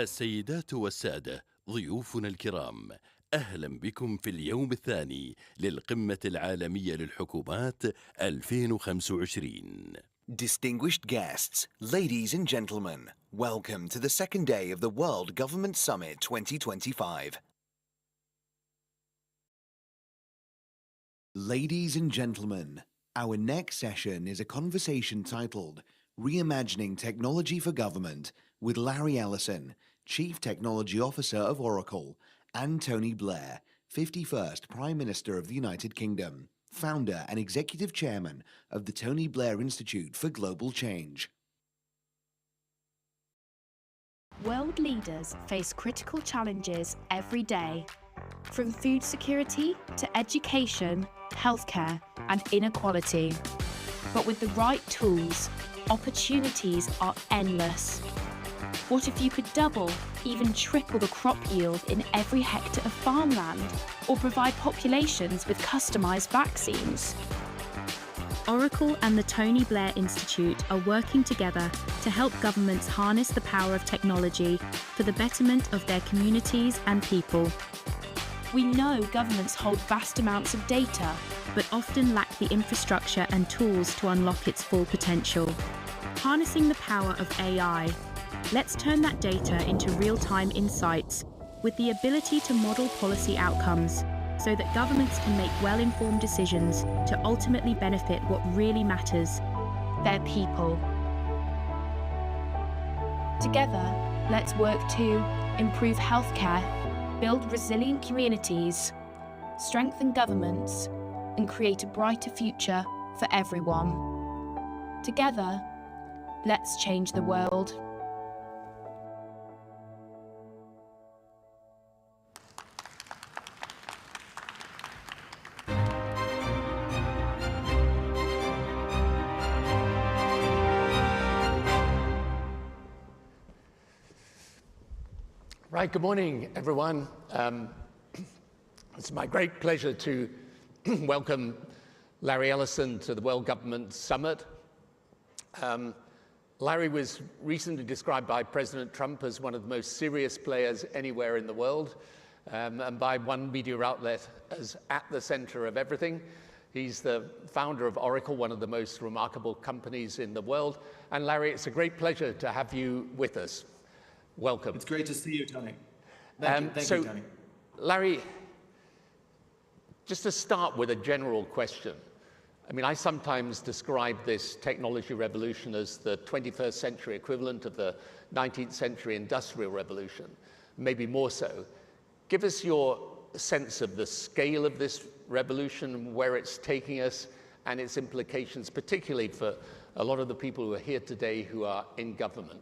السيدات والسادة ضيوفنا الكرام، أهلا بكم في اليوم الثاني للقمة العالمية للحكومات 2025. Distinguished guests, ladies and gentlemen, welcome to the second day of the World Government Summit 2025. Ladies and gentlemen, our next session is a conversation titled Reimagining Technology for Government with Larry Ellison, Chief Technology Officer of Oracle, and Tony Blair, 51st Prime Minister of the United Kingdom, founder and executive chairman of the Tony Blair Institute for Global Change. World leaders face critical challenges every day, from food security to education, healthcare, and inequality. But with the right tools, opportunities are endless. What if you could double, even triple the crop yield in every hectare of farmland, or provide populations with customized vaccines? Oracle and the Tony Blair Institute are working together to help governments harness the power of technology for the betterment of their communities and people. We know governments hold vast amounts of data, but often lack the infrastructure and tools to unlock its full potential. Harnessing the power of AI, let's turn that data into real-time insights with the ability to model policy outcomes so that governments can make well-informed decisions to ultimately benefit what really matters, their people. Together, let's work to improve healthcare, build resilient communities, strengthen governments, and create a brighter future for everyone. Together, let's change the world. Right, good morning, everyone. It's my great pleasure to welcome Larry Ellison to the World Government Summit. Larry was recently described by President Trump as one of the most serious players anywhere in the world, and by one media outlet as at the center of everything. He's the founder of Oracle, one of the most remarkable companies in the world. And Larry, it's a great pleasure to have you with us. Welcome. It's great to see you, Tony. Thank you, Tony. Larry, just to start with a general question. I mean, I sometimes describe this technology revolution as the 21st century equivalent of the 19th century industrial revolution, maybe more so. Give us your sense of the scale of this revolution, where it's taking us, and its implications, particularly for a lot of the people who are here today who are in government.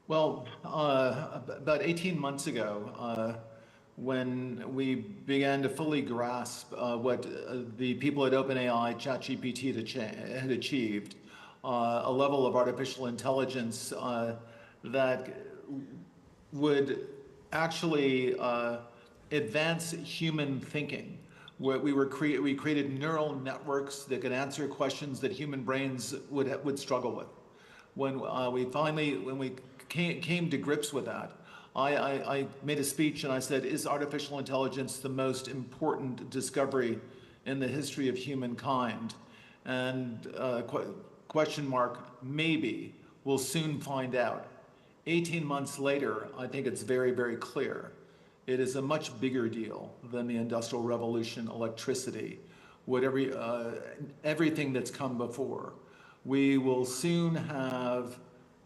Well, about 18 months ago, when we began to fully grasp what the people at OpenAI, ChatGPT had achieved, a level of artificial intelligence that would actually advance human thinking. We created neural networks that could answer questions that human brains would struggle with. When we came to grips with that, I made a speech and I said, is artificial intelligence the most important discovery in the history of humankind? And question mark, maybe. We'll soon find out. 18 months later, I think it's very, very clear. It is a much bigger deal than the Industrial Revolution, electricity, everything that's come before. We will soon have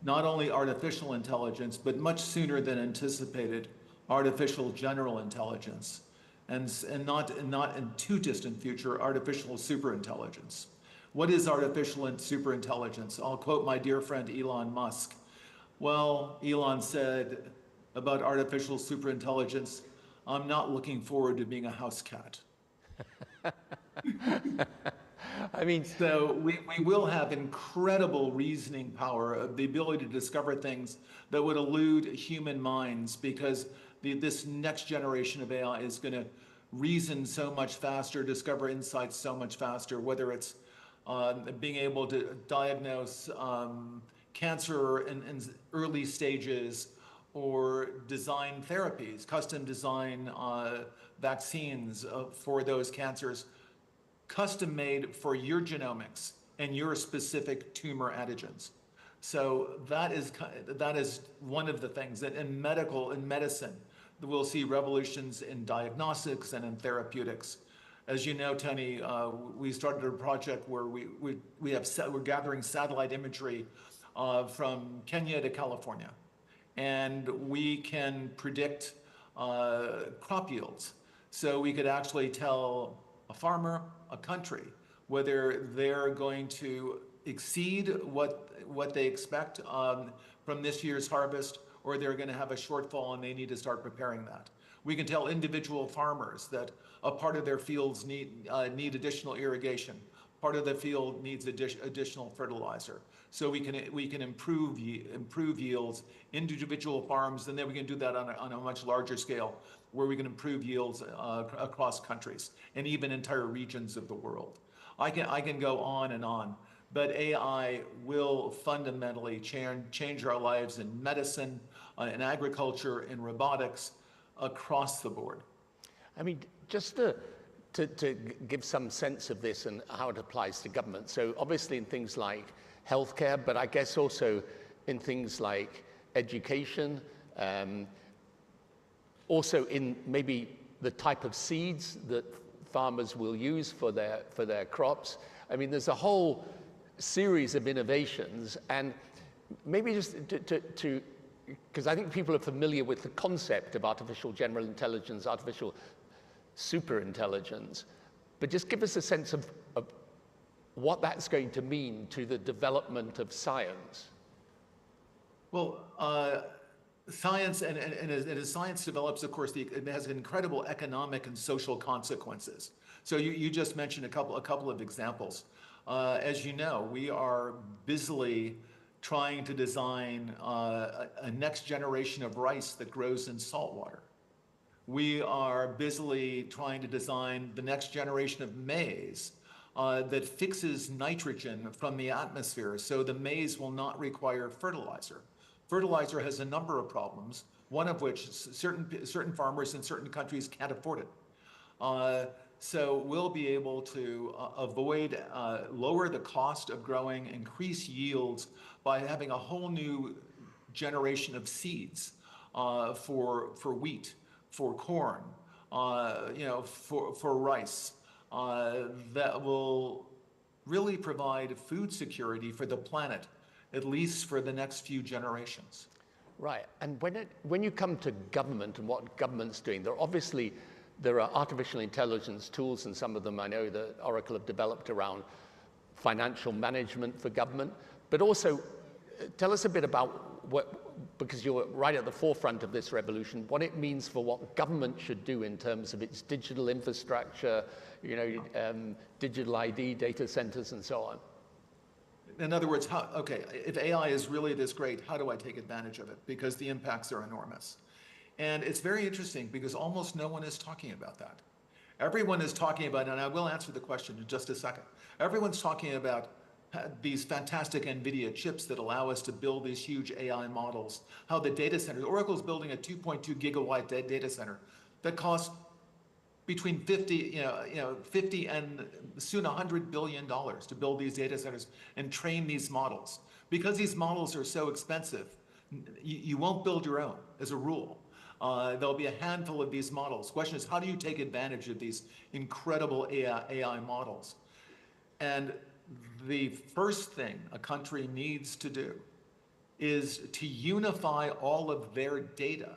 not only artificial intelligence, but much sooner than anticipated, artificial general intelligence, and not in too distant future, artificial superintelligence. What is artificial and superintelligence? I'll quote my dear friend Elon Musk. Well, Elon said about artificial superintelligence, I'm not looking forward to being a house cat. I mean, so we will have incredible reasoning power, the ability to discover things that would elude human minds, because this next generation of AI is going to reason so much faster, discover insights so much faster, whether it's being able to diagnose cancer in early stages, or design therapies, custom design vaccines for those cancers, custom made for your genomics and your specific tumor antigens. So that is one of the things that in medicine, we'll see revolutions in diagnostics and in therapeutics. As you know, Tony, we started a project where we're gathering satellite imagery from Kenya to California, and we can predict crop yields. So we could actually tell a farmer, a country, whether they're going to exceed what they expect from this year's harvest, or they're going to have a shortfall and they need to start preparing that. We can tell individual farmers that a part of their fields need additional irrigation, part of the field needs additional fertilizer. So we can improve yields in individual farms, and then we can do that on a much larger scale, where we can improve yields across countries and even entire regions of the world. I can go on and on, but AI will fundamentally change our lives in medicine, in agriculture, in robotics, across the board. I mean, just to give some sense of this and how it applies to government. So obviously in things like healthcare, but I guess also in things like education, also in maybe the type of seeds that farmers will use for their crops. I mean, there's a whole series of innovations, and maybe just to because I think people are familiar with the concept of artificial general intelligence, artificial superintelligence, but just give us a sense of what that's going to mean to the development of science. Well, science, and as science develops, of course, it has incredible economic and social consequences. So you just mentioned a couple of examples. As you know, we are busily trying to design a next generation of rice that grows in salt water. We are busily trying to design the next generation of maize that fixes nitrogen from the atmosphere, so the maize will not require fertilizer. Fertilizer has a number of problems, one of which certain farmers in certain countries can't afford it. So we'll be able to lower the cost of growing, increase yields by having a whole new generation of seeds for wheat, for corn, for rice, that will really provide food security for the planet, at least for the next few generations. Right, and when you come to government and what government's doing, there are artificial intelligence tools, and some of them I know that Oracle have developed around financial management for government, but also tell us a bit about because you're right at the forefront of this revolution, what it means for what government should do in terms of its digital infrastructure, digital ID, data centers, and so on. In other words, if AI is really this great, how do I take advantage of it? Because the impacts are enormous. And it's very interesting because almost no one is talking about that. Everyone is talking about, and I will answer the question in just a second. Everyone's talking about these fantastic NVIDIA chips that allow us to build these huge AI models, how the data centers, Oracle's building a 2.2 gigawatt data center that costs between 50 and soon $100 billion to build these data centers and train these models. Because these models are so expensive, you won't build your own as a rule. There'll be a handful of these models. The question is, how do you take advantage of these incredible AI models? And the first thing a country needs to do is to unify all of their data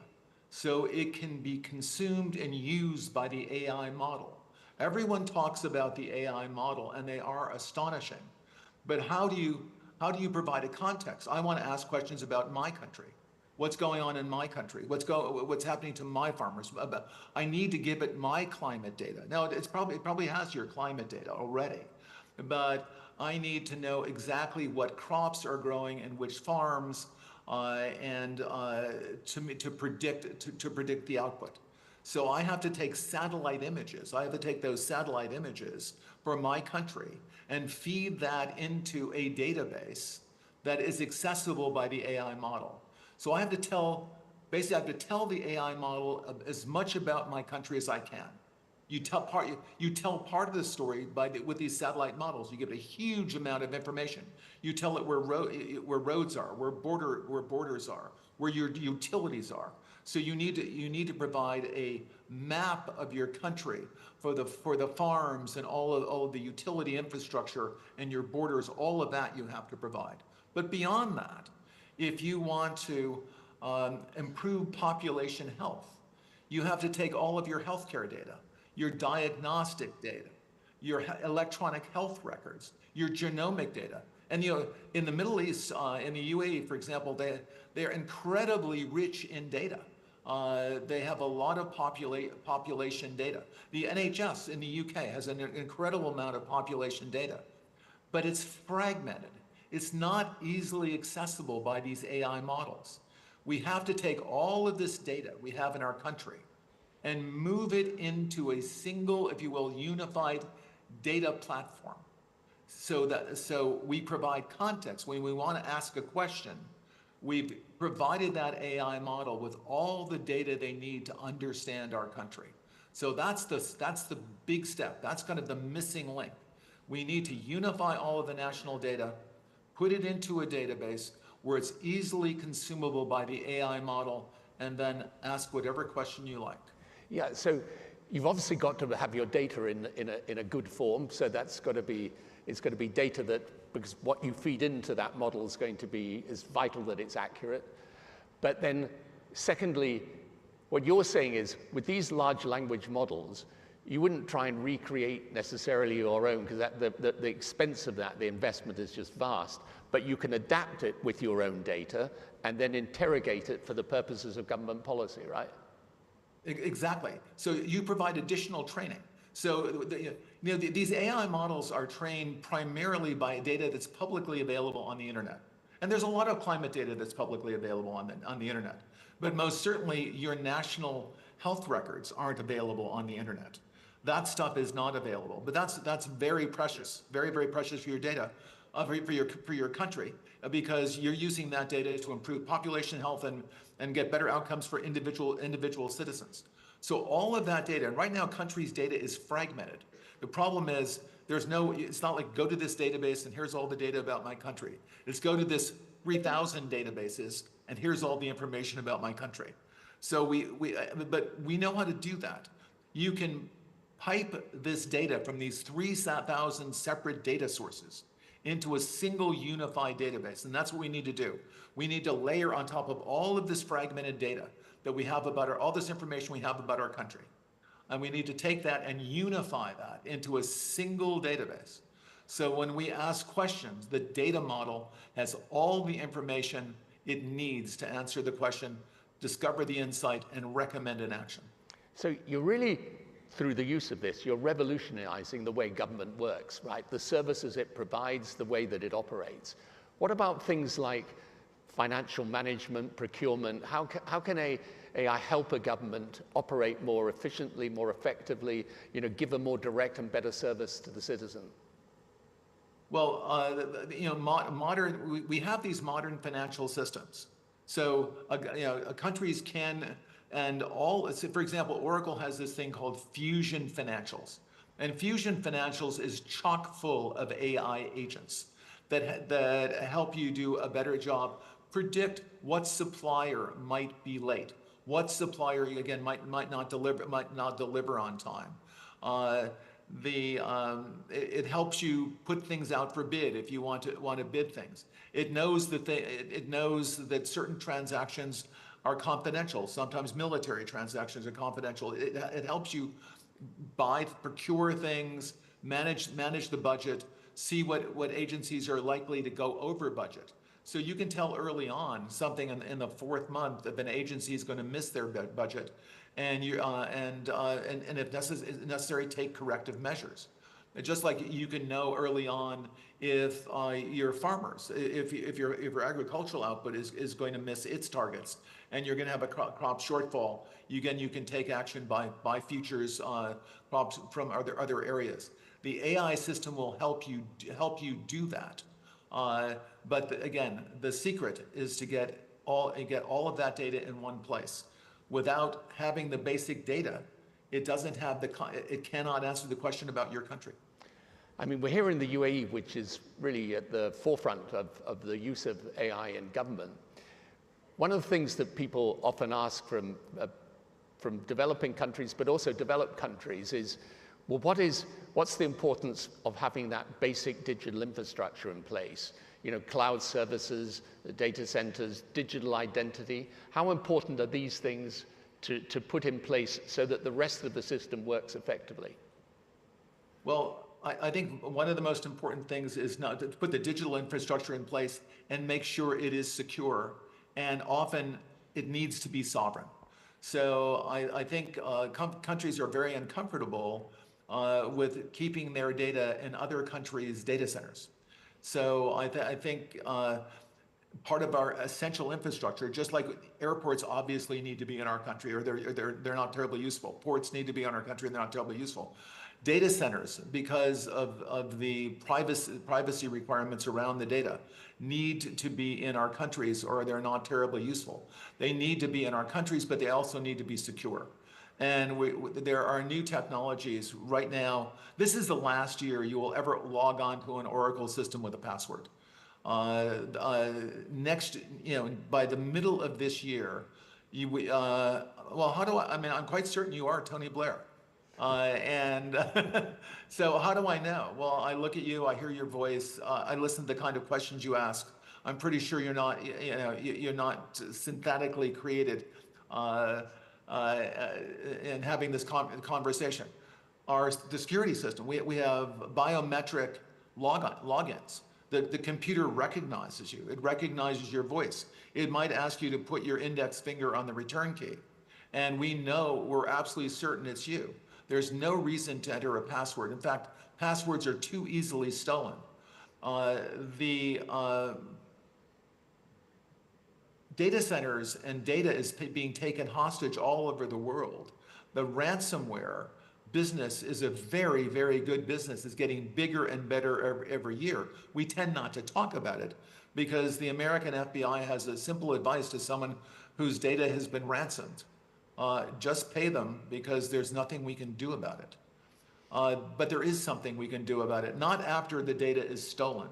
so it can be consumed and used by the AI model. Everyone talks about the AI model, and they are astonishing. But how do you provide a context? I want to ask questions about my country. What's going on in my country? What's happening to my farmers? I need to give it my climate data. Now, it probably has your climate data already, but I need to know exactly what crops are growing in which farms, and to predict the output. So I have to take satellite images. I have to take those satellite images for my country and feed that into a database that is accessible by the AI model. So I have to tell, basically I have to tell the AI model as much about my country as I can. You tell part of the story with these satellite models. You give it a huge amount of information. You tell it where roads are, where borders are, where your utilities are. So you need to provide a map of your country for the farms and all of the utility infrastructure and your borders. All of that you have to provide. But beyond that, if you want to improve population health, you have to take all of your healthcare data, your diagnostic data, your electronic health records, your genomic data. And in the Middle East, in the UAE, for example, they're incredibly rich in data. They have a lot of population data. The NHS in the UK has an incredible amount of population data, but it's fragmented. It's not easily accessible by these AI models. We have to take all of this data we have in our country and move it into a single, if you will, unified data platform. So we provide context. When we want to ask a question, we've provided that AI model with all the data they need to understand our country. So that's the big step. That's kind of the missing link. We need to unify all of the national data, put it into a database where it's easily consumable by the AI model, and then ask whatever question you like. Yeah, so you've obviously got to have your data in a good form. So it's got to be data that, because what you feed into that model is going to be is vital that it's accurate. But then secondly, what you're saying is with these large language models, you wouldn't try and recreate necessarily your own, because the expense of that, the investment is just vast, but you can adapt it with your own data and then interrogate it for the purposes of government policy, right? Exactly. So you provide additional training. So these AI models are trained primarily by data that's publicly available on the internet. And there's a lot of climate data that's publicly available on the internet. But most certainly your national health records aren't available on the internet. That stuff is not available. But that's very precious, very, very precious for your data, for your country, because you're using that data to improve population health and get better outcomes for individual citizens. So all of that data, and right now countries' data is fragmented. The problem is it's not like go to this database and here's all the data about my country. It's go to this 3,000 databases and here's all the information about my country. So but we know how to do that. You can pipe this data from these 3,000 separate data sources into a single unified database. And that's what we need to do. We need to layer on top of all of this fragmented data that we have about all this information we have about our country. And we need to take that and unify that into a single database. So when we ask questions, the data model has all the information it needs to answer the question, discover the insight, and recommend an action. So you're really, through the use of this, you're revolutionizing the way government works, right? The services it provides, the way that it operates. What about things like financial management, procurement? How can AI help a government operate more efficiently, more effectively, give a more direct and better service to the citizen? Well, we have these modern financial systems. So, countries can, for example, Oracle has this thing called Fusion Financials. And Fusion Financials is chock full of AI agents that help you do a better job, predict what supplier might be late, what supplier, again, might not deliver on time. It helps you put things out for bid if you want to bid things. It knows that certain transactions are confidential. Sometimes military transactions are confidential. It helps you procure things, manage the budget, see what agencies are likely to go over budget. So you can tell early on something in the fourth month if an agency is going to miss their budget, and if necessary, take corrective measures. Just like you can know early on if your farmers, if your agricultural output is going to miss its targets, and you're going to have a crop shortfall, you can take action by futures crops from other areas. The AI system will help you do that. Again, the secret is to get all of that data in one place. Without having the basic data, it cannot answer the question about your country. I mean, we're here in the UAE, which is really at the forefront of the use of AI in government. One of the things that people often ask from developing countries, but also developed countries, is, well, what's the importance of having that basic digital infrastructure in place? You know, cloud services, the data centers, digital identity. How important are these things to put in place so that the rest of the system works effectively? Well, I think one of the most important things is not to put the digital infrastructure in place and make sure it is secure. And often it needs to be sovereign. So I think countries are very uncomfortable with keeping their data in other countries' data centers. So I think part of our essential infrastructure, just like airports obviously need to be in our country, or they're not terribly useful. Ports need to be in our country and they're not terribly useful. Data centers, because of the privacy requirements around the data, need to be in our countries or they're not terribly useful. They need to be in our countries, but they also need to be secure. And there are new technologies right now. This is the last year you will ever log on to an Oracle system with a password. Next, by the middle of this year, I'm quite certain you are Tony Blair. So how do I know? Well, I look at you, I hear your voice, I listen to the kind of questions you ask. I'm pretty sure you're not synthetically created in having this conversation. The security system, we have biometric logins. The computer recognizes you. It recognizes your voice. It might ask you to put your index finger on the return key. And we're absolutely certain it's you. There's no reason to enter a password. In fact, passwords are too easily stolen. Data centers and data is being taken hostage all over the world. The ransomware business is a very, very good business. It's getting bigger and better every year. We tend not to talk about it because the American FBI has a simple advice to someone whose data has been ransomed. Just pay them because there's nothing we can do about it. But there is something we can do about it, not after the data is stolen,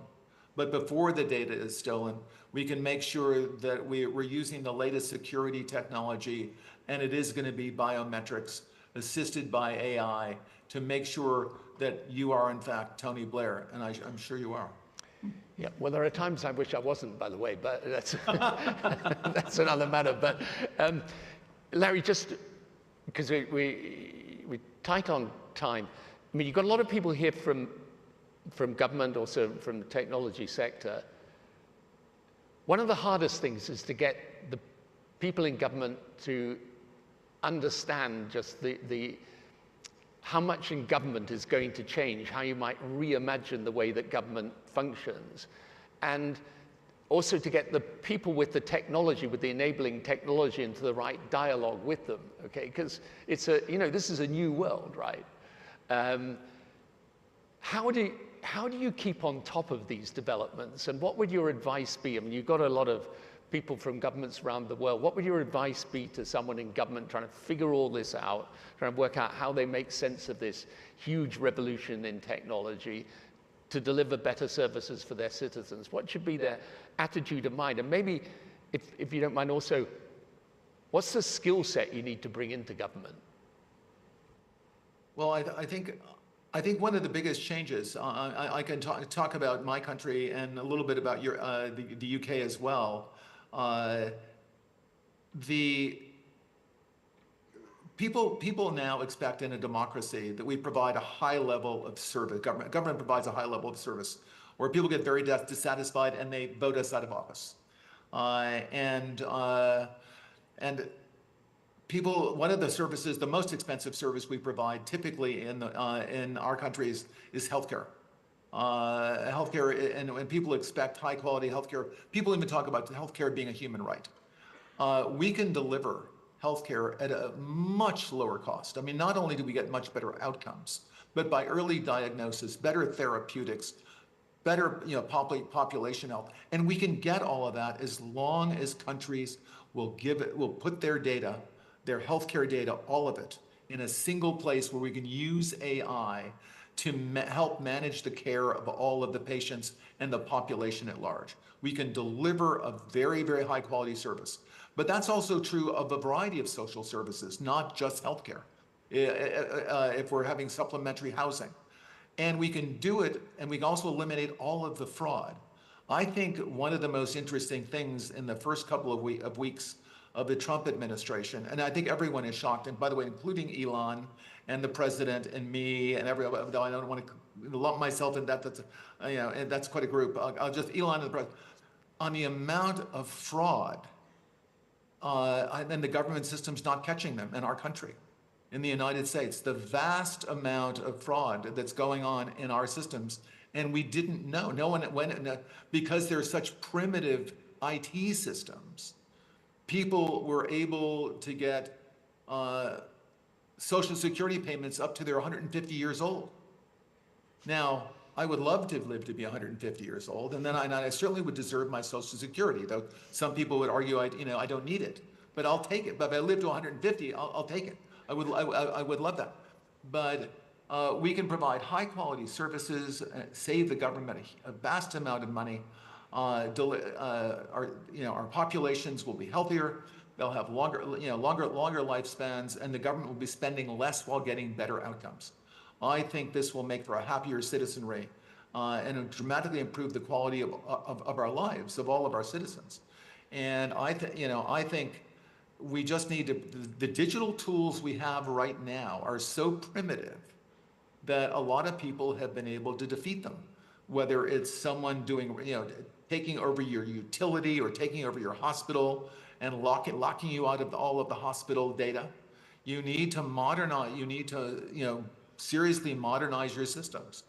but before the data is stolen. We can make sure that we're using the latest security technology, and it is going to be biometrics assisted by AI to make sure that you are in fact Tony Blair, and I'm sure you are. Yeah, well, there are times I wish I wasn't, by the way, but that's that's another matter. But Larry, just because we're tight on time, I mean, you've got a lot of people here from government, also from the technology sector. One of the hardest things is to get the people in government to understand just how much in government is going to change, how you might reimagine the way that government functions, and also to get the people with the technology, with the enabling technology, into the right dialogue with them, okay? Because this is a new world, right? How do you keep on top of these developments, and what would your advice be? I mean, you've got a lot of people from governments around the world. What would your advice be to someone in government trying to figure all this out, trying to work out how they make sense of this huge revolution in technology to deliver better services for their citizens? What should be their attitude of mind? And maybe, if you don't mind also, what's the skill set you need to bring into government? Well, I think one of the biggest changes, I can talk about my country and a little bit about the UK as well. The people now expect in a democracy that we provide a high level of service. Government provides a high level of service, where people get very dissatisfied and they vote us out of office. One of the services, the most expensive service we provide typically in our countries is healthcare. Healthcare, and when people expect high quality healthcare, people even talk about healthcare being a human right. We can deliver healthcare at a much lower cost. I mean, not only do we get much better outcomes, but by early diagnosis, better therapeutics, better population health. And we can get all of that as long as countries will put their data, their healthcare data, all of it, in a single place where we can use AI to help manage the care of all of the patients and the population at large. We can deliver a very, very high quality service. But that's also true of a variety of social services, not just healthcare, if we're having supplementary housing. And we can do it, and we can also eliminate all of the fraud. I think one of the most interesting things in the first couple of weeks of the Trump administration, and I think everyone is shocked, and by the way, including Elon and the president and me and everyone, though I don't want to lump myself in that, that's quite a group. I'll just Elon and the president, on the amount of fraud, and the government system's not catching them in our country. In the United States, the vast amount of fraud that's going on in our systems, and we didn't know. No one went, because they're such primitive IT systems, people were able to get Social Security payments up to their 150 years old. Now, I would love to live to be 150 years old, and then I certainly would deserve my Social Security, though some people would argue I don't need it, but I'll take it. But if I live to 150, I'll take it. I would love that. But we can provide high quality services, save the government a vast amount of money. Our populations will be healthier. They'll have longer lifespans, and the government will be spending less while getting better outcomes. I think this will make for a happier citizenry and dramatically improve the quality of our lives, of all of our citizens. And I think we just need to, the digital tools we have right now are so primitive that a lot of people have been able to defeat them. Whether it's someone doing, taking over your utility or taking over your hospital and locking you out of all of the hospital data. You need to modernize, seriously modernize your systems.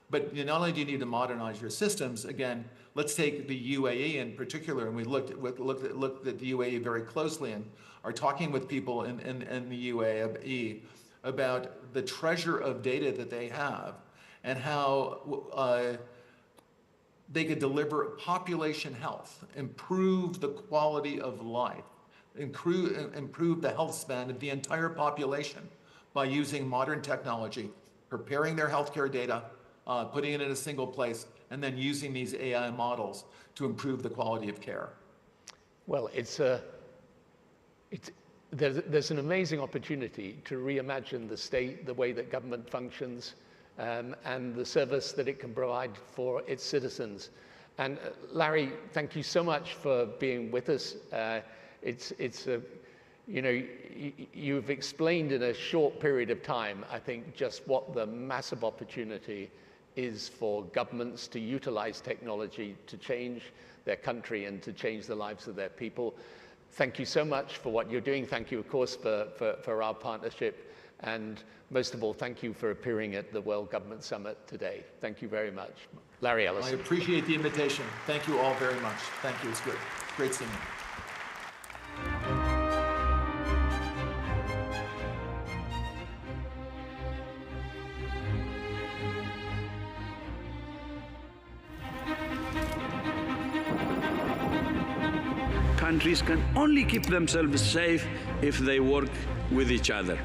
But not only do you need to modernize your systems, again, let's take the UAE in particular, and we looked at the UAE very closely and are talking with people in the UAE about the treasure of data that they have and how they could deliver population health, improve the quality of life, improve the health span of the entire population by using modern technology, preparing their healthcare data, putting it in a single place, and then using these AI models to improve the quality of care. Well, there's an amazing opportunity to reimagine the state, the way that government functions, and the service that it can provide for its citizens. And Larry, thank you so much for being with us. You've explained in a short period of time, I think, just what the massive opportunity is for governments to utilize technology to change their country and to change the lives of their people. Thank you so much for what you're doing. Thank you, of course, for our partnership. And most of all, thank you for appearing at the World Government Summit today. Thank you very much. Larry Ellison. I appreciate the invitation. Thank you all very much. Thank you. It's good. Great seeing you. Countries can only keep themselves safe if they work with each other.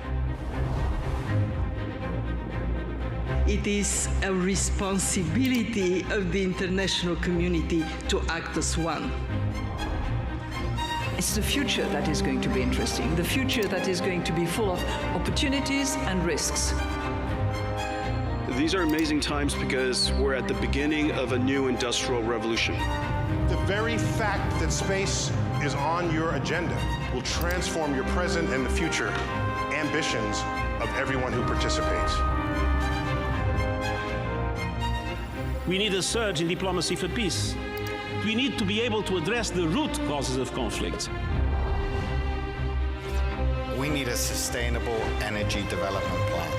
It is a responsibility of the international community to act as one. It's the future that is going to be interesting, the future that is going to be full of opportunities and risks. These are amazing times because we're at the beginning of a new industrial revolution. The very fact that space is on your agenda will transform your present and the future ambitions of everyone who participates. We need a surge in diplomacy for peace. We need to be able to address the root causes of conflict. We need a sustainable energy development plan.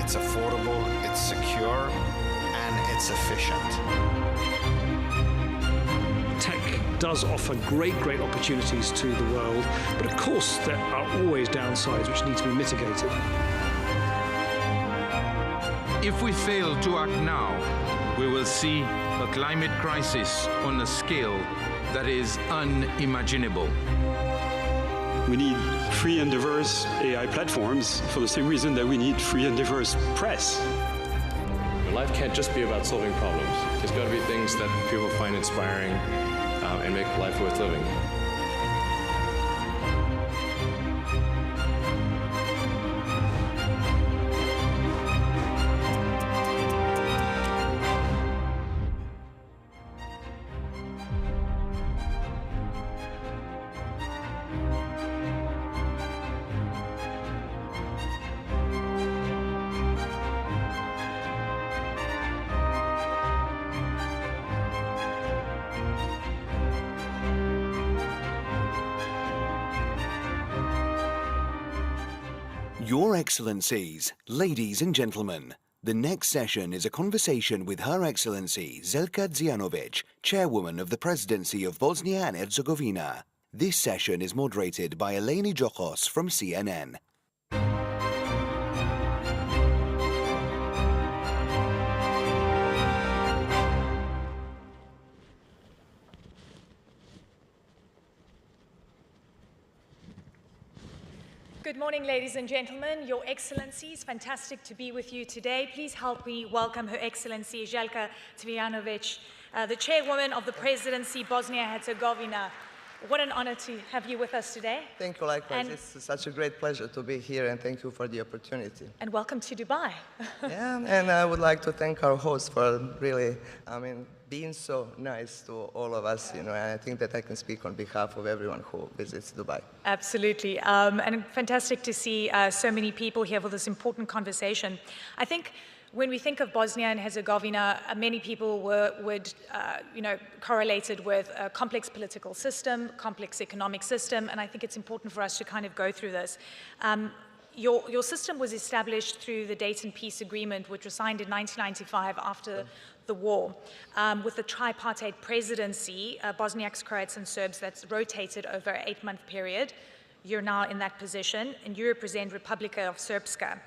It's affordable, it's secure, and it's efficient. Tech does offer great opportunities to the world, but of course there are always downsides which need to be mitigated. If we fail to act now, we will see a climate crisis on a scale that is unimaginable. We need free and diverse AI platforms for the same reason that we need free and diverse press. Life can't just be about solving problems. There's got to be things that people find inspiring and make life worth living. Your Excellencies, ladies and gentlemen, the next session is a conversation with Her Excellency Željka Zijanović, Chairwoman of the Presidency of Bosnia and Herzegovina. This session is moderated by Eleni Jokos from CNN. Good morning, ladies and gentlemen, Your Excellencies. Fantastic to be with you today. Please help me welcome Her Excellency Željka Zijanović, the Chairwoman of the Presidency, Bosnia-Herzegovina. What an honor to have you with us today. Thank you, likewise. It's such a great pleasure to be here, and thank you for the opportunity. And welcome to Dubai. Yeah, and I would like to thank our host for really, being so nice to all of us, and I think that I can speak on behalf of everyone who visits Dubai. Absolutely, and fantastic to see so many people here for this important conversation. I think when we think of Bosnia and Herzegovina, many people would correlate it with a complex political system, complex economic system, and I think it's important for us to kind of go through this. Your system was established through the Dayton Peace Agreement, which was signed in 1995 after the war, with the tripartite presidency, Bosniaks, Croats, and Serbs, that's rotated over an 8-month period. You're now in that position, and you represent Republika of Srpska.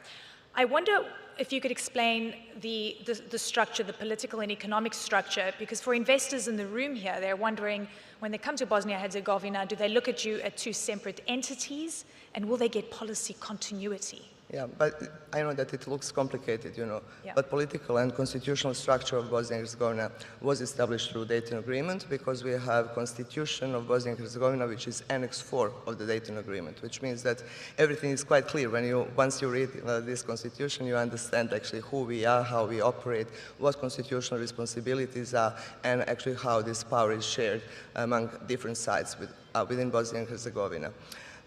I wonder if you could explain the structure, the political and economic structure, because for investors in the room here, they're wondering, when they come to Bosnia-Herzegovina, do they look at you at two separate entities, and will they get policy continuity? Yeah, but I know that it looks complicated, Yeah. but political and constitutional structure of Bosnia and Herzegovina was established through Dayton Agreement, because we have Constitution of Bosnia and Herzegovina, which is Annex 4 of the Dayton Agreement, which means that everything is quite clear. Once you read this Constitution, you understand actually who we are, how we operate, what constitutional responsibilities are, and actually how this power is shared among different sides within Bosnia and Herzegovina.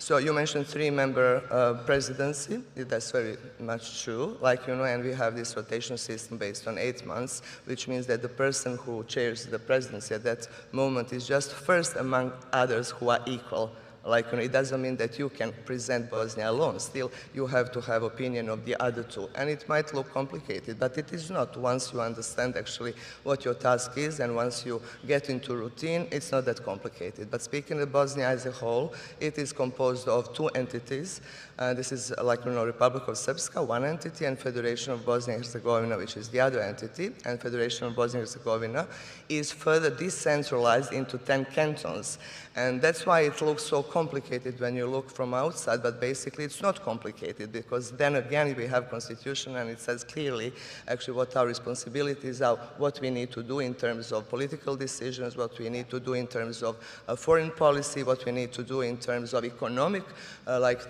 So you mentioned 3-member presidency. That's very much true. And we have this rotation system based on 8 months, which means that the person who chairs the presidency at that moment is just first among others who are equal. It doesn't mean that you can present Bosnia alone. Still, you have to have opinion of the other two. And it might look complicated, but it is not. Once you understand actually what your task is, and once you get into routine, it's not that complicated. But speaking of Bosnia as a whole, it is composed of 2 entities. This is Republic of Srpska, one entity, and Federation of Bosnia and Herzegovina, which is the other entity. And Federation of Bosnia and Herzegovina is further decentralized into 10 cantons. And that's why it looks so complicated when you look from outside, but basically it's not complicated, because then again we have Constitution, and it says clearly actually what our responsibilities are, what we need to do in terms of political decisions, what we need to do in terms of foreign policy, what we need to do in terms of economic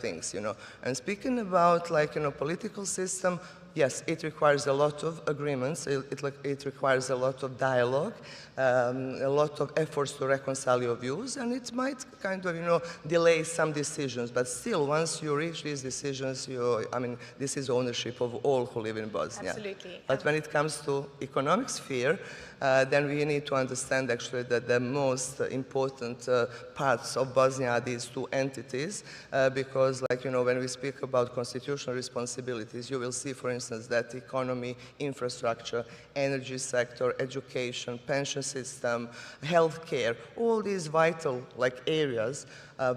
things, And speaking about political system, yes, it requires a lot of agreements, it requires a lot of dialogue, a lot of efforts to reconcile your views, and it might kind of, delay some decisions, but still, once you reach these decisions, this is ownership of all who live in Bosnia. Absolutely. But when it comes to economic sphere, then we need to understand actually that the most important parts of Bosnia are these 2 entities, because when we speak about constitutional responsibilities, you will see, for instance, that economy, infrastructure, energy sector, education, pension system, healthcare, all these vital areas,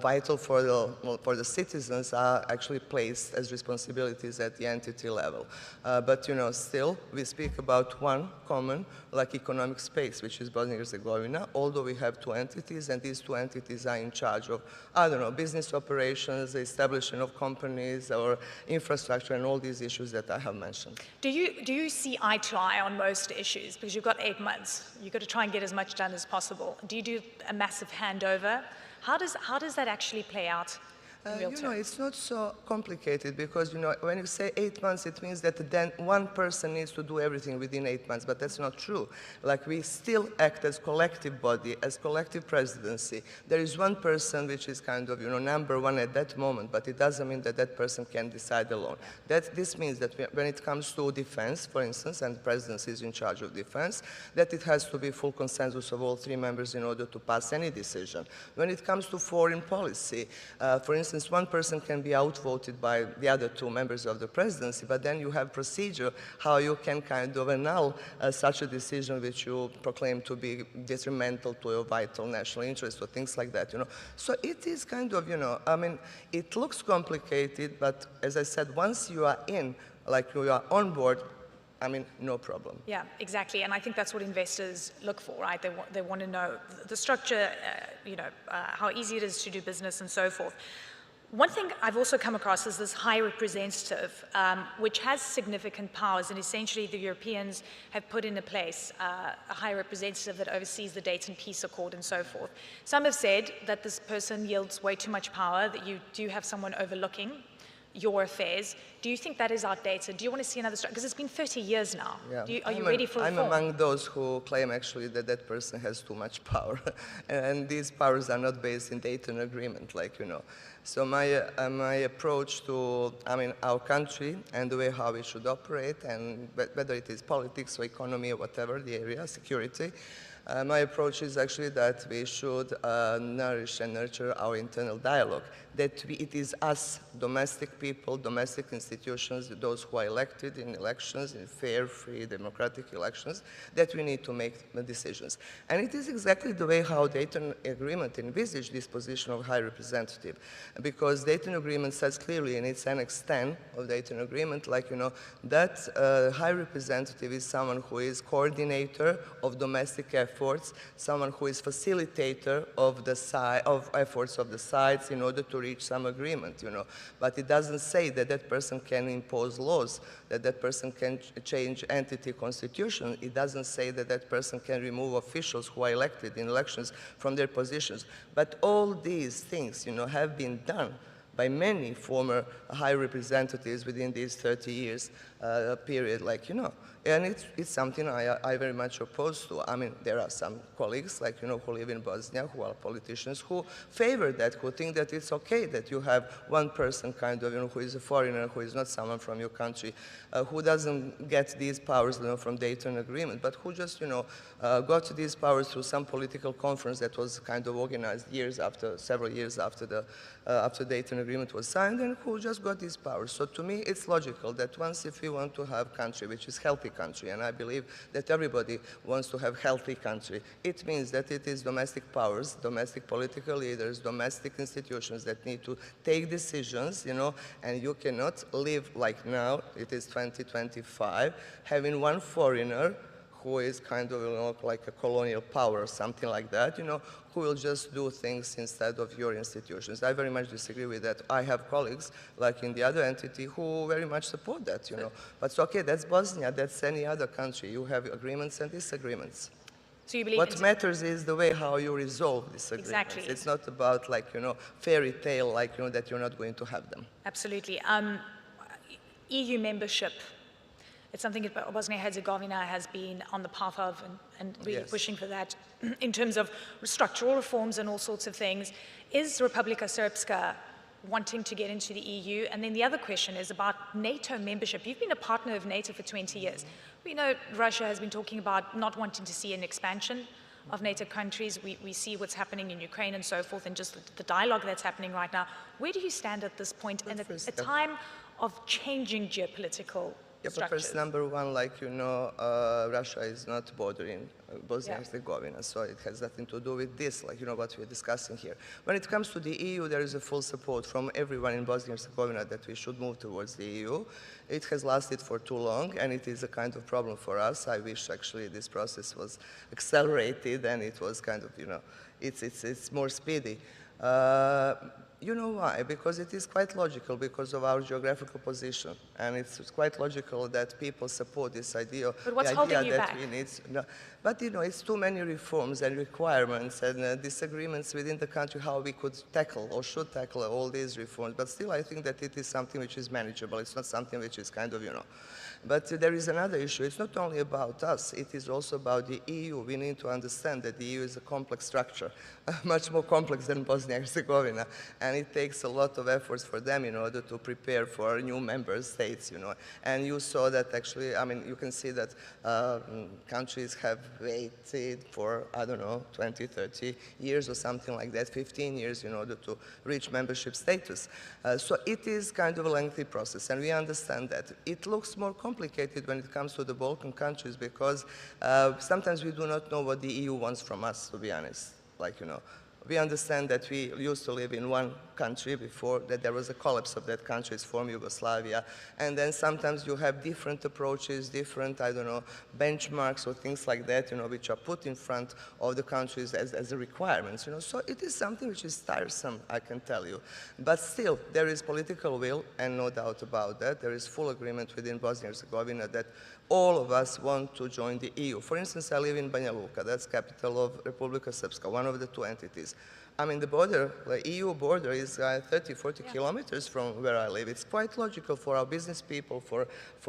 vital for the citizens, are actually placed as responsibilities at the entity level. But still, we speak about one common economic space, which is Bosnia and Herzegovina, although we have two entities, and these two entities are in charge of, I don't know, business operations, the establishment of companies, or infrastructure, and all these issues that I have mentioned. Do you see eye to eye on most issues? Because you've got 8 months. You've got to try and get as much done as possible. Do you do a massive handover? How does that actually play out? It's not so complicated because, when you say 8 months, it means that then one person needs to do everything within 8 months, but that's not true. We still act as collective body, as collective presidency. There is one person which is kind of, number one at that moment, but it doesn't mean that that person can decide alone. This means that when it comes to defense, for instance, and the presidency is in charge of defense, that it has to be full consensus of all 3 members in order to pass any decision. When it comes to foreign policy, for instance, one person can be outvoted by the other 2 members of the presidency, but then you have procedure how you can kind of annul such a decision which you proclaim to be detrimental to your vital national interest or things like that, So it is kind of, it looks complicated, but as I said, once you are in, you are on board, no problem. Yeah, exactly, and I think that's what investors look for, right? They want to know the structure, how easy it is to do business and so forth. One thing I've also come across is this high representative, which has significant powers, and essentially the Europeans have put into place a high representative that oversees the Dayton Peace Accord and so forth. Some have said that this person yields way too much power, that you do have someone overlooking your affairs. Do you think that is outdated? Do you want to see another structure? Because it's been 30 years now. Yeah. Are you ready for reform? I'm among those who claim actually that that person has too much power. And these powers are not based in Dayton Agreement, So my approach to, our country and the way how we should operate, and whether it is politics or economy or whatever the area, security, my approach is actually that we should nourish and nurture our internal dialogue, that it is us, domestic people, domestic institutions, those who are elected in elections, in fair, free, democratic elections, that we need to make the decisions. And it is exactly the way how Dayton Agreement envisaged this position of high representative, because Dayton Agreement says clearly in its Annex 10 of Dayton Agreement, that high representative is someone who is coordinator of domestic efforts, someone who is facilitator of efforts of the sides in order to reach some agreement, But it doesn't say that that person can impose laws, that that person can change entity constitution. It doesn't say that that person can remove officials who are elected in elections from their positions. But all these things, have been done by many former high representatives within these 30 years period, and it's something I very much oppose to. There are some colleagues, who live in Bosnia, who are politicians, who favor that, who think that it's okay that you have one person who is a foreigner, who is not someone from your country, who doesn't get these powers, from Dayton Agreement, but who just, got these powers through some political conference that was organized several years after Dayton Agreement was signed, and who just got these powers. So to me, it's logical that once if we want to have country which is healthy country, and I believe that everybody wants to have healthy country, it means that it is domestic powers, domestic political leaders, domestic institutions that need to take decisions, and you cannot live like now, it is 2025, having one foreigner who is like a colonial power or something like that, who will just do things instead of your institutions. I very much disagree with that. I have colleagues, like in the other entity, who very much support that, But it's okay, that's Bosnia, that's any other country. You have agreements and disagreements. So you believe what matters is the way how you resolve disagreements. Exactly. It's not about, fairy tale, that you're not going to have them. Absolutely. EU membership. It's something that Bosnia-Herzegovina has been on the path of and really pushing for that in terms of structural reforms and all sorts of things. Is Republika Srpska wanting to get into the EU? And then the other question is about NATO membership. You've been a partner of NATO for 20 years. We know Russia has been talking about not wanting to see an expansion of NATO countries. We see what's happening in Ukraine and so forth, and just the dialogue that's happening right now. Where do you stand at this point, and at a time of changing geopolitical but first, number one, like you know, Russia is not bordering Bosnia and Herzegovina, so it has nothing to do with this, like you know what we're discussing here. When it comes to the EU, there is a full support from everyone in Bosnia and Herzegovina that we should move towards the EU. It has lasted for too long, and it is a kind of problem for us. I wish actually this process was accelerated, and it was kind of, you know, it's more speedy. You know why? Because it is quite logical because of our geographical position. And it's quite logical that people support this idea. But what's holding you back? But, you know, it's too many reforms and requirements and disagreements within the country how we could tackle or should tackle all these reforms. But still, I think that it is something which is manageable. It's not something which is kind of, you know. But there is another issue. It's not only about us. It is also about the EU. We need to understand that the EU is a complex structure, much more complex than Bosnia and Herzegovina. And it takes a lot of efforts for them in order to prepare for new member states, you know. And you saw that actually, I mean, you can see that countries have waited for, I don't know, 20, 30 years or something like that, 15 years in order to reach membership status. So it is kind of a lengthy process, and we understand that. It looks more complicated when it comes to the Balkan countries because sometimes we do not know what the EU wants from us, to be honest. Like, you know, we understand that we used to live in one country before, that there was a collapse of that country, it's former Yugoslavia, and then sometimes you have different approaches, different, I don't know, benchmarks or things like that, you know, which are put in front of the countries as a requirements, you know. So it is something which is tiresome, I can tell you. But still, there is political will, and no doubt about that. There is full agreement within Bosnia and Herzegovina that all of us want to join the EU. For instance, I live in Banja Luka, that's capital of Republika Srpska, one of the two entities. I mean, the border, the EU border is 30, 40 kilometers from where I live. It's quite logical for our business people, for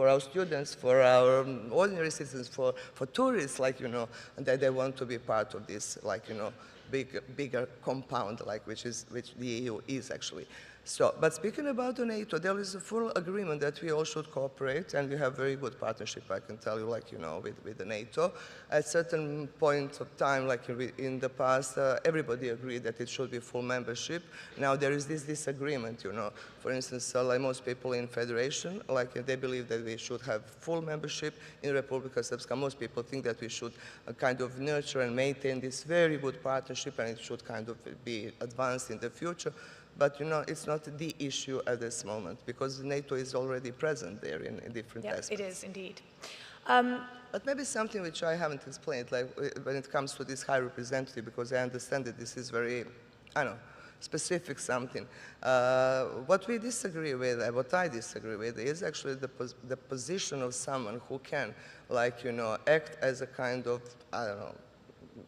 our students, for our ordinary citizens, for tourists, like, you know, that they want to be part of this, like, you know, bigger compound, like, which the EU is actually. So, but speaking about the NATO, there is a full agreement that we all should cooperate, and we have very good partnership, I can tell you, like, you know, with the NATO. At certain point of time, like in the past, everybody agreed that it should be full membership. Now there is this disagreement, you know. For instance, like most people in Federation, like they believe that we should have full membership. In Republika Srpska, most people think that we should kind of nurture and maintain this very good partnership, and it should kind of be advanced in the future. But, you know, it's not the issue at this moment because NATO is already present there in different aspects. It is indeed. But maybe something which I haven't explained, like when it comes to this high representative, because I understand that this is very, I don't know, specific something. What we disagree with, what I disagree with, is actually the position of someone who can, like, you know, act as a kind of, I don't know,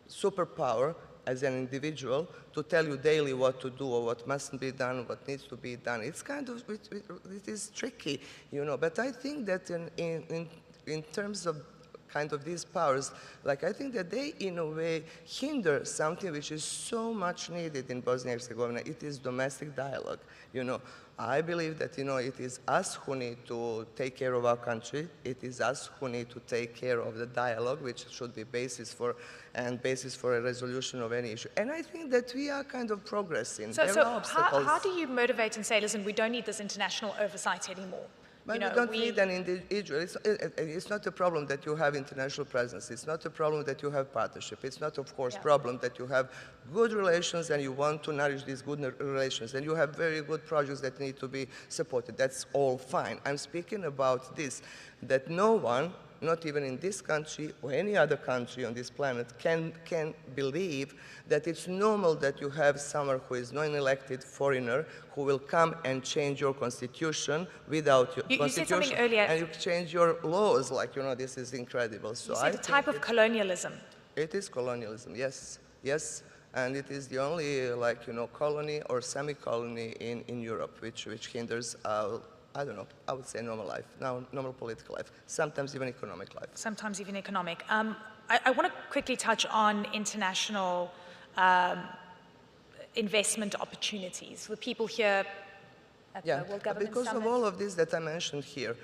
superpower as an individual to tell you daily what to do or what mustn't be done, what needs to be done. It's kind of, it is tricky, you know, but I think that in terms of kind of these powers, like I think that they in a way hinder something which is so much needed in Bosnia and Herzegovina. It is domestic dialogue, you know. I believe that, you know, it is us who need to take care of our country. It is us who need to take care of the dialogue, which should be basis for a resolution of any issue. And I think that we are kind of progressing. So how do you motivate and say, listen, we don't need this international oversight anymore? But you don't need an individual. It's not a problem that you have international presence. It's not a problem that you have partnership. It's not, of course, a problem that you have good relations and you want to nourish these good relations and you have very good projects that need to be supported. That's all fine. I'm speaking about this, that no one, not even in this country or any other country on this planet, can believe that it's normal that you have someone who is non-elected foreigner who will come and change your constitution without your constitution. You said something earlier. And you change your laws, like, you know, this is incredible. So you said a type of colonialism. It is colonialism, yes, yes. And it is the only, like, you know, colony or semi-colony in Europe which hinders our, I don't know, I would say normal life, normal political life, sometimes even economic life. Sometimes even economic. I want to quickly touch on international investment opportunities for people here at the World Government because Summit. Of all of this that I mentioned here,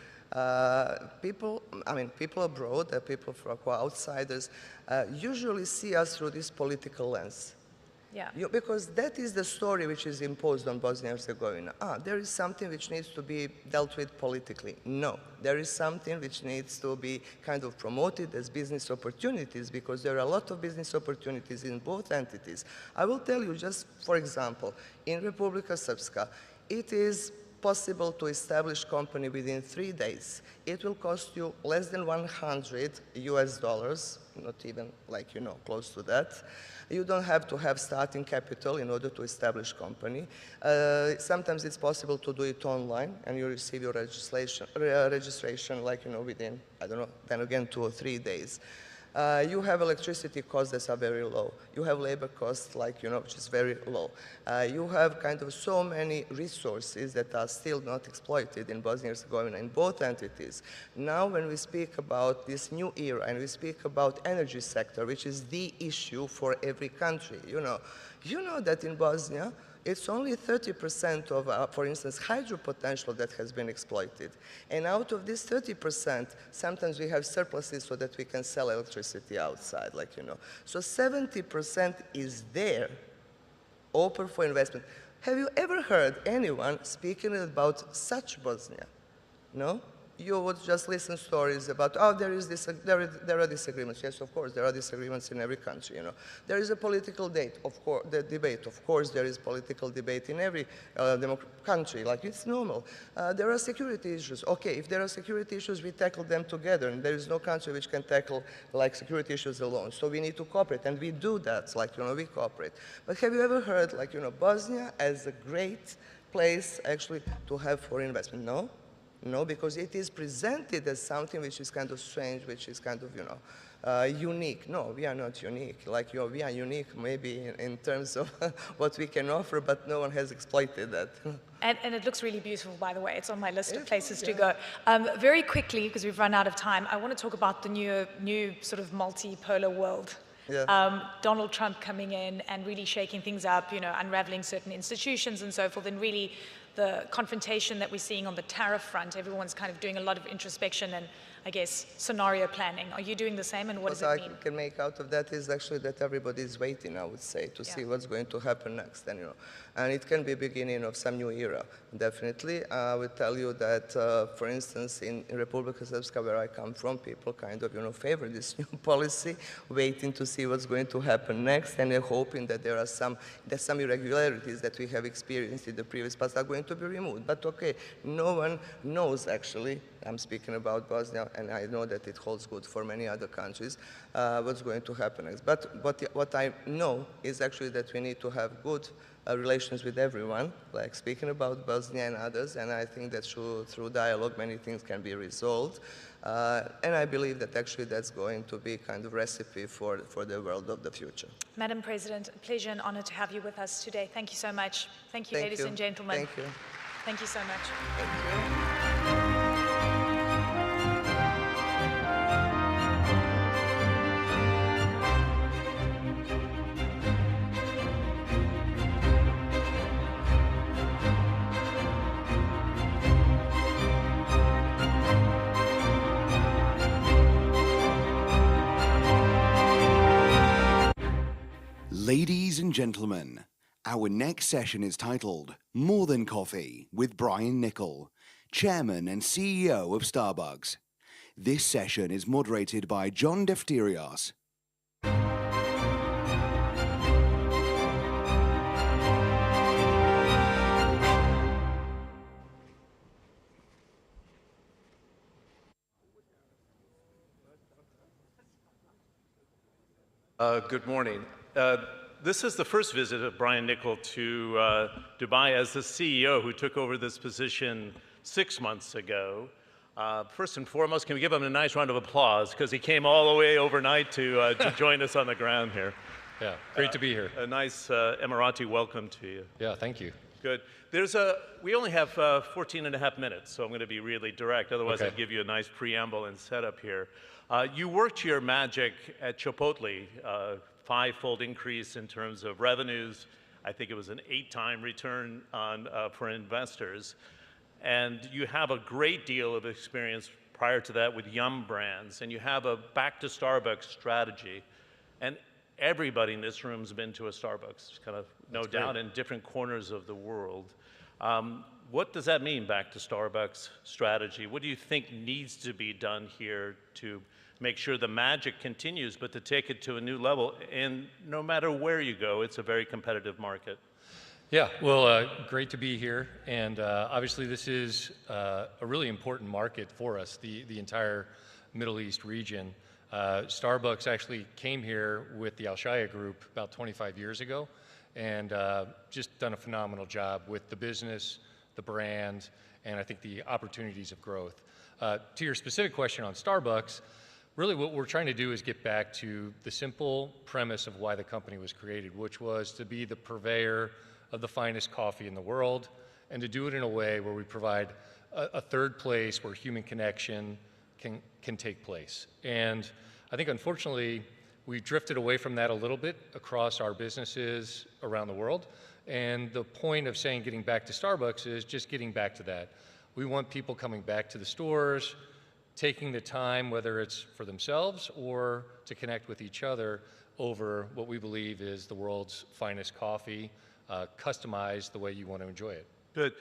people abroad, people who are outsiders, usually see us through this political lens. Yeah. Because that is the story which is imposed on Bosnia and Herzegovina. There is something which needs to be dealt with politically. No, there is something which needs to be kind of promoted as business opportunities, because there are a lot of business opportunities in both entities. I will tell you, just for example, in Republika Srpska, it is possible to establish company within 3 days. It will cost you less than $100 US, not even like, you know, close to that. You don't have to have starting capital in order to establish company. Sometimes it's possible to do it online, and you receive your registration like, you know, within, I don't know, then again 2 or 3 days. You have electricity costs that are very low. You have labor costs, like, you know, which is very low. You have kind of so many resources that are still not exploited in Bosnia and Herzegovina in both entities. Now, when we speak about this new era and we speak about energy sector, which is the issue for every country, you know that in Bosnia, it's only 30% of, for instance, hydro potential that has been exploited. And out of this 30%, sometimes we have surpluses so that we can sell electricity outside, like, you know. So 70% is there, open for investment. Have you ever heard anyone speaking about such Bosnia? No? You would just listen stories about, oh, there are disagreements. Yes, of course, there are disagreements in every country, you know. There is a political debate, of course, there is political debate in every country, like it's normal. There are security issues. Okay, if there are security issues, we tackle them together, and there is no country which can tackle, like, security issues alone. So we need to cooperate, and we do that, like, you know, we cooperate. But have you ever heard, like, you know, Bosnia as a great place, actually, to have foreign investment? No? No, because it is presented as something which is kind of strange, which is kind of, you know, unique. No, we are not unique. Like, you know, we are unique maybe in terms of what we can offer, but no one has exploited that. And it looks really beautiful, by the way. It's on my list of places to go. Very quickly, because we've run out of time, I want to talk about the new sort of multipolar world. Yeah. Donald Trump coming in and really shaking things up, you know, unraveling certain institutions and so forth, and really the confrontation that we're seeing on the tariff front. Everyone's kind of doing a lot of introspection and, I guess, scenario planning. Are you doing the same, and what does it mean? What I can make out of that is actually that everybody is waiting, I would say, to see what's going to happen next. And, you know, and it can be beginning of some new era, definitely. I would tell you that, for instance, in Republika Srpska, where I come from, people kind of, you know, favor this new policy, waiting to see what's going to happen next, and they're hoping that there are some irregularities that we have experienced in the previous past are going to be removed. But okay, no one knows, actually. I'm speaking about Bosnia, and I know that it holds good for many other countries, what's going to happen next. But what I know is actually that we need to have good relations with everyone, like speaking about Bosnia and others, and I think that through dialogue many things can be resolved. And I believe that actually that's going to be kind of recipe for the world of the future. Madam President, a pleasure and honor to have you with us today. Thank you so much. Thank you, ladies and gentlemen. Thank you. Thank you so much. Thank you. Ladies and gentlemen, our next session is titled More Than Coffee with Brian Nichol, Chairman and CEO of Starbucks. This session is moderated by John Defterios. Good morning. This is the first visit of Brian Nichol to Dubai as the CEO who took over this position 6 months ago. First and foremost, can we give him a nice round of applause, because he came all the way overnight to join us on the ground here. Yeah, great to be here. A nice Emirati welcome to you. Yeah, thank you. Good. We only have 14 and a half minutes, so I'm going to be really direct. Otherwise, I'd give you a nice preamble and setup here. You worked your magic at Chipotle, five-fold increase in terms of revenues. I think it was an 8-time return on, for investors. And you have a great deal of experience prior to that with Yum Brands, and you have a back to Starbucks strategy. And everybody in this room's been to a Starbucks, kind of no doubt, in different corners of the world. What does that mean, back to Starbucks strategy? What do you think needs to be done here to make sure the magic continues, but to take it to a new level? And no matter where you go, it's a very competitive market. Yeah, well, great to be here. And obviously this is a really important market for us, the entire Middle East region. Starbucks actually came here with the Al-Shaya Group about 25 years ago, and just done a phenomenal job with the business, the brand, and I think the opportunities of growth. To your specific question on Starbucks, really what we're trying to do is get back to the simple premise of why the company was created, which was to be the purveyor of the finest coffee in the world, and to do it in a way where we provide a third place where human connection can take place. And I think unfortunately, we've drifted away from that a little bit across our businesses around the world. And the point of saying getting back to Starbucks is just getting back to that. We want people coming back to the stores, taking the time, whether it's for themselves or to connect with each other over what we believe is the world's finest coffee, customized the way you want to enjoy it. Good.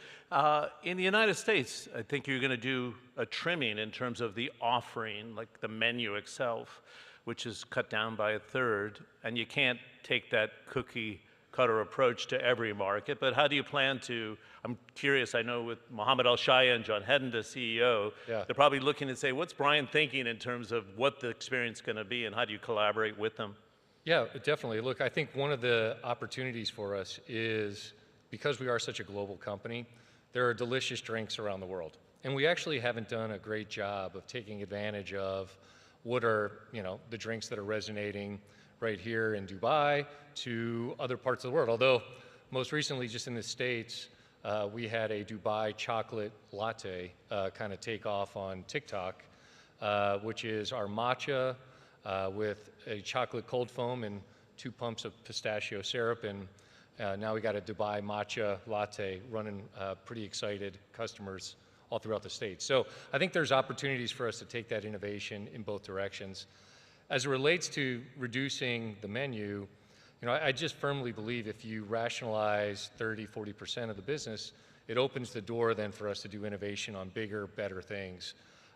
In the United States, I think you're going to do a trimming in terms of the offering, like the menu itself, which is cut down by a third, and you can't take that cookie cutter approach to every market. But how do you plan to, I'm curious, I know with Mohammed Al-Shaya and John Hedden, the CEO, they're probably looking to say, what's Brian thinking in terms of what the experience is going to be, and how do you collaborate with them? Yeah, definitely. Look, I think one of the opportunities for us is, because we are such a global company, there are delicious drinks around the world. And we actually haven't done a great job of taking advantage of what are, the drinks that are resonating right here in Dubai to other parts of the world. Although most recently, just in the States, we had a Dubai chocolate latte kind of take off on TikTok, which is our matcha with a chocolate cold foam and 2 pumps of pistachio syrup. And now we got a Dubai matcha latte running, pretty excited customers all throughout the States. So I think there's opportunities for us to take that innovation in both directions. As it relates to reducing the menu, I just firmly believe if you rationalize 30, 40% of the business, it opens the door then for us to do innovation on bigger, better things.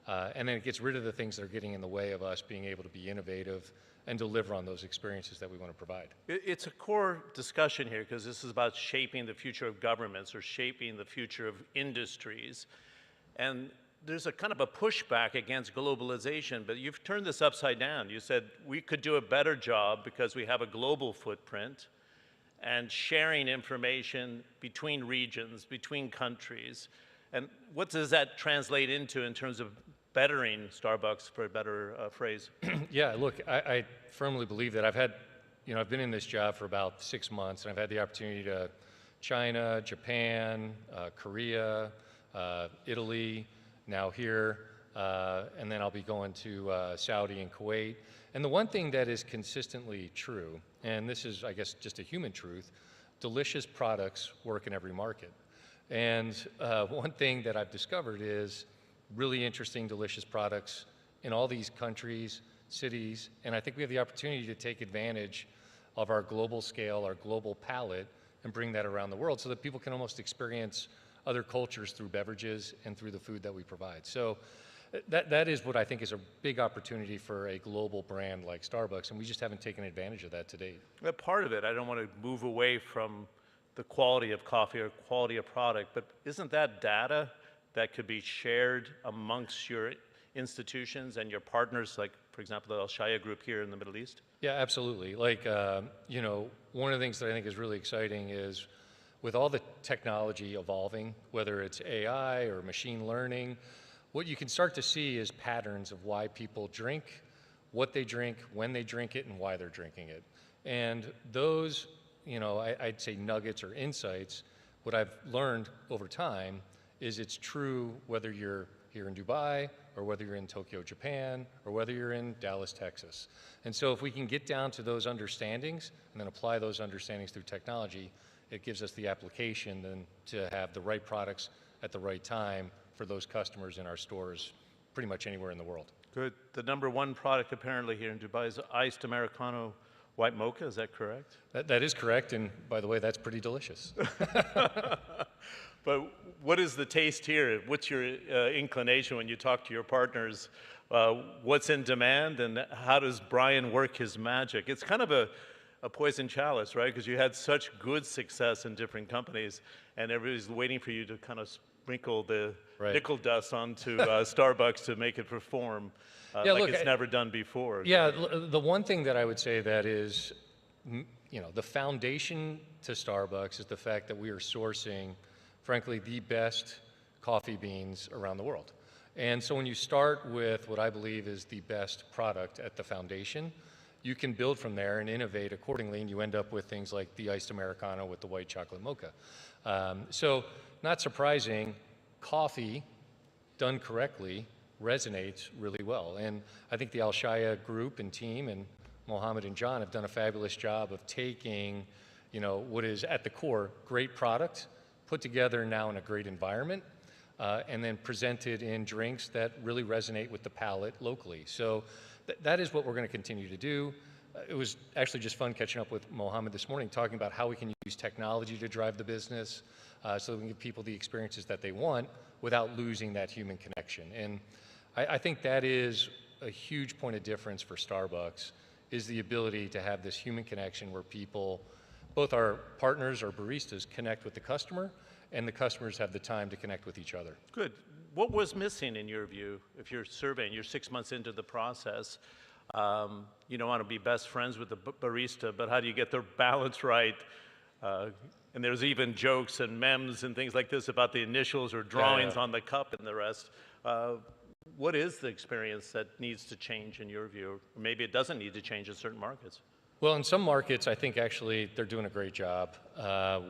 And then it gets rid of the things that are getting in the way of us being able to be innovative and deliver on those experiences that we want to provide. It's a core discussion here, because this is about shaping the future of governments or shaping the future of industries. And there's a kind of a pushback against globalization, but you've turned this upside down. You said we could do a better job because we have a global footprint and sharing information between regions, between countries. And what does that translate into in terms of bettering Starbucks, for a better phrase? Yeah, look, I firmly believe that. I've been in this job for about 6 months, and I've had the opportunity to China, Japan, Korea, Italy, now here, and then I'll be going to Saudi and Kuwait. And the one thing that is consistently true, and this is, I guess, just a human truth, delicious products work in every market. And one thing that I've discovered is really interesting, delicious products in all these countries, cities, and I think we have the opportunity to take advantage of our global scale, our global palate, and bring that around the world so that people can almost experience other cultures through beverages and through the food that we provide. So that is what I think is a big opportunity for a global brand like Starbucks, and we just haven't taken advantage of that to date. Part of it, I don't want to move away from the quality of coffee or quality of product, but isn't that data that could be shared amongst your institutions and your partners, like, for example, the Al-Shaya Group here in the Middle East? Yeah, absolutely. Like, one of the things that I think is really exciting is with all the technology evolving, whether it's AI or machine learning, what you can start to see is patterns of why people drink, what they drink, when they drink it, and why they're drinking it. And those, I'd say nuggets or insights, what I've learned over time is it's true whether you're here in Dubai or whether you're in Tokyo, Japan, or whether you're in Dallas, Texas. And so if we can get down to those understandings and then apply those understandings through technology, it gives us the application then to have the right products at the right time for those customers in our stores pretty much anywhere in the world. Good. The #1 product apparently here in Dubai is iced Americano White mocha, is that correct? That is correct, and by the way, that's pretty delicious. But what is the taste here? What's your inclination when you talk to your partners? What's in demand, and how does Brian work his magic? It's kind of a poison chalice, right? Because you had such good success in different companies, and everybody's waiting for you to kind of sprinkle the nickel dust onto Starbucks to make it perform it's never done before. Yeah, the one thing that I would say that is, the foundation to Starbucks is the fact that we are sourcing, frankly, the best coffee beans around the world. And so when you start with what I believe is the best product at the foundation, you can build from there and innovate accordingly, and you end up with things like the iced Americano with the white chocolate mocha. So not surprising, coffee done correctly resonates really well. And I think the Al-Shaya group and team and Mohammed and John have done a fabulous job of taking, what is at the core, great product, put together now in a great environment, and then presented in drinks that really resonate with the palate locally. So that is what we're going to continue to do. It was actually just fun catching up with Mohammed this morning, talking about how we can use technology to drive the business so that we can give people the experiences that they want without losing that human connection. And I think that is a huge point of difference for Starbucks, is the ability to have this human connection where people, both our partners or baristas, connect with the customer, and the customers have the time to connect with each other. Good. What was missing in your view, if you're surveying, you're 6 months into the process, you don't want to be best friends with the barista, but how do you get the balance right? And there's even jokes and memes and things like this about the initials or drawings on the cup and the rest. What is the experience that needs to change in your view? Or maybe it doesn't need to change in certain markets. Well, in some markets, I think actually they're doing a great job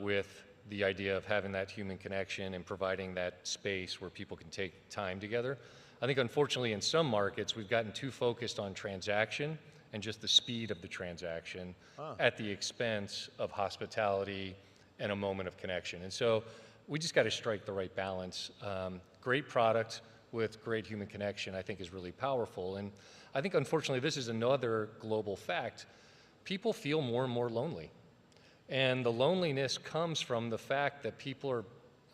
with the idea of having that human connection and providing that space where people can take time together. I think unfortunately in some markets, we've gotten too focused on transaction and just the speed of the transaction at the expense of hospitality and a moment of connection. And so we just got to strike the right balance. Great product with great human connection, I think, is really powerful. And I think unfortunately this is another global fact. People feel more and more lonely. And the loneliness comes from the fact that people are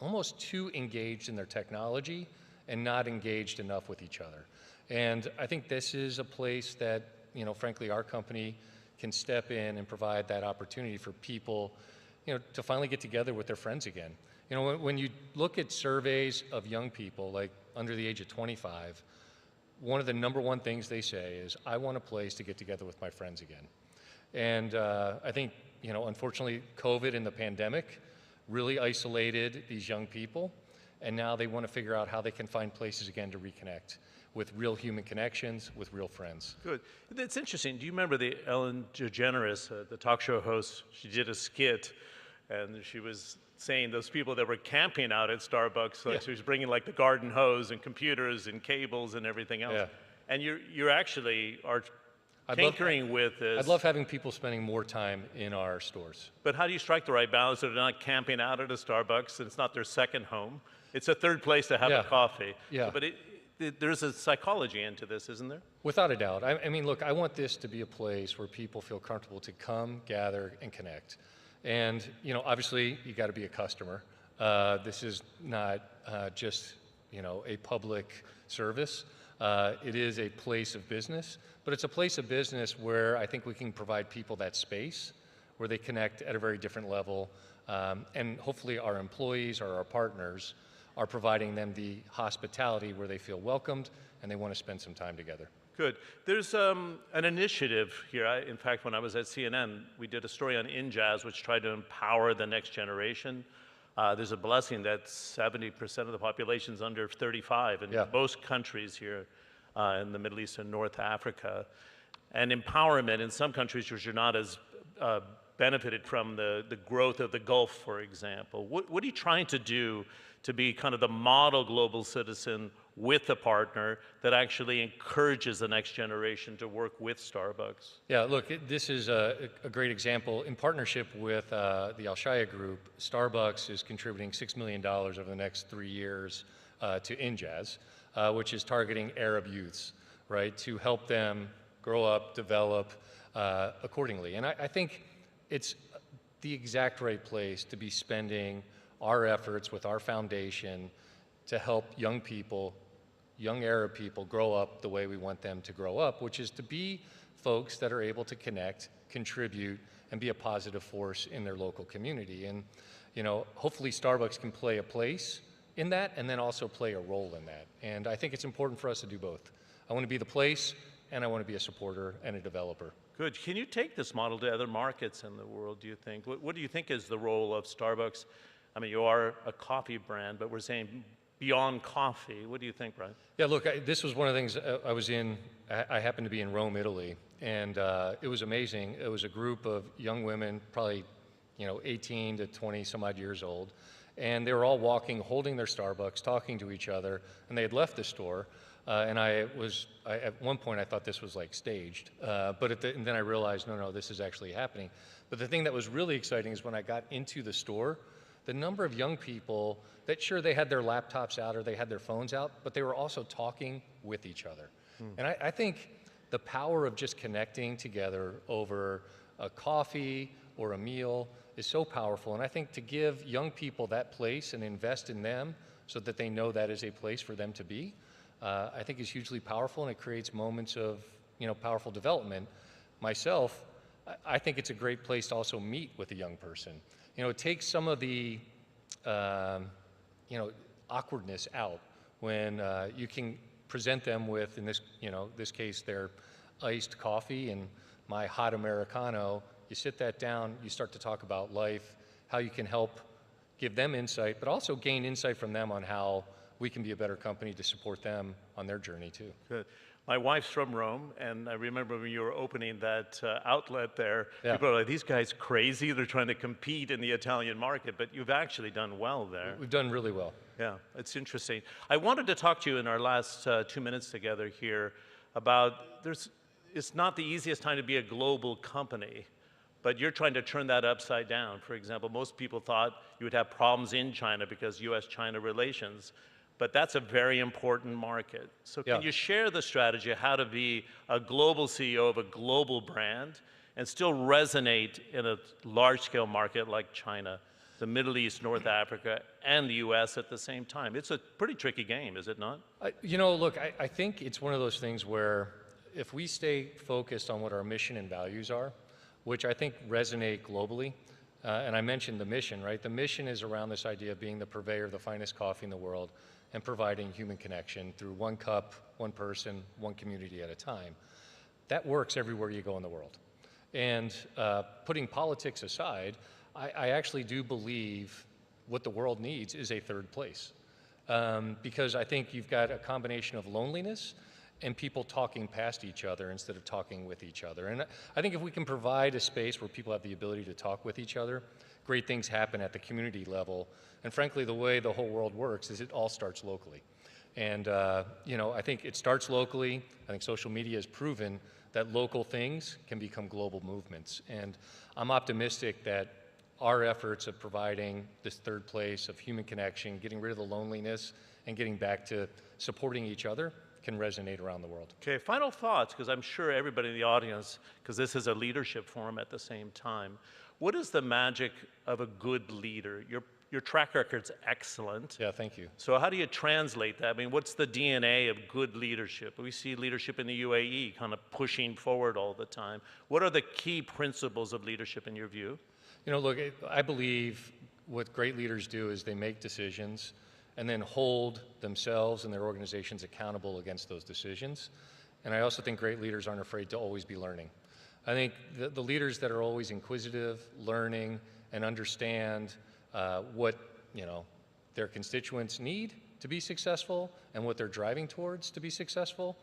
almost too engaged in their technology and not engaged enough with each other. And I think this is a place that, frankly, our company can step in and provide that opportunity for people, to finally get together with their friends again. When you look at surveys of young people, like under the age of 25, one of the #1 things they say is, I want a place to get together with my friends again. And I think, unfortunately, COVID and the pandemic really isolated these young people, and now they want to figure out how they can find places again to reconnect with real human connections, with real friends. Good. It's interesting. Do you remember the Ellen DeGeneres, the talk show host? She did a skit, and she was saying those people that were camping out at Starbucks, like she was bringing like the garden hose and computers and cables and everything else. And you actually are tinkering with this. I'd love having people spending more time in our stores. But how do you strike the right balance so they're not camping out at a Starbucks and it's not their second home? It's a third place to have a coffee. But there's a psychology into this, isn't there? Without a doubt. I mean, look, I want this to be a place where people feel comfortable to come, gather, and connect. And, obviously, you got to be a customer. This is not just, a public service. It is a place of business, but it's a place of business where I think we can provide people that space where they connect at a very different level. And hopefully our employees or our partners are providing them the hospitality where they feel welcomed and they want to spend some time together. Good. There's an initiative here. In fact, when I was at CNN, we did a story on InJazz, which tried to empower the next generation. There's a blessing that 70% of the population is under 35 in most countries here in the Middle East and North Africa. And empowerment in some countries which are not as benefited from the growth of the Gulf, for example. What are you trying to do to be kind of the model global citizen with a partner that actually encourages the next generation to work with Starbucks? Yeah, look, this is a great example. In partnership with the Al-Shaya Group, Starbucks is contributing $6 million over the next 3 years to InJazz, which is targeting Arab youths, right, to help them grow up, develop, accordingly. And I think it's the exact right place to be spending our efforts with our foundation to help young people, young Arab people, grow up the way we want them to grow up, which is to be folks that are able to connect, contribute, and be a positive force in their local community. And, you know, hopefully Starbucks can play a place in that and then also play a role in that. And I think it's important for us to do both. I want to be the place, and I want to be a supporter and a developer. Good. Can you take this model to other markets in the world, do you think? What do you think is the role of Starbucks? I mean, you are a coffee brand, but we're saying beyond coffee. What do you think, Brian? Yeah, look, this was one of the things I was in. I happened to be in Rome, Italy, and it was amazing. It was a group of young women, probably, you know, 18 to 20 some odd years old, and they were all walking, holding their Starbucks, talking to each other, and they had left the store. And at one point I thought this was like staged, and then I realized, no, this is actually happening. But the thing that was really exciting is when I got into the store, the number of young people that, sure, they had their laptops out or they had their phones out, but they were also talking with each other. And I think the power of just connecting together over a coffee or a meal is so powerful. And I think to give young people that place and invest in them so that they know that is a place for them to be, I think is hugely powerful, and it creates moments of, you know, powerful development. Myself, I think it's a great place to also meet with a young person. You know, it takes some of the, you know, awkwardness out when you can present them with, in this, you know, this case, their iced coffee and my hot Americano. You sit that down, you start to talk about life, how you can help give them insight, but also gain insight from them on how we can be a better company to support them on their journey too. Good. My wife's from Rome, and I remember when you were opening that outlet there, people are like, these guys crazy, they're trying to compete in the Italian market, but you've actually done well there. We've done really well. Yeah, it's interesting. I wanted to talk to you in our last 2 minutes together here about, it's not the easiest time to be a global company, but you're trying to turn that upside down. For example, most people thought you would have problems in China because US-China relations, but that's a very important market. So can you share the strategy of how to be a global CEO of a global brand and still resonate in a large-scale market like China, the Middle East, North Africa, and the US at the same time? It's a pretty tricky game, is it not? You know, look, I think it's one of those things where if we stay focused on what our mission and values are, which I think resonate globally, and I mentioned the mission, right? The mission is around this idea of being the purveyor of the finest coffee in the world and providing human connection through one cup, one person, one community at a time. That works everywhere you go in the world. And putting politics aside, I actually do believe what the world needs is a third place. Because I think you've got a combination of loneliness and people talking past each other instead of talking with each other. And I think if we can provide a space where people have the ability to talk with each other, great things happen at the community level. And frankly, the way the whole world works is it all starts locally. And you know, I think it starts locally. I think social media has proven that local things can become global movements. And I'm optimistic that our efforts of providing this third place of human connection, getting rid of the loneliness, and getting back to supporting each other can resonate around the world. Okay, final thoughts, because I'm sure everybody in the audience, because this is a leadership forum at the same time. What is the magic of a good leader? Your track record's excellent. Yeah, thank you. So how do you translate that? I mean, what's the DNA of good leadership? We see leadership in the UAE kind of pushing forward all the time. What are the key principles of leadership in your view? You know, look, I believe what great leaders do is they make decisions and then hold themselves and their organizations accountable against those decisions. And I also think great leaders aren't afraid to always be learning. I think the leaders that are always inquisitive, learning, and understand what, you know, their constituents need to be successful and what they're driving towards to be successful,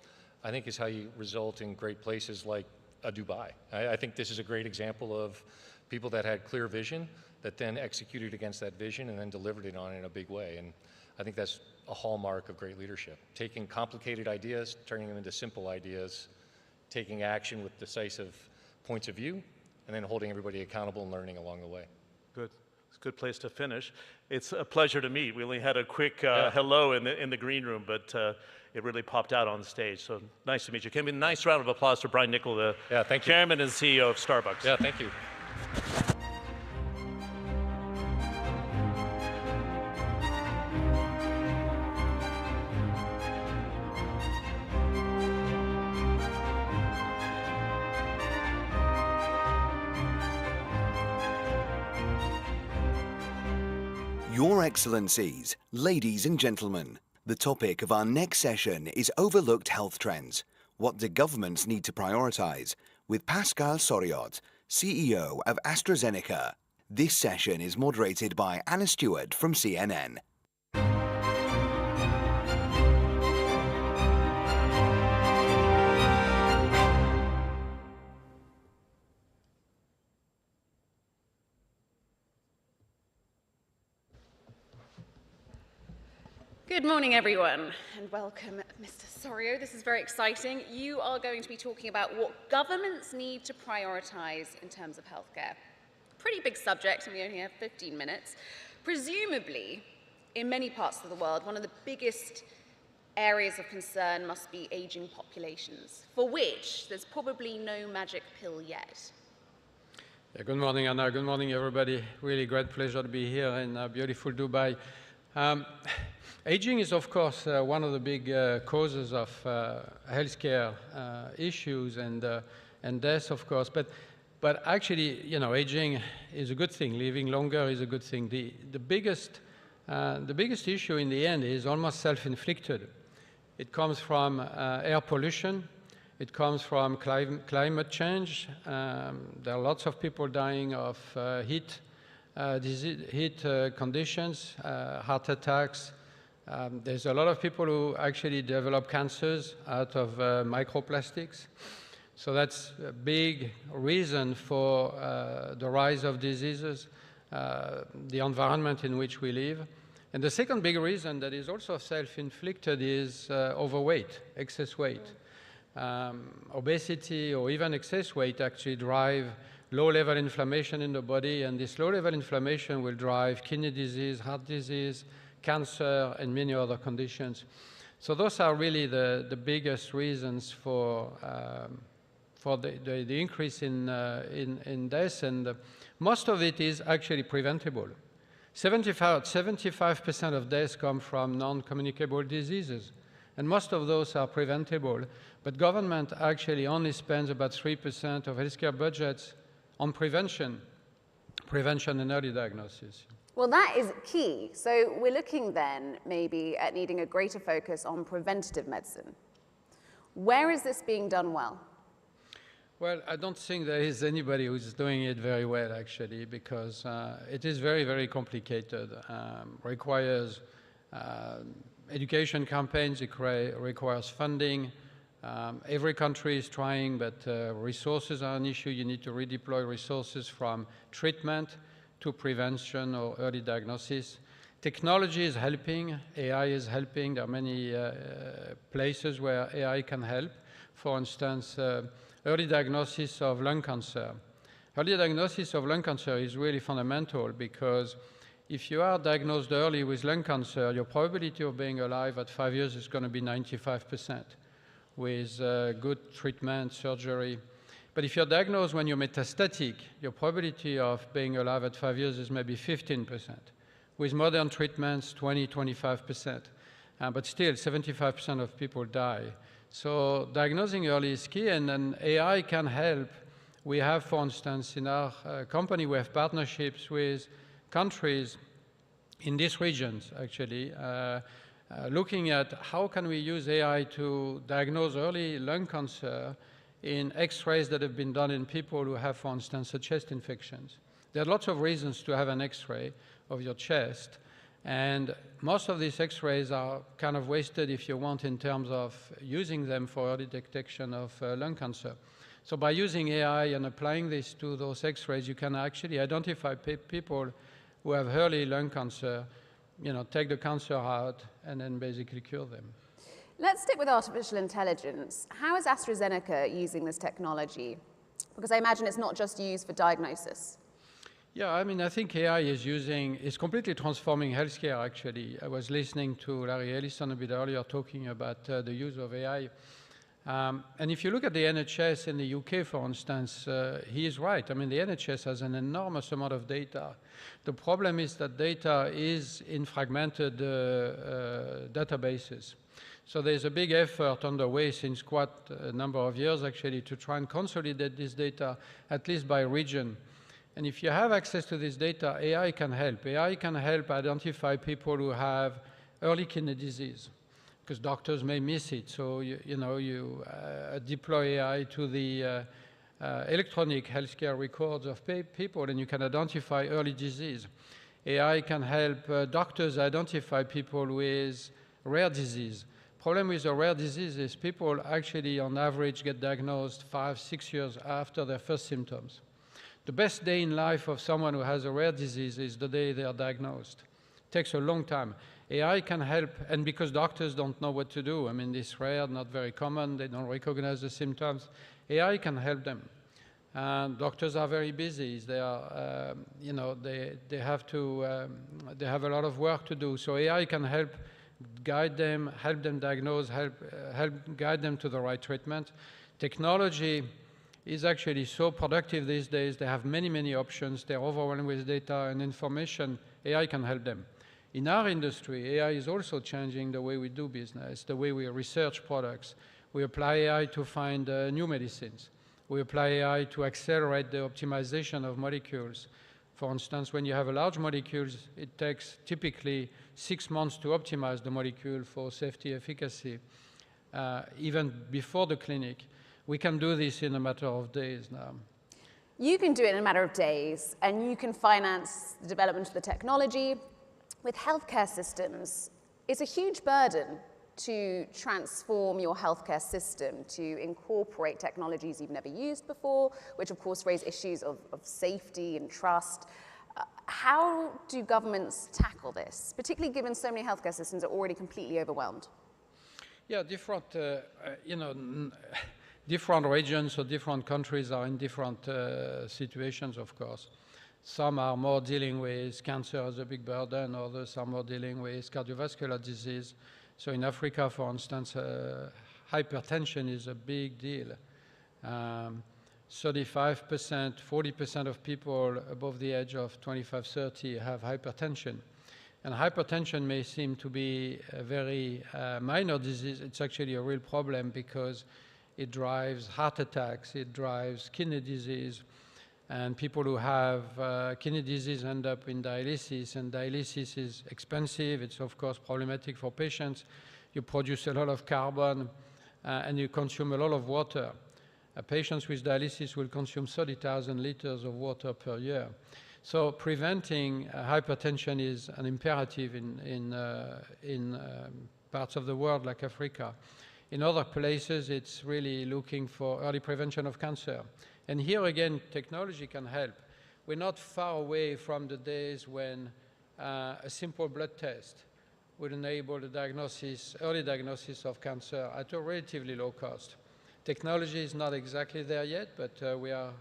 I think is how you result in great places like Dubai. I think this is a great example of people that had clear vision that then executed against that vision and then delivered it on in a big way. And I think that's a hallmark of great leadership. Taking complicated ideas, turning them into simple ideas, taking action with decisive points of view, and then holding everybody accountable and learning along the way. Good. It's a good place to finish. It's a pleasure to meet. We only had a quick hello in the green room, but it really popped out on stage. So nice to meet you. Can we have a nice round of applause for Brian Niccol, the chairman and CEO of Starbucks. Yeah, thank you. Your Excellencies, ladies and gentlemen, the topic of our next session is overlooked health trends. What do governments need to prioritize? With Pascal Soriot, CEO of AstraZeneca. This session is moderated by Anna Stewart from CNN. Good morning, everyone, and welcome, Mr. Soriot. This is very exciting. You are going to be talking about what governments need to prioritize in terms of healthcare. Pretty big subject, and we only have 15 minutes. Presumably, in many parts of the world, one of the biggest areas of concern must be aging populations, for which there's probably no magic pill yet. Yeah, good morning, Anna. Good morning, everybody. Really great pleasure to be here in beautiful Dubai. Aging is, of course, one of the big causes of healthcare issues and death, of course. But actually, you know, aging is a good thing. Living longer is a good thing. The biggest issue in the end is almost self-inflicted. It comes from air pollution. It comes from climate change. There are lots of people dying of heat conditions, heart attacks. There's a lot of people who actually develop cancers out of microplastics. So that's a big reason for the rise of diseases, the environment in which we live. And the second big reason that is also self-inflicted is overweight, excess weight. Obesity or even excess weight actually drive low-level inflammation in the body, and this low-level inflammation will drive kidney disease, heart disease, cancer, and many other conditions. So those are really the biggest reasons for the increase in deaths, and most of it is actually preventable. 75% of deaths come from non-communicable diseases, and most of those are preventable. But government actually only spends about 3% of healthcare budgets on prevention and early diagnosis. Well, that is key. So we're looking then maybe at needing a greater focus on preventative medicine. Where is this being done well? Well, I don't think there is anybody who's doing it very well, actually, because it is very, very complicated. Requires education campaigns, it requires funding. Every country is trying, but resources are an issue. You need to redeploy resources from treatment to prevention or early diagnosis. Technology is helping, AI is helping. There are many places where AI can help. For instance, early diagnosis of lung cancer. Early diagnosis of lung cancer is really fundamental because if you are diagnosed early with lung cancer, your probability of being alive at 5 years is going to be 95% with good treatment, surgery. But if you're diagnosed when you're metastatic, your probability of being alive at 5 years is maybe 15%. With modern treatments, 20–25%. But still, 75% of people die. So diagnosing early is key, and then AI can help. We have, for instance, in our company, we have partnerships with countries in these regions, actually, looking at how can we use AI to diagnose early lung cancer in X-rays that have been done in people who have, for instance, a chest infections. There are lots of reasons to have an X-ray of your chest, and most of these X-rays are kind of wasted, if you want, in terms of using them for early detection of lung cancer. So by using AI and applying this to those X-rays, you can actually identify people who have early lung cancer, you know, take the cancer out, and then basically cure them. Let's stick with artificial intelligence. How is AstraZeneca using this technology? Because I imagine it's not just used for diagnosis. Yeah, I mean, I think AI is completely transforming healthcare, actually. I was listening to Larry Ellison a bit earlier talking about the use of AI. And if you look at the NHS in the UK, for instance, he is right. I mean, the NHS has an enormous amount of data. The problem is that data is in fragmented databases. So there's a big effort underway since quite a number of years, actually, to try and consolidate this data, at least by region. And if you have access to this data, AI can help. AI can help identify people who have early kidney disease, because doctors may miss it. So, you deploy AI to the electronic healthcare records of people, and you can identify early disease. AI can help doctors identify people with rare disease. Problem with a rare disease is people actually, on average, get diagnosed 5-6 years after their first symptoms. The best day in life of someone who has a rare disease is the day they are diagnosed. It takes a long time. AI can help, and because doctors don't know what to do, I mean, it's rare, not very common, they don't recognize the symptoms, AI can help them. And doctors are very busy. They are, they have a lot of work to do. So AI can help guide them, help them diagnose, help guide them to the right treatment. Technology is actually so productive these days. They have many, many options. They're overwhelmed with data and information. AI can help them. In our industry, AI is also changing the way we do business, the way we research products. We apply AI to find new medicines. We apply AI to accelerate the optimization of molecules. For instance, when you have a large molecules, it takes typically 6 months to optimize the molecule for safety efficacy, even before the clinic. We can do this in a matter of days now. You can do it in a matter of days, and you can finance the development of the technology. With healthcare systems, it's a huge burden to transform your healthcare system, to incorporate technologies you've never used before, which of course raise issues of safety and trust. How do governments tackle this, particularly given so many healthcare systems are already completely overwhelmed? Yeah, different regions or different countries are in different situations, of course. Some are more dealing with cancer as a big burden, others are more dealing with cardiovascular disease. So in Africa, for instance, hypertension is a big deal. 35%, 40% of people above the age of 25, 30 have hypertension. And hypertension may seem to be a very minor disease. It's actually a real problem because it drives heart attacks, it drives kidney disease, and people who have kidney disease end up in dialysis, and dialysis is expensive. It's, of course, problematic for patients. You produce a lot of carbon, and you consume a lot of water. Patients with dialysis will consume 30,000 liters of water per year. So preventing hypertension is an imperative in parts of the world like Africa. In other places, it's really looking for early prevention of cancer. And here again, technology can help. We're not far away from the days when a simple blood test would enable the early diagnosis of cancer at a relatively low cost. Technology is not exactly there yet, but we are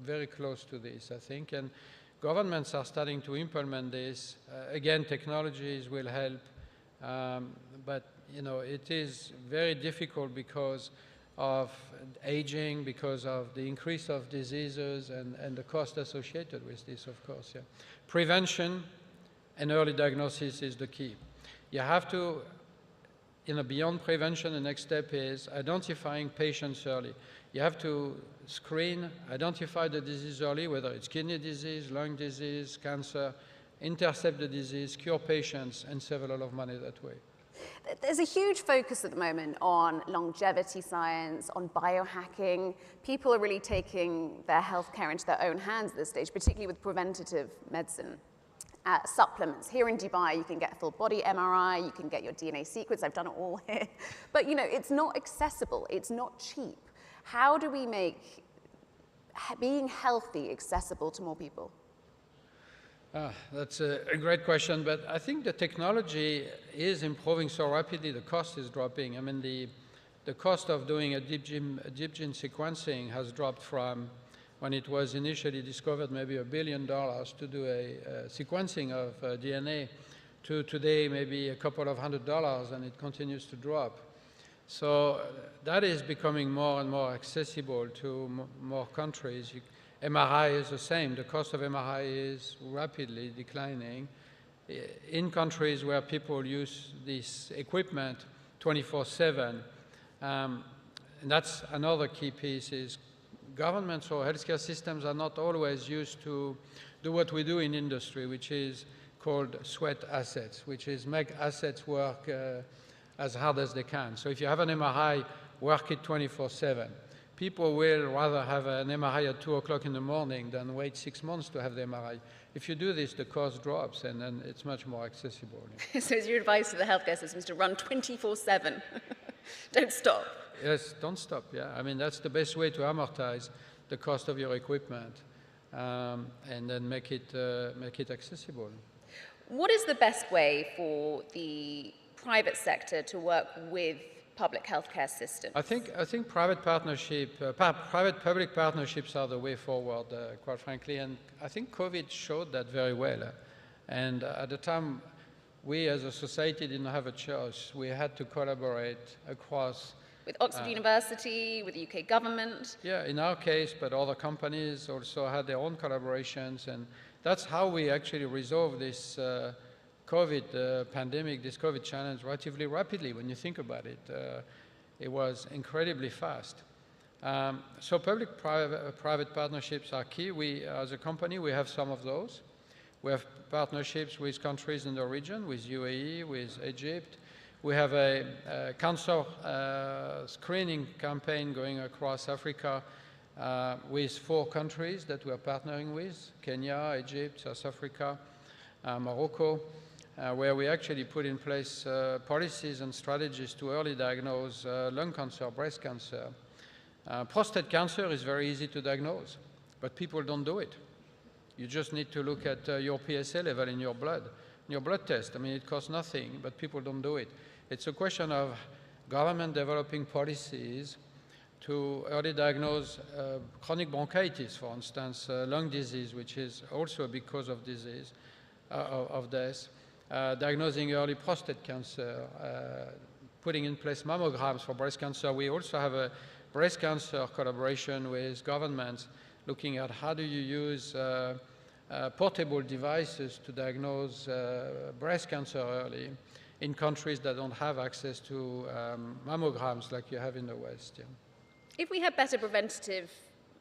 very close to this, I think. And governments are starting to implement this. Again, technologies will help, but it is very difficult because of aging, because of the increase of diseases and the cost associated with this, of course. Yeah. Prevention and early diagnosis is the key. You have to, beyond prevention, the next step is identifying patients early. You have to screen, identify the disease early, whether it's kidney disease, lung disease, cancer, intercept the disease, cure patients, and save a lot of money that way. There's a huge focus at the moment on longevity science, on biohacking. People are really taking their healthcare into their own hands at this stage, particularly with preventative medicine. Supplements. Here in Dubai, you can get a full body MRI, you can get your DNA sequence. I've done it all here. But it's not accessible, it's not cheap. How do we make being healthy accessible to more people? That's a great question, but I think the technology is improving so rapidly, the cost is dropping. I mean, the cost of doing a deep gene sequencing has dropped from when it was initially discovered, maybe $1 billion to do a sequencing of DNA, to today maybe a couple of $100, and it continues to drop. So that is becoming more and more accessible to more countries. MRI is the same. The cost of MRI is rapidly declining. In countries where people use this equipment 24/7, and that's another key piece, is governments or healthcare systems are not always used to do what we do in industry, which is called sweat assets, which is make assets work as hard as they can. So if you have an MRI, work it 24/7. People will rather have an MRI at 2 o'clock in the morning than wait 6 months to have the MRI. If you do this, the cost drops, and then it's much more accessible. So is your advice to the healthcare systems to run 24/7? Don't stop. Yes, don't stop, yeah. I mean, that's the best way to amortize the cost of your equipment, and then make it accessible. What is the best way for the private sector to work with public healthcare systems? I think private public partnerships are the way forward, quite frankly, and I think COVID showed that very well. And at the time, we as a society didn't have a choice. We had to collaborate across. With Oxford University, with the UK government? Yeah, in our case, but other companies also had their own collaborations, and that's how we actually resolved this COVID pandemic, this COVID challenge relatively rapidly when you think about it. It was incredibly fast. So public-private partnerships are key. We, as a company, we have some of those. We have partnerships with countries in the region, with UAE, with Egypt. We have a cancer screening campaign going across Africa with 4 countries that we are partnering with: Kenya, Egypt, South Africa, Morocco, where we actually put in place policies and strategies to early diagnose lung cancer, breast cancer. Prostate cancer is very easy to diagnose, but people don't do it. You just need to look at your PSA level in your blood test. I mean, it costs nothing, but people don't do it. It's a question of government developing policies to early diagnose chronic bronchitis, for instance, lung disease, which is also a big cause of disease, of death, diagnosing early prostate cancer, putting in place mammograms for breast cancer. We also have a breast cancer collaboration with governments, looking at how do you use portable devices to diagnose breast cancer early in countries that don't have access to mammograms like you have in the West. Yeah. If we had better preventative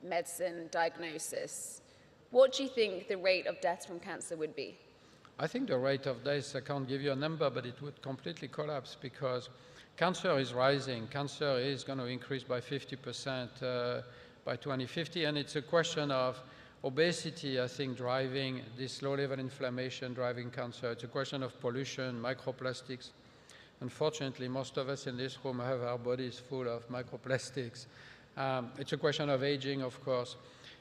medicine diagnosis, what do you think the rate of deaths from cancer would be? I think the rate of deaths, I can't give you a number, but it would completely collapse because cancer is rising. Cancer is going to increase by 50% by 2050, and it's a question of obesity, I think, driving this low-level inflammation, driving cancer. It's a question of pollution, microplastics. Unfortunately, most of us in this room have our bodies full of microplastics. It's a question of aging, of course.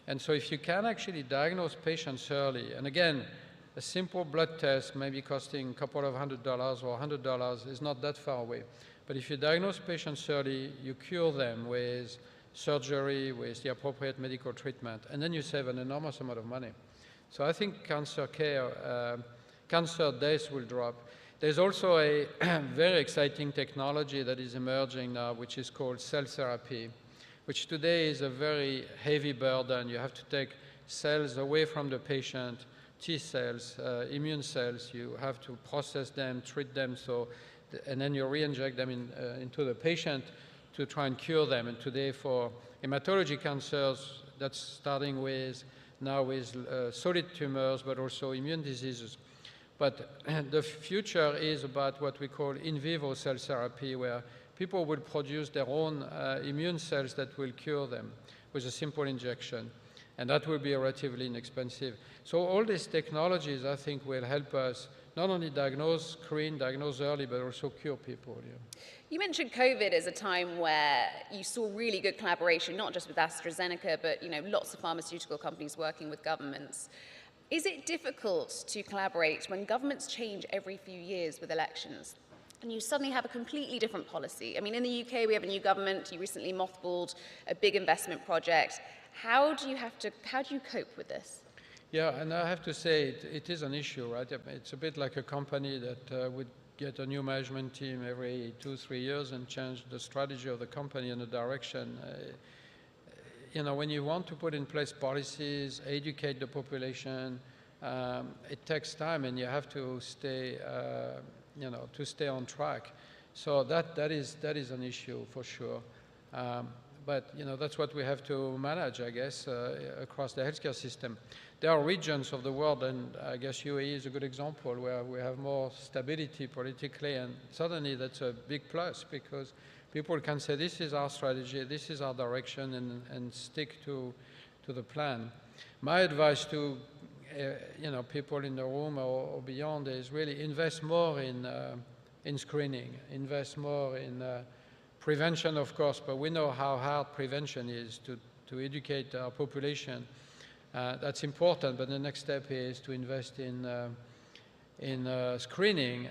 And so if you can actually diagnose patients early, and again, a simple blood test maybe costing a couple of $100 or $100 is not that far away. But if you diagnose patients early, you cure them with surgery, with the appropriate medical treatment, and then you save an enormous amount of money. So I think cancer care, cancer deaths will drop. There's also a very exciting technology that is emerging now, which is called cell therapy, which today is a very heavy burden. You have to take cells away from the patient, T cells, immune cells. You have to process them, treat them, and then you re-inject them into the patient to try and cure them. And today for hematology cancers, that's starting now with solid tumors, but also immune diseases. But the future is about what we call in vivo cell therapy, where people will produce their own immune cells that will cure them with a simple injection. And that will be relatively inexpensive. So all these technologies, I think, will help us not only diagnose early, but also cure people. Yeah. You mentioned COVID as a time where you saw really good collaboration, not just with AstraZeneca, but lots of pharmaceutical companies working with governments. Is it difficult to collaborate when governments change every few years with elections and you suddenly have a completely different policy? I mean, in the UK, we have a new government. You recently mothballed a big investment project. How do you cope with this? Yeah, and I have to say it is an issue, right? It's a bit like a company that would get a new management team every 2-3 years and change the strategy of the company and the direction. You know, when you want to put in place policies, educate the population, it takes time, and you have to stay, you know, to stay on track. So that is an issue for sure. But you know, that's what we have to manage, I guess, across the healthcare system. There are regions of the world, and I guess UAE is a good example, where we have more stability politically, and suddenly that's a big plus, because people can say, this is our strategy, this is our direction, and stick to the plan. My advice to you know, people in the room or beyond is really invest more in screening, invest more in prevention, of course, but we know how hard prevention is to educate our population. That's important, but the next step is to invest in screening,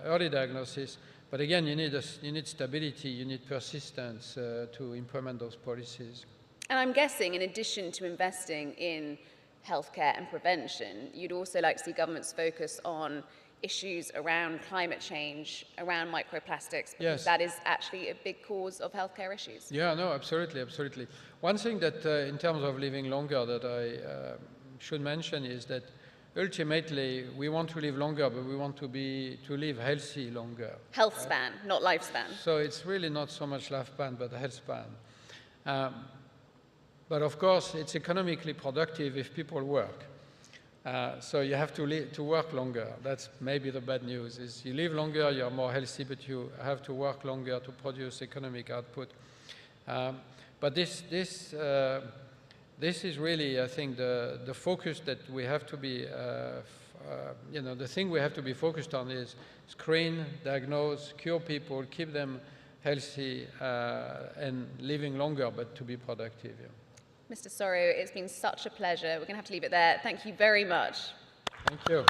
early diagnosis. But again, you need stability, you need persistence to implement those policies. And I'm guessing, in addition to investing in healthcare and prevention, you'd also like to see governments focus on issues around climate change, around microplastics, because yes, that is actually a big cause of healthcare issues. Yeah, no, absolutely, absolutely. One thing that, in terms of living longer, that I should mention is that ultimately we want to live longer, but we want to live healthy longer. Health span, not lifespan. So it's really not so much lifespan, but health span. But of course, it's economically productive if people work. So you have to work longer. That's maybe the bad news, is you live longer, you're more healthy, but you have to work longer to produce economic output. But this is really, I think, the focus that we have to be, you know, the thing we have to be focused on is screen, diagnose, cure people, keep them healthy and living longer, but to be productive. Yeah. Mr. Sorio, it's been such a pleasure. We're going to have to leave it there. Thank you very much. Thank you.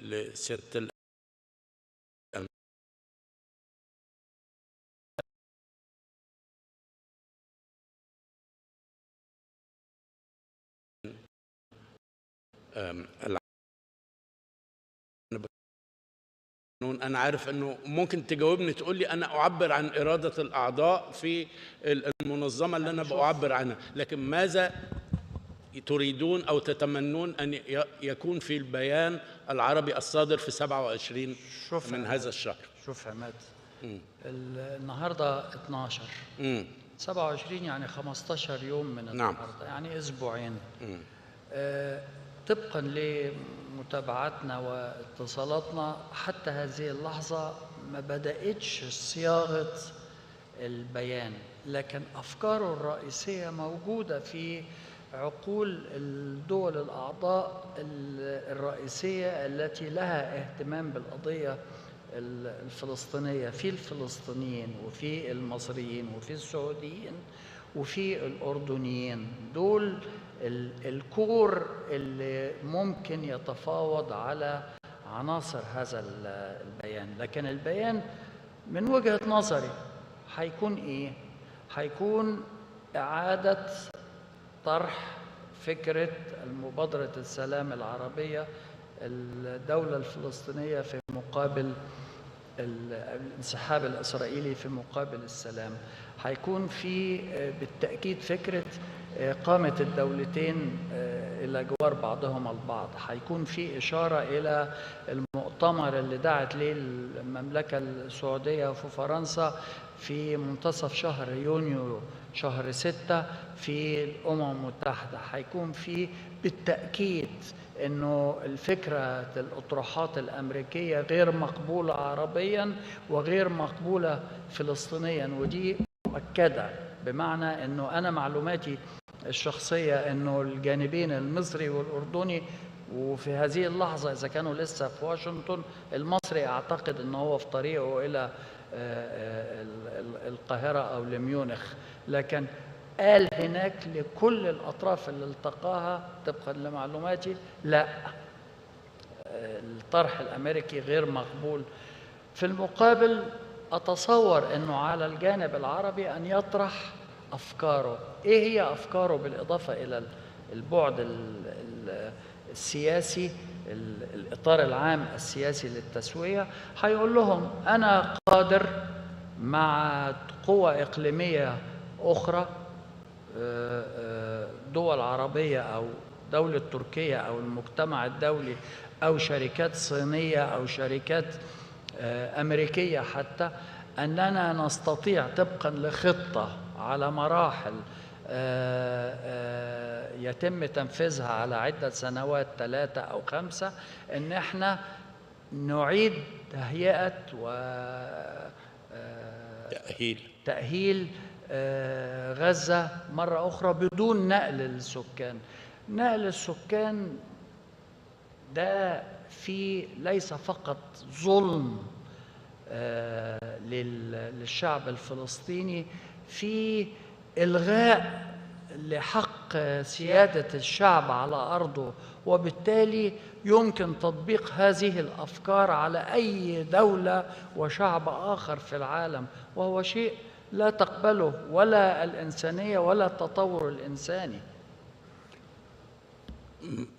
لسيادة أنا عارف أنه ممكن تجاوبني تقول لي أنا أعبر عن إرادة الأعضاء في المنظمة اللي أنا بعبر عنها، لكن ماذا تريدون أو تتمنون أن يكون في البيان العربي الصادر في 27 من هذا الشهر؟ شوف عماد، النهارده 12 27 يعني 15 يوم من النهارده، يعني أسبوعين. طبقا لمتابعتنا واتصالاتنا حتى هذه اللحظة ما بدأتش صياغة البيان، لكن أفكاره الرئيسية موجودة في عقول الدول الأعضاء الرئيسية التي لها اهتمام بالقضية الفلسطينية، في الفلسطينيين وفي المصريين وفي السعوديين وفي الأردنيين. دول الكور اللي ممكن يتفاوض على عناصر هذا البيان. لكن البيان من وجهة نظري هيكون إيه؟ هيكون إعادة طرح فكرة مبادرة السلام العربية، الدولة الفلسطينية في مقابل الانسحاب الإسرائيلي في مقابل السلام. هيكون في بالتأكيد فكرة إقامة الدولتين إلى جوار بعضهم البعض. هيكون في إشارة إلى المؤتمر اللي دعت ليه المملكة السعودية في فرنسا في منتصف شهر يونيو شهر 6 في الأمم المتحدة. هيكون في بالتأكيد إنه الفكرة الأطروحات الأمريكية غير مقبولة عربيا وغير مقبولة فلسطينيا، ودي مؤكدة. بمعنى إنه أنا معلوماتي الشخصية إنه الجانبين المصري والأردني وفي هذه اللحظة إذا كانوا لسه في واشنطن، المصري أعتقد إنه هو في طريقه إلى القاهرة أو لميونخ، لكن قال هناك لكل الأطراف اللي التقاها طبقا لمعلوماتي لا، الطرح الأمريكي غير مقبول. في المقابل أتصور أنه على الجانب العربي أن يطرح أفكاره. إيه هي أفكاره بالإضافة إلى البعد السياسي، الإطار العام السياسي للتسوية؟ هيقول لهم أنا قادر مع قوى إقليمية أخرى، دول عربية أو دولة تركيا أو المجتمع الدولي أو شركات صينية أو شركات أمريكية حتى، أننا نستطيع طبقا لخطة على مراحل يتم تنفيذها على عدة سنوات 3 أو 5 أن احنا نعيد تهيئة تأهيل غزة مرة أخرى بدون نقل السكان. نقل السكان ده ليس فقط ظلم للشعب الفلسطيني، في إلغاء لحق سيادة الشعب على أرضه، وبالتالي يمكن تطبيق هذه الأفكار على أي دولة وشعب آخر في العالم، وهو شيء لا تقبله ولا الإنسانية ولا التطور الإنساني.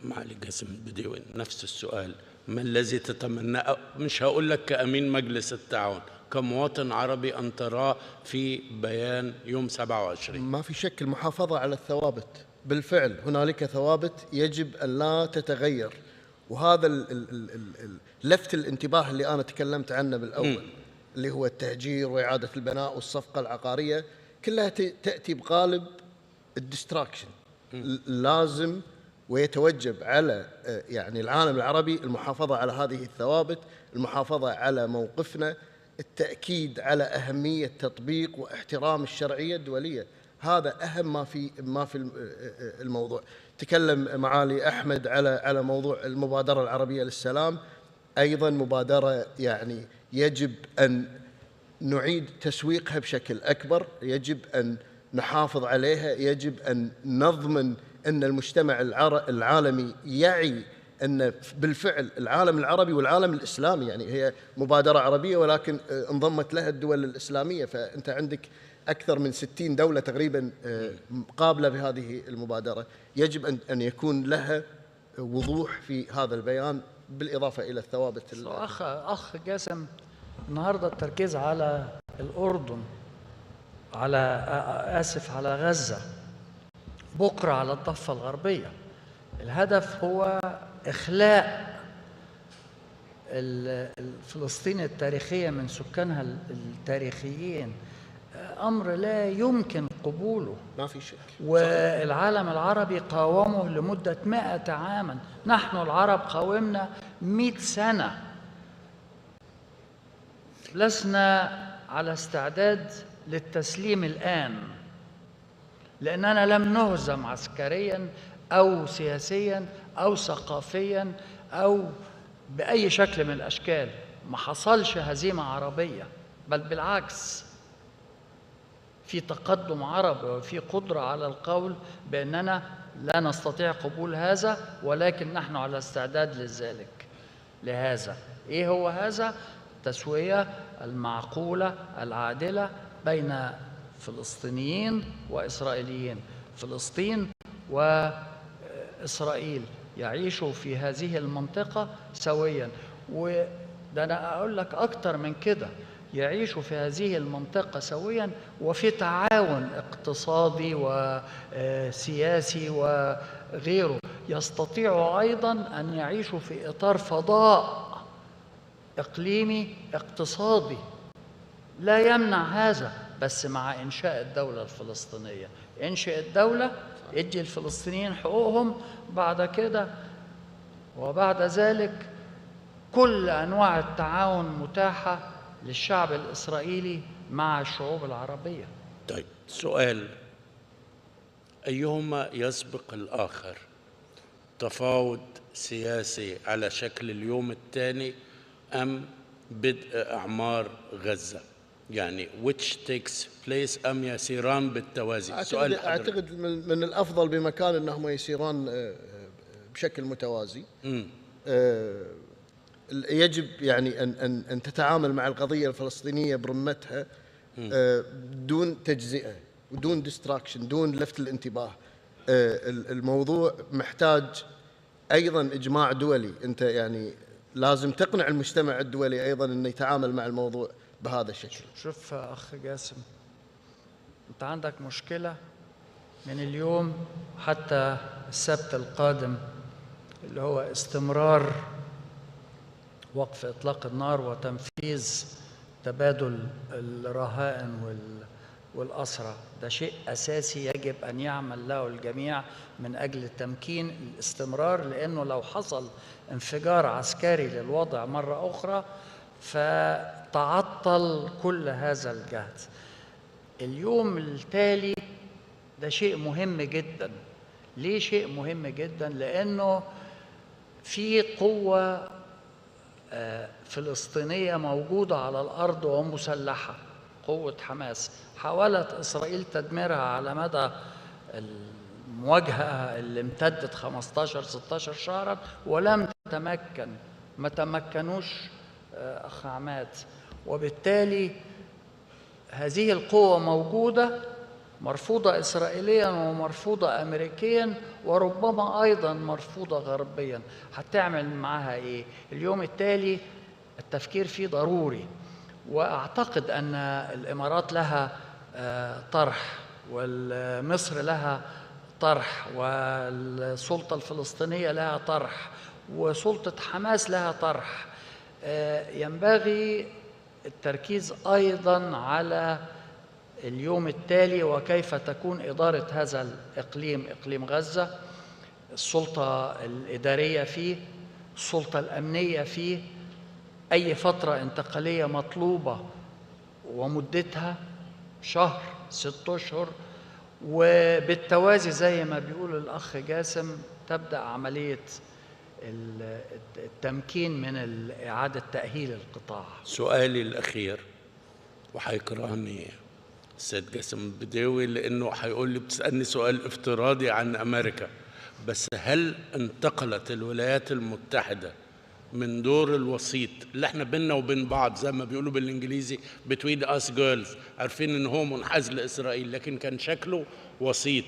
معالي جاسم البديوي نفس السؤال، ما الذي تتمنى، مش هقول لك كأمين مجلس التعاون، كمواطن عربي أن تراه في بيان يوم 27؟ ما في شك المحافظة على الثوابت. بالفعل هنالك ثوابت يجب أن لا تتغير، وهذا لفت الانتباه اللي أنا تكلمت عنه بالأول اللي هو التهجير وإعادة البناء والصفقة العقارية، كلها تأتي بقالب الديستراكشن. لازم ويتوجب على يعني العالم العربي المحافظة على هذه الثوابت، المحافظة على موقفنا، التأكيد على أهمية تطبيق واحترام الشرعية الدولية. هذا أهم ما في الموضوع. تكلم معالي أحمد على موضوع المبادرة العربية للسلام، أيضا مبادرة يعني يجب أن نعيد تسويقها بشكل أكبر، يجب أن نحافظ عليها، يجب أن نضمن أن المجتمع العالمي يعي أن بالفعل العالم العربي والعالم الإسلامي، يعني هي مبادرة عربية ولكن انضمت لها الدول الإسلامية، فأنت عندك أكثر من 60 دولة تقريبا قابلة بهذه المبادرة، يجب أن يكون لها وضوح في هذا البيان بالإضافة إلى الثوابت. أخ جاسم، النهاردة التركيز على الأردن، على غزة، بكرة على الضفة الغربية. الهدف هو إخلاء فلسطين التاريخية من سكانها التاريخيين، أمر لا يمكن قبوله، ما في شك. والعالم العربي قاومه لمدة 100 عاما، نحن العرب قاومنا 100 سنة. لسنا على استعداد للتسليم الآن، لأننا لم نهزم عسكريا أو سياسيا أو ثقافيا أو بأي شكل من الأشكال. ما حصلش هزيمة عربية، بل بالعكس في تقدم عربي وفي قدرة على القول بأننا لا نستطيع قبول هذا، ولكن نحن على استعداد لهذا. إيه هو هذا؟ التسوية المعقولة العادلة بين فلسطينيين وإسرائيليين، فلسطين وإسرائيل يعيشوا في هذه المنطقة سويا. وده أنا أقول لك أكتر من كده، يعيشوا في هذه المنطقة سويا وفي تعاون اقتصادي وسياسي وغيره. يستطيعوا أيضا أن يعيشوا في إطار فضاء إقليمي اقتصادي لا يمنع هذا، بس مع إنشاء الدولة الفلسطينية. انشئ الدولة، ادي الفلسطينيين حقوقهم، بعد كده وبعد ذلك كل أنواع التعاون متاحة للشعب الإسرائيلي مع الشعوب العربية. طيب، سؤال: أيهما يسبق الآخر؟ تفاوض سياسي على شكل اليوم الثاني أم بدء أعمار غزة؟ يعني which takes place أم يسيران بالتوازي؟ أعتقد من الأفضل بمكان أنهم يسيران بشكل متوازي. يجب يعني أن تتعامل مع القضية الفلسطينية برمتها دون تجزئة ودون ديستراكشن، دون لفت الانتباه. الموضوع محتاج أيضا إجماع دولي. أنت يعني لازم تقنع المجتمع الدولي أيضا أنه يتعامل مع الموضوع بهذا الشكل. شوف أخ جاسم، أنت عندك مشكلة من اليوم حتى السبت القادم، اللي هو استمرار وقف إطلاق النار وتنفيذ تبادل الرهائن والأسرى. ده شيء أساسي يجب أن يعمل له الجميع من أجل تمكين الاستمرار، لأنه لو حصل انفجار عسكري للوضع مرة أخرى فتعطل كل هذا الجهد. اليوم التالي ده شيء مهم جدا. ليه شيء مهم جدا؟ لأنه في قوة فلسطينية موجودة على الأرض ومسلحة، قوة حماس. حاولت إسرائيل تدميرها على مدى المواجهة اللي امتدت 15-16 شهرا ولم تتمكن، ما تمكنوش أخ عماد. وبالتالي هذه القوة موجودة، مرفوضة إسرائيليا ومرفوضة أمريكيا وربما أيضا مرفوضة غربيا. هتعمل معها إيه؟ اليوم التالي التفكير فيه ضروري، وأعتقد أن الإمارات لها طرح، ومصر لها طرح، والسلطة الفلسطينية لها طرح، وسلطة حماس لها طرح. ينبغي التركيز أيضا على اليوم التالي وكيف تكون إدارة هذا الإقليم، إقليم غزة، السلطة الإدارية فيه، السلطة الأمنية فيه. أي فترة انتقالية مطلوبة ومدتها شهر 6 أشهر، وبالتوازي زي ما بيقول الأخ جاسم تبدأ عملية التمكين من إعادة تأهيل القطاع. سؤالي الأخير، وحيكرهني السيد جاسم البداوي لأنه حيقول لي بتسألني سؤال افتراضي عن أمريكا، بس هل انتقلت الولايات المتحدة من دور الوسيط اللي احنا بيننا وبين بعض زي ما بيقولوا بالانجليزي between us girls، عارفين ان هو منحاز لاسرائيل لكن كان شكله وسيط،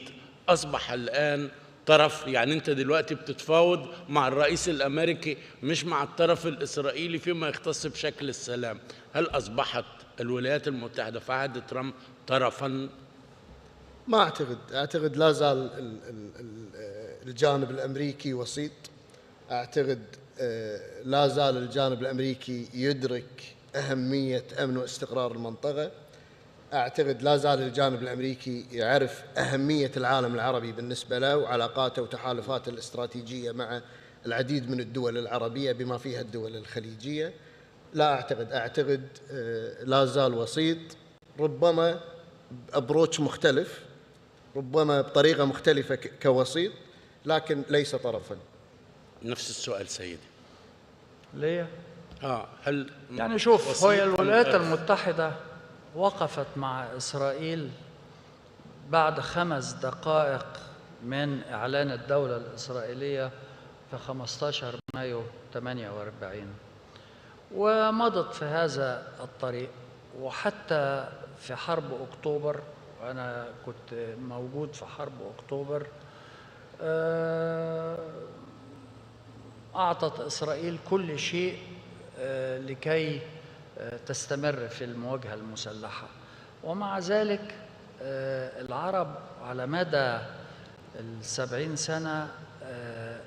اصبح الان طرف؟ يعني انت دلوقتي بتتفاوض مع الرئيس الامريكي مش مع الطرف الاسرائيلي فيما يختص بشكل السلام. هل اصبحت الولايات المتحدة في عهد ترامب طرفا؟ ما اعتقد لا زال الجانب الامريكي وسيط. اعتقد لا زال الجانب الامريكي يدرك اهميه امن واستقرار المنطقه. اعتقد لا زال الجانب الامريكي يعرف اهميه العالم العربي بالنسبه له وعلاقاته وتحالفاته الاستراتيجيه مع العديد من الدول العربيه بما فيها الدول الخليجيه. لا اعتقد لا زال وسيط، ربما بأبروتش مختلف، ربما بطريقه مختلفه كوسيط، لكن ليس طرفا. نفس السؤال سيدي. ليه؟ هل يعني شوف، هي الولايات المتحدة وقفت مع إسرائيل بعد 5 دقائق من إعلان الدولة الإسرائيلية في 15 مايو 48، ومضت في هذا الطريق. وحتى في حرب أكتوبر، وأنا كنت موجود في حرب أكتوبر، أعطت إسرائيل كل شيء لكي تستمر في المواجهة المسلحة. ومع ذلك العرب على مدى 70 سنة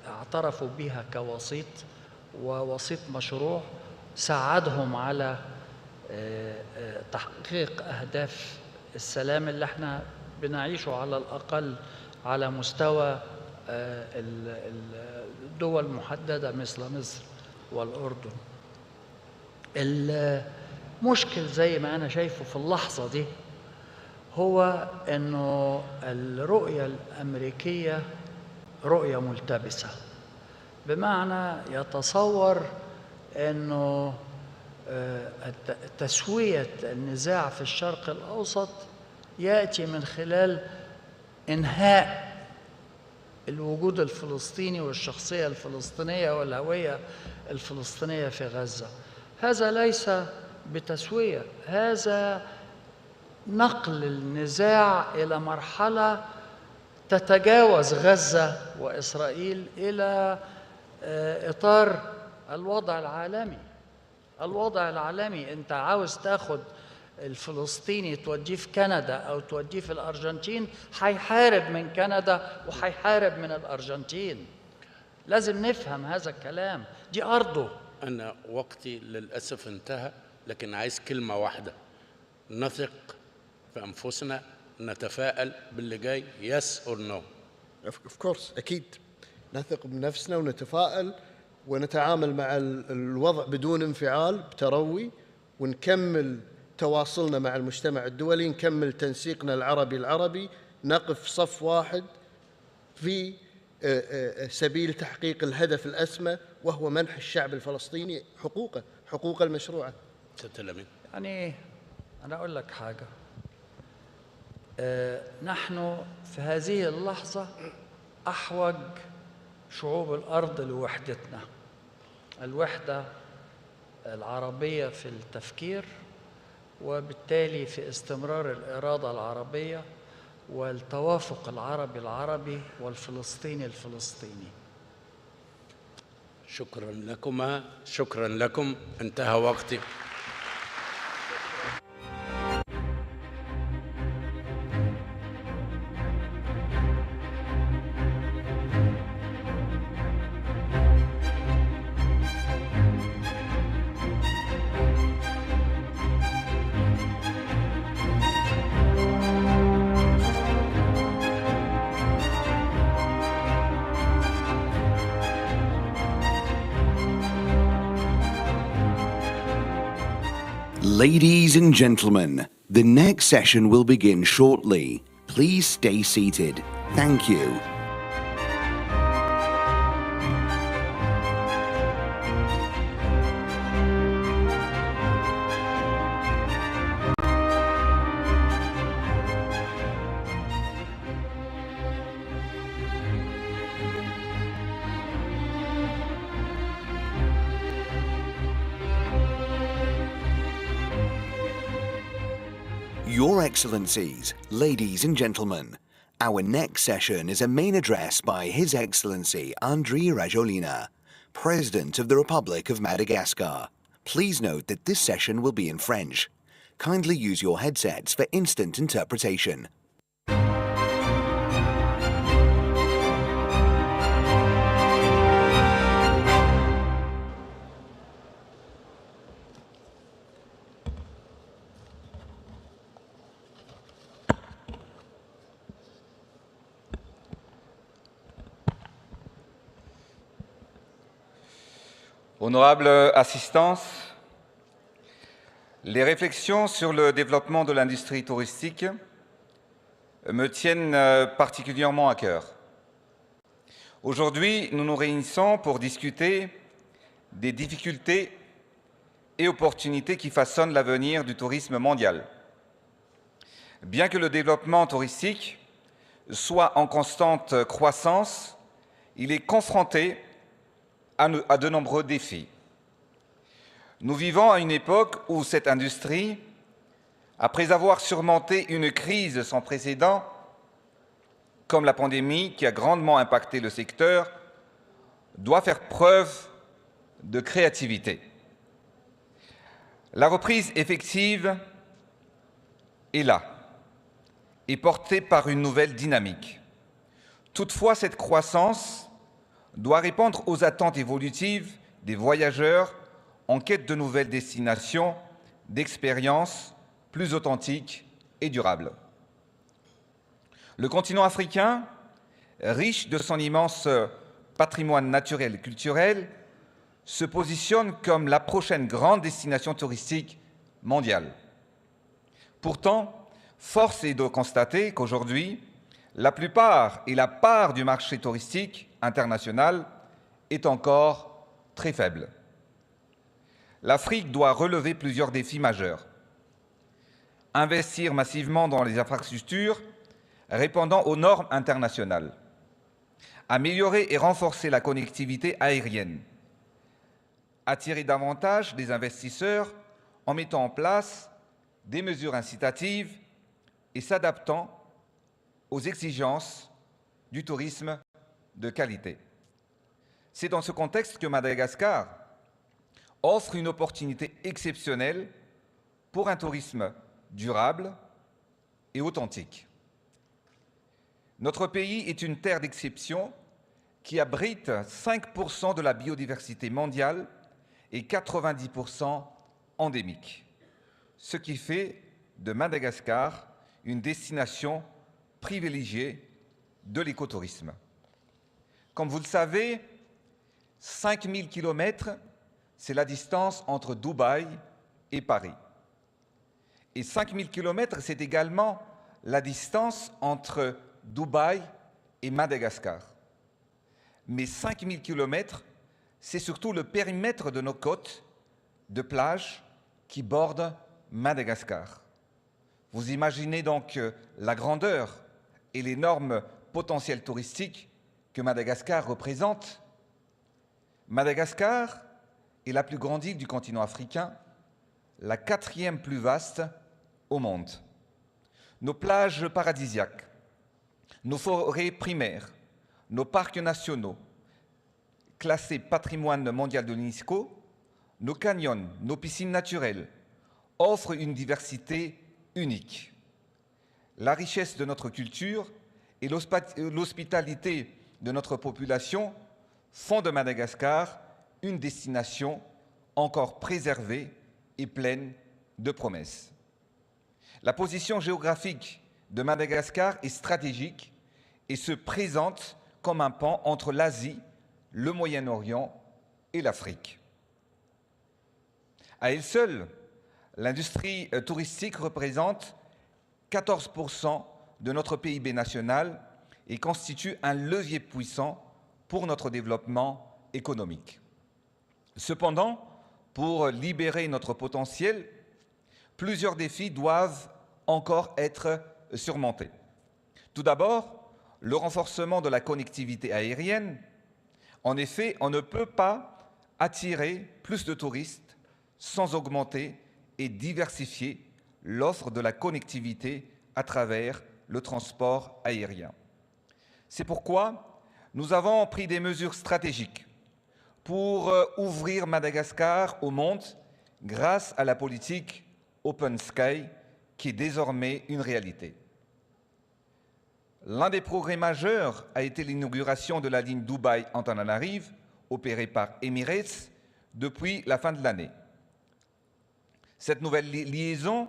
اعترفوا بها كوسيط، ووسيط مشروع ساعدهم على تحقيق أهداف السلام اللي احنا بنعيشه على الأقل على مستوى الدول المحددة مثل مصر والأردن. المشكل زي ما أنا شايفه في اللحظة دي هو أنه الرؤية الأمريكية رؤية ملتبسة، بمعنى يتصور أنه تسوية النزاع في الشرق الأوسط يأتي من خلال إنهاء الوجود الفلسطيني والشخصية الفلسطينية والهوية الفلسطينية في غزة. هذا ليس بتسوية، هذا نقل النزاع إلى مرحلة تتجاوز غزة وإسرائيل إلى إطار الوضع العالمي. الوضع العالمي، أنت عاوز تاخد الفلسطيني توديه في كندا أو توديه في الأرجنتين، هيحارب من كندا وهيحارب من الأرجنتين. لازم نفهم هذا الكلام، دي أرضه. أنا وقتي للأسف انتهى، لكن عايز كلمة واحدة: نثق في أنفسنا، نتفائل باللي جاي. yes or no؟ of course، أكيد نثق بنفسنا ونتفائل ونتعامل مع الوضع بدون انفعال، بتروي، ونكمل تواصلنا مع المجتمع الدولي، نكمل تنسيقنا العربي، نقف صف واحد في سبيل تحقيق الهدف الأسمى، وهو منح الشعب الفلسطيني حقوقه المشروعة. يعني أنا أقول لك حاجة، نحن في هذه اللحظة أحوج شعوب الأرض لوحدتنا، الوحدة العربية في التفكير، وبالتالي في استمرار الإرادة العربية والتوافق العربي والفلسطيني الفلسطيني. شكرا لكما، شكرا لكم، انتهى وقتي. Ladies and gentlemen, the next session will begin shortly. Please stay seated. Thank you. Your Excellencies, ladies and gentlemen, our next session is a main address by His Excellency Andry Rajoelina, President of the Republic of Madagascar. Please note that this session will be in French. Kindly use your headsets for instant interpretation. Honorable assistance, les réflexions sur le développement de l'industrie touristique me tiennent particulièrement à cœur. Aujourd'hui, nous nous réunissons pour discuter des difficultés et opportunités qui façonnent l'avenir du tourisme mondial. Bien que le développement touristique soit en constante croissance, il est confronté à de nombreux défis. Nous vivons à une époque où cette industrie, après avoir surmonté une crise sans précédent, comme la pandémie qui a grandement impacté le secteur, doit faire preuve de créativité. La reprise effective est là et portée par une nouvelle dynamique. Toutefois, cette croissance doit répondre aux attentes évolutives des voyageurs en quête de nouvelles destinations, d'expériences plus authentiques et durables. Le continent africain, riche de son immense patrimoine naturel et culturel, se positionne comme la prochaine grande destination touristique mondiale. Pourtant, force est de constater qu'aujourd'hui, la plupart et la part du marché touristique international est encore très faible. L'Afrique doit relever plusieurs défis majeurs. Investir massivement dans les infrastructures répondant aux normes internationales. Améliorer et renforcer la connectivité aérienne. Attirer davantage des investisseurs en mettant en place des mesures incitatives et s'adaptant aux exigences du tourisme de qualité. C'est dans ce contexte que Madagascar offre une opportunité exceptionnelle pour un tourisme durable et authentique. Notre pays est une terre d'exception qui abrite 5% de la biodiversité mondiale et 90% endémique, ce qui fait de Madagascar une destination privilégiée de l'écotourisme. Comme vous le savez, 5000 km, c'est la distance entre Dubaï et Paris. Et 5000 km, c'est également la distance entre Dubaï et Madagascar. Mais 5000 km, c'est surtout le périmètre de nos côtes de plage qui bordent Madagascar. Vous imaginez donc la grandeur et l'énorme potentiel touristique que Madagascar représente. Madagascar est la plus grande île du continent africain, la 4e plus vaste au monde. Nos plages paradisiaques, nos forêts primaires, nos parcs nationaux, classés patrimoine mondial de l'UNESCO, nos canyons, nos piscines naturelles, offrent une diversité unique. La richesse de notre culture et l'hospitalité de notre population font de Madagascar une destination encore préservée et pleine de promesses. La position géographique de Madagascar est stratégique et se présente comme un pont entre l'Asie, le Moyen-Orient et l'Afrique. À elle seule, l'industrie touristique représente 14% de notre PIB national et constitue un levier puissant pour notre développement économique. Cependant, pour libérer notre potentiel, plusieurs défis doivent encore être surmontés. Tout d'abord, le renforcement de la connectivité aérienne. En effet, on ne peut pas attirer plus de touristes sans augmenter et diversifier l'offre de la connectivité à travers le transport aérien. C'est pourquoi nous avons pris des mesures stratégiques pour ouvrir Madagascar au monde grâce à la politique Open Sky qui est désormais une réalité. L'un des progrès majeurs a été l'inauguration de la ligne Dubaï-Antananarive, opérée par Emirates depuis la fin de l'année. Cette nouvelle liaison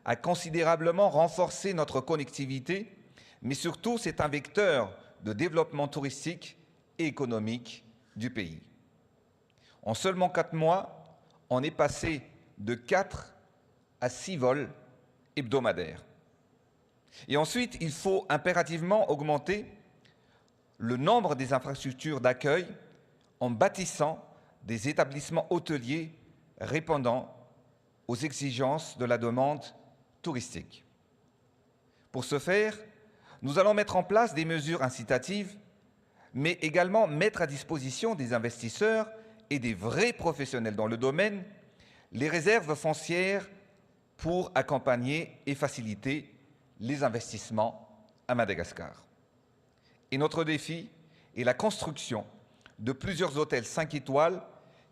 a considérablement renforcé notre connectivité, mais surtout c'est un vecteur de développement touristique et économique du pays. En seulement 4 mois, on est passé de 4 à 6 vols hebdomadaires. Et ensuite, il faut impérativement augmenter le nombre des infrastructures d'accueil en bâtissant des établissements hôteliers répondant aux exigences de la demande touristique. Pour ce faire, nous allons mettre en place des mesures incitatives, mais également mettre à disposition des investisseurs et des vrais professionnels dans le domaine les réserves foncières pour accompagner et faciliter les investissements à Madagascar. Et notre défi est la construction de plusieurs hôtels 5 étoiles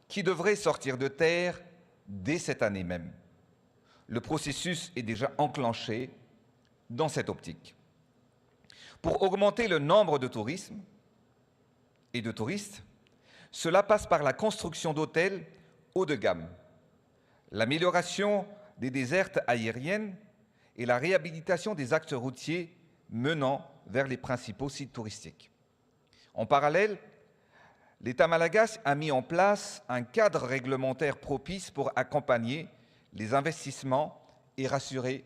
qui devraient sortir de terre dès cette année même. Le processus est déjà enclenché dans cette optique. Pour augmenter le nombre de touristes, cela passe par la construction d'hôtels haut de gamme, l'amélioration des dessertes aériennes et la réhabilitation des axes routiers menant vers les principaux sites touristiques. En parallèle, l'État malagasy a mis en place un cadre réglementaire propice pour accompagner les investissements et rassurer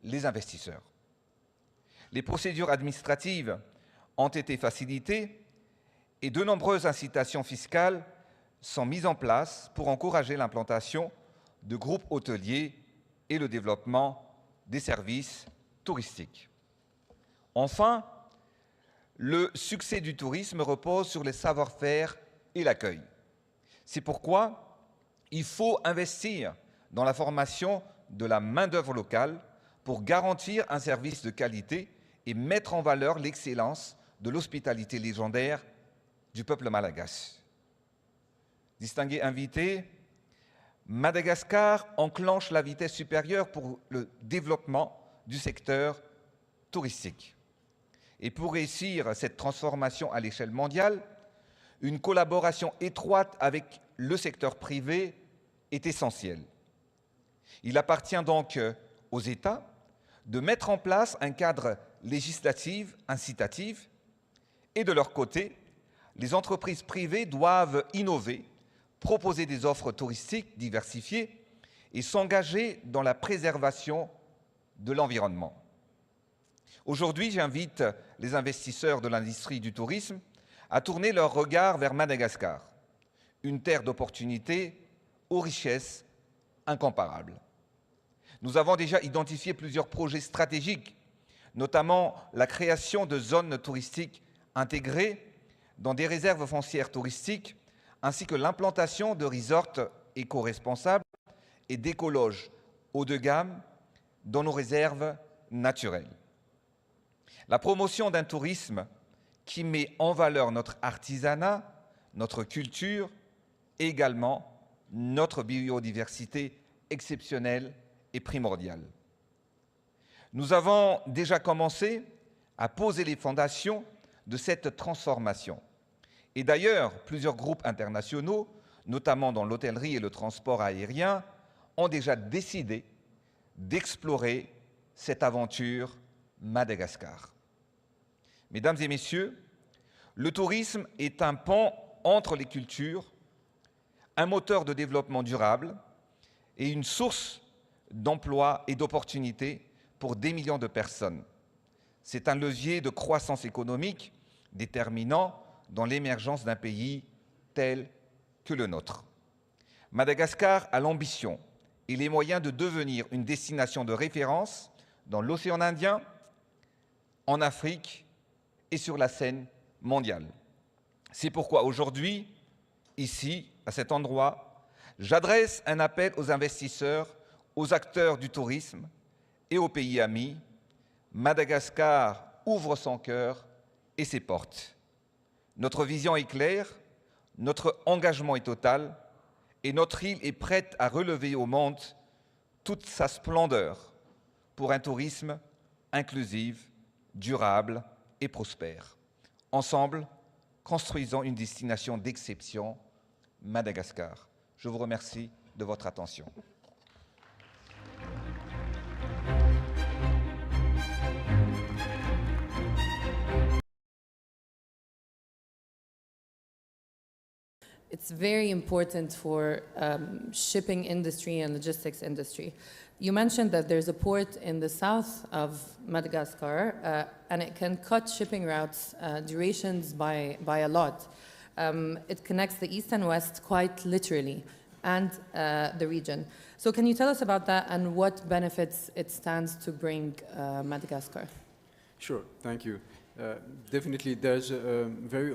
les investisseurs. Les procédures administratives ont été facilitées et de nombreuses incitations fiscales sont mises en place pour encourager l'implantation de groupes hôteliers et le développement des services touristiques. Enfin, le succès du tourisme repose sur les savoir-faire et l'accueil. C'est pourquoi il faut investir dans la formation de la main-d'œuvre locale pour garantir un service de qualité et mettre en valeur l'excellence de l'hospitalité légendaire du peuple malagasy. Distingués invités, Madagascar enclenche la vitesse supérieure pour le développement du secteur touristique. Et pour réussir cette transformation à l'échelle mondiale, une collaboration étroite avec le secteur privé est essentielle. Il appartient donc aux États de mettre en place un cadre législatif incitatif et de leur côté, les entreprises privées doivent innover, proposer des offres touristiques diversifiées et s'engager dans la préservation de l'environnement. Aujourd'hui, j'invite les investisseurs de l'industrie du tourisme à tourner leur regard vers Madagascar, une terre d'opportunités aux richesses incomparables. Nous avons déjà identifié plusieurs projets stratégiques, notamment la création de zones touristiques intégrées dans des réserves foncières touristiques, ainsi que l'implantation de resorts éco-responsables et d'écologes haut de gamme dans nos réserves naturelles. La promotion d'un tourisme qui met en valeur notre artisanat, notre culture et également notre biodiversité exceptionnelle et primordiale. Nous avons déjà commencé à poser les fondations de cette transformation. Et d'ailleurs, plusieurs groupes internationaux, notamment dans l'hôtellerie et le transport aérien, ont déjà décidé d'explorer cette aventure Madagascar. Mesdames et messieurs, le tourisme est un pont entre les cultures, un moteur de développement durable et une source d'emplois et d'opportunités pour des millions de personnes. C'est un levier de croissance économique déterminant dans l'émergence d'un pays tel que le nôtre. Madagascar a l'ambition et les moyens de devenir une destination de référence dans l'océan Indien, en Afrique et sur la scène mondiale. C'est pourquoi aujourd'hui, ici, à cet endroit, j'adresse un appel aux investisseurs, aux acteurs du tourisme, et aux pays amis, Madagascar ouvre son cœur et ses portes. Notre vision est claire, notre engagement est total et notre île est prête à relever au monde toute sa splendeur pour un tourisme inclusif, durable et prospère. Ensemble, construisons une destination d'exception, Madagascar. Je vous remercie de votre attention. It's very important for shipping industry and logistics industry. You mentioned that there's a port in the south of Madagascar, and it can cut shipping routes durations by a lot. It connects the east and west quite literally, and the region. So can you tell us about that and what benefits it stands to bring Madagascar? Sure, thank you. Definitely there's a very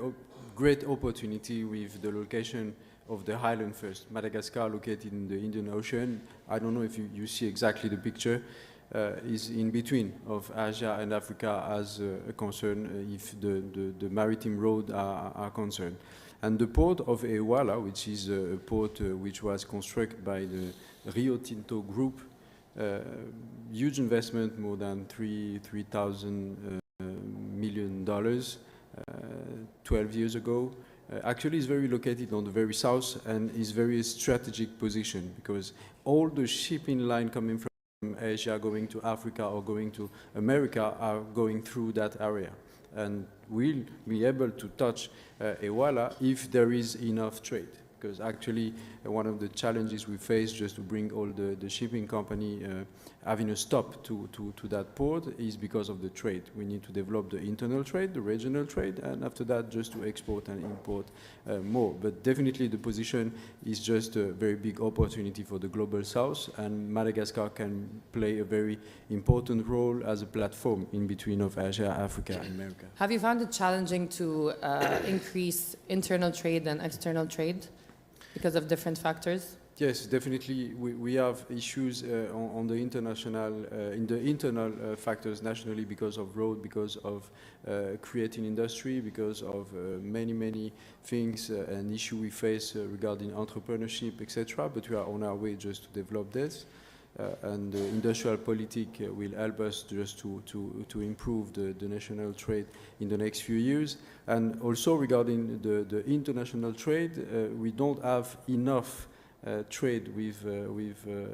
great opportunity with the location of the island first. Madagascar, located in the Indian Ocean. I don't know if you see exactly the picture, is in between of Asia and Africa as a concern if the maritime road are concerned. And the port of Ewala, which is a port which was constructed by the Rio Tinto group, huge investment, more than $3,000 million, 12 years ago. Actually is very located on the very south and is very strategic position because all the shipping line coming from Asia going to Africa or going to America are going through that area. And we'll be able to touch Ewala if there is enough trade. Because actually one of the challenges we face just to bring all the shipping company having a stop to that port is because of the trade. We need to develop the internal trade, the regional trade, and after that just to export and import more. But definitely the position is just a very big opportunity for the global south, and Madagascar can play a very important role as a platform in between of Asia, Africa, and America. Have you found it challenging to increase internal trade and external trade because of different factors? Yes, definitely. We have issues on the international, in the internal factors nationally because of road, because of creating industry, because of many things, an issue we face regarding entrepreneurship, etc. But we are on our way just to develop this. And the industrial politic will help us just to improve the national trade in the next few years. And also regarding the international trade, we don't have enough trade with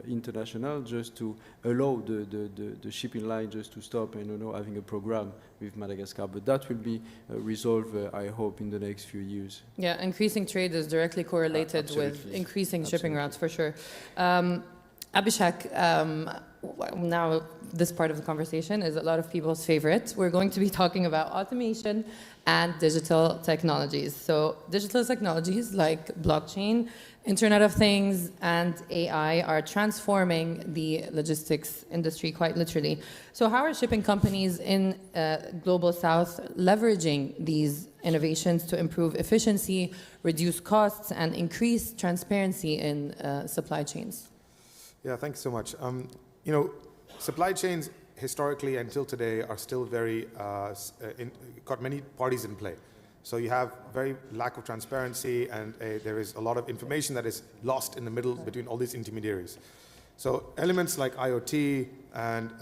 international just to allow the shipping line just to stop and having a program with Madagascar. But that will be resolved, I hope, in the next few years. Yeah, increasing trade is directly correlated with increasing shipping routes, for sure. Abhishek, now this part of the conversation is a lot of people's favorite. We're going to be talking about automation and digital technologies. So digital technologies like blockchain, Internet of Things, and AI are transforming the logistics industry quite literally. So how are shipping companies in Global South leveraging these innovations to improve efficiency, reduce costs, and increase transparency in supply chains? Yeah, thanks so much. You know, supply chains historically until today are still very, got many parties in play. So you have very lack of transparency, and there is a lot of information that is lost in the middle between all these intermediaries. So elements like IoT and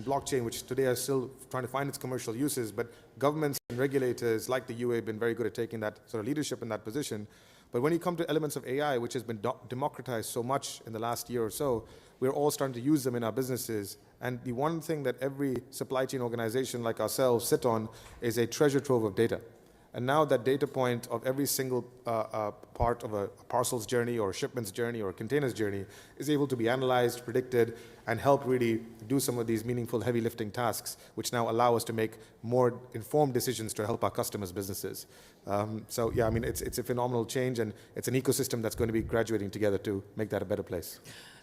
blockchain, which today are still trying to find its commercial uses, but governments and regulators like the UAE have been very good at taking that sort of leadership in that position. But when you come to elements of AI, which has been democratized so much in the last year or so, we're all starting to use them in our businesses. And the one thing that every supply chain organization like ourselves sit on is a treasure trove of data. And now that data point of every single part of a parcel's journey or a shipment's journey or a container's journey is able to be analyzed, predicted, and help really do some of these meaningful heavy lifting tasks, which now allow us to make more informed decisions to help our customers' businesses. So yeah, I mean, it's a phenomenal change, and it's an ecosystem that's going to be graduating together to make that a better place.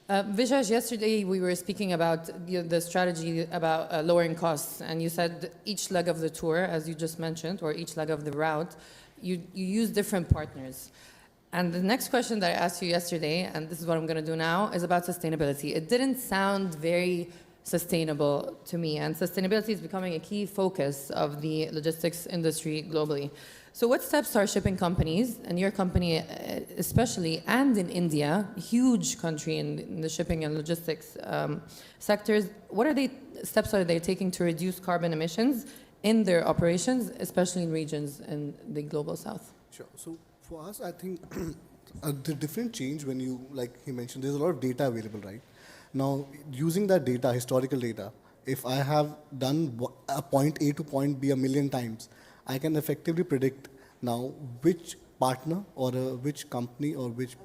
Vijay, yesterday we were speaking about the strategy about lowering costs, and you said each leg of the tour, as you just mentioned, or each leg of the route, you use different partners. And the next question that I asked you yesterday, and this is what I'm going to do now, is about sustainability. It didn't sound very sustainable to me, and sustainability is becoming a key focus of the logistics industry globally. So what steps are shipping companies, and your company especially, and in India, a huge country in the shipping and logistics sectors, what steps are they taking to reduce carbon emissions in their operations, especially in regions in the global south? Sure. So for us, I think the different change when you, like he mentioned, there's a lot of data available, right? Now, using that data, historical data, if I have done a point A to point B a million times, I can effectively predict now which partner or which company or which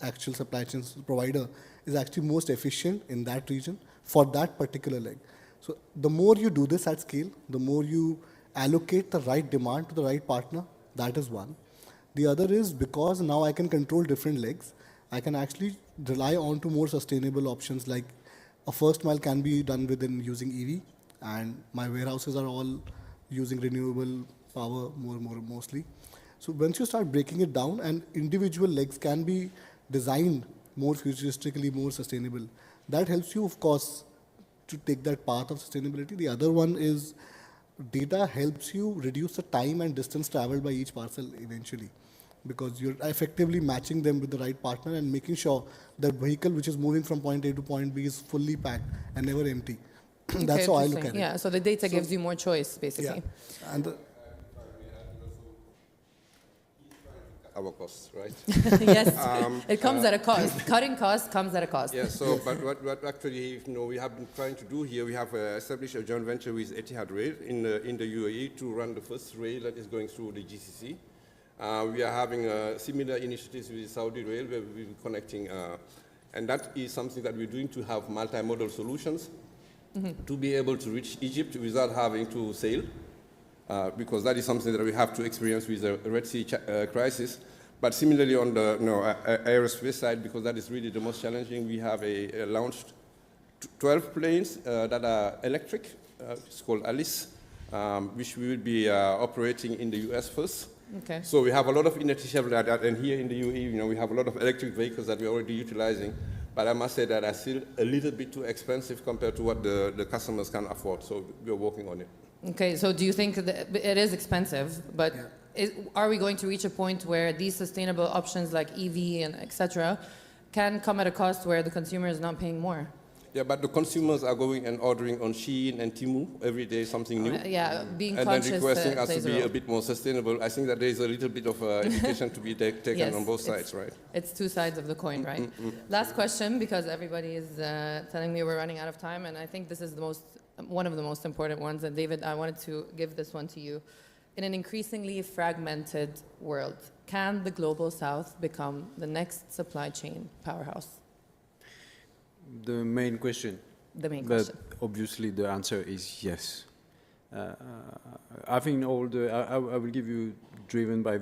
actual supply chain provider is actually most efficient in that region for that particular leg. So the more you do this at scale, the more you allocate the right demand to the right partner. That is one. The other is because now I can control different legs, I can actually rely on to more sustainable options, like a first mile can be done within using EV, and my warehouses are all using renewable power mostly. So once you start breaking it down, and individual legs can be designed more futuristically, more sustainable, that helps you, of course, to take that path of sustainability. The other one is data helps you reduce the time and distance traveled by each parcel eventually, because you're effectively matching them with the right partner and making sure the vehicle which is moving from point A to point B is fully packed and never empty. That's how I look at it. Yeah, so the data gives you more choice, basically. Yeah. And our costs, right? Yes, it comes at a cost. Cutting costs comes at a cost. Yeah, so, but what actually, we have been trying to do here, we have established a joint venture with Etihad Rail in the UAE to run the first rail that is going through the GCC. We are having similar initiatives with Saudi Rail, where we'll be connecting, and that is something that we're doing to have multimodal solutions to be able to reach Egypt without having to sail. Because that is something that we have to experience with the Red Sea crisis. But similarly on the aerospace side, because that is really the most challenging, we have launched 12 planes that are electric. It's called Alice, which we will be operating in the US first. Okay. So we have a lot of initiatives like that, and here in the UAE, we have a lot of electric vehicles that we're already utilizing. But I must say that are still a little bit too expensive compared to what the customers can afford. So we're working on it. Okay, so do you think that it is expensive, but are we going to reach a point where these sustainable options like EV and etc. can come at a cost where the consumer is not paying more? Yeah, but the consumers are going and ordering on Shein and Temu every day something new. Being and conscious, then requesting us to plays a be role. a bit more sustainable. I think that there is a little bit of education to be taken Yes, on both sides, right? It's two sides of the coin, right? Last question, because everybody is telling me we're running out of time, and I think this is one of the most important ones. And David, I wanted to give this one to you. In an increasingly fragmented world, can the Global South become the next supply chain powerhouse? The main question. The main question. But obviously the answer is yes. I think I will give you driven by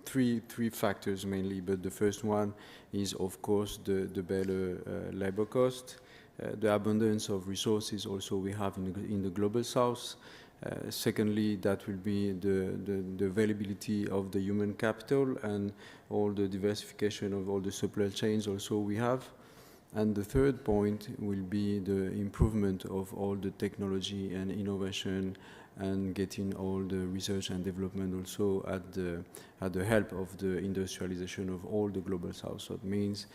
three factors mainly, but the first one is of course the better labor cost, the abundance of resources also we have in the Global South. Secondly, that will be the availability of the human capital and all the diversification of all the supply chains also we have. And the third point will be the improvement of all the technology and innovation and getting all the research and development also at the help of the industrialization of all the Global South. So it means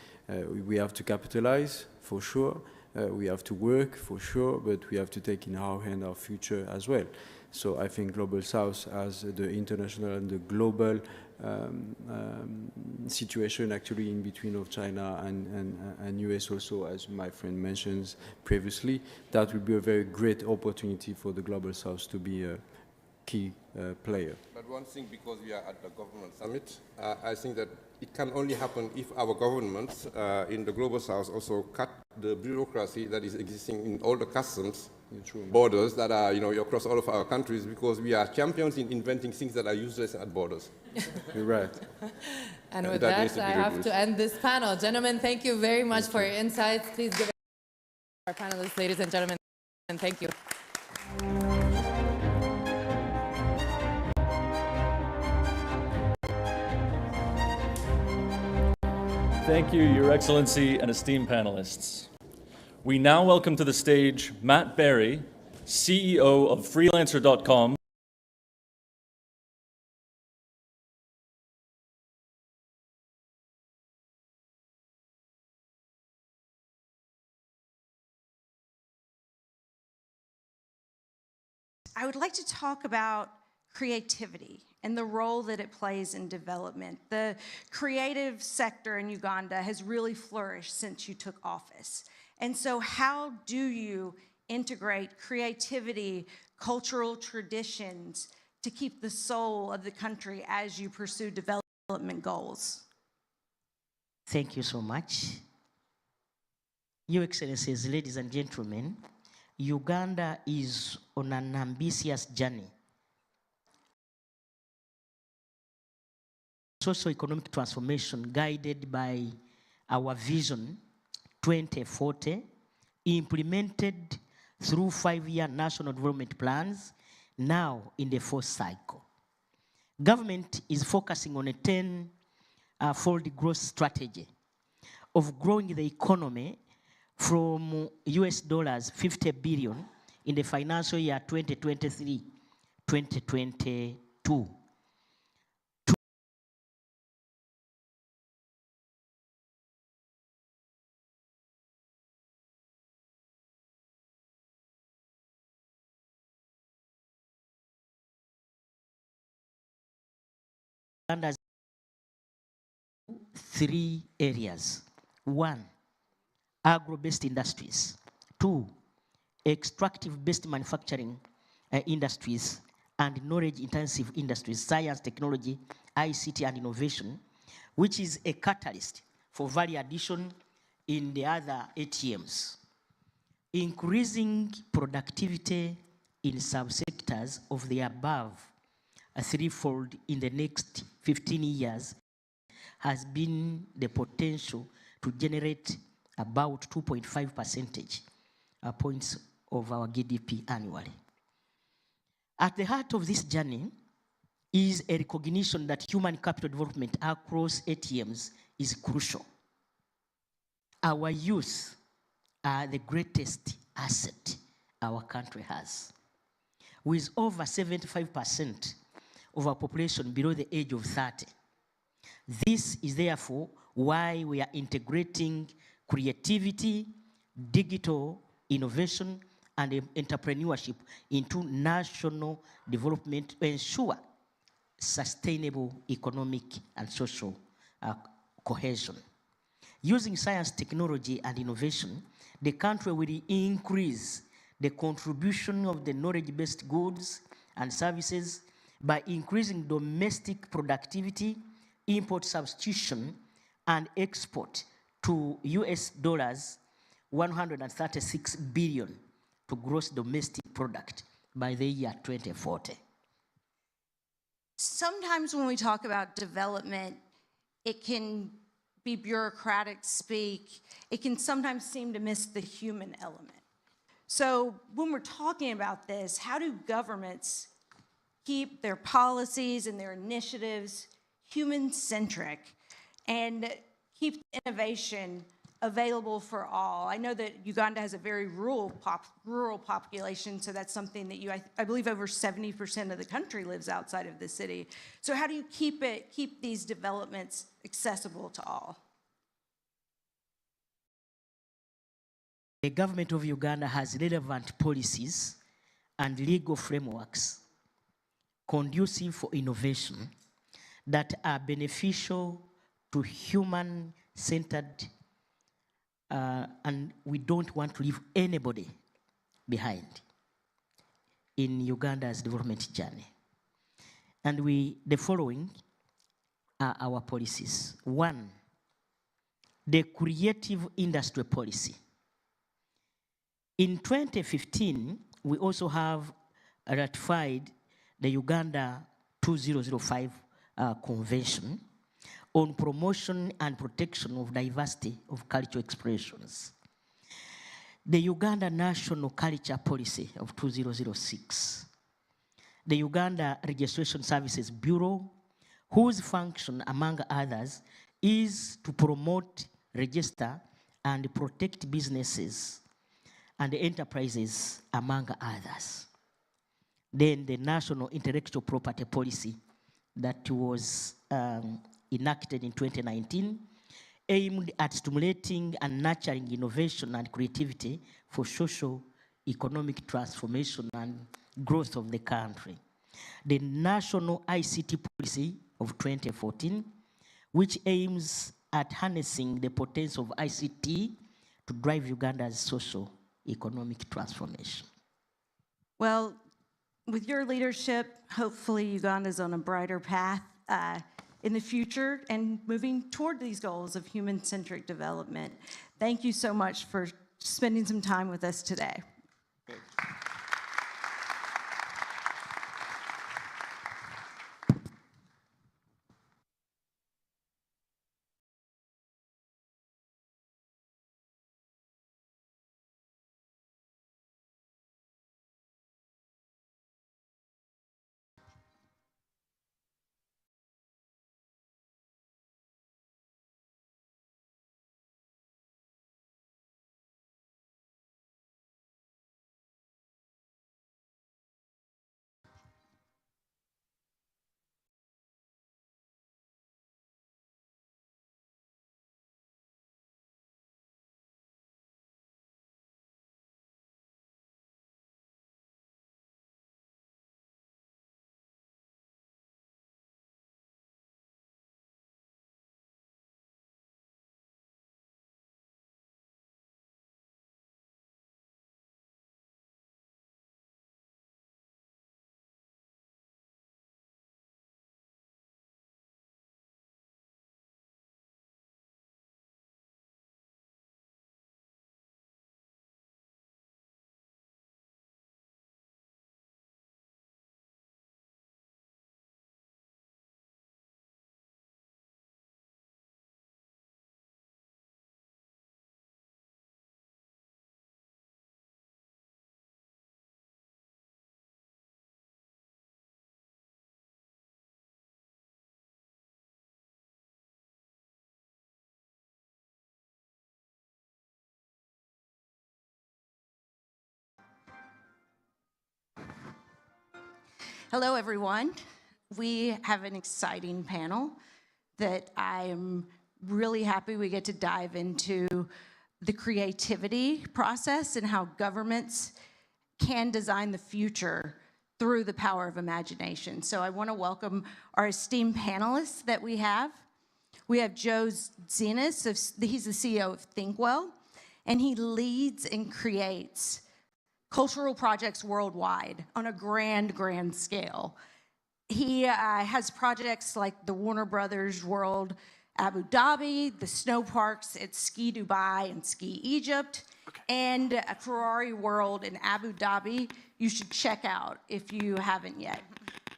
we have to capitalize for sure, we have to work for sure, but we have to take in our hand our future as well. So I think Global South as the international and the global situation actually in between of China and US also, as my friend mentions previously, that will be a very great opportunity for the Global South to be a key player. But one thing, because we are at the government summit, I think that it can only happen if our governments in the Global South also cut the bureaucracy that is existing in all the customs borders that are across all of our countries, because we are champions in inventing things that are useless at borders. You're right. And with that, I have to end this panel. Gentlemen, thank you very much for your insights. Please give it to our panelists, ladies and gentlemen, and thank you. Thank you, Your Excellency and esteemed panelists. We now welcome to the stage Matt Berry, CEO of Freelancer.com. I would like to talk about creativity and the role that it plays in development. The creative sector in Uganda has really flourished since you took office. And so how do you integrate creativity, cultural traditions to keep the soul of the country as you pursue development goals? Thank you so much. Your Excellencies, ladies and gentlemen, Uganda is on an ambitious journey. Socio-economic transformation guided by our vision 2040, implemented through 5-year national development plans, now in the 4th cycle. Government is focusing on a 10-fold growth strategy of growing the economy from $50 billion in the financial year 2023-2022. Under 3 areas. 1, agro-based industries. 2, extractive-based manufacturing industries and knowledge-intensive industries, science, technology, ICT, and innovation, which is a catalyst for value addition in the other ATMs. Increasing productivity in subsectors of the above, a 3-fold in the next 15 years, has been the potential to generate about 2.5 percentage points of our GDP annually. At the heart of this journey is a recognition that human capital development across ATMs is crucial. Our youth are the greatest asset our country has, with over 75% of our population below the age of 30. This is therefore why we are integrating creativity, digital innovation, and entrepreneurship into national development to ensure sustainable economic and social cohesion. Using science, technology, and innovation, the country will increase the contribution of the knowledge-based goods and services by increasing domestic productivity, import substitution, and export to $136 billion to gross domestic product by the year 2040. Sometimes when we talk about development, it can be bureaucratic speak. It can sometimes seem to miss the human element. So when we're talking about this, how do governments keep their policies and their initiatives human-centric and keep innovation available for all? I know that Uganda has a very rural population, so that's something that I believe over 70% of the country lives outside of the city. So how do you keep these developments accessible to all? The government of Uganda has relevant policies and legal frameworks conducive for innovation that are beneficial to human-centered, and we don't want to leave anybody behind in Uganda's development journey. And the following are our policies. 1, the creative industry policy. In 2015, we also have ratified the Uganda 2005 Convention on promotion and protection of diversity of cultural expressions. The Uganda National Culture Policy of 2006. The Uganda Registration Services Bureau, whose function, among others, is to promote, register, and protect businesses and enterprises, among others. Then the National Intellectual Property Policy that was enacted in 2019 aimed at stimulating and nurturing innovation and creativity for social economic transformation and growth of the country. The National ICT Policy of 2014, which aims at harnessing the potential of ICT to drive Uganda's social economic transformation. Well, with your leadership, hopefully Uganda's on a brighter path in the future and moving toward these goals of human-centric development. Thank you so much for spending some time with us today. Hello, everyone. We have an exciting panel that I am really happy we get to dive into the creativity process and how governments can design the future through the power of imagination. So I want to welcome our esteemed panelists that we have. We have Joe Zenas, he's the CEO of ThinkWell, and he leads and creates cultural projects worldwide on a grand scale. He has projects like the Warner Brothers World Abu Dhabi, the snow parks at Ski Dubai and Ski Egypt, and a Ferrari World in Abu Dhabi you should check out if you haven't yet,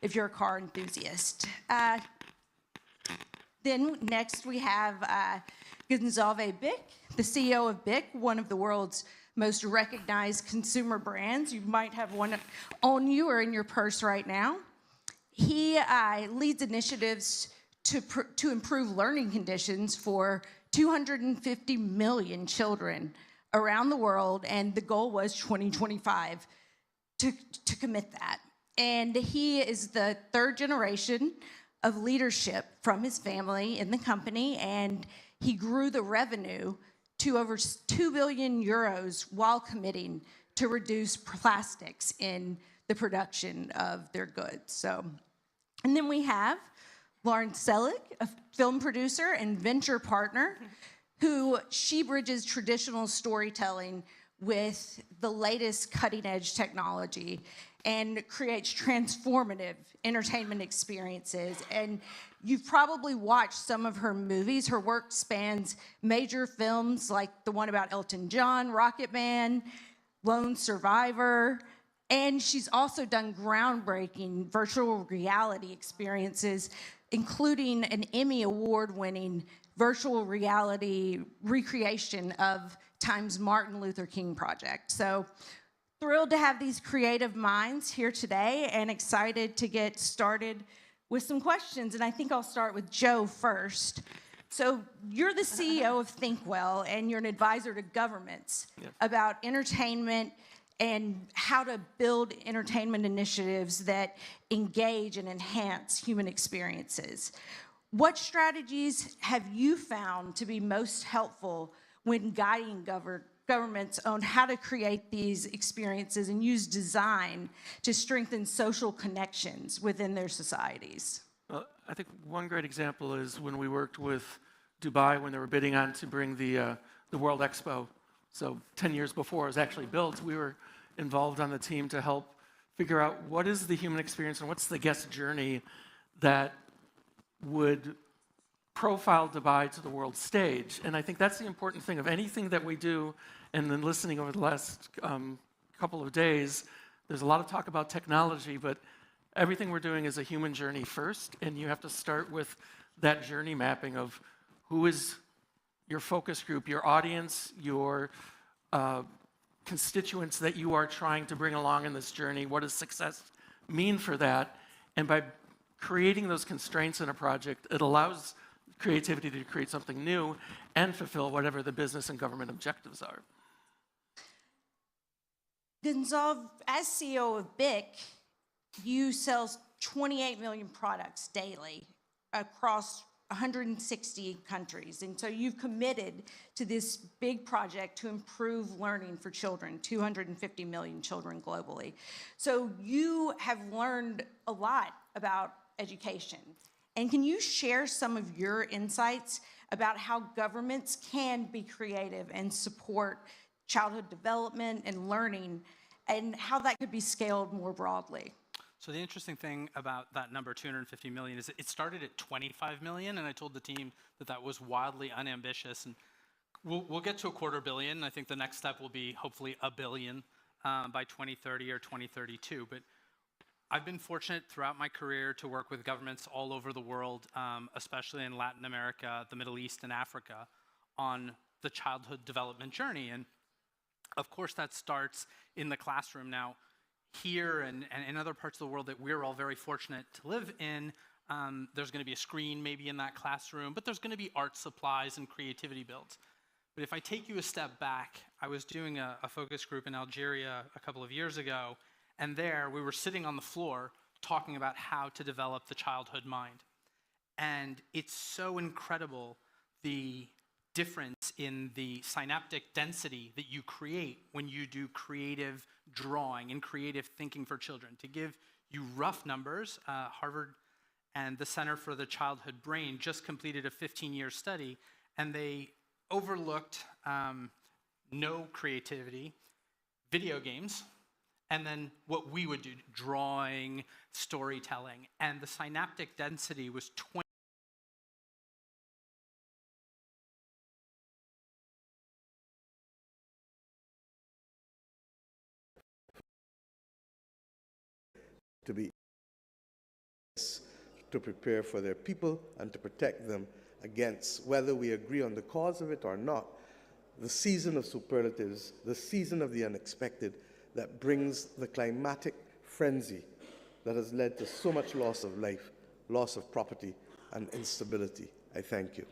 if you're a car enthusiast. Then next we have Gonzalve Bick, the CEO of Bick, one of the world's most recognized consumer brands. You might have one on you or in your purse right now. He leads initiatives to improve learning conditions for 250 million children around the world, and the goal was 2025 to commit that. And he is the third generation of leadership from his family in the company, and he grew the revenue to over 2 billion euros while committing to reduce plastics in the production of their goods. So, and then we have Lauren Selick, a film producer and venture partner, who she bridges traditional storytelling with the latest cutting-edge technology and creates transformative entertainment experiences. And you've probably watched some of her movies. Her work spans major films like the one about Elton John, Rocket Man, Lone Survivor, and she's also done groundbreaking virtual reality experiences, including an Emmy Award-winning virtual reality recreation of Time's Martin Luther King Project. So thrilled to have these creative minds here today and excited to get started with some questions. And I think I'll start with Joe first. So you're the CEO of ThinkWell, and you're an advisor to governments about entertainment and how to build entertainment initiatives that engage and enhance human experiences. What strategies have you found to be most helpful when guiding governments on how to create these experiences and use design to strengthen social connections within their societies? Well, I think one great example is when we worked with Dubai when they were bidding on to bring the World Expo. So 10 years before it was actually built, we were involved on the team to help figure out what is the human experience and what's the guest journey that would profile Dubai to the world stage. And I think that's the important thing of anything that we do. And then listening over the last couple of days, there's a lot of talk about technology, but everything we're doing is a human journey first, and you have to start with that journey mapping of who is your focus group, your audience, your constituents that you are trying to bring along in this journey. What does success mean for that? And by creating those constraints in a project, it allows creativity to create something new and fulfill whatever the business and government objectives are. Gonzalve, as CEO of BIC, you sell 28 million products daily across 160 countries. And so you've committed to this big project to improve learning for children, 250 million children globally. So you have learned a lot about education. And can you share some of your insights about how governments can be creative and support childhood development and learning, and how that could be scaled more broadly? So the interesting thing about that number, 250 million, is it started at 25 million, and I told the team that that was wildly unambitious. And we'll get to $250 million. I think the next step will be hopefully $1 billion by 2030 or 2032. But I've been fortunate throughout my career to work with governments all over the world, especially in Latin America, the Middle East, and Africa, on the childhood development journey. And of course, that starts in the classroom. Now, here and in other parts of the world that we're all very fortunate to live in, there's going to be a screen maybe in that classroom, but there's going to be art supplies and creativity builds. But if I take you a step back, I was doing a focus group in Algeria a couple of years ago, and there we were sitting on the floor talking about how to develop the childhood mind. And it's so incredible the difference in the synaptic density that you create when you do creative drawing and creative thinking for children. To give you rough numbers, Harvard and the Center for the Childhood Brain just completed a 15-year study, and they overlooked no creativity, video games, and then what we would do, drawing, storytelling, and the synaptic density was 20. To be to prepare for their people and to protect them against, whether we agree on the cause of it or not, the season of superlatives, the season of the unexpected that brings the climatic frenzy that has led to so much loss of life, loss of property, and instability. I thank you.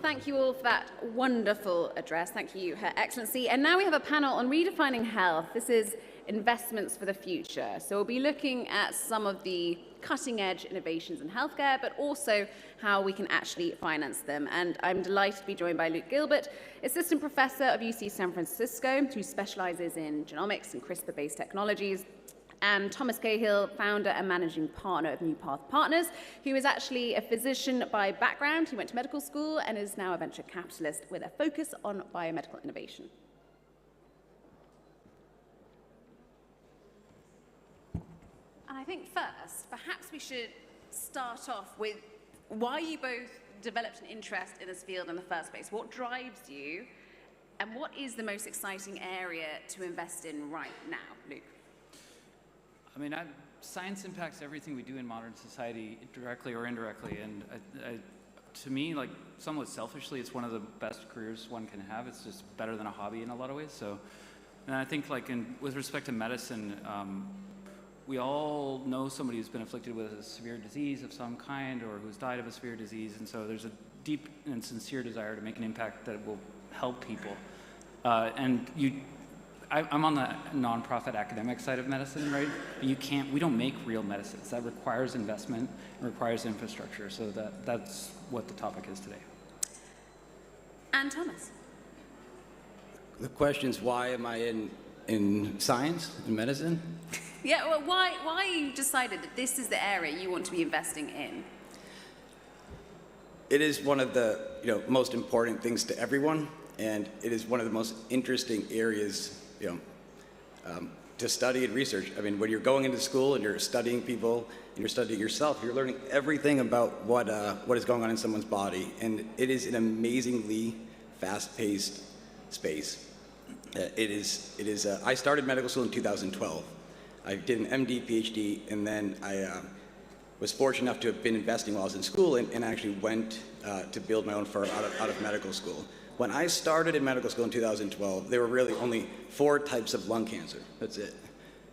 thank you all for that wonderful address. Thank you, Her Excellency. And now we have a panel on redefining health. This is investments for the future. So we'll be looking at some of the cutting-edge innovations in healthcare, but also how we can actually finance them. And I'm delighted to be joined by Luke Gilbert, Assistant Professor of UC San Francisco, who specializes in genomics and CRISPR-based technologies, and Thomas Cahill, founder and managing partner of New Path Partners, who is actually a physician by background. He went to medical school and is now a venture capitalist with a focus on biomedical innovation. And I think first, perhaps we should start off with why you both developed an interest in this field in the first place. What drives you, and what is the most exciting area to invest in right now, Luke? I mean, science impacts everything we do in modern society, directly or indirectly. And to me, like somewhat selfishly, it's one of the best careers one can have. It's just better than a hobby in a lot of ways. So, and I think, like, with respect to medicine, we all know somebody who's been afflicted with a severe disease of some kind, or who's died of a severe disease. And so there's a deep and sincere desire to make an impact that will help people. I'm on the nonprofit academic side of medicine, right? We don't make real medicines. That requires investment and requires infrastructure. So that's what the topic is today. And Thomas? The question is, why am I in science, in medicine? Yeah, well, why you decided that this is the area you want to be investing in? It is one of the most important things to everyone, and it is one of the most interesting areas to study and research. I mean, when you're going into school and you're studying people and you're studying yourself, you're learning everything about what is going on in someone's body, and it is an amazingly fast-paced space. I started medical school in 2012. I did an MD, PhD, and then I was fortunate enough to have been investing while I was in school, and actually went to build my own firm out of medical school. When I started in medical school in 2012, there were really only 4 types of lung cancer. That's it.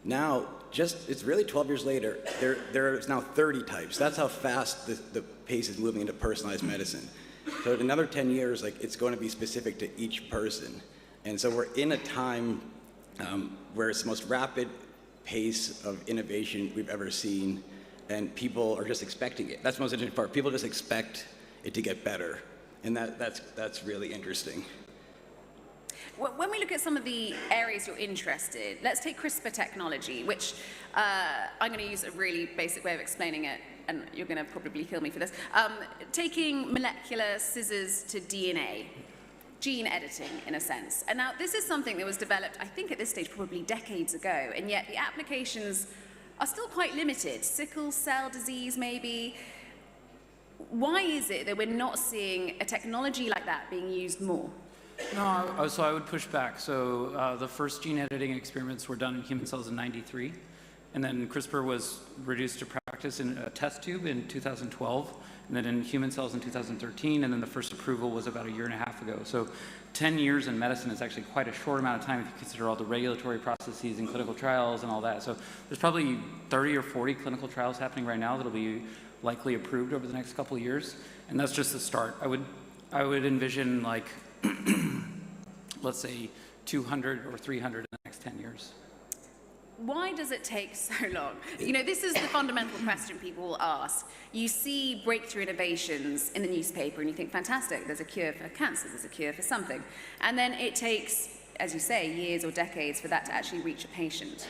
Now, it's really 12 years later, there is now 30 types. That's how fast the pace is moving into personalized medicine. So in another 10 years, it's going to be specific to each person. And so we're in a time where it's the most rapid pace of innovation we've ever seen, and people are just expecting it. That's the most interesting part. People just expect it to get better. And that's really interesting. When we look at some of the areas you're interested, let's take CRISPR technology, which I'm going to use a really basic way of explaining it, and you're going to probably kill me for this. Taking molecular scissors to DNA, gene editing in a sense. And now this is something that was developed, I think at this stage, probably decades ago, and yet the applications are still quite limited. Sickle cell disease, maybe. Why is it that we're not seeing a technology like that being used more? No, so I would push back. So the first gene editing experiments were done in human cells in '93, and then CRISPR was reduced to practice in a test tube in 2012, and then in human cells in 2013, and then the first approval was about a year and a half ago. So 10 years in medicine is actually quite a short amount of time if you consider all the regulatory processes and clinical trials and all that. So there's probably 30 or 40 clinical trials happening right now that'll be likely approved over the next couple of years, and that's just the start. I would envision, like, let's say 200 or 300 in the next 10 years. Why does it take so long? This is the fundamental question people will ask. You see breakthrough innovations in the newspaper and you think, fantastic, there's a cure for cancer, there's a cure for something. And then it takes, as you say, years or decades for that to actually reach a patient.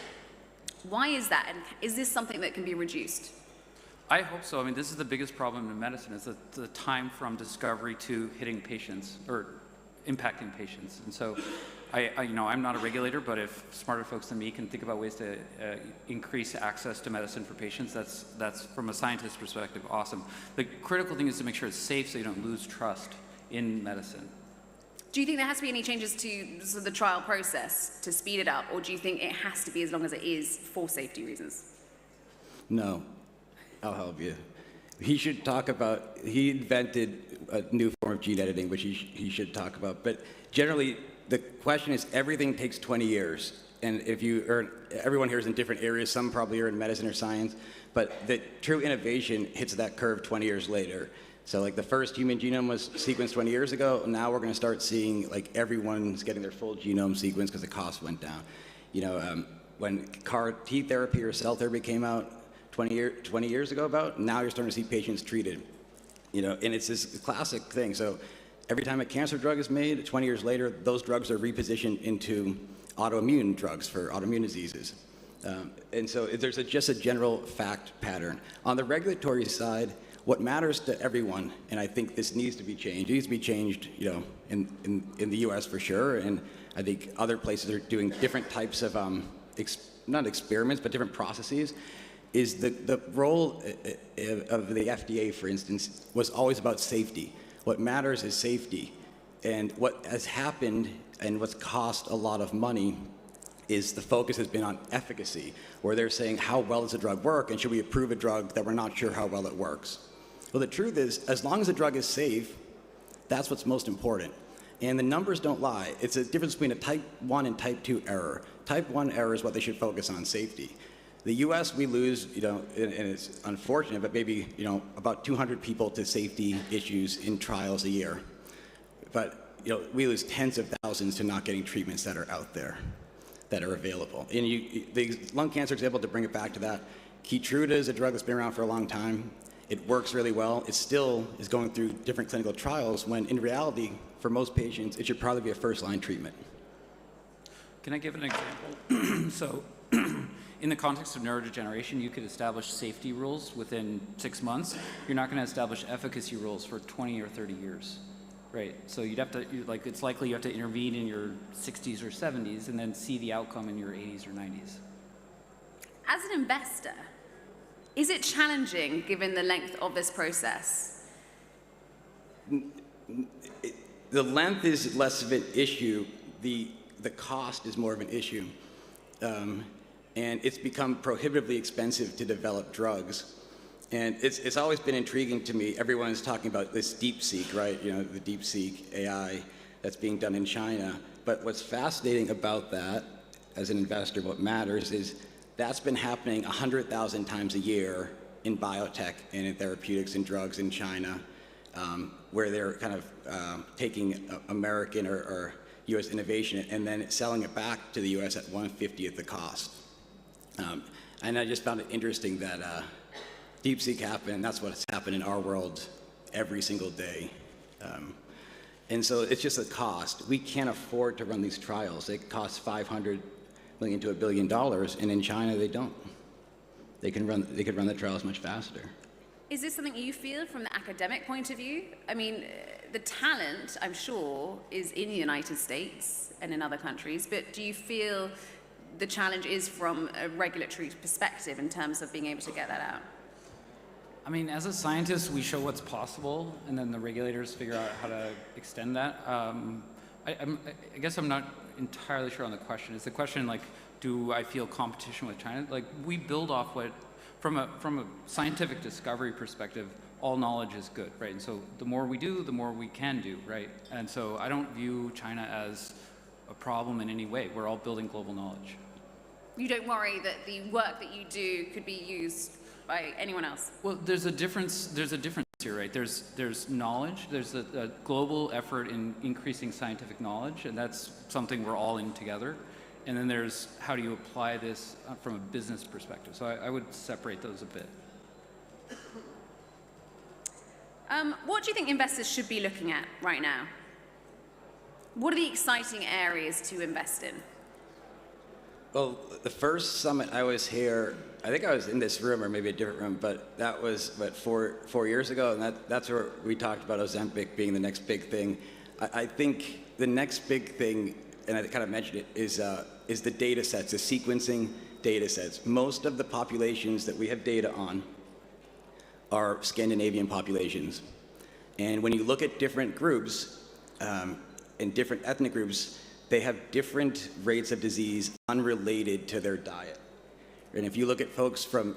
Why is that? And is this something that can be reduced? I hope so. I mean, this is the biggest problem in medicine, is the time from discovery to hitting patients or impacting patients. And so I'm not a regulator, but if smarter folks than me can think about ways to increase access to medicine for patients, that's from a scientist's perspective, awesome. The critical thing is to make sure it's safe so you don't lose trust in medicine. Do you think there has to be any changes to the trial process to speed it up, or do you think it has to be as long as it is for safety reasons? No. I'll help you. He invented a new form of gene editing, which he should talk about. But generally, the question is, everything takes 20 years. And everyone here is in different areas. Some probably are in medicine or science. But the true innovation hits that curve 20 years later. So like the first human genome was sequenced 20 years ago. Now we're going to start seeing like everyone's getting their full genome sequenced because the cost went down. You know, when CAR T therapy or cell therapy came out 20 years ago now you're starting to see patients treated. You know, and it's this classic thing. So every time a cancer drug is made, 20 years later, those drugs are repositioned into autoimmune drugs for autoimmune diseases. And so there's just a general fact pattern. On the regulatory side, what matters to everyone, and I think this needs to be changed, it needs to be changed, you know, in the US for sure, and I think other places are doing different types of, not experiments, but different processes, is the role of the FDA, for instance, was always about safety. What matters is safety. And what has happened and what's cost a lot of money is the focus has been on efficacy, where they're saying how well does a drug work and should we approve a drug that we're not sure how well it works. Well, the truth is, as long as the drug is safe, that's what's most important. And the numbers don't lie. It's a difference between a type 1 and type 2 error. Type 1 error is what they should focus on, safety. The US, we lose, you know, and it's unfortunate, but maybe, you know, about 200 people to safety issues in trials a year. But, you know, we lose tens of thousands to not getting treatments that are out there, that are available. And the lung cancer example, to bring it back to that, Keytruda is a drug that's been around for a long time. It works really well. It still is going through different clinical trials when in reality, for most patients, it should probably be a first-line treatment. Can I give an example? So in the context of neurodegeneration, you could establish safety rules within 6 months. You're not going to establish efficacy rules for 20 or 30 years, right? So you'd have to, like, it's likely you have to intervene in your 60s or 70s and then see the outcome in your 80s or 90s. As an investor, is it challenging given the length of this process? The length is less of an issue. The cost is more of an issue. And it's become prohibitively expensive to develop drugs. And it's always been intriguing to me. Everyone is talking about this DeepSeek, right? You know, the DeepSeek AI that's being done in China. But what's fascinating about that, as an investor, what matters is that's been happening 100,000 times a year in biotech and in therapeutics and drugs in China, where they're kind of taking American or US innovation and then selling it back to the US at 1/50th the cost. And I just found it interesting that DeepSeek happened, and that's what's happened in our world every single day. And so it's just a cost. We can't afford to run these trials. They cost $500 million to $1 billion, and in China they don't. They could run the trials much faster. Is this something you feel from the academic point of view? I mean, the talent, I'm sure, is in the United States and in other countries, but do you feel the challenge is from a regulatory perspective in terms of being able to get that out? I mean, as a scientist, we show what's possible, and then the regulators figure out how to extend that. I guess I'm not entirely sure on the question. Is the question like, do I feel competition with China? Like, we build off what, from a scientific discovery perspective, all knowledge is good, right? And so the more we do, the more we can do, right? And so I don't view China as a problem in any way. We're all building global knowledge. You don't worry that the work that you do could be used by anyone else? Well, there's a difference here, right? There's knowledge, there's a global effort in increasing scientific knowledge, and that's something we're all in together. And then there's how do you apply this from a business perspective. So I would separate those a bit. What do you think investors should be looking at right now? What are the exciting areas to invest in? Well, the first summit I was here, I think I was in this room or maybe a different room, but that was, what, four years ago, and that's where we talked about Ozempic being the next big thing. I think the next big thing, and I kind of mentioned it, is the data sets, the sequencing data sets. Most of the populations that we have data on are Scandinavian populations. And when you look at different groups, and different ethnic groups, they have different rates of disease unrelated to their diet. And if you look at folks from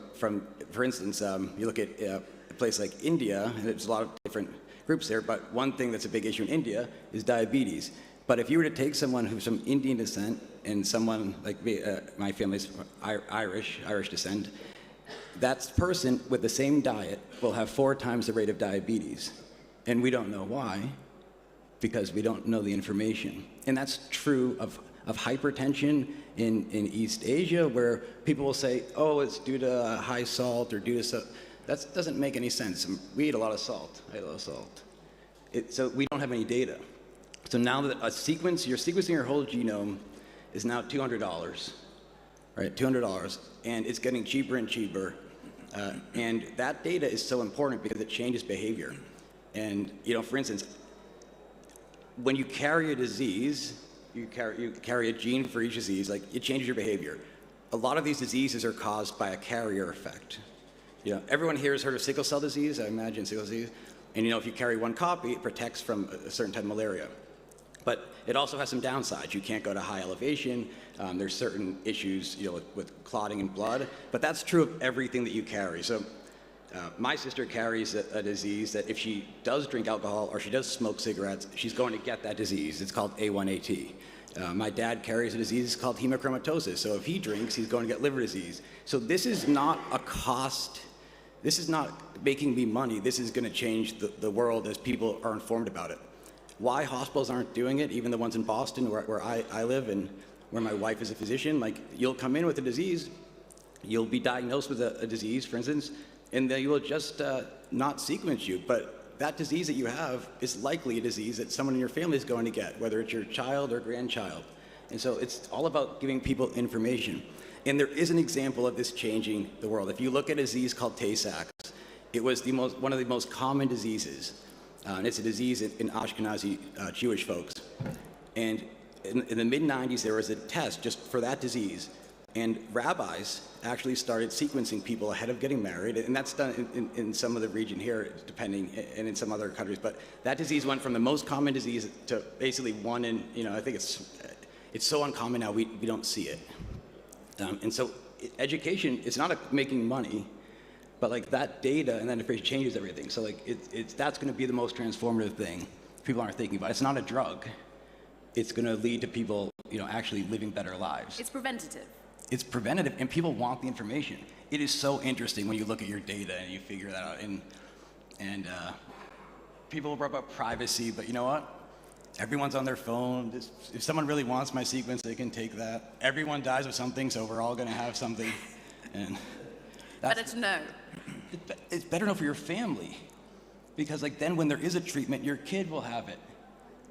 for instance, you look at a place like India, and there's a lot of different groups there, but one thing that's a big issue in India is diabetes. But if you were to take someone who's from Indian descent and someone like me, my family's Irish descent, that person with the same diet will have 4 times the rate of diabetes. And we don't know why, because we don't know the information. And that's true of hypertension in East Asia, where people will say, oh, it's due to high salt or due to that doesn't make any sense. We eat a lot of salt. I eat a lot of salt. So we don't have any data. So now that you're sequencing your whole genome is now $200, right? $200, and it's getting cheaper and cheaper. And that data is so important because it changes behavior. And for instance, when you carry a disease, you carry a gene for each disease, like it changes your behavior. A lot of these diseases are caused by a carrier effect. Everyone here has heard of sickle cell disease, I imagine sickle cell disease. And if you carry one copy, it protects from a certain type of malaria. But it also has some downsides. You can't go to high elevation. There's certain issues with clotting in blood. But that's true of everything that you carry. So my sister carries a disease that if she does drink alcohol or she does smoke cigarettes, she's going to get that disease. It's called A1AT. My dad carries a disease called hemochromatosis. So if he drinks, he's going to get liver disease. So this is not a cost. This is not making me money. This is going to change the world as people are informed about it. Why hospitals aren't doing it, even the ones in Boston where I live and where my wife is a physician, like you'll come in with a disease, you'll be diagnosed with a disease, for instance, and they will just not sequence you. But that disease that you have is likely a disease that someone in your family is going to get, whether it's your child or grandchild. And so it's all about giving people information. And there is an example of this changing the world. If you look at a disease called Tay-Sachs, it was one of the most common diseases. And it's a disease in Ashkenazi Jewish folks. And in the mid-90s, there was a test just for that disease. And rabbis actually started sequencing people ahead of getting married. And that's done in some of the region here, depending, and in some other countries. But that disease went from the most common disease to basically one in, I think it's so uncommon now, we don't see it. And so education, it's not making money, but like that data and that information changes everything. So like that's going to be the most transformative thing people aren't thinking about. It's not a drug. It's going to lead to people, actually living better lives. It's preventative. It's preventative, and people want the information. It is so interesting when you look at your data and you figure that out. And people brought up privacy, but you know what? Everyone's on their phone. If someone really wants my sequence, they can take that. Everyone dies of something, so we're all going to have something. And better to know. It's better to know for your family, because like then when there is a treatment, your kid will have it,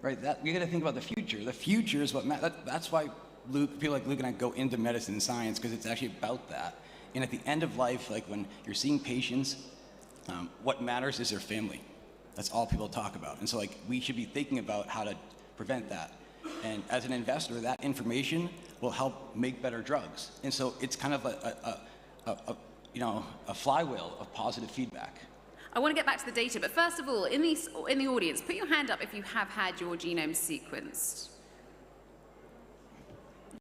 right? You got to think about the future. The future is what matters. That's why people like Luke and I go into medicine and science, because it's actually about that. And at the end of life, like when you're seeing patients, what matters is their family. That's all people talk about. And so like we should be thinking about how to prevent that. And as an investor, that information will help make better drugs. And so it's kind of a flywheel of positive feedback. I want to get back to the data, but first of all, in the audience, put your hand up if you have had your genome sequenced.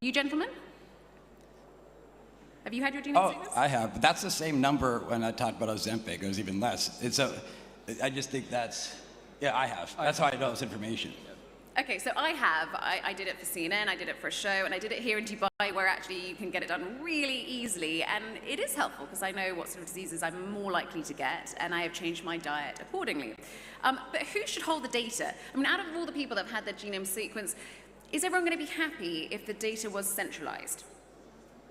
You gentlemen? Have you had your genome sequenced? I have, but that's the same number when I talked about Ozempic. It was even less. I just think I have. That's how I know this information. Okay, so I did it for CNN, I did it for a show, and I did it here in Dubai, where actually you can get it done really easily, and it is helpful because I know what sort of diseases I'm more likely to get, and I have changed my diet accordingly. But who should hold the data? I mean, out of all the people that have had their genome sequenced, is everyone going to be happy if the data was centralized?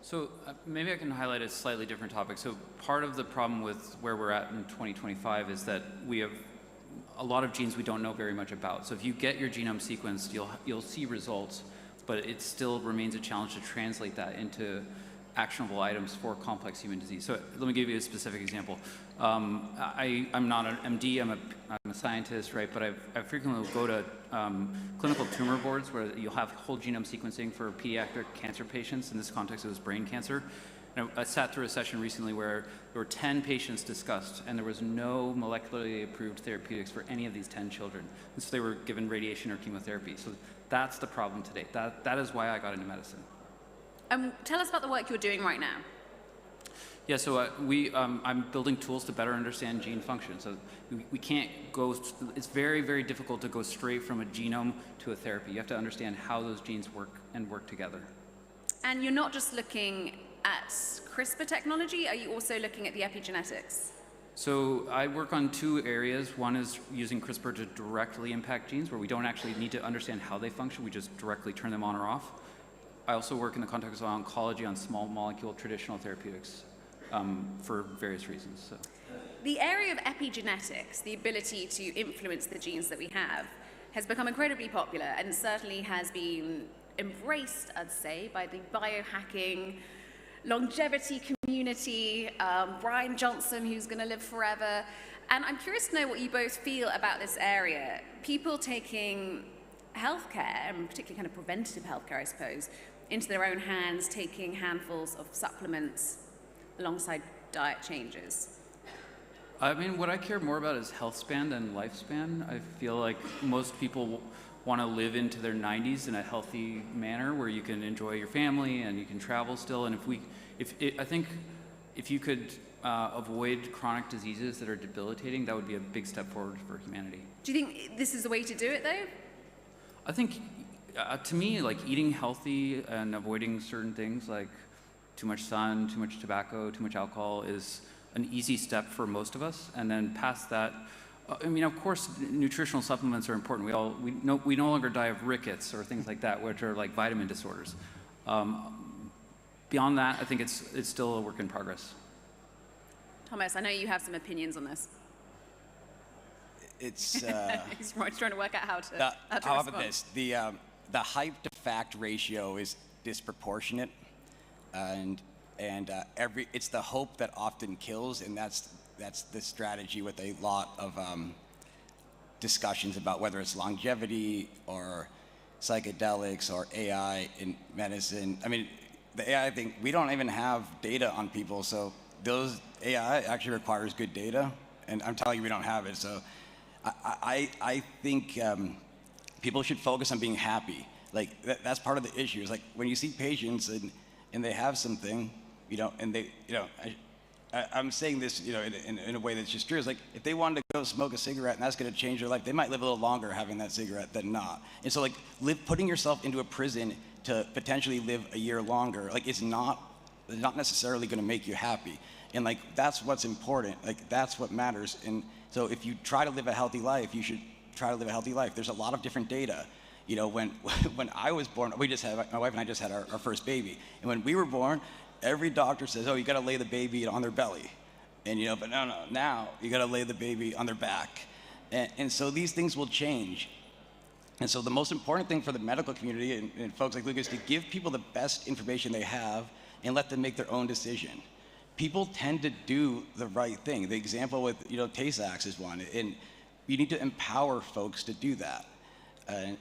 So maybe I can highlight a slightly different topic. So part of the problem with where we're at in 2025 is that we have a lot of genes we don't know very much about. So if you get your genome sequenced, you'll see results, but it still remains a challenge to translate that into actionable items for complex human disease. So let me give you a specific example. I'm not an MD, I'm a scientist, right? But I frequently go to clinical tumor boards where you'll have whole genome sequencing for pediatric cancer patients. In this context, it was brain cancer. And I sat through a session recently where there were 10 patients discussed, and there was no molecularly approved therapeutics for any of these 10 children. And so they were given radiation or chemotherapy. So that's the problem today. That is why I got into medicine. Tell us about the work you're doing right now. Yeah, so I'm building tools to better understand gene function. So we can't go, it's very, very difficult to go straight from a genome to a therapy. You have to understand how those genes work and work together. And you're not just looking at CRISPR technology? Are you also looking at the epigenetics? So I work on two areas. One is using CRISPR to directly impact genes where we don't actually need to understand how they function, we just directly turn them on or off. I also work in the context of oncology on small molecule traditional therapeutics for various reasons. So. The area of epigenetics, the ability to influence the genes that we have, has become incredibly popular and certainly has been embraced, I'd say, by the biohacking longevity community, Brian Johnson, who's going to live forever. And I'm curious to know what you both feel about this area. People taking healthcare, and particularly kind of preventative healthcare, I suppose, into their own hands, taking handfuls of supplements alongside diet changes. I mean, what I care more about is health span than lifespan. I feel like most people want to live into their 90s in a healthy manner where you can enjoy your family and you can travel still. And I think if you could avoid chronic diseases that are debilitating, that would be a big step forward for humanity. Do you think this is the way to do it, though? I think, to me, like eating healthy and avoiding certain things like too much sun, too much tobacco, too much alcohol is an easy step for most of us. And then past that, I mean, of course, nutritional supplements are important. We no longer die of rickets or things like that, which are like vitamin disorders. Beyond that, I think it's still a work in progress. Thomas, I know you have some opinions on this. It's He's trying to work out how to how respond. about this? The hype to fact ratio is disproportionate, and it's the hope that often kills, and that's the strategy with a lot of discussions about whether it's longevity or psychedelics or AI in medicine. I mean, the AI thing, we don't even have data on people, so those AI actually requires good data, and I'm telling you we don't have it. So I think people should focus on being happy. Like that's part of the issue. Is like when you see patients and they have something, and they, I'm saying this, in a way that's just true. It's like if they wanted to go smoke a cigarette and that's going to change their life, they might live a little longer having that cigarette than not. And so like putting yourself into a prison to potentially live a year longer, like it's not necessarily going to make you happy. And like that's what's important. Like that's what matters. And so if you try to live a healthy life, you should try to live a healthy life. There's a lot of different data. When I was born, my wife and I just had our first baby. And when we were born, every doctor says, oh, you got to lay the baby on their belly. And but no, now you got to lay the baby on their back. And so these things will change. And so the most important thing for the medical community and folks like Lucas is to give people the best information they have and let them make their own decision. People tend to do the right thing. The example with Tay-Sachs is one, and you need to empower folks to do that.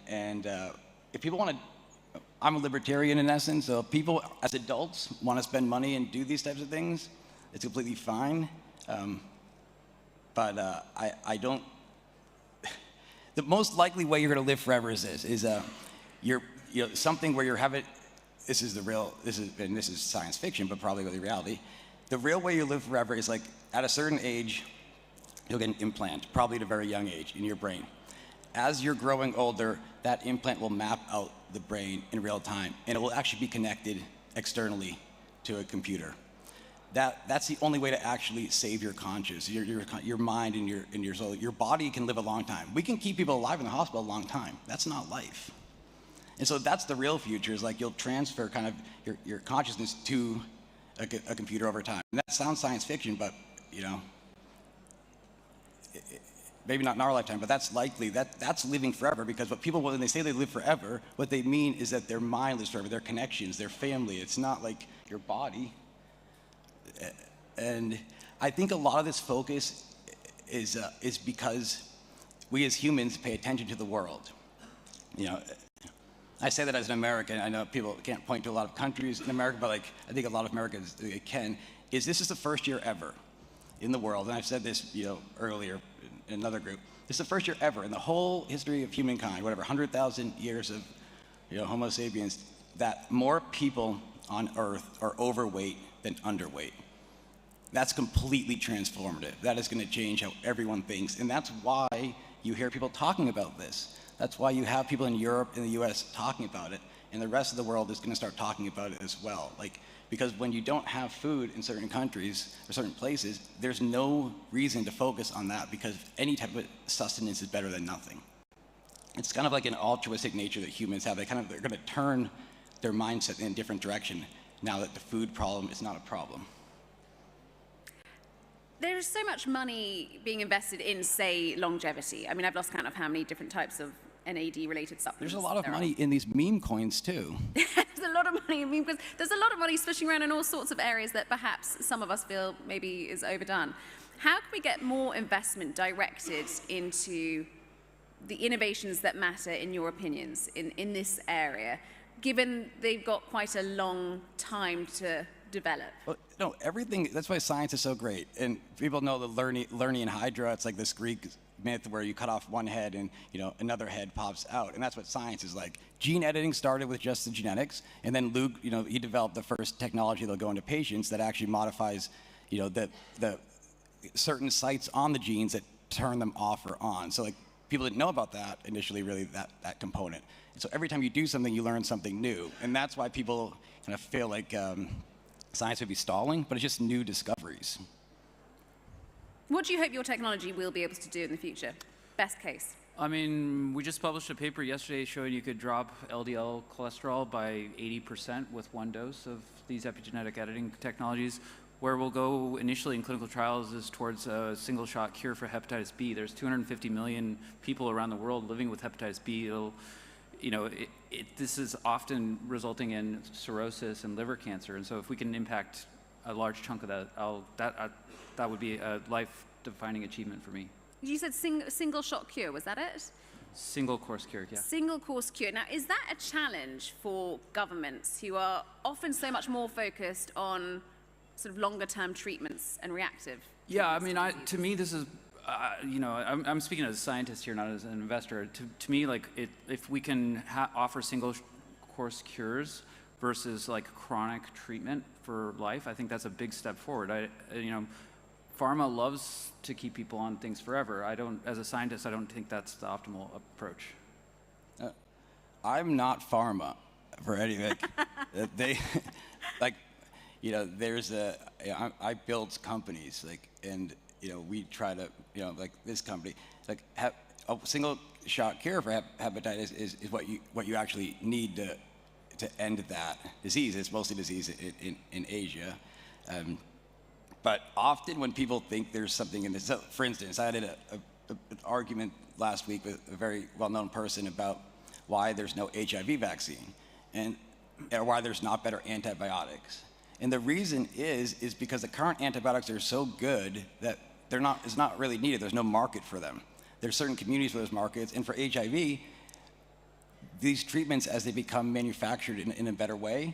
And if people want to, I'm a libertarian in essence, so if people as adults want to spend money and do these types of things, it's completely fine. But I don't. The most likely way you're going to live forever is this: you're something where you're having. This is science fiction, but probably really reality. The real way you live forever is like at a certain age, you'll get an implant, probably at a very young age, in your brain. As you're growing older, that implant will map out the brain in real time, and it will actually be connected externally to a computer. That's the only way to actually save your conscience, your mind and your soul. Your body can live a long time. We can keep people alive in the hospital a long time. That's not life. And so that's the real future, is like you'll transfer kind of your consciousness to a computer over time. And that sounds science fiction, but maybe not in our lifetime, but that's likely. That's living forever, because what people, when they say they live forever, what they mean is that their mind lives forever, their connections, their family. It's not like your body. And I think a lot of this focus is because we as humans pay attention to the world. I say that as an American. I know people can't point to a lot of countries in America, but like I think a lot of Americans can. This is the first year ever in the world, and I've said this earlier in another group. This is the first year ever in the whole history of humankind, 100,000 years of Homo sapiens, that more people on Earth are overweight than underweight. That's completely transformative. That is going to change how everyone thinks, and that's why you hear people talking about this. That's why you have people in Europe and the US talking about it, and the rest of the world is going to start talking about it as well. Like, Because when you don't have food in certain countries or certain places, there's no reason to focus on that because any type of sustenance is better than nothing. It's kind of like an altruistic nature that humans have. They're going to turn their mindset in a different direction now that the food problem is not a problem. There's so much money being invested in, say, longevity. I mean, I've lost count of how many different types of NAD-related supplements. There's a lot of money in these meme coins, too. There's a lot of money, because there's a lot of money swishing around in all sorts of areas that perhaps some of us feel maybe is overdone. How can we get more investment directed into the innovations that matter, in your opinions, in this area, given they've got quite a long time to develop? Well, no, everything, that's why science is so great. And people know the Lernian Hydra, it's like this Greek myth where you cut off one head and another head pops out. And that's what science is like. Gene editing started with just the genetics, and then Luke, he developed the first technology that'll go into patients that actually modifies, the certain sites on the genes that turn them off or on. So like people didn't know about that initially, really, that component. And so every time you do something, you learn something new. And that's why people kind of feel like science would be stalling, but it's just new discoveries. What do you hope your technology will be able to do in the future? Best case. I mean, we just published a paper yesterday showing you could drop LDL cholesterol by 80% with one dose of these epigenetic editing technologies. Where we'll go initially in clinical trials is towards a single-shot cure for hepatitis B. There's 250 million people around the world living with hepatitis B. This is often resulting in cirrhosis and liver cancer, and so if we can impact a large chunk of that, that would be a life-defining achievement for me. You said single-shot cure, was that it? Single-course cure, yeah. Single-course cure. Now, is that a challenge for governments who are often so much more focused on sort of longer-term treatments and reactive? Yeah, I mean, to me, this is, I'm speaking as a scientist here, not as an investor. To me, like, if we can offer single-course cures versus like chronic treatment for life, I think that's a big step forward. Pharma loves to keep people on things forever. As a scientist, I don't think that's the optimal approach. I'm not pharma for anything. I build companies, we try to, like this company, have a single shot cure for hepatitis is what you actually need to end that disease. It's mostly disease in Asia. But often when people think there's something in this, so for instance, I had an argument last week with a very well-known person about why there's no HIV vaccine or why there's not better antibiotics. And the reason is because the current antibiotics are so good that it's not really needed. There's no market for them. There's certain communities where there's markets, and for HIV, these treatments, as they become manufactured in a better way,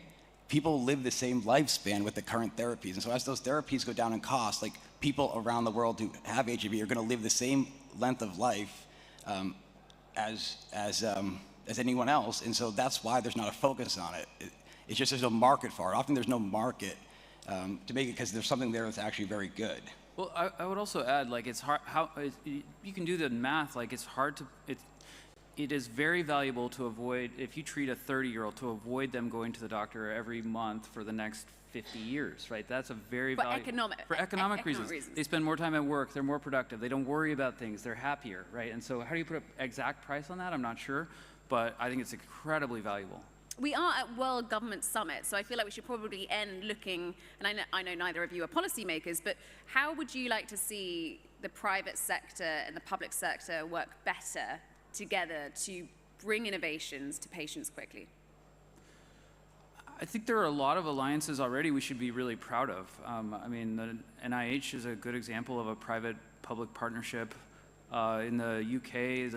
people live the same lifespan with the current therapies. And so as those therapies go down in cost, like people around the world who have HIV are going to live the same length of life as anyone else. And so that's why there's not a focus on it. It's just there's no market for it. Often there's no market to make it because there's something there that's actually very good. Well, I would also add, like, it's hard. You can do the math. Like, it's hard to. It is very valuable to avoid, if you treat a 30-year-old, to avoid them going to the doctor every month for the next 50 years, right? That's a very valuable. For economic reasons. They spend more time at work. They're more productive. They don't worry about things. They're happier, right? And so, how do you put an exact price on that? I'm not sure, but I think it's incredibly valuable. We are at World Government Summit, so I feel like we should probably end looking, and I know neither of you are policymakers, but how would you like to see the private sector and the public sector work better together to bring innovations to patients quickly? I think there are a lot of alliances already we should be really proud of. I mean, the NIH is a good example of a private-public partnership. In the UK,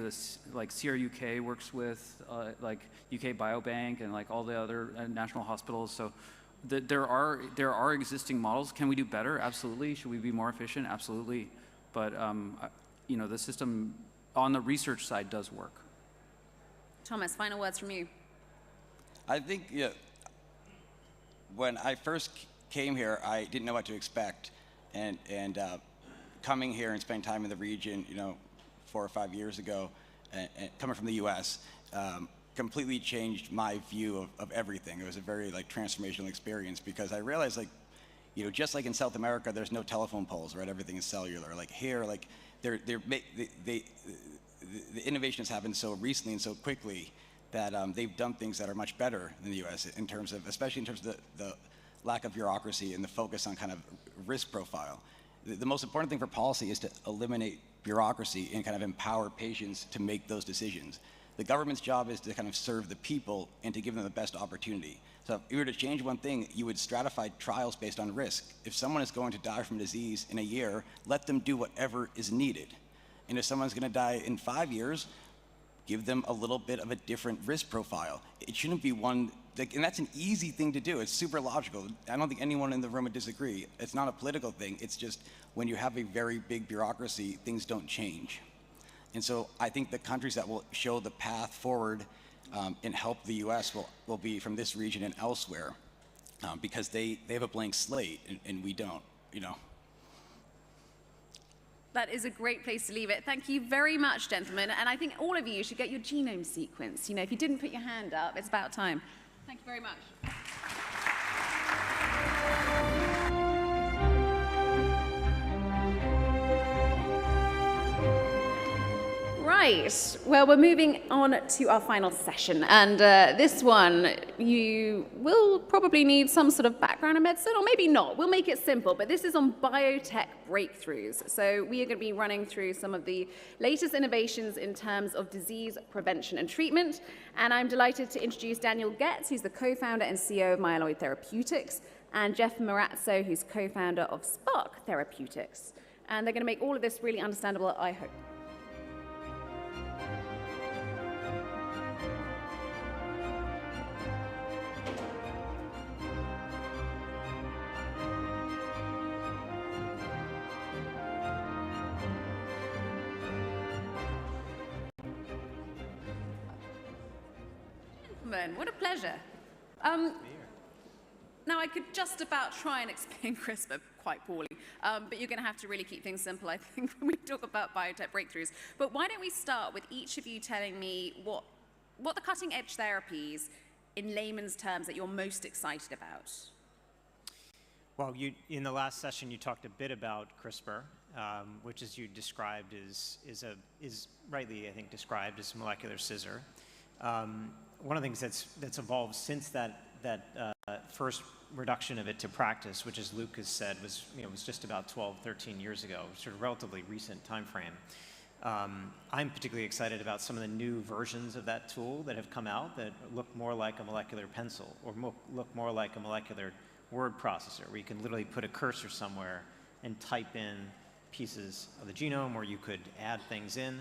like CRUK works with like UK Biobank and like all the other national hospitals. So there are existing models. Can we do better? Absolutely. Should we be more efficient? Absolutely. But the system on the research side does work. Thomas, final words from you. I think when I first came here, I didn't know what to expect, and coming here and spending time in the region, 4 or 5 years ago, and coming from the U.S., completely changed my view of everything. It was a very like transformational experience because I realized like, you know, just like in South America, there's no telephone poles, right? Everything is cellular. Like here, like the innovation has happened so recently and so quickly that they've done things that are much better than the U.S. in terms of, especially in terms of the lack of bureaucracy and the focus on kind of risk profile. The most important thing for policy is to eliminate bureaucracy and kind of empower patients to make those decisions. The government's job is to kind of serve the people and to give them the best opportunity. So if you were to change one thing, you would stratify trials based on risk. If someone is going to die from disease in a year, let them do whatever is needed. And if someone's going to die in 5 years, give them a little bit of a different risk profile. It shouldn't be one, like, and that's an easy thing to do. It's super logical. I don't think anyone in the room would disagree. It's not a political thing. It's just when you have a very big bureaucracy, things don't change. And so I think the countries that will show the path forward and help the US will be from this region and elsewhere because they have a blank slate and we don't, you know. That is a great place to leave it. Thank you very much, gentlemen. And I think all of you should get your genome sequenced. You know, if you didn't put your hand up, it's about time. Thank you very much. Right, well, we're moving on to our final session, and this one, you will probably need some sort of background in medicine, or maybe not. We'll make it simple, but this is on biotech breakthroughs. So we are going to be running through some of the latest innovations in terms of disease prevention and treatment, and I'm delighted to introduce Daniel Getz, who's the co-founder and CEO of Myeloid Therapeutics, and Jeff Marazzo, who's co-founder of Spark Therapeutics. And they're going to make all of this really understandable, I hope. What a pleasure. Now, I could just about try and explain CRISPR quite poorly, but you're going to have to really keep things simple, I think, when we talk about biotech breakthroughs. But why don't we start with each of you telling me what the cutting-edge therapies, in layman's terms, that you're most excited about? Well, in the last session, you talked a bit about CRISPR, which, as you described, is rightly, I think, described as molecular scissor. One of the things that's evolved since that first reduction of it to practice, which, as Luke has said, was just about 12, 13 years ago, sort of relatively recent time frame. I'm particularly excited about some of the new versions of that tool that have come out that look more like a molecular pencil or look more like a molecular word processor, where you can literally put a cursor somewhere and type in pieces of the genome, or you could add things in.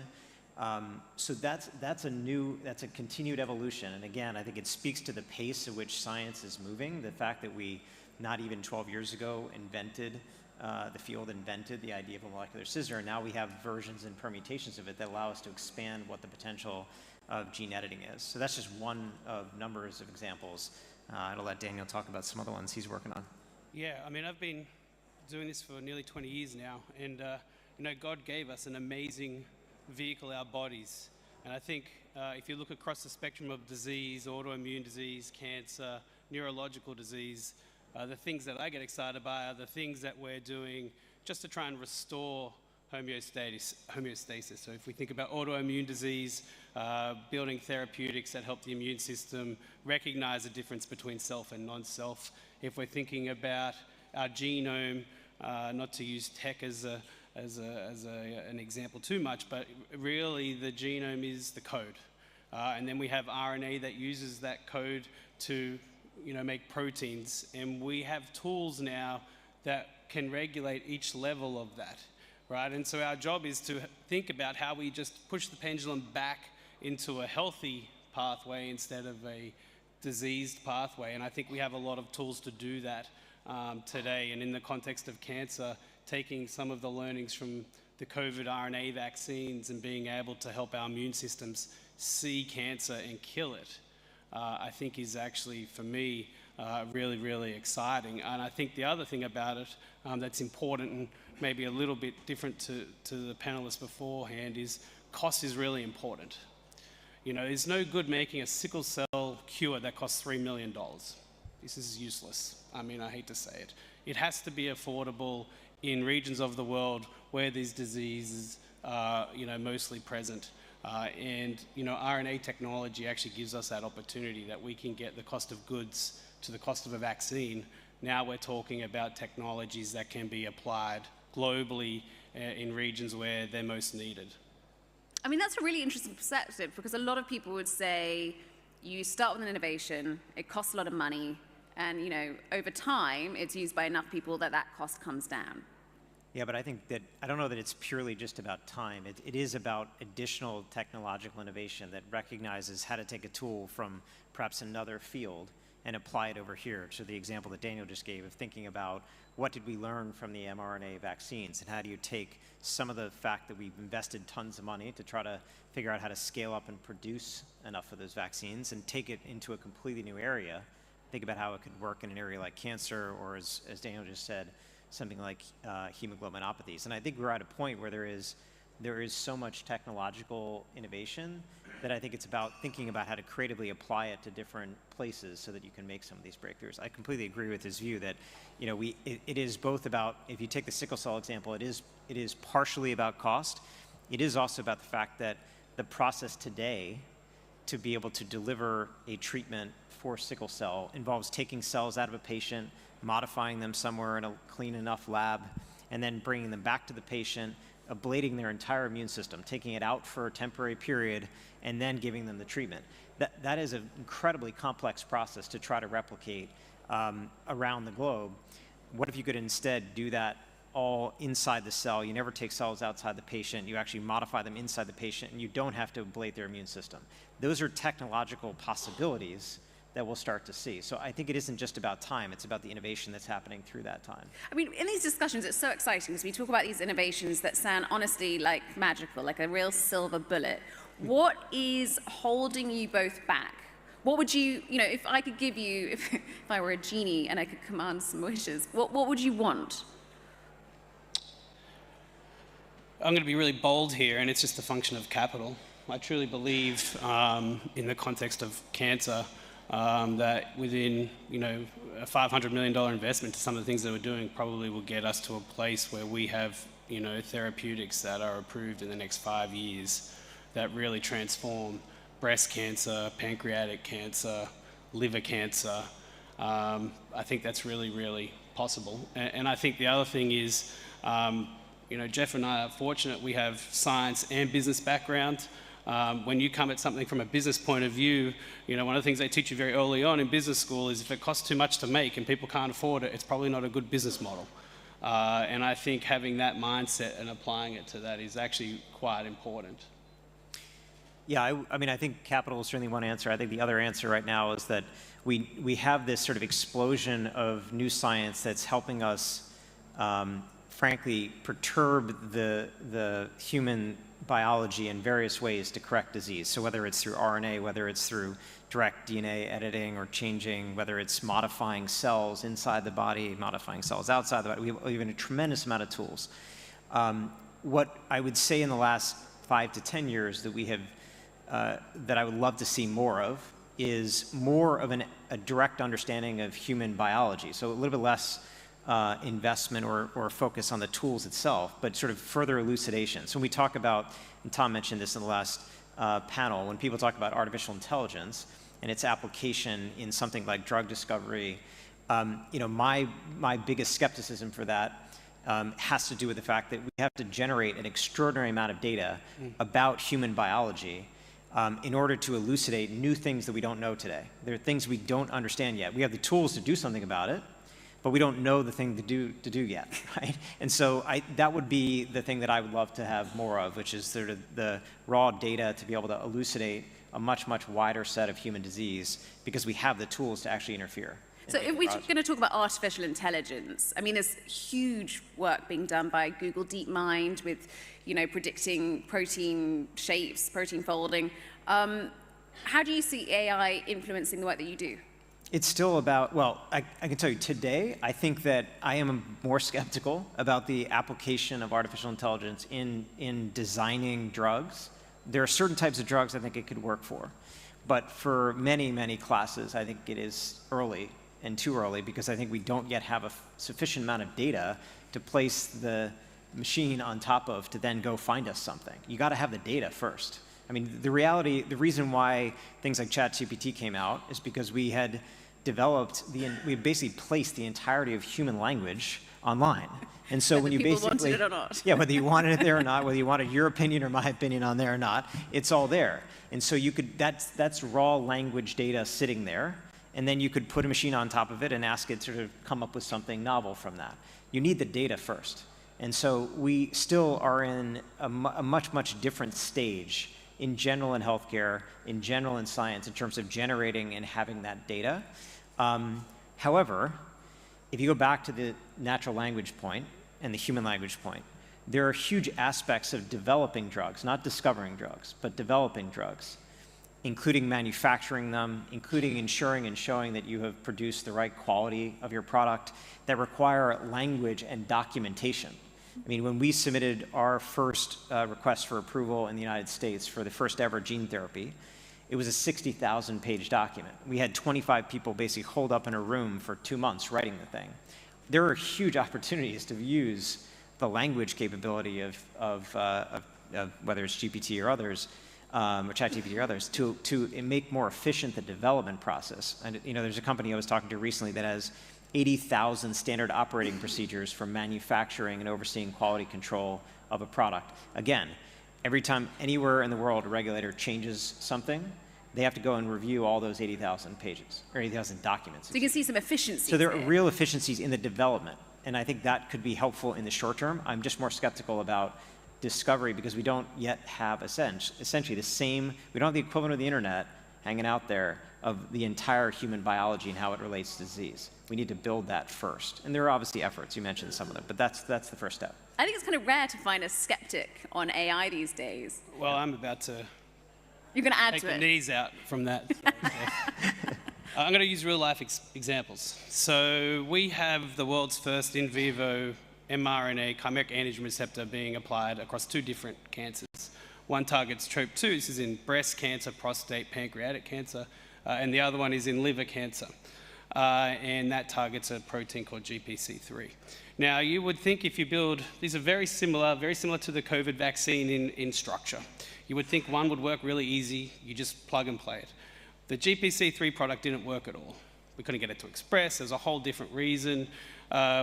So that's a continued evolution. And again, I think it speaks to the pace at which science is moving. The fact that we, not even 12 years ago, the field invented the idea of a molecular scissor. And now we have versions and permutations of it that allow us to expand what the potential of gene editing is. So that's just one of numbers of examples. I'll let Daniel talk about some other ones he's working on. Yeah, I mean, I've been doing this for nearly 20 years now. And, God gave us an amazing vehicle, our bodies. And I think if you look across the spectrum of disease, autoimmune disease, cancer, neurological disease, the things that I get excited by are the things that we're doing just to try and restore homeostasis. So if we think about autoimmune disease, building therapeutics that help the immune system recognize the difference between self and non-self. If we're thinking about our genome, not to use tech as an example too much, but really the genome is the code. And then we have RNA that uses that code to make proteins. And we have tools now that can regulate each level of that, right? And so our job is to think about how we just push the pendulum back into a healthy pathway instead of a diseased pathway. And I think we have a lot of tools to do that today. And in the context of cancer, taking some of the learnings from the COVID RNA vaccines and being able to help our immune systems see cancer and kill it, I think is actually, for me, really, really exciting. And I think the other thing about it that's important and maybe a little bit different to the panelists beforehand is cost is really important. You know, it's no good making a sickle cell cure that costs $3 million. This is useless. I mean, I hate to say it. It has to be affordable in regions of the world where these diseases are, you know, mostly present. And, you know, RNA technology actually gives us that opportunity that we can get the cost of goods to the cost of a vaccine. Now we're talking about technologies that can be applied globally in regions where they're most needed. I mean, that's a really interesting perspective, because a lot of people would say you start with an innovation, it costs a lot of money, and, you know, over time, it's used by enough people that that cost comes down. Yeah, but I think that, I don't know that it's purely just about time. It is about additional technological innovation that recognizes how to take a tool from perhaps another field and apply it over here. So the example that Daniel just gave of thinking about what did we learn from the mRNA vaccines, and how do you take some of the fact that we've invested tons of money to try to figure out how to scale up and produce enough of those vaccines and take it into a completely new area. Think about how it could work in an area like cancer, or as Daniel just said, something like hemoglobinopathies. And I think we're at a point where there is so much technological innovation that I think it's about thinking about how to creatively apply it to different places so that you can make some of these breakthroughs. I completely agree with his view that, you know, it is both about, if you take the sickle cell example, it is partially about cost. It is also about the fact that the process today to be able to deliver a treatment for sickle cell involves taking cells out of a patient, modifying them somewhere in a clean enough lab, and then bringing them back to the patient, ablating their entire immune system, taking it out for a temporary period, and then giving them the treatment. That is an incredibly complex process to try to replicate around the globe. What if you could instead do that all inside the cell? You never take cells outside the patient. You actually modify them inside the patient, and you don't have to ablate their immune system. Those are technological possibilities that we'll start to see. So I think it isn't just about time, it's about the innovation that's happening through that time. I mean, in these discussions, it's so exciting because we talk about these innovations that sound honestly like magical, like a real silver bullet. What is holding you both back? What would you know, if I could give you, if I were a genie and I could command some wishes, what would you want? I'm going to be really bold here, and it's just a function of capital. I truly believe, in the context of cancer, that within, you know, a $500 million investment to some of the things that we're doing probably will get us to a place where we have, you know, therapeutics that are approved in the next 5 years that really transform breast cancer, pancreatic cancer, liver cancer. I think that's really, really possible. And I think the other thing is, you know, Jeff and I are fortunate we have science and business background. When you come at something from a business point of view, you know, one of the things they teach you very early on in business school is if it costs too much to make and people can't afford it, it's probably not a good business model. And I think having that mindset and applying it to that is actually quite important. Yeah, I mean, I think capital is certainly one answer. I think the other answer right now is that we have this sort of explosion of new science that's helping us, frankly, perturb the human biology in various ways to correct disease. So whether it's through RNA, whether it's through direct DNA editing or changing, whether it's modifying cells inside the body, modifying cells outside the body, we have a tremendous amount of tools. What I would say in the last 5 to 10 years that we have, that I would love to see more of, is more of a direct understanding of human biology. So a little bit less investment or focus on the tools itself, but sort of further elucidation. So when we talk about, and Tom mentioned this in the last panel, when people talk about artificial intelligence and its application in something like drug discovery, you know, my biggest skepticism for that has to do with the fact that we have to generate an extraordinary amount of data about human biology in order to elucidate new things that we don't know today. There are things we don't understand yet. We have the tools to do something about it, but we don't know the thing to do yet, right? And so that would be the thing that I would love to have more of, which is sort of the raw data to be able to elucidate a much, much wider set of human disease, because we have the tools to actually interfere. So if we're going to talk about artificial intelligence, I mean, there's huge work being done by Google DeepMind with, you know, predicting protein shapes, protein folding. How do you see AI influencing the work that you do? It's still about, well, I can tell you today, I think that I am more skeptical about the application of artificial intelligence in designing drugs There are certain types of drugs I think it could work for. But for many, many classes, I think it is early and too early because I think we don't yet have a sufficient amount of data to place the machine on top of to then go find us something. You got to have the data first. I mean, the reason why things like ChatGPT came out is because we had developed, we had basically placed the entirety of human language online. And so when you basically, wanted it or not. yeah, whether you wanted it there or not, whether you wanted your opinion or my opinion on there or not, it's all there. And so you could, that's raw language data sitting there, and then you could put a machine on top of it and ask it to sort of come up with something novel from that. You need the data first. And so we still are in a much, much different stage in general in healthcare, in general in science, in terms of generating and having that data. However, if you go back to the natural language point and the human language point, there are huge aspects of developing drugs, not discovering drugs, but developing drugs, including manufacturing them, including ensuring and showing that you have produced the right quality of your product, that require language and documentation. I mean, when we submitted our first request for approval in the United States for the first ever gene therapy, it was a 60,000-page document. We had 25 people basically holed up in a room for 2 months writing the thing. There are huge opportunities to use the language capability of whether it's GPT or others, or ChatGPT or others, to make more efficient the development process. And you know, there's a company I was talking to recently that has 80,000 standard operating procedures for manufacturing and overseeing quality control of a product. Again, every time anywhere in the world a regulator changes something, they have to go and review all those 80,000 pages, or 80,000 documents. So you can see some efficiencies. So there are real efficiencies in the development, and I think that could be helpful in the short term. I'm just more skeptical about discovery because we don't yet have essentially the same, we don't have the equivalent of the internet hanging out there of the entire human biology and how it relates to disease. We need to build that first. And there are obviously efforts, you mentioned some of them, but that's the first step. I think it's kind of rare to find a skeptic on AI these days. Well, I'm about to You're going to add take to the it. knees out from that. I'm going to use real-life examples. So we have the world's first in vivo mRNA chimeric antigen receptor being applied across 2 different cancers. One targets TROP2, this is in breast cancer, prostate, pancreatic cancer, and the other one is in liver cancer. And that targets a protein called GPC3. Now, you would think if you build, these are very similar to the COVID vaccine in structure. You would think one would work really easy, you just plug and play it. The GPC3 product didn't work at all. We couldn't get it to express, there's a whole different reason.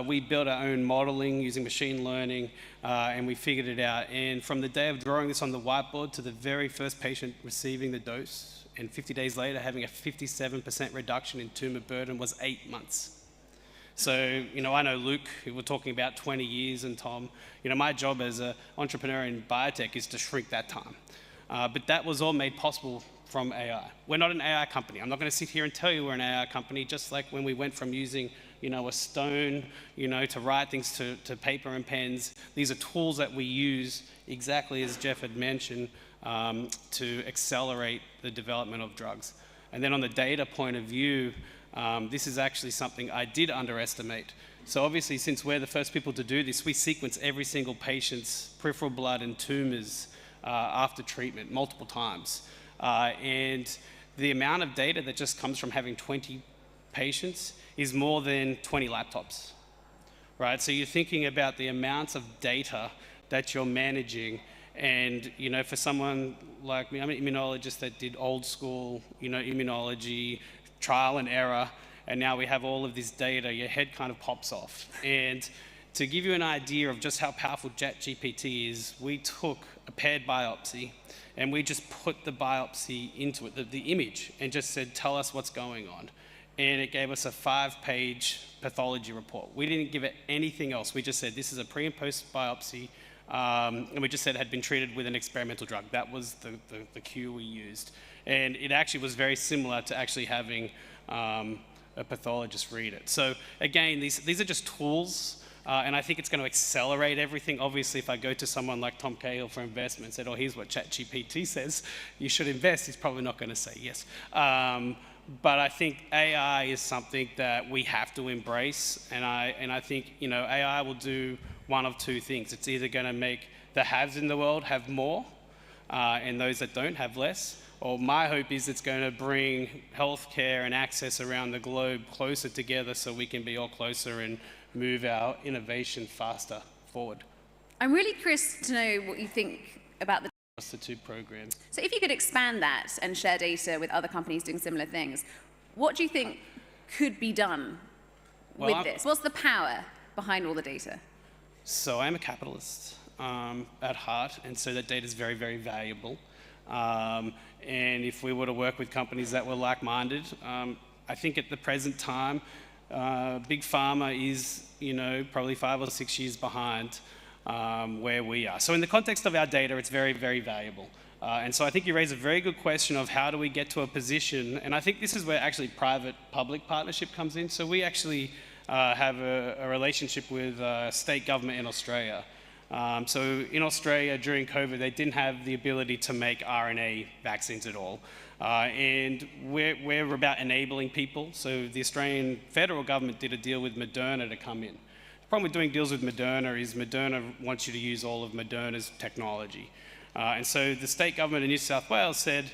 We built our own modeling using machine learning, and we figured it out. And from the day of drawing this on the whiteboard to the very first patient receiving the dose, and 50 days later having a 57% reduction in tumor burden was 8 months. So, you know, I know Luke, who we're talking about 20 years, and Tom, you know, my job as an entrepreneur in biotech is to shrink that time. But that was all made possible from AI. We're not an AI company. I'm not going to sit here and tell you we're an AI company, just like when we went from using, you know, a stone, you know, to write things to paper and pens. These are tools that we use, exactly as Jeff had mentioned, to accelerate the development of drugs. And then on the data point of view, this is actually something I did underestimate. So obviously, since we're the first people to do this, we sequence every single patient's peripheral blood and tumors after treatment multiple times. And the amount of data that just comes from having 20 patients is more than 20 laptops, right? So you're thinking about the amounts of data that you're managing. And, you know, for someone like me, I'm an immunologist that did old school, you know, immunology, trial and error, and now we have all of this data, your head kind of pops off. And to give you an idea of just how powerful ChatGPT is, we took a paired biopsy and we just put the biopsy into it, the image, and just said, tell us what's going on. And it gave us a 5-page pathology report. We didn't give it anything else. We just said, this is a pre and post biopsy. And we just said it had been treated with an experimental drug. That was the cue we used. And it actually was very similar to actually having a pathologist read it. So again, these are just tools, and I think it's going to accelerate everything. Obviously, if I go to someone like Tom Cahill for investment and said, oh, here's what ChatGPT says, you should invest, he's probably not going to say yes. But I think AI is something that we have to embrace, and I think, you know, AI will do one of 2 things. It's either going to make the haves in the world have more, and those that don't have less. Or my hope is it's going to bring healthcare and access around the globe closer together so we can be all closer and move our innovation faster forward. I'm really curious to know what you think about the two programs. So if you could expand that and share data with other companies doing similar things, what do you think could be done with this? What's the power behind all the data? So I'm a capitalist at heart, and so that data is very, very valuable. And if we were to work with companies that were like-minded, I think at the present time, Big Pharma is, probably 5 or 6 years behind where we are. So in the context of our data, it's very, very valuable. And so I think you raise a very good question of how do we get to a position, and I think this is where actually private-public partnership comes in. So we actually have a relationship with state government in Australia. So in Australia during COVID, they didn't have the ability to make RNA vaccines at all. And we're about enabling people. So the Australian federal government did a deal with Moderna to come in. The problem with doing deals with Moderna is Moderna wants you to use all of Moderna's technology. And so the state government in New South Wales said,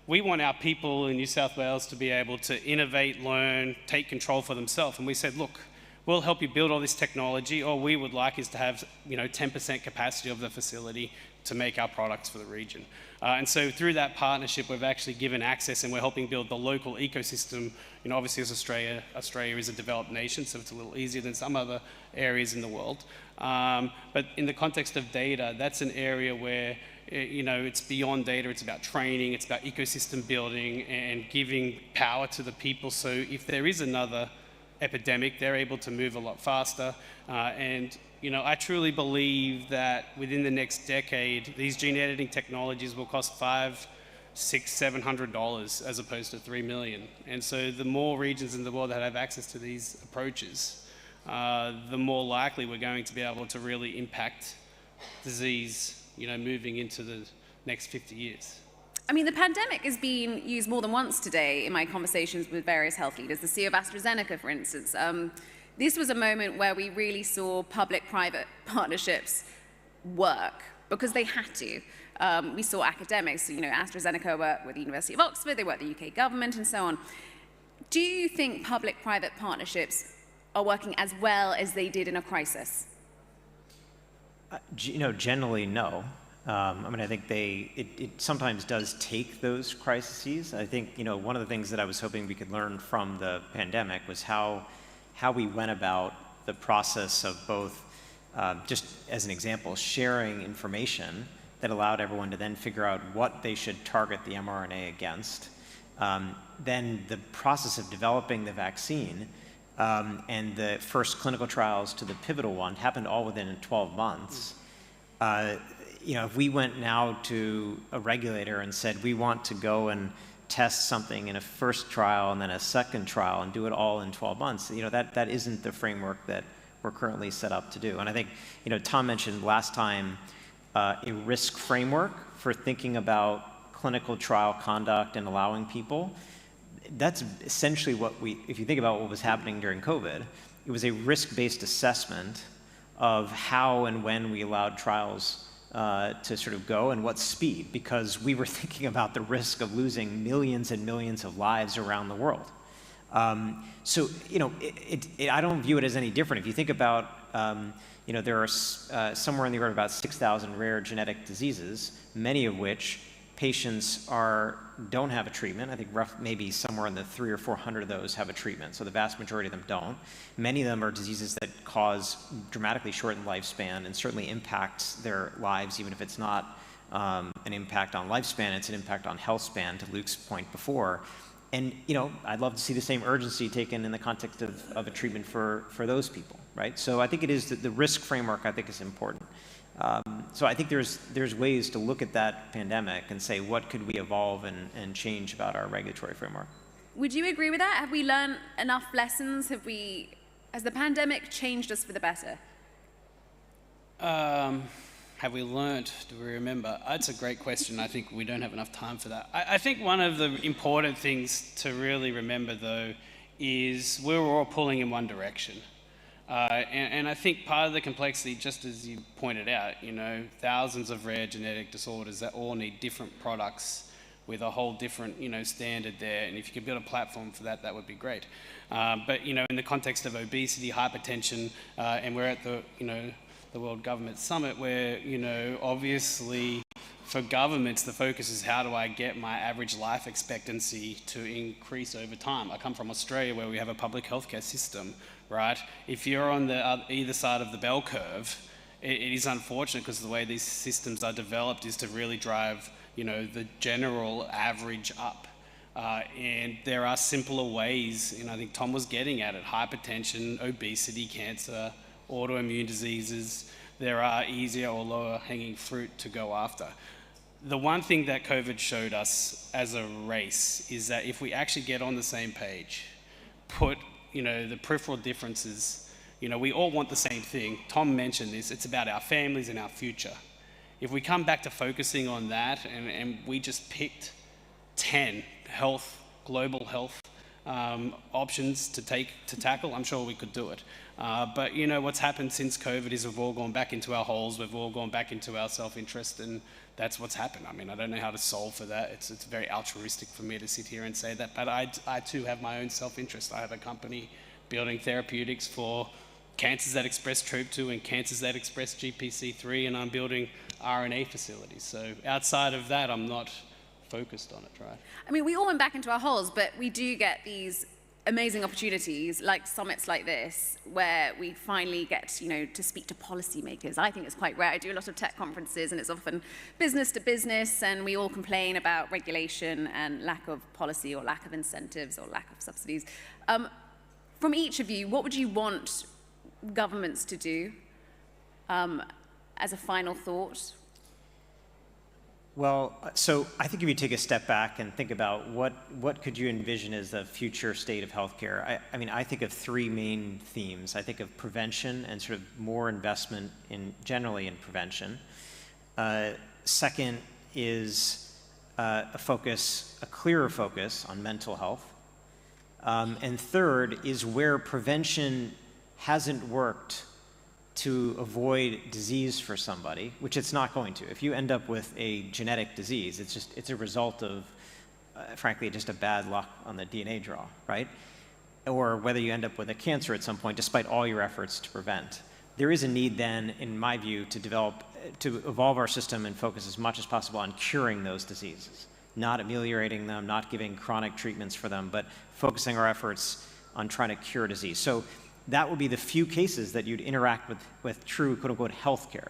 we want our people in New South Wales to be able to innovate, learn, take control for themselves. And we said, look, we'll help you build all this technology. All we would like is to have 10% capacity of the facility to make our products for the region. And so through that partnership, we've actually given access, and we're helping build the local ecosystem. Obviously as Australia is a developed nation, so it's a little easier than some other areas in the world. But in the context of data, that's an area where it's beyond data. It's about training, it's about ecosystem building and giving power to the people. So if there is another epidemic, they're able to move a lot faster. And I truly believe that within the next decade, these gene editing technologies will cost $500, $600, $700 as opposed to $3 million. And so the more regions in the world that have access to these approaches, the more likely we're going to be able to really impact disease, moving into the next 50 years. I mean, the pandemic has been used more than once today in my conversations with various health leaders. The CEO of AstraZeneca, for instance. This was a moment where we really saw public-private partnerships work because they had to. We saw academics, AstraZeneca worked with the University of Oxford, they worked with the UK government and so on. Do you think public-private partnerships are working as well as they did in a crisis? Generally, no. I think it sometimes does take those crises. I think, one of the things that I was hoping we could learn from the pandemic was how we went about the process of both, just as an example, sharing information that allowed everyone to then figure out what they should target the mRNA against. Then the process of developing the vaccine and the first clinical trials to the pivotal one happened all within 12 months. If we went now to a regulator and said, we want to go and test something in a first trial and then a second trial and do it all in 12 months, that isn't the framework that we're currently set up to do. And I think, Tom mentioned last time a risk framework for thinking about clinical trial conduct and allowing people. That's essentially if you think about what was happening during COVID, it was a risk-based assessment of how and when we allowed trials to sort of go and what speed, because we were thinking about the risk of losing millions and millions of lives around the world. So, I don't view it as any different. If you think about, there are somewhere in the order of about 6,000 rare genetic diseases, many of which patients don't have a treatment. I think maybe somewhere in the 300 or 400 of those have a treatment, so the vast majority of them don't. Many of them are diseases that cause dramatically shortened lifespan and certainly impacts their lives, even if it's not an impact on lifespan, it's an impact on health span, to Luke's point before. And I'd love to see the same urgency taken in the context of a treatment for those people, right? So I think it is the risk framework I think is important. So I think there's ways to look at that pandemic and say, what could we evolve and change about our regulatory framework? Would you agree with that? Have we learned enough lessons? Has the pandemic changed us for the better? Have we learned? Do we remember? That's a great question. I think we don't have enough time for that. I think one of the important things to really remember, though, is we were all pulling in one direction. And I think part of the complexity, just as you pointed out, you know, thousands of rare genetic disorders that all need different products with a whole different, you know, standard there. And if you could build a platform for that, that would be great. But, you know, in the context of obesity, hypertension, and we're at the, you know, the World Government Summit where, you know, obviously for governments, the focus is how do I get my average life expectancy to increase over time. I come from Australia where we have a public healthcare system, right? If you're on the either side of the bell curve, it is unfortunate because the way these systems are developed is to really drive, you know, the general average up. And there are simpler ways, and I think Tom was getting at it, hypertension, obesity, cancer, autoimmune diseases. There are easier or lower hanging fruit to go after. The one thing that COVID showed us as a race is that if we actually get on the same page, put, you know, the peripheral differences, you know, we all want the same thing. Tom mentioned this, it's about our families and our future. If we come back to focusing on that and we just picked 10 global health options to tackle, I'm sure we could do it. But you know, what's happened since COVID is we've all gone back into our holes, we've all gone back into our self-interest, and that's what's happened. I mean, I don't know how to solve for that. It's very altruistic for me to sit here and say that, but I too have my own self-interest. I have a company building therapeutics for cancers that express TROP2 and cancers that express GPC3, and I'm building RNA facilities. So outside of that, I'm not focused on it, right? I mean, we all went back into our holes, but we do get these amazing opportunities like summits like this where we finally get, you know, to speak to policymakers. I think it's quite rare. I do a lot of tech conferences and it's often business to business, and we all complain about regulation and lack of policy or lack of incentives or lack of subsidies. From each of you, what would you want governments to do as a final thought? Well, so I think if you take a step back and think about what could you envision as the future state of healthcare, I mean, I think of three main themes. I think of prevention and sort of more investment generally in prevention. Second is a clearer focus on mental health. And third is where prevention hasn't worked to avoid disease for somebody, which it's not going to. If you end up with a genetic disease, it's a result of, frankly, just a bad luck on the DNA draw, right? Or whether you end up with a cancer at some point, despite all your efforts to prevent. There is a need then, in my view, to evolve our system and focus as much as possible on curing those diseases, not ameliorating them, not giving chronic treatments for them, but focusing our efforts on trying to cure disease. So that would be the few cases that you'd interact with true, quote-unquote, healthcare.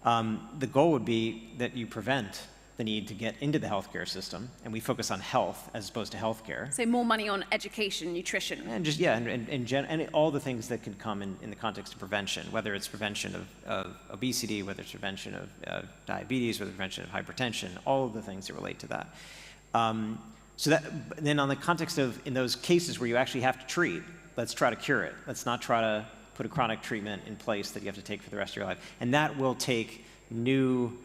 The goal would be that you prevent the need to get into the healthcare system, and we focus on health as opposed to healthcare. So more money on education, nutrition. And just, yeah, and all the things that can come in the context of prevention, whether it's prevention of obesity, whether it's prevention of diabetes, whether it's prevention of hypertension, all of the things that relate to that. So that, then on the context of, in those cases where you actually have to treat, let's try to cure it. Let's not try to put a chronic treatment in place that you have to take for the rest of your life. And that will take new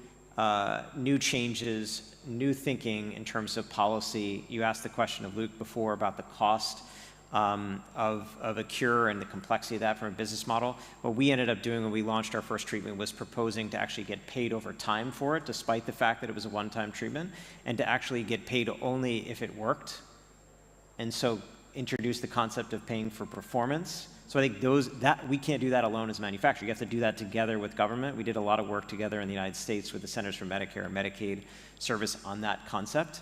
changes, new thinking in terms of policy. You asked the question of Luke before about the cost of a cure and the complexity of that from a business model. What we ended up doing when we launched our first treatment was proposing to actually get paid over time for it, despite the fact that it was a one-time treatment, and to actually get paid only if it worked. And so introduce the concept of paying for performance. So I think we can't do that alone as a manufacturer. You have to do that together with government. We did a lot of work together in the United States with the Centers for Medicare and Medicaid Service on that concept.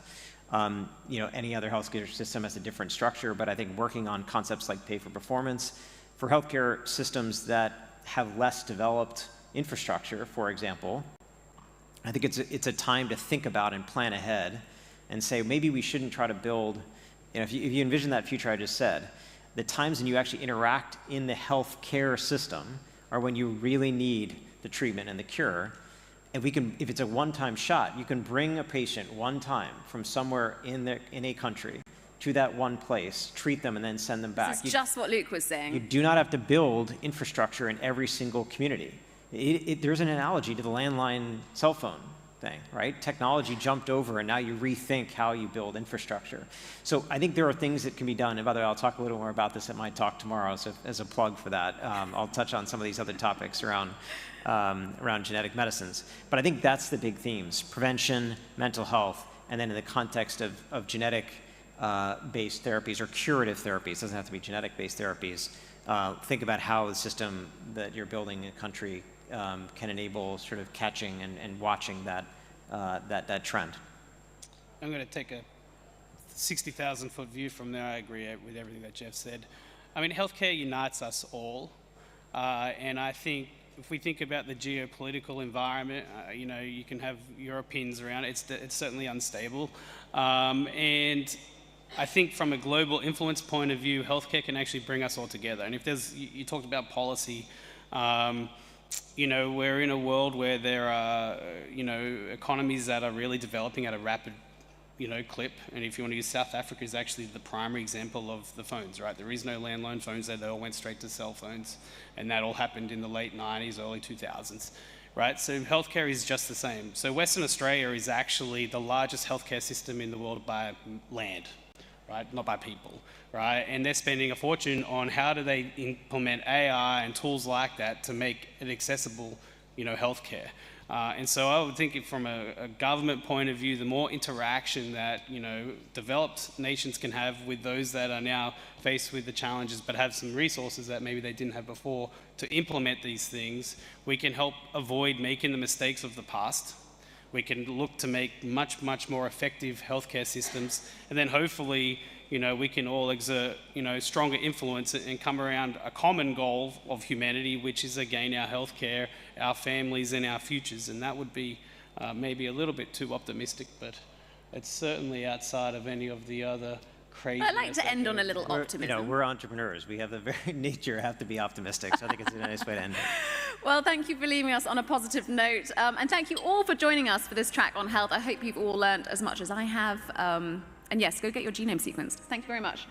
You know, any other healthcare system has a different structure, but I think working on concepts like pay for performance for healthcare systems that have less developed infrastructure, for example, I think it's a time to think about and plan ahead and say maybe we shouldn't try to build. You know, if you envision that future I just said, the times when you actually interact in the healthcare system are when you really need the treatment and the cure. And if it's a one-time shot, you can bring a patient one time from somewhere in a country to that one place, treat them, and then send them back. This is just what Luke was saying. You do not have to build infrastructure in every single community. There's an analogy to the landline cell phone thing, right? Technology jumped over, and now you rethink how you build infrastructure. So I think there are things that can be done. And by the way, I'll talk a little more about this at my talk tomorrow, so as a plug for that. I'll touch on some of these other topics around genetic medicines. But I think that's the big themes: prevention, mental health, and then in the context of genetic-based therapies or curative therapies. It doesn't have to be genetic-based therapies. Think about how the system that you're building in a country can enable sort of catching and watching that trend. I'm going to take a 60,000-foot view from there. I agree with everything that Jeff said. I mean, healthcare unites us all, and I think if we think about the geopolitical environment, you can have Europeans around. It's certainly unstable, and I think from a global influence point of view, healthcare can actually bring us all together. And if you talked about policy. We're in a world where there are, economies that are really developing at a rapid, clip. And if you want to use South Africa is actually the primary example of the phones, right? There is no landline phones there. They all went straight to cell phones. And that all happened in the late 90s, early 2000s, right? So healthcare is just the same. So Western Australia is actually the largest healthcare system in the world by land, right? Not by people, right? And they're spending a fortune on how do they implement AI and tools like that to make it accessible, healthcare. And so I would think from a government point of view, the more interaction that, developed nations can have with those that are now faced with the challenges but have some resources that maybe they didn't have before to implement these things, we can help avoid making the mistakes of the past. We can look to make much, much more effective healthcare systems, and then hopefully, we can all exert, stronger influence and come around a common goal of humanity, which is again our healthcare, our families, and our futures. And that would be maybe a little bit too optimistic, but it's certainly outside of any of the other crazy. I'd like to end on a little optimism. We're entrepreneurs. We have the very nature have to be optimistic. So I think it's a nice way to end it. Well, thank you for leaving us on a positive note. And thank you all for joining us for this track on health. I hope you've all learned as much as I have. And yes, go get your genome sequenced. Thank you very much.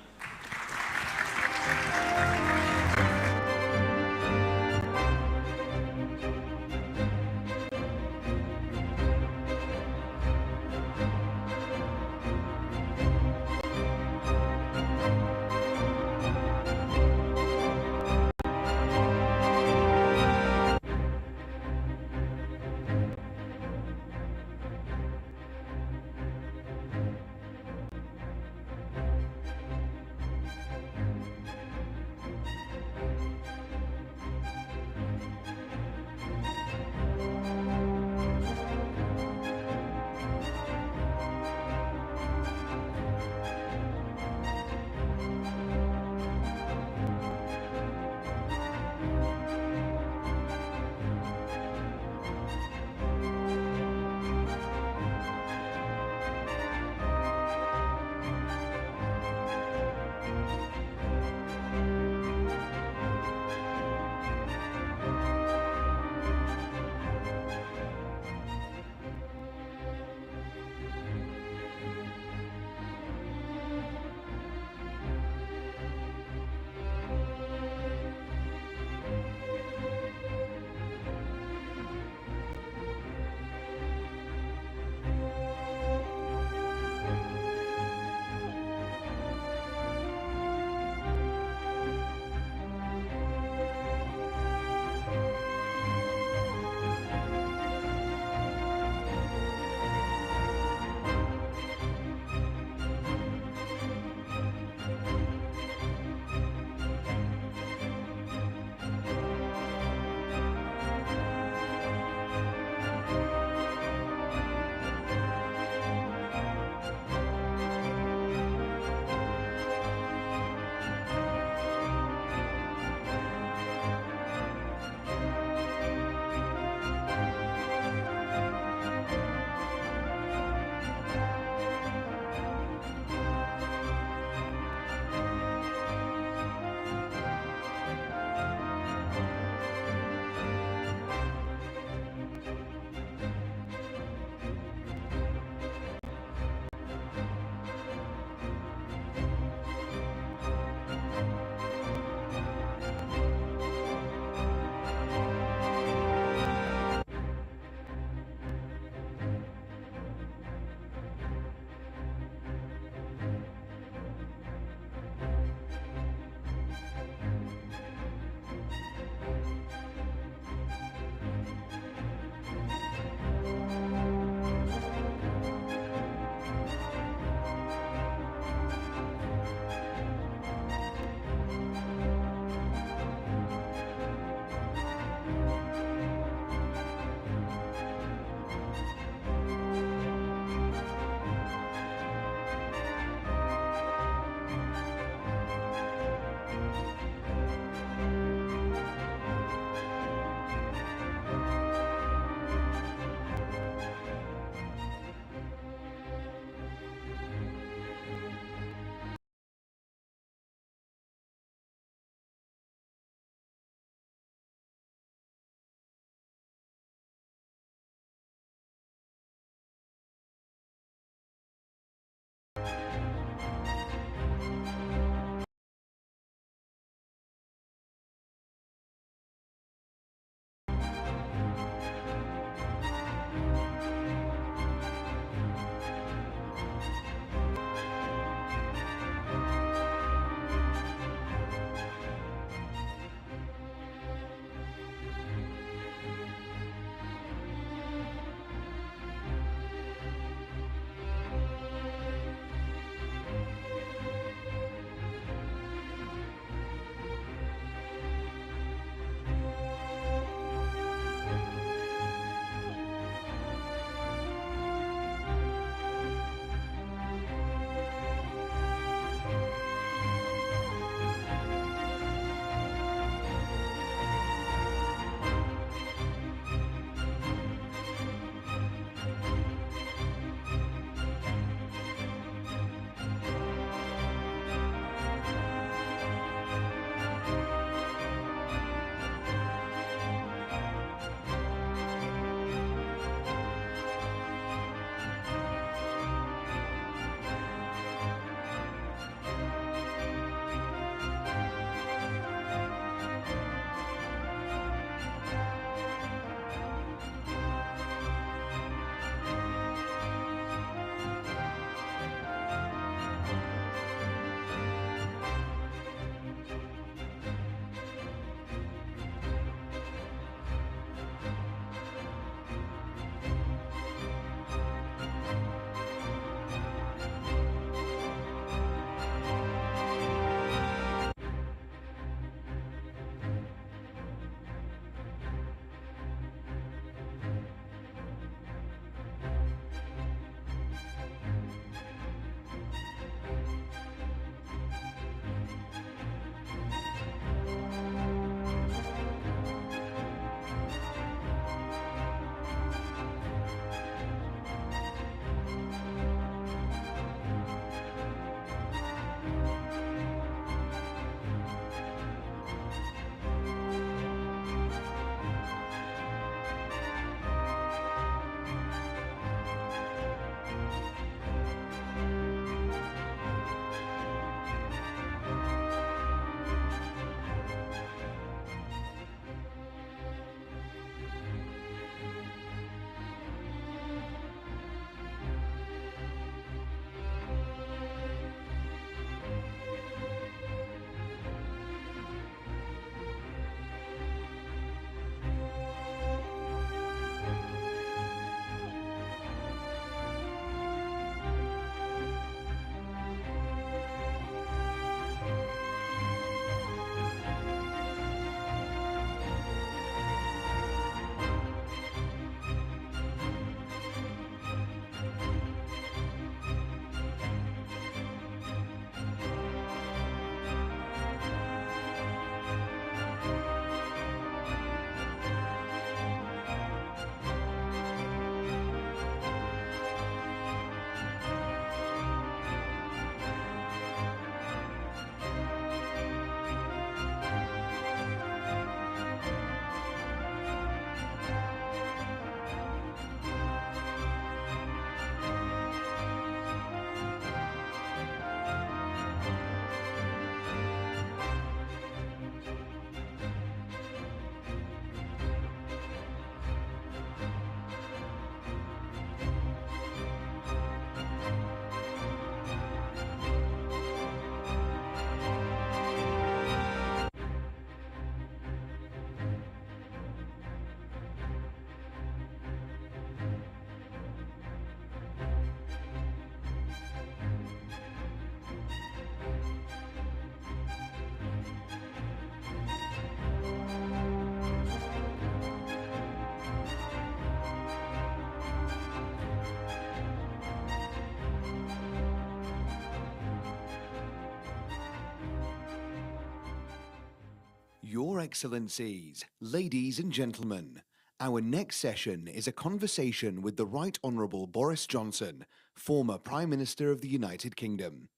Your Excellencies, ladies and gentlemen, our next session is a conversation with the Right Honourable Boris Johnson, former Prime Minister of the United Kingdom.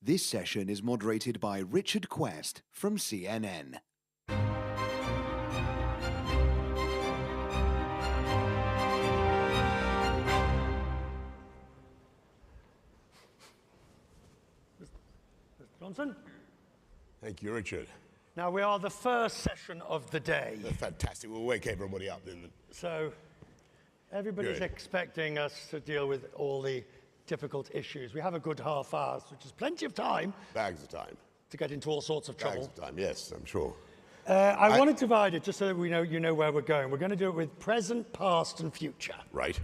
This session is moderated by Richard Quest from CNN. Johnson? Thank you, Richard. Now, we are the first session of the day. Fantastic. We'll wake everybody up then. So, everybody's Good. expecting us to deal with all the difficult issues. We have a good half hour, which is plenty of time. Bags of time. To get into all sorts of trouble. Bags of time, yes, I'm sure. I want to divide it just so that you know where we're going. We're going to do it with present, past, and future. Right.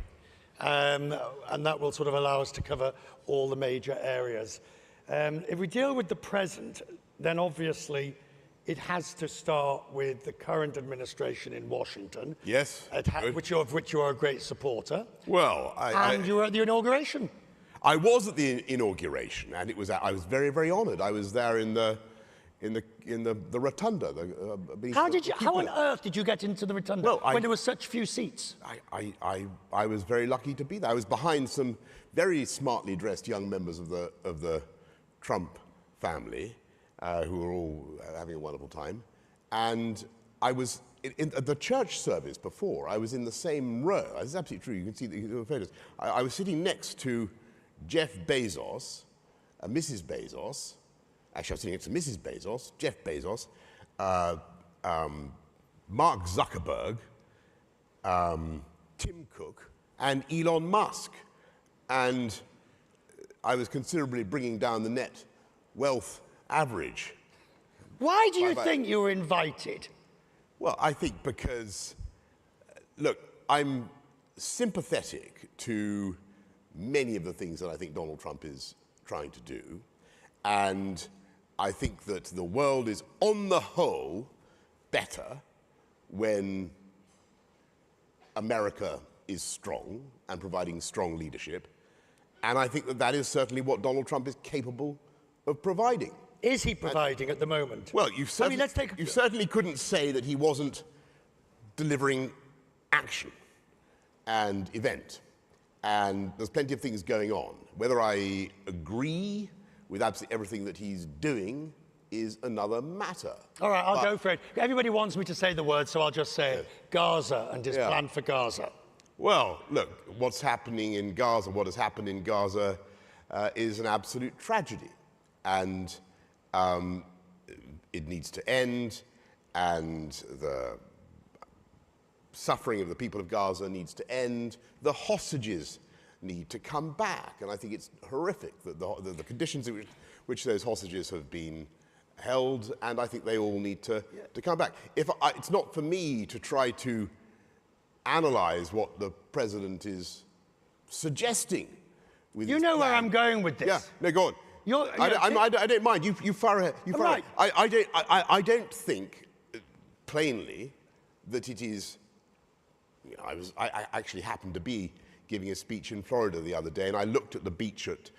And that will sort of allow us to cover all the major areas. If we deal with the present, then obviously it has to start with the current administration in Washington. Yes. Of which you are a great supporter. Well, you were at the inauguration. I was at the inauguration, and I was very, very honoured. I was there in the rotunda. How on earth did you get into the rotunda when there were such few seats? I was very lucky to be there. I was behind some very smartly dressed young members of the Trump family, who were all having a wonderful time. And I was in the church service before. I was in the same row. This is absolutely true. You can see the photos. I was sitting next to Jeff Bezos, Mrs. Bezos. Actually, I was sitting next to Mrs. Bezos, Jeff Bezos, Mark Zuckerberg, Tim Cook, and Elon Musk. And I was considerably bringing down the net wealth average. Why do you think you were invited? Well, I think because, look, I'm sympathetic to many of the things that I think Donald Trump is trying to do. And I think that the world is, on the whole, better when America is strong and providing strong leadership. And I think that that is certainly what Donald Trump is capable of providing. Is he providing at the moment? Well, you certainly couldn't say that he wasn't delivering action and event. And there's plenty of things going on. Whether I agree with absolutely everything that he's doing is another matter. All right, I'll go for it. Everybody wants me to say the word, so I'll just say it. Gaza and his plan for Gaza. Well, look, what's happening in Gaza, what has happened in Gaza is an absolute tragedy. And it needs to end, and the suffering of the people of Gaza needs to end. The hostages need to come back, and I think it's horrific that the conditions in which those hostages have been held, and I think they all need to come back. It's not for me to try to analyse what the president is suggesting. You know where I'm going with this. Yeah, no, go on. I don't mind. You fire ahead. You fire ahead. I don't think plainly that it is. You know, I actually happened to be giving a speech in Florida the other day, and I looked at the beach at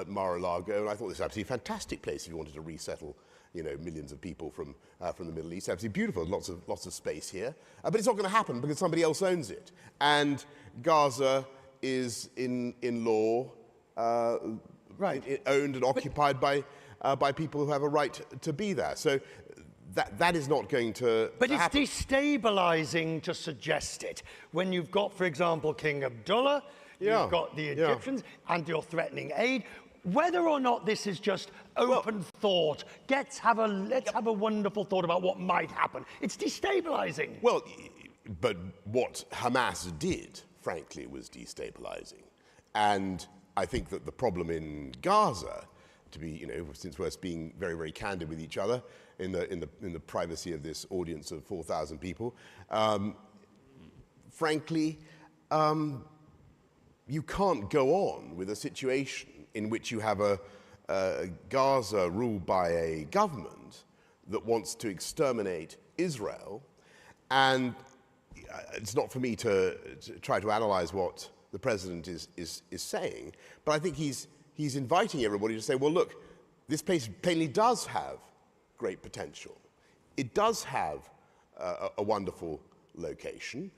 Mar-a-Lago, and I thought this is absolutely fantastic place if you wanted to resettle, you know, millions of people from the Middle East. Absolutely beautiful. Lots of space here, but it's not going to happen because somebody else owns it, and Gaza is in law. Owned and occupied by people who have a right to be there. So that is not going to But it's happen. destabilising to suggest it. When you've got, for example, King Abdullah, you've got the Egyptians, and you're threatening aid. Whether or not this is just open thought, let's have a wonderful thought about what might happen. It's destabilising. Well, but what Hamas did, frankly, was destabilising. And I think that the problem in Gaza, to be, you know, since we're being very, very candid with each other in the privacy of this audience of 4,000 people, frankly, you can't go on with a situation in which you have a Gaza ruled by a government that wants to exterminate Israel, and it's not for me to try to analyze what the president is saying, but I think he's inviting everybody to say, well, look, this place plainly does have great potential. it does have a wonderful location.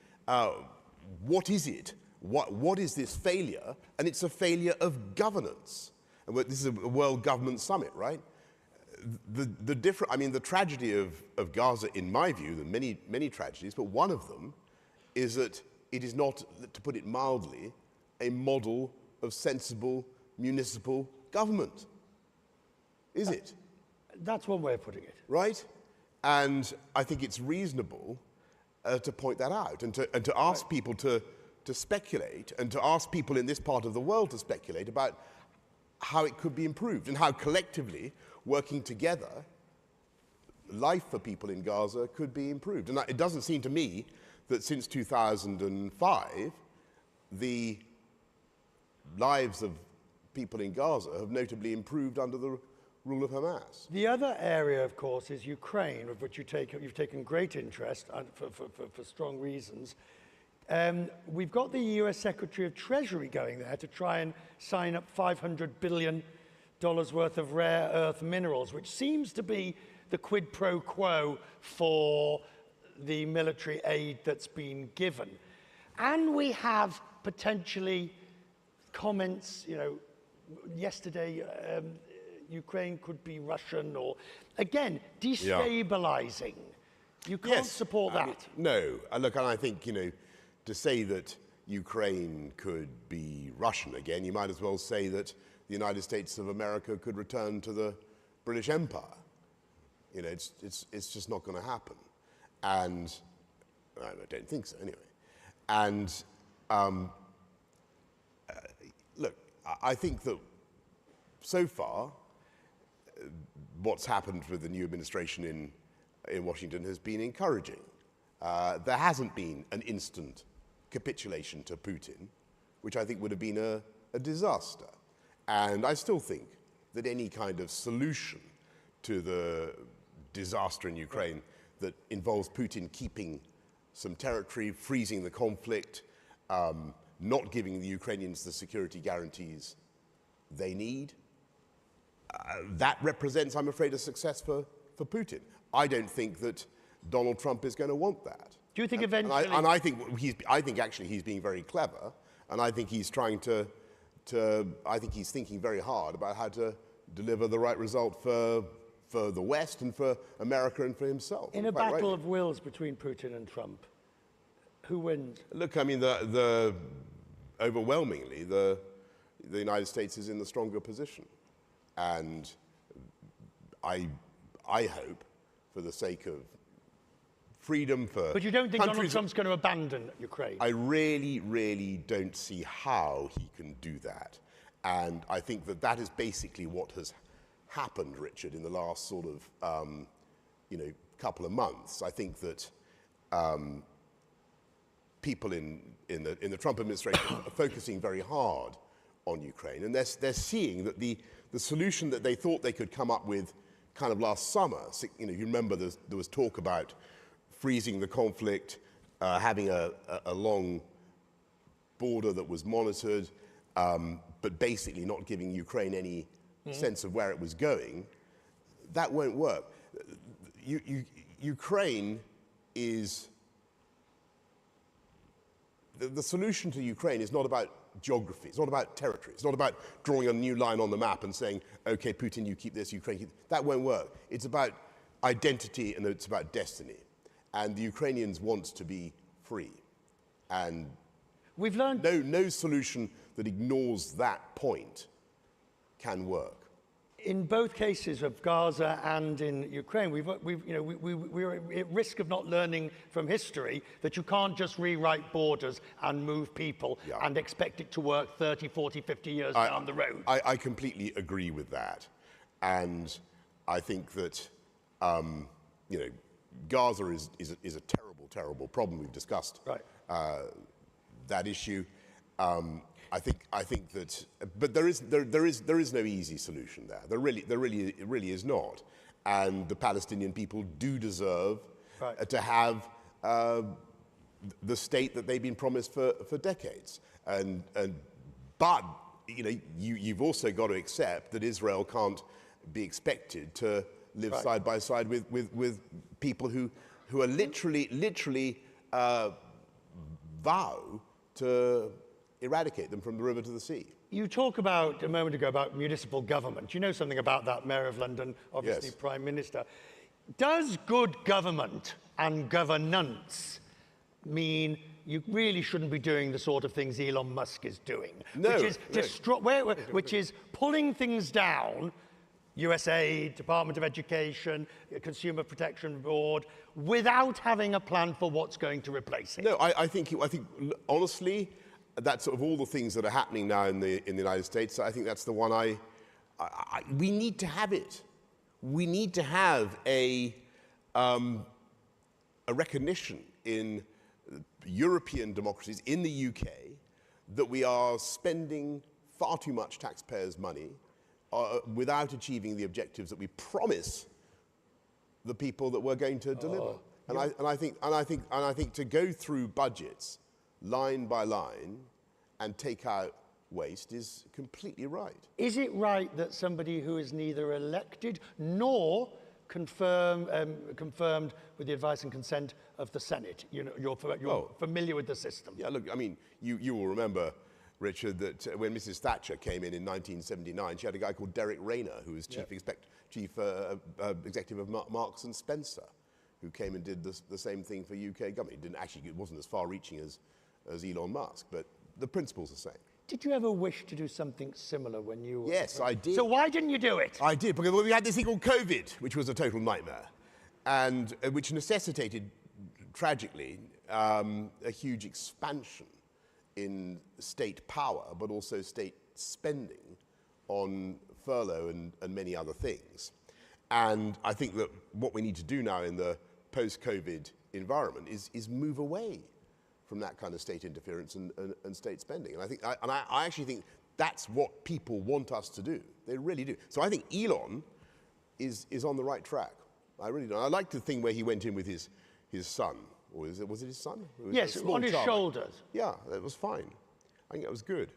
What is it? What is this failure? And it's a failure of governance. And this is a World Government Summit, right? The tragedy of Gaza, in my view, there are many tragedies, but one of them is that it is not, to put it mildly, a model of sensible municipal government. Is it? That's one way of putting it. Right? And I think it's reasonable to point that out and to ask people to speculate, and to ask people in this part of the world to speculate about how it could be improved and how collectively, working together, life for people in Gaza could be improved. And it doesn't seem to me that since 2005, the lives of people in Gaza have notably improved under the rule of Hamas. The other area, of course, is Ukraine, of which you've taken great interest, and for strong reasons. We've got the US Secretary of Treasury going there to try and sign up $500 billion worth of rare earth minerals, which seems to be the quid pro quo for the military aid that's been given. And we have potentially comments, yesterday, Ukraine could be Russian, or, again, destabilizing. Yeah. You can't support that. No. Look, and I think, to say that Ukraine could be Russian again, you might as well say that the United States of America could return to the British Empire. It's just not going to happen. And I don't think so, anyway. And look, I think that so far, what's happened with the new administration in Washington has been encouraging. There hasn't been an instant capitulation to Putin, which I think would have been a disaster. And I still think that any kind of solution to the disaster in Ukraine that involves Putin keeping some territory, freezing the conflict, not giving the Ukrainians the security guarantees they need, that represents, I'm afraid, a success for Putin. I don't think that Donald Trump is going to want that. Do you think eventually... And I think actually he's being very clever, and I think he's trying I think he's thinking very hard about how to deliver the right result for the West and for America and for himself. In a battle of wills between Putin and Trump, who wins? Look, overwhelmingly, the United States is in the stronger position. And I hope, for the sake of freedom for But you don't think Donald Trump's going to abandon Ukraine? I really, really don't see how he can do that. And I think that is basically what has happened, Richard, in the last sort of, couple of months. I think that people in the Trump administration are focusing very hard on Ukraine, and they're seeing that the solution that they thought they could come up with kind of last summer, you remember there was talk about freezing the conflict, having a long border that was monitored, but basically not giving Ukraine any sense of where it was going. That won't work. Ukraine is... The solution to Ukraine is not about geography, it's not about territory, it's not about drawing a new line on the map and saying, okay, Putin, you keep this, Ukraine, that won't work. It's about identity and it's about destiny. And the Ukrainians want to be free. And we've learned no solution that ignores that point can work. In both cases of Gaza and in Ukraine, we're at risk of not learning from history that you can't just rewrite borders and move people and expect it to work 30, 40, 50 years down the road. I completely agree with that. And I think that, Gaza is a terrible, terrible problem. We've discussed that issue. I think that, but there is no easy solution there. There really is not. And the Palestinian people do deserve to have the state that they've been promised for decades. But you've also got to accept that Israel can't be expected to live side by side with people who are literally vow to eradicate them from the river to the sea. You talk about, a moment ago, about municipal government. You know something about that, Mayor of London, obviously Prime Minister. Does good government and governance mean you really shouldn't be doing the sort of things Elon Musk is doing? No. Which is pulling things down, USA, Department of Education, Consumer Protection Board, without having a plan for what's going to replace it. No, I think honestly, that's sort of all the things that are happening now in the United States. I think that's the one we need to have it. We need to have a recognition in European democracies, in the UK, that we are spending far too much taxpayers' money without achieving the objectives that we promise the people that we're going to deliver. And I think to go through budgets line by line and take out waste is completely right. Is it right that somebody who is neither elected nor confirmed with the advice and consent of the Senate, you're familiar with the system? Yeah, look, I mean, you will remember, Richard, that when Mrs. Thatcher came in 1979, she had a guy called Derek Rayner, who was chief executive of Marks and Spencer, who came and did the same thing for UK government. It wasn't as far-reaching as Elon Musk, but the principle's the same. Did you ever wish to do something similar when you were... Yes, I did. So why didn't you do it? I did, because we had this thing called COVID, which was a total nightmare, and which necessitated, tragically, a huge expansion in state power, but also state spending on furlough and many other things. And I think that what we need to do now in the post-COVID environment is move away from that kind of state interference and state spending. And I actually think that's what people want us to do. They really do. So I think Elon is on the right track. I really do. I like the thing where he went in with his son. Or was it his son? Yes, on his shoulders. Yeah, that was fine. I think that was good.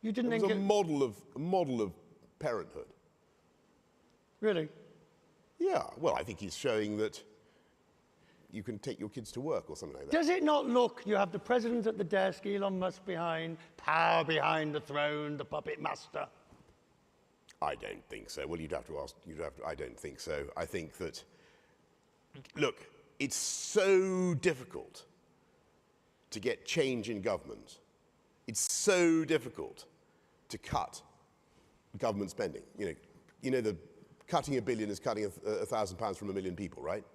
You didn't think it was a model of parenthood. Really? Yeah. Well, I think he's showing that you can take your kids to work or something like that. Does it not look, you have the president at the desk, Elon Musk behind, power behind the throne, the puppet master? I don't think so. Well, I don't think so. I think that, look, it's so difficult to get change in government. It's so difficult to cut government spending. The cutting $1 billion is cutting £1,000 from 1 million people, right?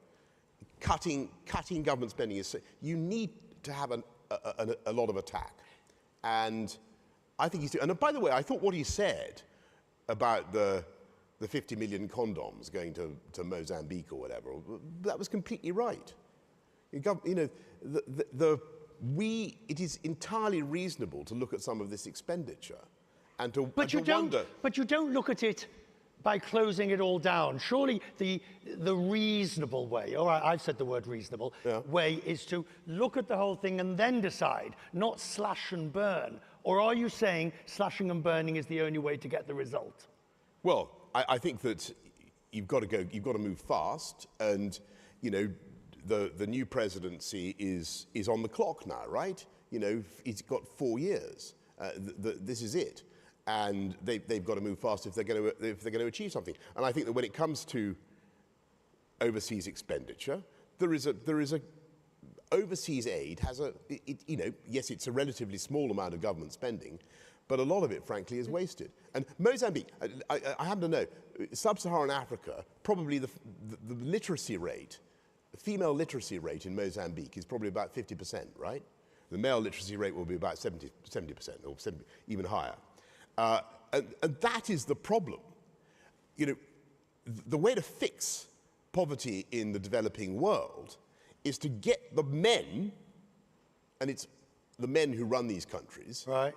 Cutting government spending is, you need to have a lot of attack. And I think he's doing, and by the way, I thought what he said about the 50 million condoms going to Mozambique or whatever, that was completely right. It is entirely reasonable to look at some of this expenditure and to wonder. But you don't look at it by closing it all down. Surely the reasonable way, all right, I've said the word reasonable, way is to look at the whole thing and then decide, not slash and burn. Or are you saying slashing and burning is the only way to get the result? Well, I think that you've got to move fast, and the new presidency is on the clock now, right? It's got 4 years. This is it. And they've got to move fast if they're going to achieve something. And I think that when it comes to overseas expenditure, there is a overseas aid has yes, it's a relatively small amount of government spending, but a lot of it, frankly, is wasted. And Mozambique, I happen to know, sub-Saharan Africa, probably the literacy rate, the female literacy rate in Mozambique is probably about 50%, right? The male literacy rate will be about 70% or even higher. And that is the problem. The way to fix poverty in the developing world is to get the men, and it's the men who run these countries, right,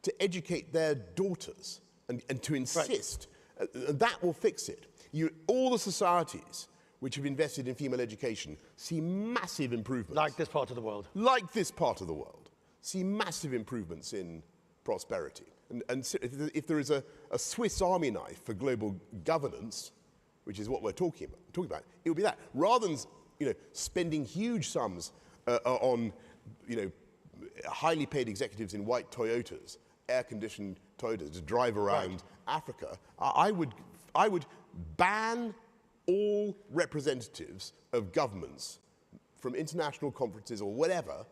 to educate their daughters and to insist. Right. And that will fix it. All the societies which have invested in female education see massive improvements. Like this part of the world. Like this part of the world. See massive improvements in prosperity. And if there is a Swiss Army knife for global governance, which is what we're talking about, it would be that. Rather than spending huge sums on highly paid executives in white Toyotas, air-conditioned Toyotas, to drive around Africa, I would ban all representatives of governments from international conferences or whatever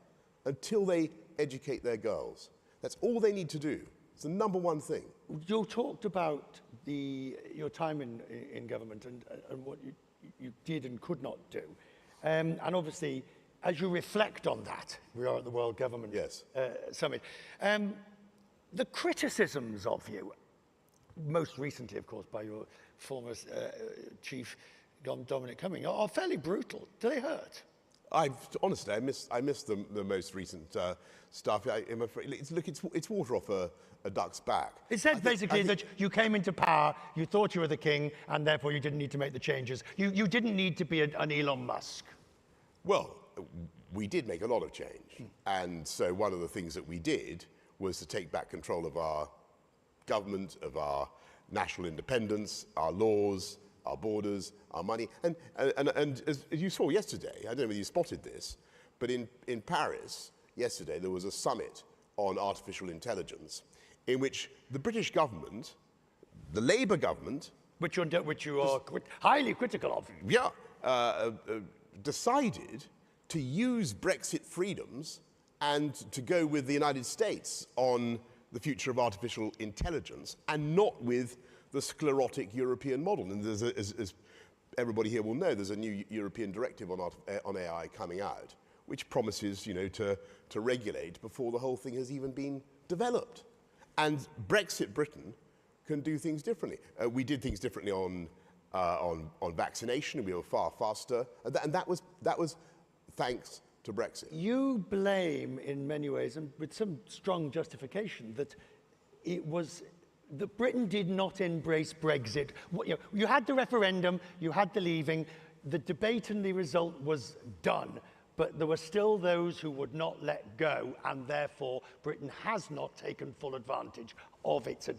until they educate their girls. That's all they need to do. It's the number one thing. You talked about your time in government and what you did and could not do. And obviously, as you reflect on that, we are at the World Government Summit, the criticisms of you, most recently, of course, by your former chief, Dominic Cumming, are fairly brutal. Do they hurt? Honestly, I missed the most recent stuff. I'm afraid, it's water off a duck's back. It says basically that you came into power, you thought you were the king, and therefore you didn't need to make the changes. You didn't need to be an Elon Musk. Well, we did make a lot of change. And so one of the things that we did was to take back control of our government, of our national independence, our laws, our borders, our money. And as you saw yesterday, I don't know whether you spotted this, but in Paris yesterday there was a summit on artificial intelligence in which the British government, the Labour government, which you are highly critical of, decided to use Brexit freedoms and to go with the United States on the future of artificial intelligence and not with the sclerotic European model. And there's as everybody here will know, there's a new European directive on AI coming out, which promises, to regulate before the whole thing has even been developed. And Brexit Britain can do things differently. We did things differently on vaccination, and we were far faster, and that was thanks to Brexit. You blame, in many ways, and with some strong justification, that that Britain did not embrace Brexit. You had the referendum, you had the leaving, the debate and the result was done, but there were still those who would not let go, and therefore Britain has not taken full advantage of its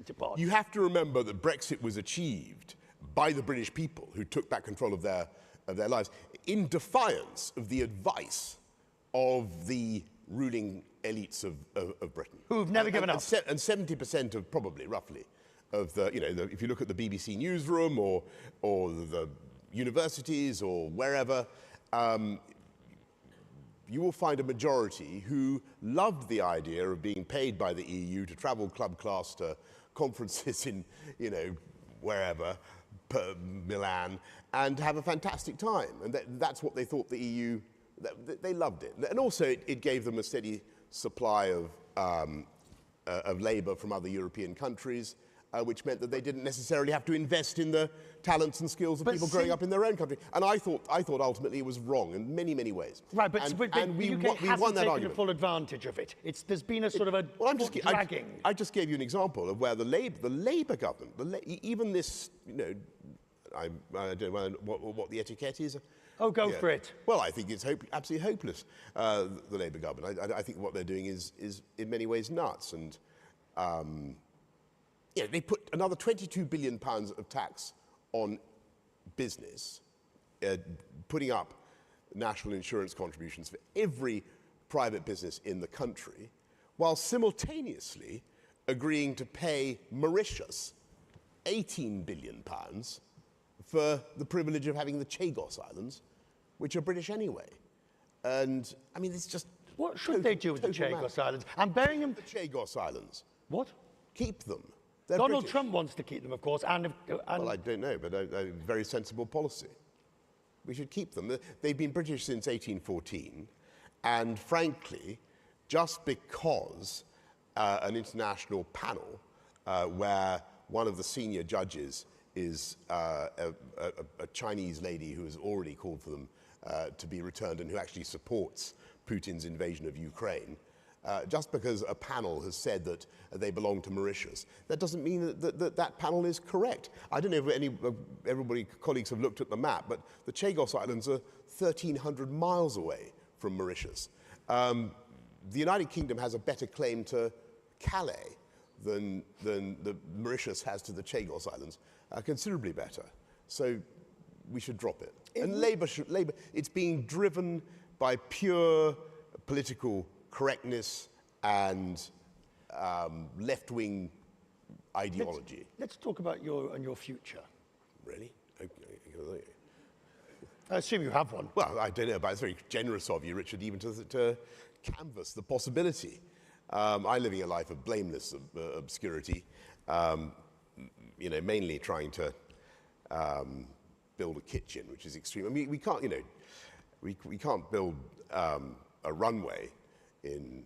departure. You have to remember that Brexit was achieved by the British people who took back control of their lives in defiance of the advice of the ruling elites of Britain. Who've never given up. And 70% of, probably, roughly, of the, if you look at the BBC newsroom or the universities or wherever, you will find a majority who loved the idea of being paid by the EU to travel club class to conferences in, wherever, Milan, and have a fantastic time. And that's what they thought the EU, they loved it. And also it gave them a steady supply of labour from other European countries, which meant that they didn't necessarily have to invest in the talents and skills of people growing up in their own country. And I thought ultimately it was wrong in many, many ways. Right, but we UK hasn't won that taken argument. full advantage of it. There's been a sort of a dragging. I just gave you an example of where the Labour government, even this, I don't know what the etiquette is. Oh, go for it. Well, I think it's absolutely hopeless, the Labour government. I think what they're doing is in many ways nuts. And they put another £22 billion of tax on business, putting up national insurance contributions for every private business in the country, while simultaneously agreeing to pay Mauritius £18 billion for the privilege of having the Chagos Islands, which are British anyway. And, I mean, it's just... What should they do with the Chagos Islands? I'm bearing them... The Chagos Islands. What? Keep them. They're Donald British. Trump wants to keep them, of course, and well, I don't know, but a very sensible policy. We should keep them. They've been British since 1814, and frankly, just because an international panel where one of the senior judges is a Chinese lady who has already called for them to be returned and who actually supports Putin's invasion of Ukraine, just because a panel has said that they belong to Mauritius, that doesn't mean that panel is correct. I don't know if colleagues have looked at the map, but the Chagos Islands are 1,300 miles away from Mauritius. The United Kingdom has a better claim to Calais than the Mauritius has to the Chagos Islands, considerably better. So we should drop it. And Labour, it's being driven by pure political correctness and left-wing ideology. Let's talk about your future. Really? Okay. I assume you have one. Well, I don't know, but it's very generous of you, Richard, even to canvass the possibility. I'm living a life of blameless obscurity, mainly trying to build a kitchen, which is extreme. I mean, we can't, we can't build a runway in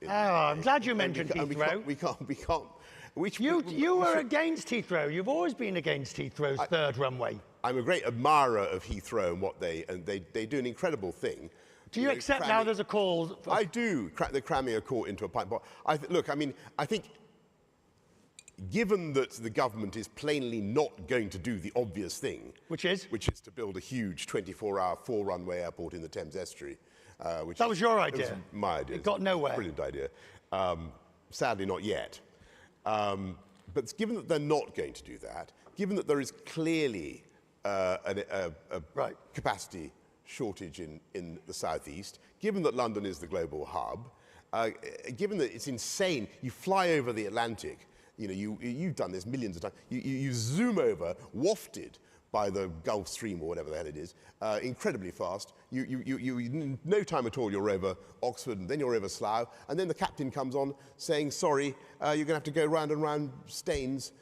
I'm glad you mentioned Heathrow. We can't. You were against Heathrow. You've always been against Heathrow's third runway. I'm a great admirer of Heathrow and what they do an incredible thing. Do you accept now there's a call? I do. They're cramming a court into a pipe bomb. Look, I mean, I think given that the government is plainly not going to do the obvious thing, which is to build a huge 24-hour, 4-runway airport in the Thames Estuary. That was your idea. It was my idea. It got nowhere. Brilliant idea. Sadly, not yet. But given that they're not going to do that, given that there is clearly a capacity shortage in the southeast, given that London is the global hub, given that it's insane, you fly over the Atlantic, you've done this millions of times, you zoom wafted by the Gulf Stream or whatever the hell it is, incredibly fast. You no time at all, you're over Oxford, and then you're over Slough, and then the captain comes on saying, sorry, you're going to have to go round and round Staines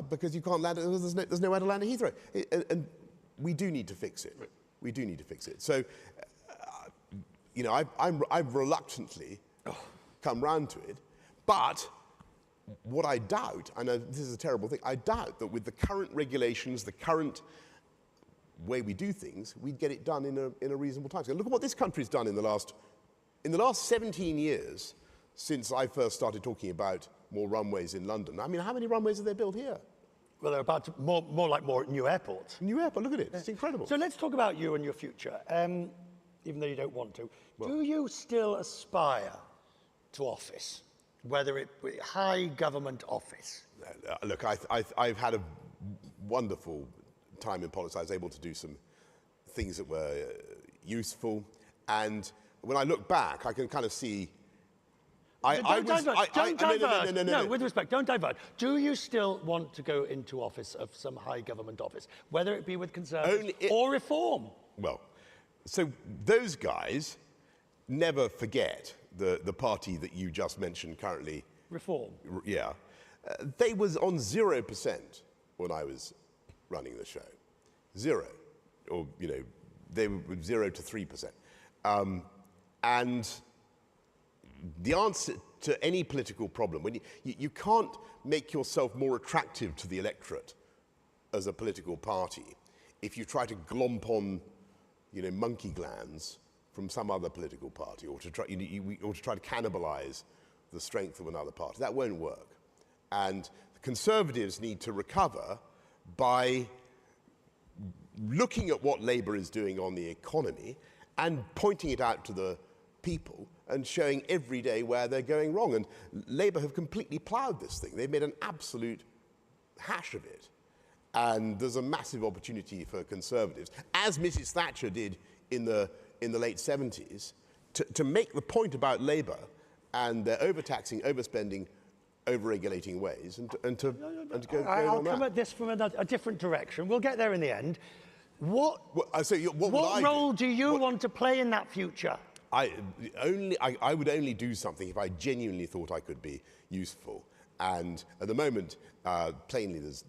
because you can't land, there's nowhere to land at Heathrow. And we do need to fix it. We do need to fix it. So, I've reluctantly come round to it, but what I doubt, I know this is a terrible thing, I doubt that with the current regulations, the current way we do things, we'd get it done in a reasonable time. So look at what this country's done in the last 17 years since I first started talking about more runways in London. I mean, how many runways have they built here? Well, they're about to, more new airports. New airport, look at it, it's incredible. So let's talk about you and your future, even though you don't want to. Well, do you still aspire to office, whether it be high government office? Look, I've had a wonderful time in politics. I was able to do some things that were useful, and when I look back, I can kind of see. Don't divert. No, with respect, don't divert. Do you still want to go into office of some high government office, whether it be with Conservatives or Reform? Well, so those guys never forget the party that you just mentioned currently. Reform. Yeah. They was on 0% when I was running the show. 0. Or, they were 0 to 3%. And the answer to any political problem, when you can't make yourself more attractive to the electorate as a political party if you try to glomp on, monkey glands from some other political party, or to try to cannibalize the strength of another party. That won't work. And the Conservatives need to recover by looking at what Labour is doing on the economy and pointing it out to the people and showing every day where they're going wrong. And Labour have completely ploughed this thing. They've made an absolute hash of it. And there's a massive opportunity for Conservatives, as Mrs. Thatcher did in the late 70s, to make the point about Labour and their overtaxing, overspending, over-regulating ways, and to go I'll come at this from a different direction. We'll get there in the end. What role do you want to play in that future? I would only do something if I genuinely thought I could be useful. And at the moment, plainly, there's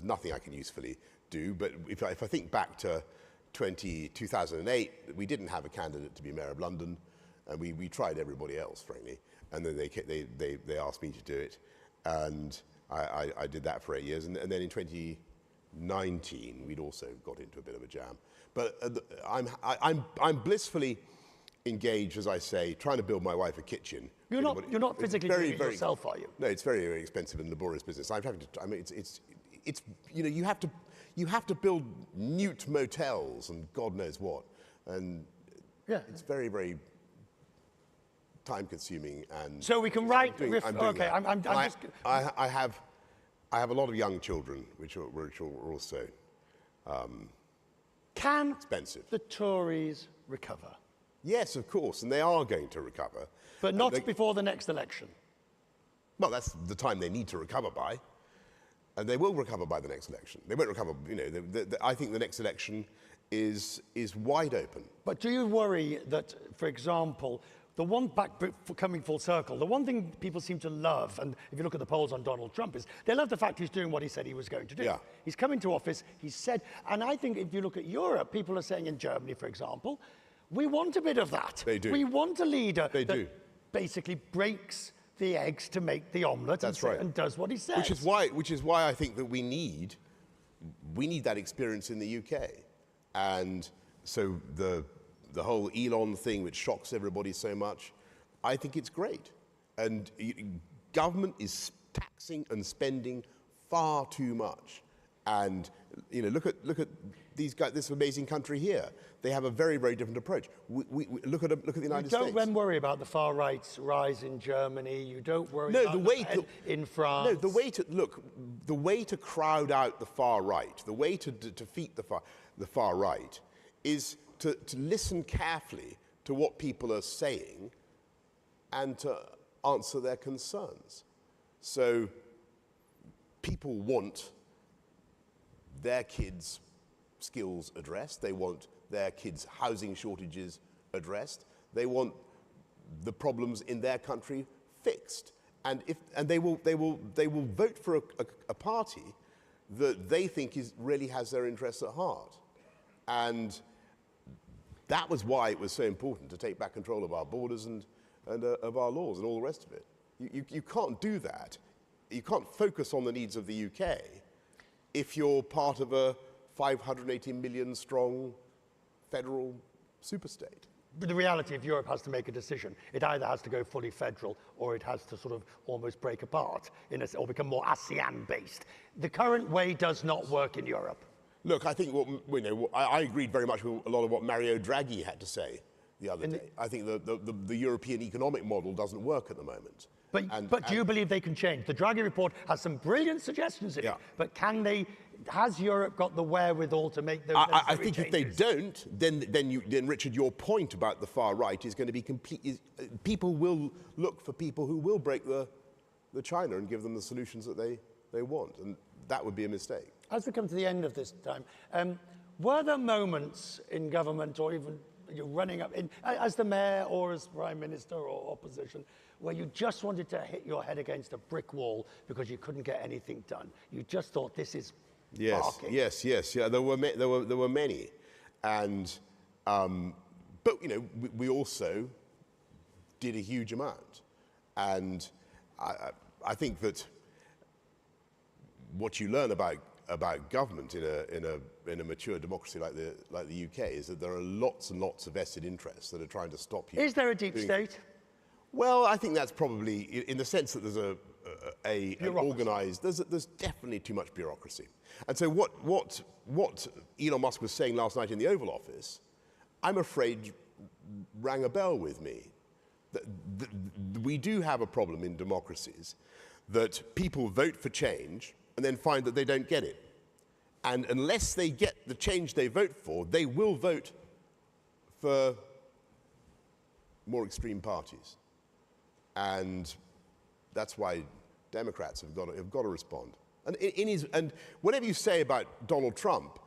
nothing I can usefully do. But if I think back to 2008, we didn't have a candidate to be Mayor of London, and we tried everybody else, frankly. And then they asked me to do it, and I did that for 8 years. And then in 2019, we'd also got into a bit of a jam. But I'm blissfully engaged, as I say, trying to build my wife a kitchen. You're not physically doing it yourself, are you? No, it's very, very expensive and laborious business. It's you have to build newt motels and God knows what, and it's very, very time-consuming and... So we can write... okay, I have a lot of young children, which are also expensive. The Tories recover? Yes, of course, and they are going to recover. But not before the next election? Well, that's the time they need to recover by. And they will recover by the next election. They won't recover, you know, I think the next election is wide open. But do you worry that, for example, coming full circle, the one thing people seem to love, and if you look at the polls on Donald Trump, is they love the fact he's doing what he said he was going to do. Yeah. He's come into office, he's said, and I think if you look at Europe, people are saying in Germany, for example, we want a bit of that. They do. We want a leader that basically breaks the eggs to make the omelette and does what he says. Which is why I think that we need that experience in the UK. And so the whole Elon thing, which shocks everybody so much, I think it's great. And government is taxing and spending far too much. And you know, look at these guys, this amazing country here. They have a very, very different approach. We look at the United States. You don't worry about the far right's rise in Germany. You don't worry about in France. No, the way to crowd out the far right, the way to defeat the far right, is to listen carefully to what people are saying and to answer their concerns. So people want their kids' skills addressed. They want their kids' housing shortages addressed. They want the problems in their country fixed. And they will vote for a party that they think really has their interests at heart. And that was why it was so important to take back control of our borders and of our laws and all the rest of it. You can't do that. You can't focus on the needs of the UK if you're part of a 580 million strong federal superstate. But the reality, if Europe has to make a decision, it either has to go fully federal or it has to sort of almost break apart or become more ASEAN-based. The current way does not work in Europe. Look, I think I agreed very much with a lot of what Mario Draghi had to say the other day. I think the European economic model doesn't work at the moment. But do you believe they can change? The Draghi report has some brilliant suggestions in it, but has Europe got the wherewithal to make those I think changes? if they don't, then Richard, your point about the far right is going to be complete. People will look for people who will break the China and give them the solutions that they want, and that would be a mistake. As we come to the end of this time, were there moments in government or even you're running up as the mayor or as prime minister or opposition where you just wanted to hit your head against a brick wall because you couldn't get anything done? You just thought this is barking. Yes. Yeah, there were many, and but you know we also did a huge amount, and I think that what you learn about government in a mature democracy like the UK is that there are lots and lots of vested interests that are trying to stop you. Is there a deep state? Well, I think that's probably in the sense that there's an organised. There's definitely too much bureaucracy, and so what Elon Musk was saying last night in the Oval Office, I'm afraid, rang a bell with me. We do have a problem in democracies that people vote for change and then find that they don't get it. And unless they get the change they vote for, they will vote for more extreme parties. And that's why Democrats have got to respond. And whatever you say about Donald Trump,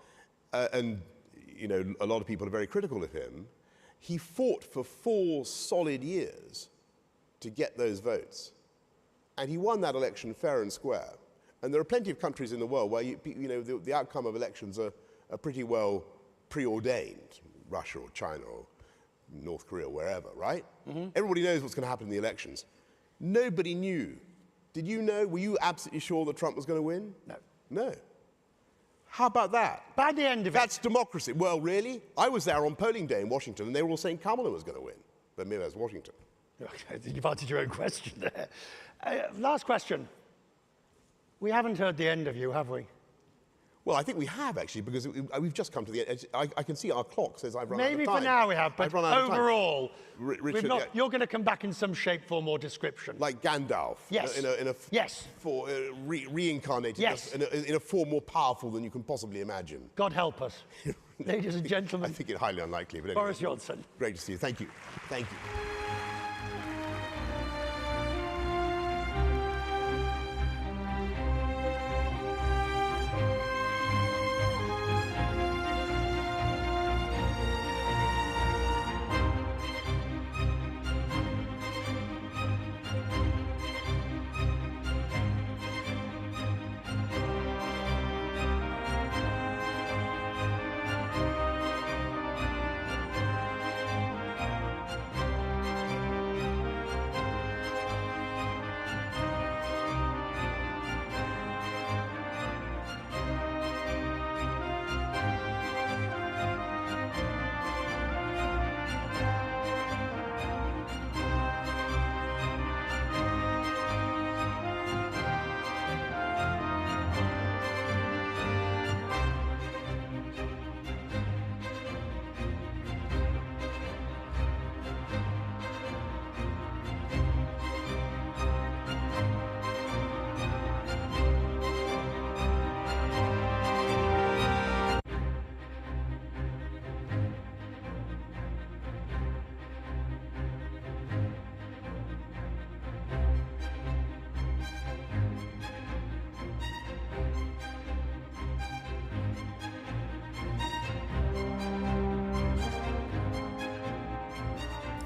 and you know a lot of people are very critical of him, he fought for 4 solid years to get those votes. And he won that election fair and square. And there are plenty of countries in the world where the outcome of elections are pretty well preordained. Russia or China or North Korea, wherever, right? Mm-hmm. Everybody knows what's going to happen in the elections. Nobody knew. Did you know? Were you absolutely sure that Trump was going to win? No. No. How about that? By the end of That's democracy. Well, really? I was there on polling day in Washington, and they were all saying Kamala was going to win. But maybe that's Washington. Okay, you've answered your own question there. Last question. We haven't heard the end of you, have we? Well, I think we have, actually, because we've just come to the end. I can see our clock says I've run out of time. Maybe for now we have, but overall, Richard, you're going to come back in some shape, form, or description. Like Gandalf. Yes. Reincarnated yes. in a form more powerful than you can possibly imagine. God help us. Ladies and gentlemen. I think it's highly unlikely. But anyway, Boris Johnson. Great to see you. Thank you. Thank you.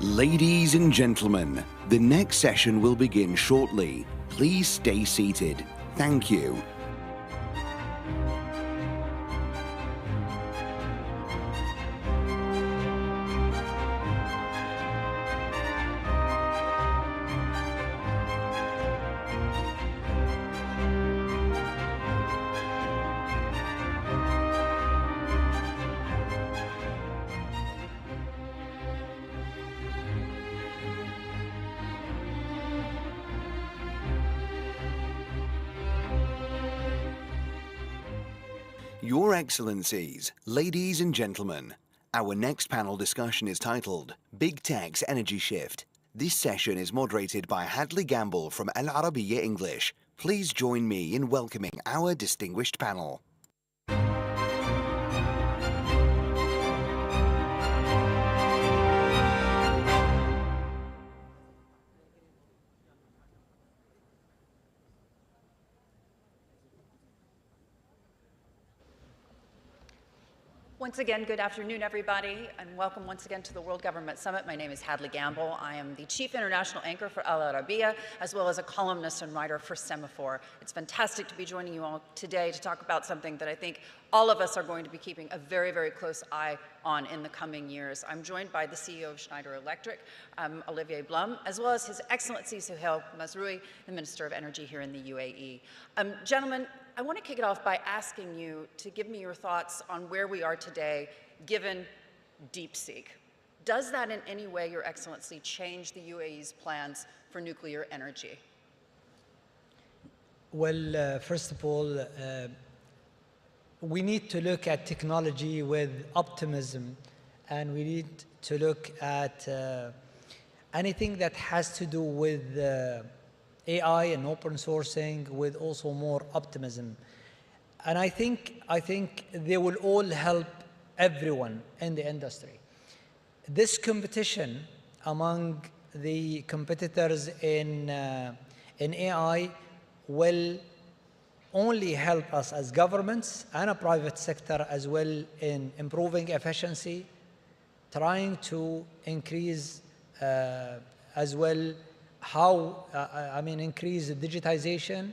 Ladies and gentlemen, the next session will begin shortly. Please stay seated. Thank you. Your Excellencies, ladies and gentlemen, our next panel discussion is titled Big Tech's Energy Shift. This session is moderated by Hadley Gamble from Al Arabiya English. Please join me in welcoming our distinguished panel. Once again, good afternoon, everybody, and welcome once again to the World Government Summit. My name is Hadley Gamble. I am the Chief International Anchor for Al Arabiya, as well as a columnist and writer for Semaphore. It's fantastic to be joining you all today to talk about something that I think all of us are going to be keeping a very, very close eye on in the coming years. I'm joined by the CEO of Schneider Electric, Olivier Blum, as well as His Excellency Suhail Mazrui, the Minister of Energy here in the UAE. Gentlemen, I want to kick it off by asking you to give me your thoughts on where we are today, given DeepSeek. Does that in any way, Your Excellency, change the UAE's plans for nuclear energy? Well, first of all, we need to look at technology with optimism, and we need to look at anything that has to do with AI and open sourcing with also more optimism. And I think they will all help everyone in the industry. This competition among the competitors in AI will only help us as governments and a private sector as well in improving efficiency, trying to increase as well increase the digitization,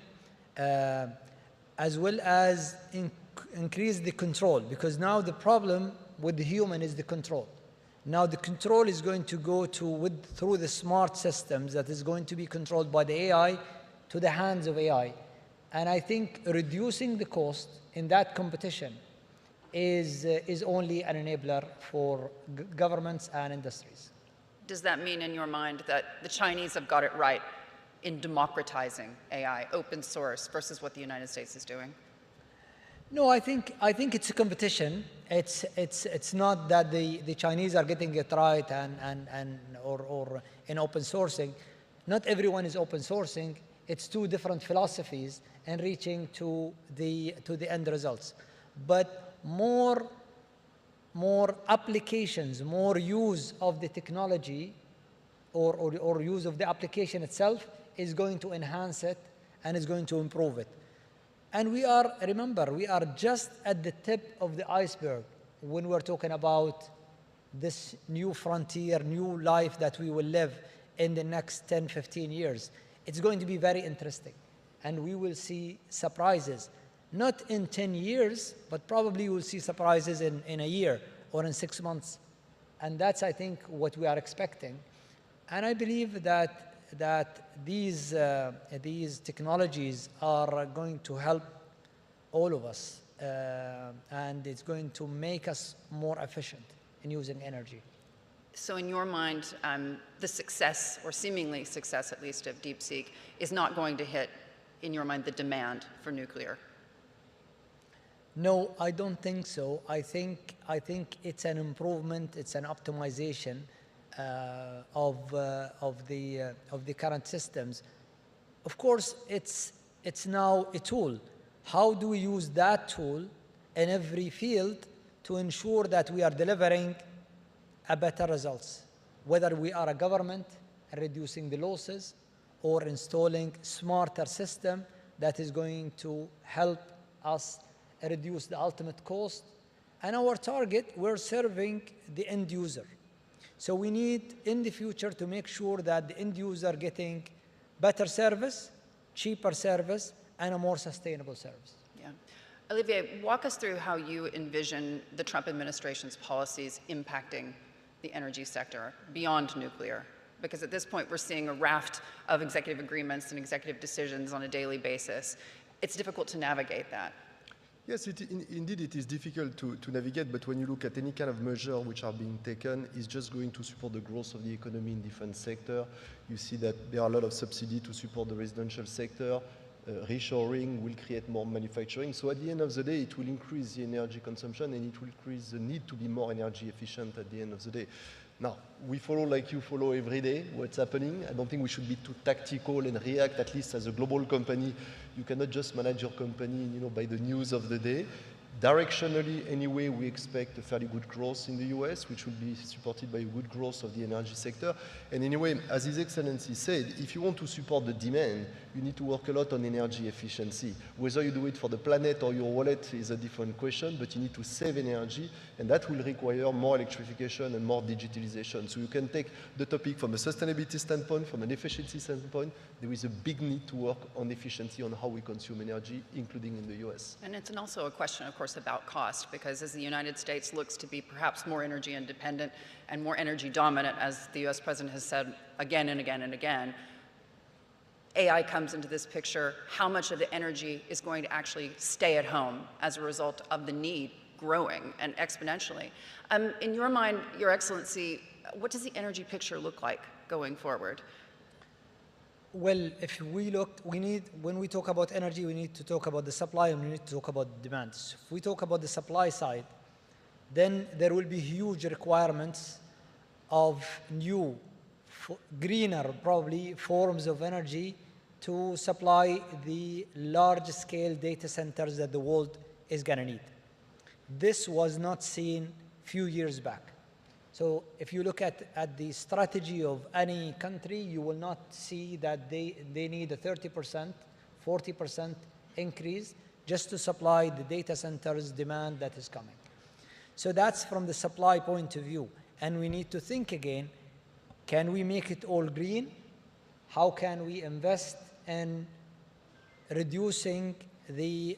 as well as increase the control, because now the problem with the human is the control. Now the control is going to go through the smart systems that is going to be controlled by the AI to the hands of AI. And I think reducing the cost in that competition is only an enabler for governments and industries. Does that mean in your mind that the Chinese have got it right in democratizing AI, open source, versus what the United States is doing? No, I think it's a competition. It's not that the Chinese are getting it right or in open sourcing. Not everyone is open sourcing. It's two different philosophies and reaching to the end results. But more applications, more use of the technology or use of the application itself is going to enhance it and is going to improve it. And remember, we are just at the tip of the iceberg when we're talking about this new frontier, new life that we will live in the next 10, 15 years. It's going to be very interesting. And we will see surprises, not in 10 years, but probably we'll see surprises in a year or in 6 months. And that's, I think, what we are expecting. And I believe that these technologies are going to help all of us, and it's going to make us more efficient in using energy. So in your mind, the success, or seemingly success at least, of DeepSeek is not going to hit, in your mind, the demand for nuclear? No, I don't think so. I think it's an improvement, it's an optimization of the current systems. Of course, it's now a tool. How do we use that tool in every field to ensure that we are delivering a better results? Whether we are a government reducing the losses or installing smarter system that is going to help us reduce the ultimate cost. And our target, we're serving the end user. So we need in the future to make sure that the end user getting better service, cheaper service, and a more sustainable service. Yeah. Olivier, walk us through how you envision the Trump administration's policies impacting the energy sector beyond nuclear. Because at this point, we're seeing a raft of executive agreements and executive decisions on a daily basis. It's difficult to navigate that. Yes, indeed it is difficult to navigate, but when you look at any kind of measure which are being taken, it's just going to support the growth of the economy in different sectors. You see that there are a lot of subsidy to support the residential sector. Reshoring will create more manufacturing. So at the end of the day, it will increase the energy consumption and it will increase the need to be more energy efficient at the end of the day. Now, we follow like you follow every day what's happening. I don't think we should be too tactical and react, at least as a global company. You cannot just manage your company, by the news of the day. Directionally, anyway, we expect a fairly good growth in the US, which will be supported by a good growth of the energy sector. And anyway, as His Excellency said, if you want to support the demand, you need to work a lot on energy efficiency. Whether you do it for the planet or your wallet is a different question, but you need to save energy, and that will require more electrification and more digitalization. So you can take the topic from a sustainability standpoint, from an efficiency standpoint. There is a big need to work on efficiency on how we consume energy, including in the US. And it's also a question, of course, about cost, because as the United States looks to be perhaps more energy independent and more energy dominant, as the US president has said again and again and again, AI comes into this picture. How much of the energy is going to actually stay at home as a result of the need growing and exponentially? In your mind, Your Excellency, what does the energy picture look like going forward? Well, if we look, when we talk about energy, we need to talk about the supply and we need to talk about the demand. So if we talk about the supply side, then there will be huge requirements of new, greener, probably, forms of energy to supply the large-scale data centers that the world is going to need. This was not seen a few years back. So if you look at the strategy of any country, you will not see that they need a 30%, 40% increase just to supply the data centers demand that is coming. So that's from the supply point of view. And we need to think again, can we make it all green? How can we invest in reducing the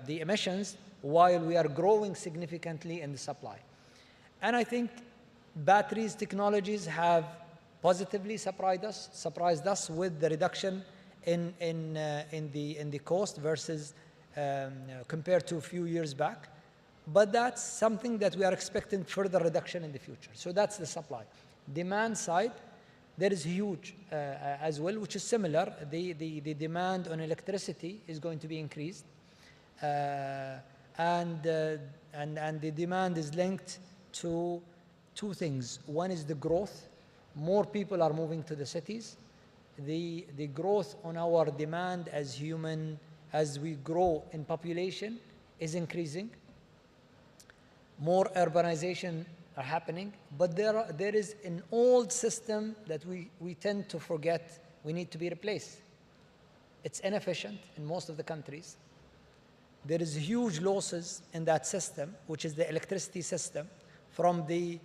emissions while we are growing significantly in the supply? And I think batteries technologies have positively surprised us with the reduction in the cost versus compared to a few years back. But that's something that we are expecting further reduction in the future. So that's the supply. Demand side, there is huge as well, which is similar. The demand on electricity is going to be increased. and the demand is linked to two things. One is the growth. More people are moving to the cities. The growth on our demand as we grow in population is increasing. More urbanization are happening, but there is an old system that we tend to forget we need to be replaced. It's inefficient in most of the countries. There is huge losses in that system, which is the electricity system, from the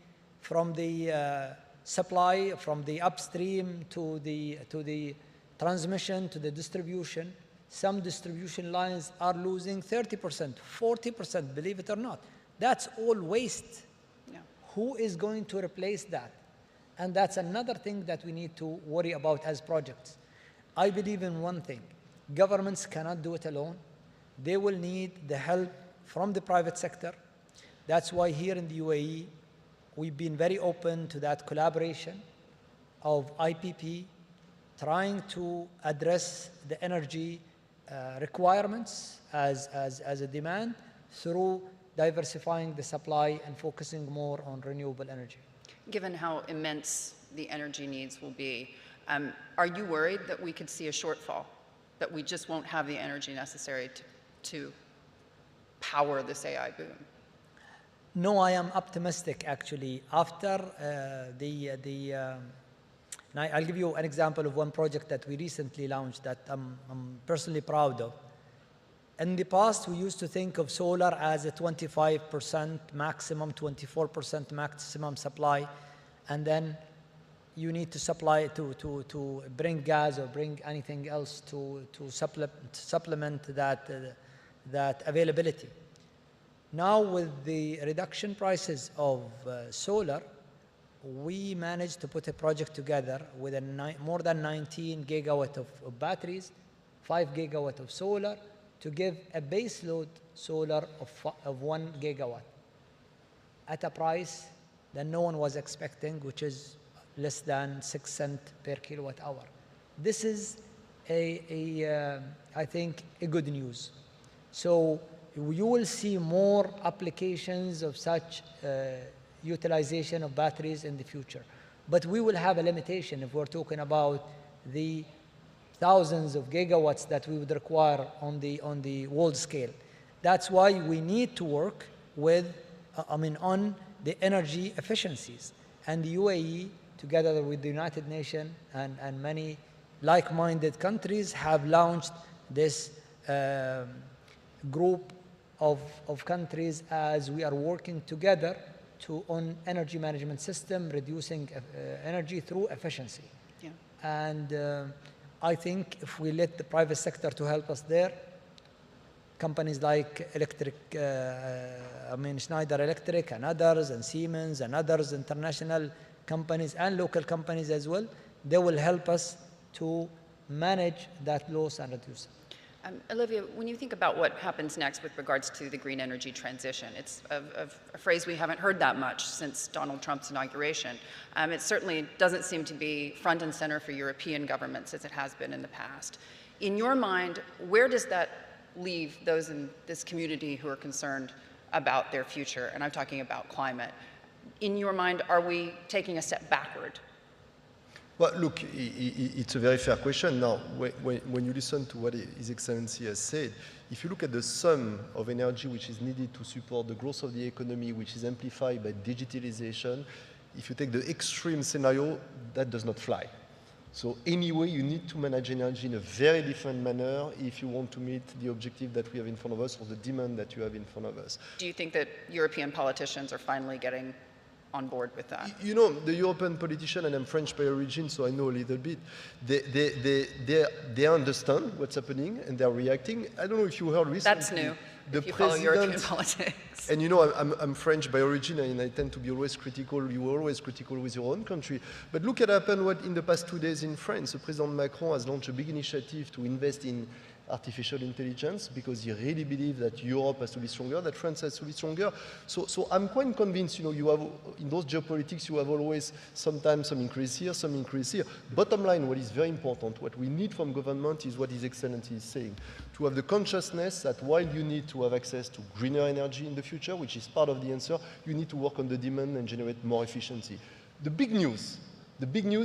supply, from the upstream to the transmission to the distribution. Some distribution lines are losing 30%, 40%, believe it or not. That's all waste. Yeah. Who is going to replace that? And that's another thing that we need to worry about as projects. I believe in one thing. Governments cannot do it alone. They will need the help from the private sector. That's why here in the UAE, we've been very open to that collaboration of IPP, trying to address the energy requirements as a demand through diversifying the supply and focusing more on renewable energy. Given how immense the energy needs will be, are you worried that we could see a shortfall, that we just won't have the energy necessary to power this AI boom? No, I am optimistic actually. After I'll give you an example of one project that we recently launched that I'm personally proud of. In the past, we used to think of solar as a 25% maximum, 24% maximum supply, and then you need to supply to bring gas or bring anything else to supplement that availability. Now, with the reduction prices of solar, we managed to put a project together with more than 19 gigawatt of batteries, 5 gigawatt of solar, to give a base load solar of 1 gigawatt at a price that no one was expecting, which is less than 6 cents per kilowatt hour. This is I think, a good news. So you will see more applications of such utilization of batteries in the future. But we will have a limitation if we're talking about the thousands of gigawatts that we would require on the world scale. That's why we need to work with, on the energy efficiencies. And the UAE, together with the United Nations and many like-minded countries, have launched this group of countries as we are working together on energy management system, reducing energy through efficiency. Yeah. And I think if we let the private sector to help us there, companies like Schneider Electric and others, and Siemens and others, international companies and local companies as well, they will help us to manage that loss and reduce it. Olivia, when you think about what happens next with regards to the green energy transition, it's a phrase we haven't heard that much since Donald Trump's inauguration. It certainly doesn't seem to be front and center for European governments as it has been in the past. In your mind, where does that leave those in this community who are concerned about their future? And I'm talking about climate. In your mind, are we taking a step backward? Well, look, it's a very fair question. Now, when you listen to what His Excellency has said, if you look at the sum of energy which is needed to support the growth of the economy, which is amplified by digitalization, if you take the extreme scenario, that does not fly. So anyway, you need to manage energy in a very different manner if you want to meet the objective that we have in front of us or the demand that you have in front of us. Do you think that European politicians are finally getting on board with that? You know, the European politician, and I'm French by origin, so I know a little bit, they understand what's happening and they're reacting. I don't know if you heard recently. That's new, if you follow European politics. And you know, I'm French by origin, and I tend to be always critical. You are always critical with your own country. But look at what happened in the past 2 days in France. President Macron has launched a big initiative to invest in artificial intelligence, because he really believes that Europe has to be stronger, that France has to be stronger. So I'm quite convinced, you have, in those geopolitics, you have always sometimes some increase here, some increase here. Bottom line, what is very important, what we need from government is what His Excellency is saying, to have the consciousness that while you need to have access to greener energy in the future, which is part of the answer, you need to work on the demand and generate more efficiency. The big news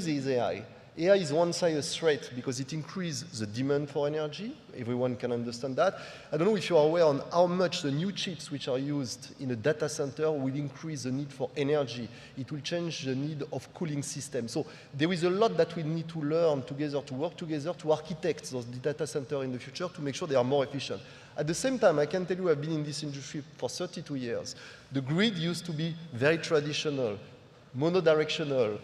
is AI. AI is one side a threat because it increases the demand for energy. Everyone can understand that. I don't know if you are aware on how much the new chips which are used in a data center will increase the need for energy. It will change the need of cooling systems. So there is a lot that we need to learn together, to work together, to architect those data centers in the future to make sure they are more efficient. At the same time, I can tell you I've been in this industry for 32 years. The grid used to be very traditional, monodirectional.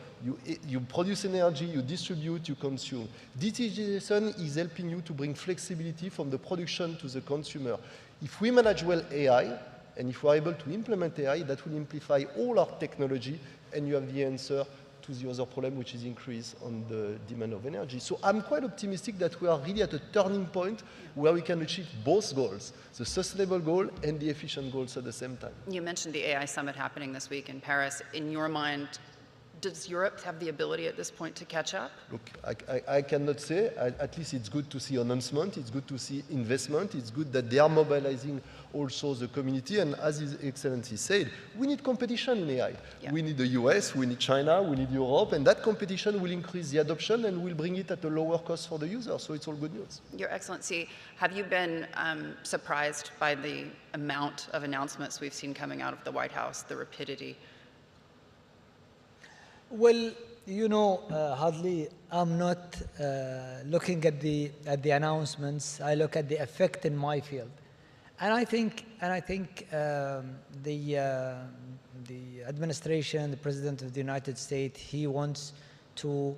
You produce energy, you distribute, you consume. Digitalization is helping you to bring flexibility from the production to the consumer. If we manage well AI, and if we're able to implement AI, that will amplify all our technology, and you have the answer to the other problem, which is increase on the demand of energy. So I'm quite optimistic that we are really at a turning point where we can achieve both goals, the sustainable goal and the efficient goals at the same time. You mentioned the AI summit happening this week in Paris. In your mind, does Europe have the ability at this point to catch up? Look, I cannot say. At least it's good to see announcement. It's good to see investment. It's good that they are mobilizing also the community. And as His Excellency said, we need competition in AI. Yeah. We need the US, we need China, we need Europe, and that competition will increase the adoption and will bring it at a lower cost for the user. So it's all good news. Your Excellency, have you been surprised by the amount of announcements we've seen coming out of the White House, the rapidity? Well, Hadley, I'm not looking at the announcements. I look at the effect in my field, and I think the administration, the President of the United States, he wants to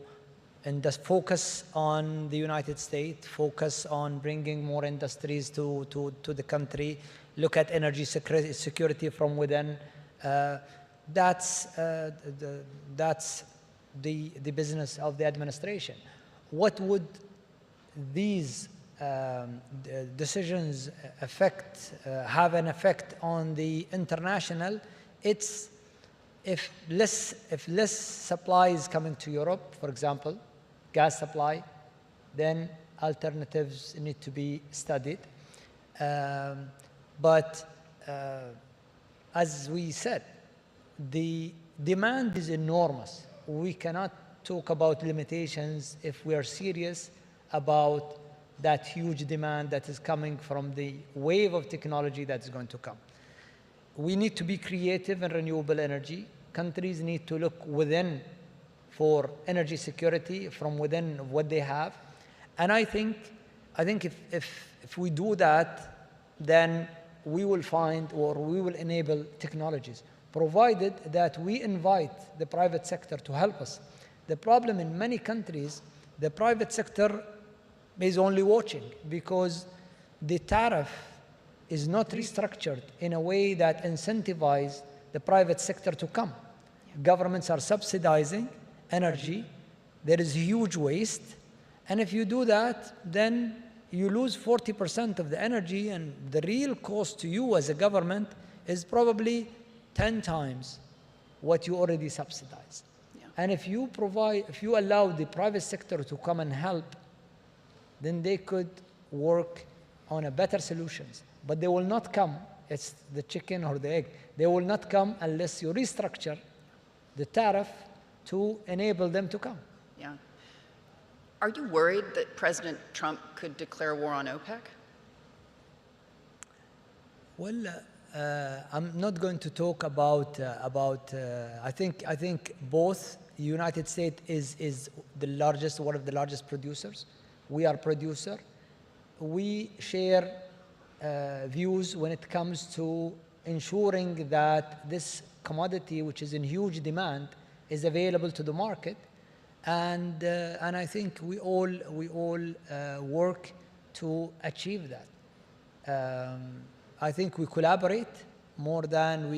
focus on the United States, focus on bringing more industries to the country, look at energy security from within. That's the business of the administration. What would these decisions have an effect on the international? It's if less supply is coming to Europe, for example, gas supply, then alternatives need to be studied. But as we said, the demand is enormous. We cannot talk about limitations if we are serious about that huge demand that is coming from the wave of technology that is going to come. We need to be creative in renewable energy. Countries need to look within for energy security from within of what they have. And I think if we do that, then we will find or we will enable technologies, provided that we invite the private sector to help us. The problem in many countries, the private sector is only watching because the tariff is not restructured in a way that incentivizes the private sector to come. Governments are subsidizing energy. There is huge waste. And if you do that, then you lose 40% of the energy, and the real cost to you as a government is probably 10 times what you already subsidize. Yeah. And if you allow the private sector to come and help, then they could work on a better solutions. But they will not come, it's the chicken or the egg, they will not come unless you restructure the tariff to enable them to come. Yeah. Are you worried that President Trump could declare war on OPEC? Well, I'm not going to talk about. I think both. The United States is one of the largest producers. We are producer. We share views when it comes to ensuring that this commodity, which is in huge demand, is available to the market, and I think we all work to achieve that. I think we collaborate more than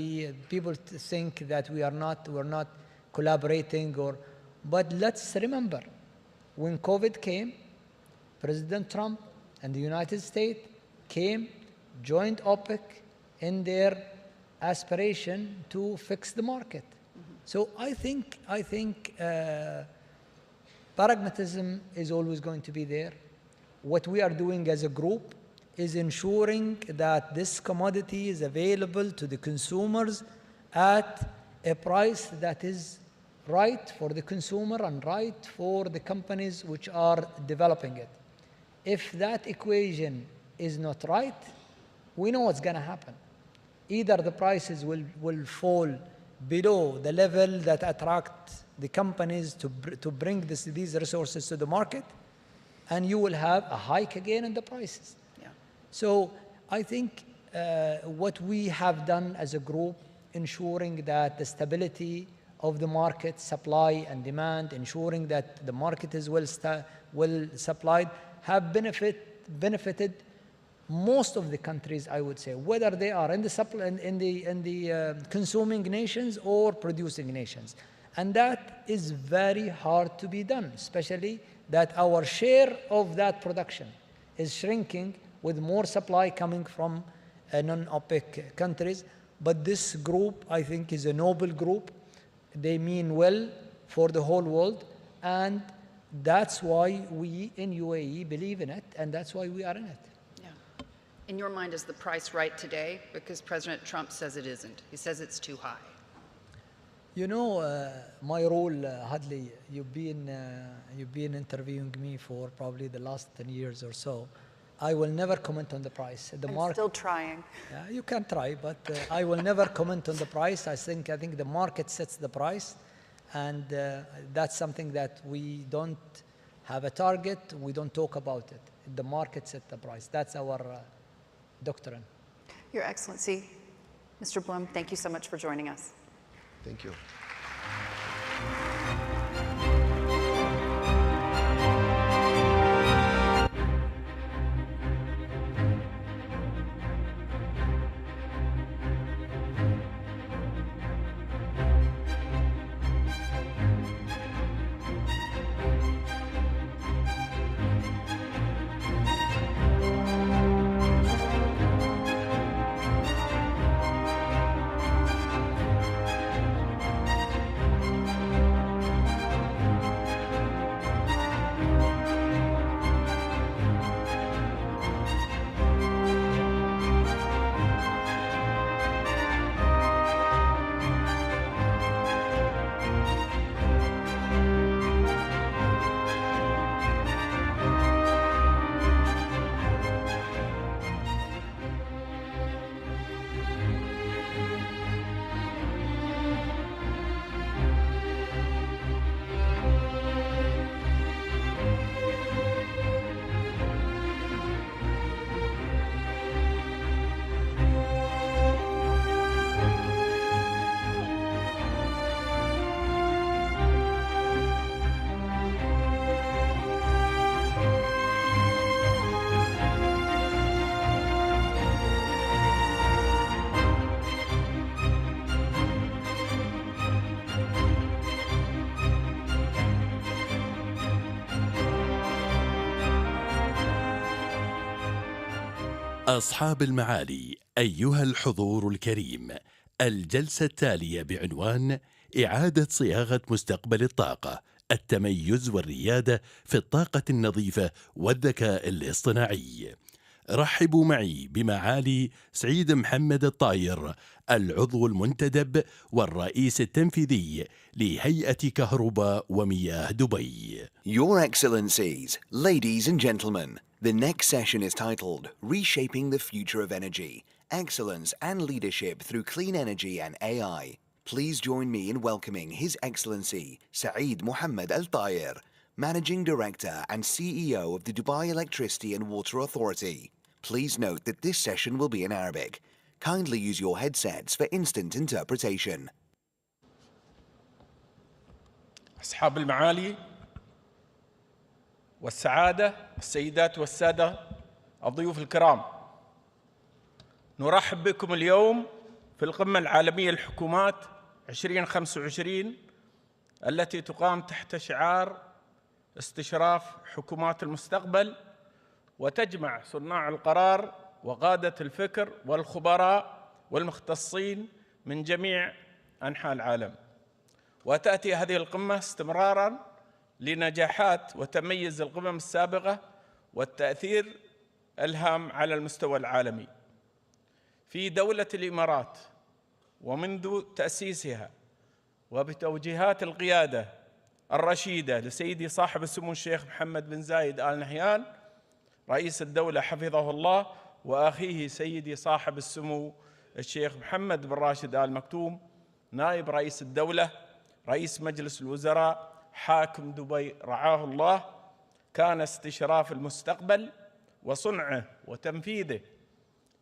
people think that we're not collaborating but let's remember, when COVID came, President Trump and the United States came, joined OPEC in their aspiration to fix the market. So I think pragmatism is always going to be there. What we are doing as a group is ensuring that this commodity is available to the consumers at a price that is right for the consumer and right for the companies which are developing it. If that equation is not right, we know what's going to happen. Either the prices will fall below the level that attracts the companies to bring these resources to the market, and you will have a hike again in the prices. Yeah. So I think what we have done as a group, ensuring that the stability of the market, supply and demand, ensuring that the market is well supplied, have benefited most of the countries, I would say, whether they are in the consuming nations or producing nations. And that is very hard to be done, especially that our share of that production is shrinking with more supply coming from non-OPEC countries. But this group, I think, is a noble group. They mean well for the whole world, and that's why we in UAE believe in it, and that's why we are in it. In your mind, is the price right today? Because President Trump says it isn't. He says it's too high. You know, my role, Hadley, you've been interviewing me for probably the last 10 years or so. I will never comment on the price. I'm still trying. Yeah, you can try, but I will never comment on the price. I think the market sets the price, and that's something that we don't have a target. We don't talk about it. The market sets the price. That's our doctrine. Your Excellency, Mr. Blum, thank you so much for joining us. Thank you. أصحاب المعالي، أيها الحضور الكريم، الجلسة التالية بعنوان إعادة صياغة مستقبل الطاقة، التميز والريادة في الطاقة النظيفة والذكاء الاصطناعي. رحبوا معي بمعالي سعيد محمد الطاير، العضو المنتدب والرئيس التنفيذي لهيئة كهرباء ومياه دبي. Your Excellencies, ladies and gentlemen, the next session is titled Reshaping the Future of Energy, Excellence and Leadership Through Clean Energy and AI. Please join me in welcoming His Excellency Saeed Mohammed Al Tayer, Managing Director and CEO of the Dubai Electricity and Water Authority. Please note that this session will be in Arabic. Kindly use your headsets for instant interpretation. أصحاب المعالي والسعادة، السيدات والسادة الضيوف الكرام، نرحب بكم اليوم في القمة العالمية للحكومات 2025 التي تقام تحت شعار استشراف حكومات المستقبل وتجمع صناع القرار وقادة الفكر والخبراء والمختصين من جميع أنحاء العالم. وتأتي هذه القمة استمراراً لنجاحات وتميز القمم السابقة والتأثير الهام على المستوى العالمي. في دولة الإمارات ومنذ تأسيسها وبتوجيهات القيادة الرشيدة لسيدي صاحب السمو الشيخ محمد بن زايد آل نهيان رئيس الدولة حفظه الله، وأخيه سيدي صاحب السمو الشيخ محمد بن راشد آل مكتوم نائب رئيس الدولة رئيس مجلس الوزراء حاكم دبي رعاه الله، كان استشراف المستقبل وصنعه وتنفيذه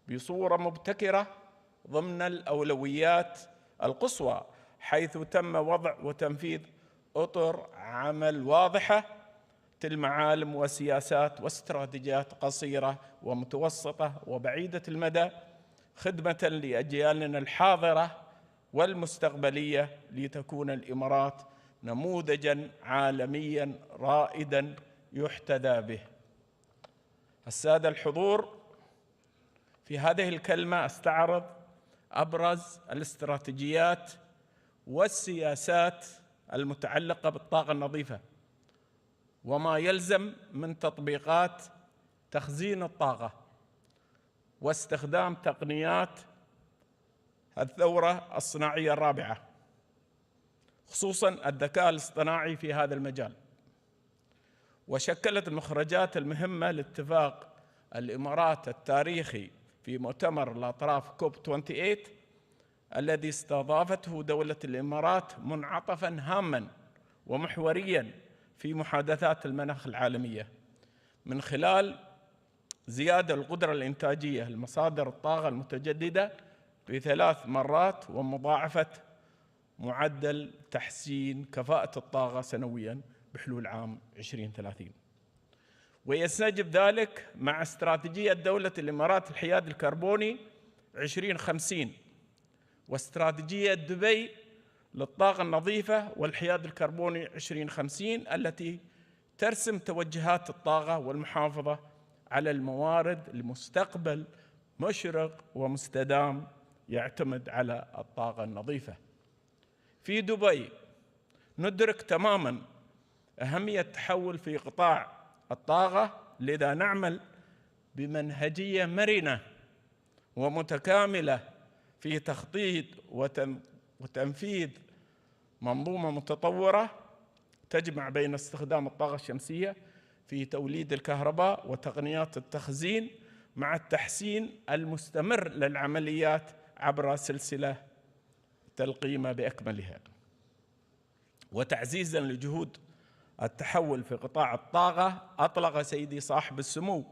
بصورة مبتكرة ضمن الأولويات القصوى، حيث تم وضع وتنفيذ أطر عمل واضحة المعالم وسياسات واستراتيجيات قصيرة ومتوسطة وبعيدة المدى خدمة لأجيالنا الحاضرة والمستقبلية لتكون الإمارات نموذجاً عالمياً رائداً يحتذى به. السادة الحضور، في هذه الكلمة أستعرض أبرز الاستراتيجيات والسياسات المتعلقة بالطاقة النظيفة وما يلزم من تطبيقات تخزين الطاقة واستخدام تقنيات الثورة الصناعية الرابعة، خصوصاً الذكاء الاصطناعي في هذا المجال. وشكلت المخرجات المهمة لاتفاق الإمارات التاريخي في مؤتمر الأطراف كوب 28 الذي استضافته دولة الإمارات منعطفاً هاماً ومحورياً في محادثات المناخ العالمية من خلال زيادة القدرة الإنتاجية لمصادر الطاقة المتجددة ب3 مرات ومضاعفة معدل تحسين كفاءة الطاقة سنوياً بحلول عام 2030. ويستجب ذلك مع استراتيجية دولة الإمارات الحياد الكربوني 2050 واستراتيجية دبي للطاقة النظيفة والحياد الكربوني 2050 التي ترسم توجهات الطاقة والمحافظة على الموارد لمستقبل مشرق ومستدام يعتمد على الطاقة النظيفة. في دبي ندرك تماماً أهمية التحول في قطاع الطاقة، لذا نعمل بمنهجية مرنة ومتكاملة في تخطيط وتنفيذ منظومة متطورة تجمع بين استخدام الطاقة الشمسية في توليد الكهرباء وتقنيات التخزين مع التحسين المستمر للعمليات عبر سلسلة القيمة بأكملها. وتعزيزاً لجهود التحول في قطاع الطاقة، أطلق سيدي صاحب السمو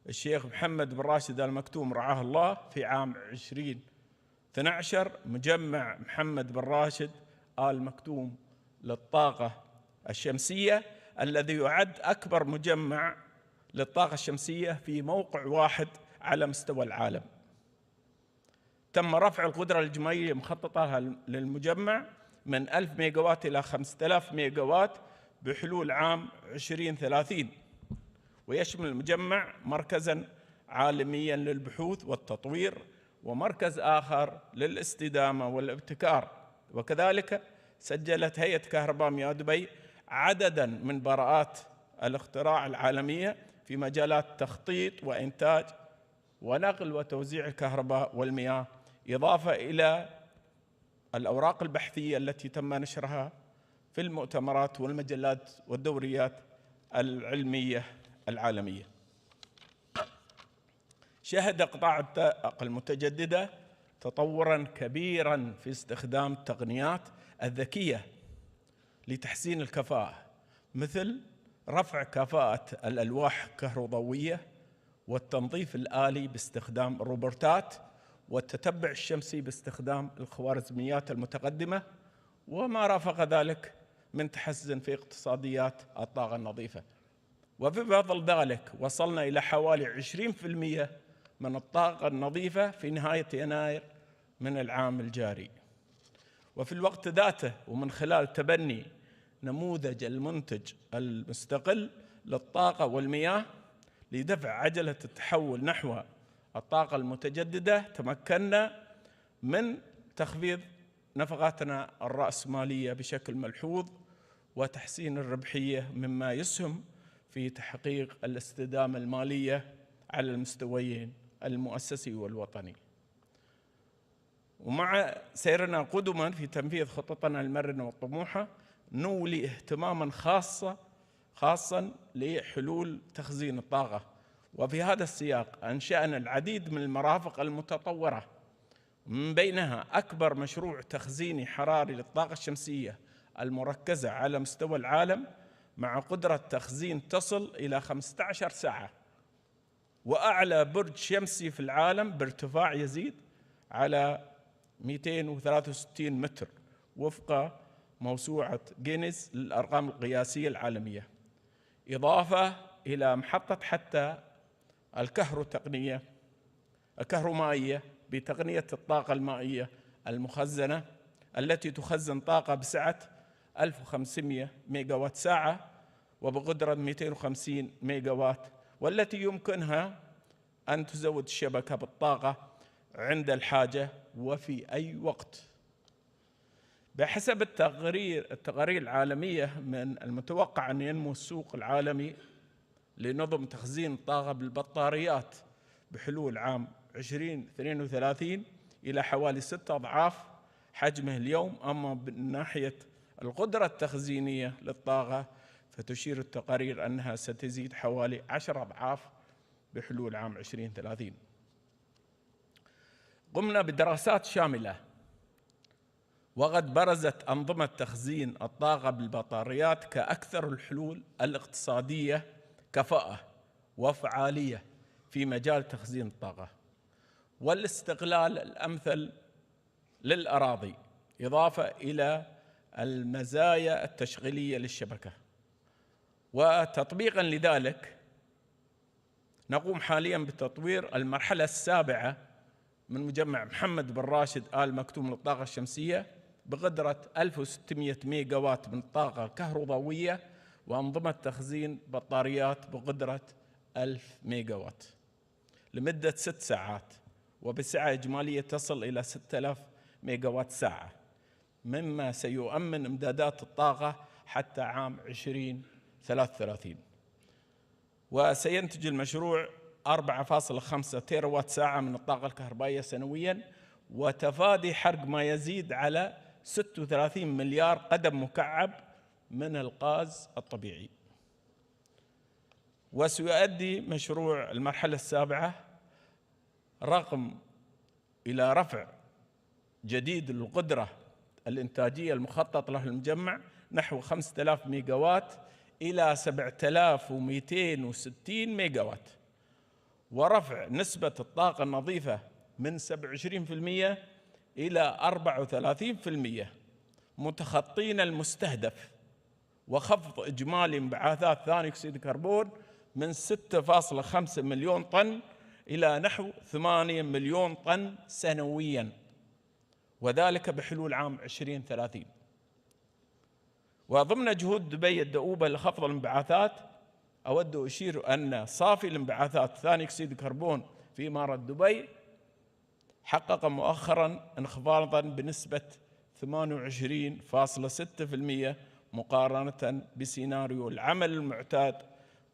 الشيخ محمد بن راشد آل مكتوم رعاه الله في عام 2012 مجمع محمد بن راشد آل مكتوم للطاقة الشمسية الذي يعد أكبر مجمع للطاقة الشمسية في موقع واحد على مستوى العالم. تم رفع القدرة الإجمالية المخططة للمجمع من 1000 ميجاوات إلى 5000 ميجاوات بحلول عام 2030، ويشمل المجمع مركزاً عالمياً للبحوث والتطوير ومركز آخر للاستدامة والابتكار. وكذلك سجلت هيئة كهرباء مياه دبي عدداً من براءات الاختراع العالمية في مجالات تخطيط وإنتاج ونقل وتوزيع الكهرباء والمياه، إضافة إلى الأوراق البحثية التي تم نشرها في المؤتمرات والمجلات والدوريات العلمية العالمية. شهد قطاع الطاقة المتجددة تطوراً كبيراً في استخدام التقنيات الذكية لتحسين الكفاءة، مثل رفع كفاءة الألواح الكهروضوئية والتنظيف الآلي باستخدام الروبوتات والتتبع الشمسي باستخدام الخوارزميات المتقدمة، وما رافق ذلك من تحسن في اقتصاديات الطاقة النظيفة. وبفضل ذلك وصلنا إلى حوالي 20% من الطاقة النظيفة في نهاية يناير من العام الجاري. وفي الوقت ذاته ومن خلال تبني نموذج المنتج المستقل للطاقة والمياه لدفع عجلة التحول نحو الطاقة المتجددة، تمكنا من تخفيض نفقاتنا الرأسمالية بشكل ملحوظ وتحسين الربحية، مما يسهم في تحقيق الاستدامة المالية على المستويين المؤسسي والوطني. ومع سيرنا قدما في تنفيذ خططنا المرنة والطموحة، نولي اهتماما خاصا لحلول تخزين الطاقة. وفي هذا السياق أنشأنا العديد من المرافق المتطورة، من بينها أكبر مشروع تخزيني حراري للطاقة الشمسية المركزة على مستوى العالم، مع قدرة تخزين تصل إلى 15 ساعة، وأعلى برج شمسي في العالم بارتفاع يزيد على 263 متر وفق موسوعة جينيز للأرقام القياسية العالمية، إضافة إلى محطة حتى الكهرومائية بتقنية الطاقة المائية المخزنة، التي تخزن طاقة بسعة 1500 ميجاوات ساعة وبقدرة 250 ميجاوات، والتي يمكنها أن تزود الشبكة بالطاقة عند الحاجة وفي أي وقت. بحسب التقارير العالمية، من المتوقع أن ينمو السوق العالمي لنظم تخزين الطاقة بالبطاريات بحلول عام 2032 إلى حوالي 6 أضعاف حجمه اليوم. أما من ناحية القدرة التخزينية للطاقة فتشير التقارير أنها ستزيد حوالي 10 أضعاف بحلول عام 2030. قمنا بدراسات شاملة، وقد برزت أنظمة تخزين الطاقة بالبطاريات كأكثر الحلول الاقتصادية كفاءة وفعالية في مجال تخزين الطاقة والاستغلال الأمثل للأراضي، إضافة إلى المزايا التشغيلية للشبكة. وتطبيقاً لذلك نقوم حالياً بتطوير المرحلة السابعة من مجمع محمد بن راشد آل مكتوم للطاقة الشمسية بقدرة 1600 ميجاوات من الطاقة الكهروضوئية، وأنظمة تخزين بطاريات بقدرة 1000 ميجاوات لمدة 6 ساعات وبسعة إجمالية تصل إلى 6000 ميجاوات ساعة، مما سيؤمن إمدادات الطاقة حتى عام 2033. وسينتج المشروع 4.5 تيروات ساعة من الطاقة الكهربائية سنوياً، وتفادي حرق ما يزيد على 36 مليار قدم مكعب من الغاز الطبيعي. وسيؤدي مشروع المرحلة السابعة إلى رفع جديد للقدرة الإنتاجية المخطط له المجمع نحو 5000 ميجاوات إلى 7260 ميجاوات، ورفع نسبة الطاقة النظيفة من 27% إلى 34%، متخطين المستهدف، وخفض إجمالي انبعاثات ثاني أكسيد الكربون من 6.5 مليون طن إلى نحو 8 مليون طن سنوياً، وذلك بحلول عام 2030. وضمن جهود دبي الدؤوبة لخفض الانبعاثات، أود أشير أن صافي الانبعاثات ثاني أكسيد الكربون في إمارة دبي حقق مؤخراً انخفاضاً بنسبة 28.6% مقارنة بسيناريو العمل المعتاد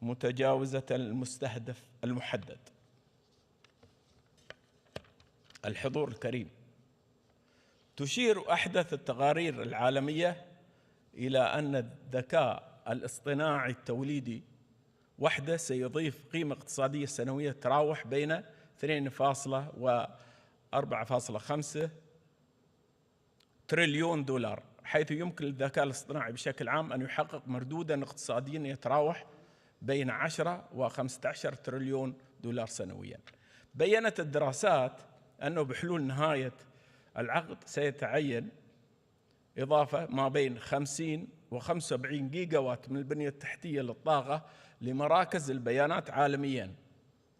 متجاوزة المستهدف المحدد. الحضور الكريم، تشير أحدث التقارير العالمية إلى أن الذكاء الاصطناعي التوليدي وحده سيضيف قيمة اقتصادية سنوية تراوح بين 2 و 4.5 تريليون دولار، حيث يمكن للذكاء الاصطناعي بشكل عام أن يحقق مردوداً اقتصادياً يتراوح بين 10 و 15 تريليون دولار سنوياً. بيّنت الدراسات أنه بحلول نهاية العقد سيتعين إضافة ما بين 50 و 75 جيجاوات من البنية التحتية للطاقة لمراكز البيانات عالمياً،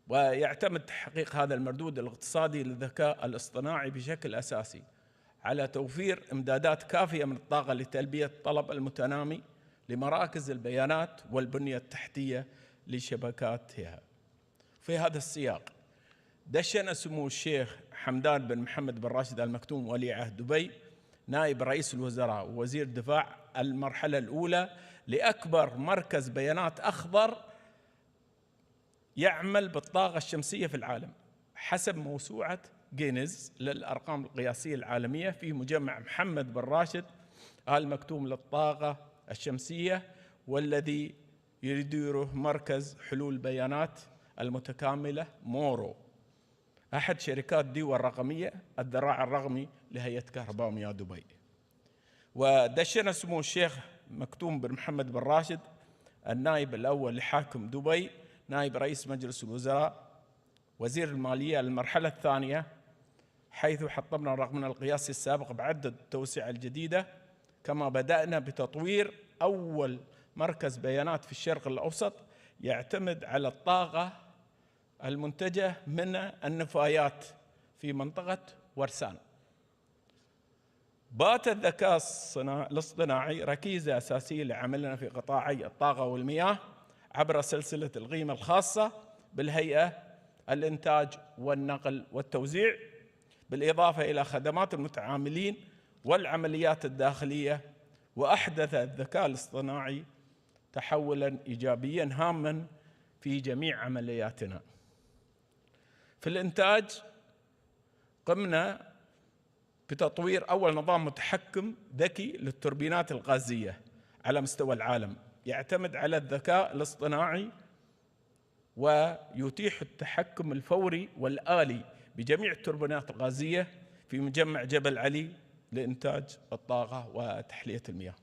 ويعتمد تحقيق هذا المردود الاقتصادي للذكاء الاصطناعي بشكل أساسي على توفير إمدادات كافية من الطاقة لتلبية الطلب المتنامي لمراكز البيانات والبنية التحتية لشبكاتها. في هذا السياق دشن سمو الشيخ حمدان بن محمد بن راشد آل مكتوم ولي عهد دبي نائب رئيس الوزراء ووزير الدفاع المرحلة الأولى لأكبر مركز بيانات أخضر يعمل بالطاقة الشمسية في العالم حسب موسوعة جينيز للأرقام القياسية العالمية في مجمع محمد بن راشد آل مكتوم للطاقة الشمسية، والذي يديره مركز حلول بيانات المتكاملة مورو، أحد شركات ديوى الرقمية الذراع الرقمي لهيئة كهرباء مياه دبي. ودشن سمو الشيخ مكتوم بن محمد بن راشد النائب الأول لحاكم دبي نائب رئيس مجلس الوزراء وزير المالية المرحلة الثانية، حيث حطمنا رقمنا القياسي السابق بعدة التوسعة الجديدة، كما بدأنا بتطوير أول مركز بيانات في الشرق الأوسط يعتمد على الطاقة المنتجة من النفايات في منطقة ورسان. بات الذكاء الاصطناعي ركيزة أساسية لعملنا في قطاعي الطاقة والمياه عبر سلسلة القيمة الخاصة بالهيئة، الإنتاج والنقل والتوزيع، بالإضافة إلى خدمات المتعاملين والعمليات الداخلية. وأحدث الذكاء الاصطناعي تحولاً إيجابياً هاماً في جميع عملياتنا. في الإنتاج قمنا بتطوير أول نظام متحكم ذكي للتوربينات الغازية على مستوى العالم، يعتمد على الذكاء الاصطناعي ويتيح التحكم الفوري والآلي بجميع التوربينات الغازية في مجمع جبل علي لإنتاج الطاقة وتحلية المياه.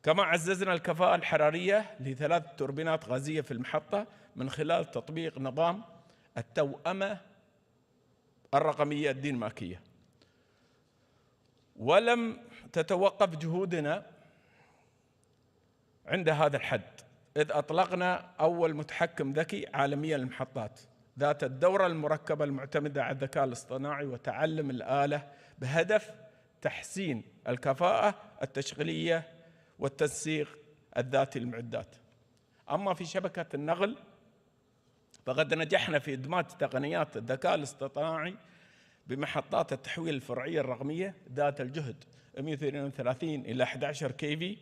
كما عززنا الكفاءة الحرارية ل3 توربينات غازية في المحطة من خلال تطبيق نظام التوأمة الرقمية الدنماركية. ولم تتوقف جهودنا عند هذا الحد، إذ أطلقنا أول متحكم ذكي عالميا للمحطات ذات الدورة المركبة المعتمدة على الذكاء الاصطناعي وتعلم الآلة بهدف تحسين الكفاءة التشغيلية والتنسيق الذاتي للمعدات. أما في شبكة النقل فقد نجحنا في إدماج تقنيات الذكاء الاصطناعي بمحطات التحويل الفرعية الرقمية ذات الجهد 132 إلى 11 كيفي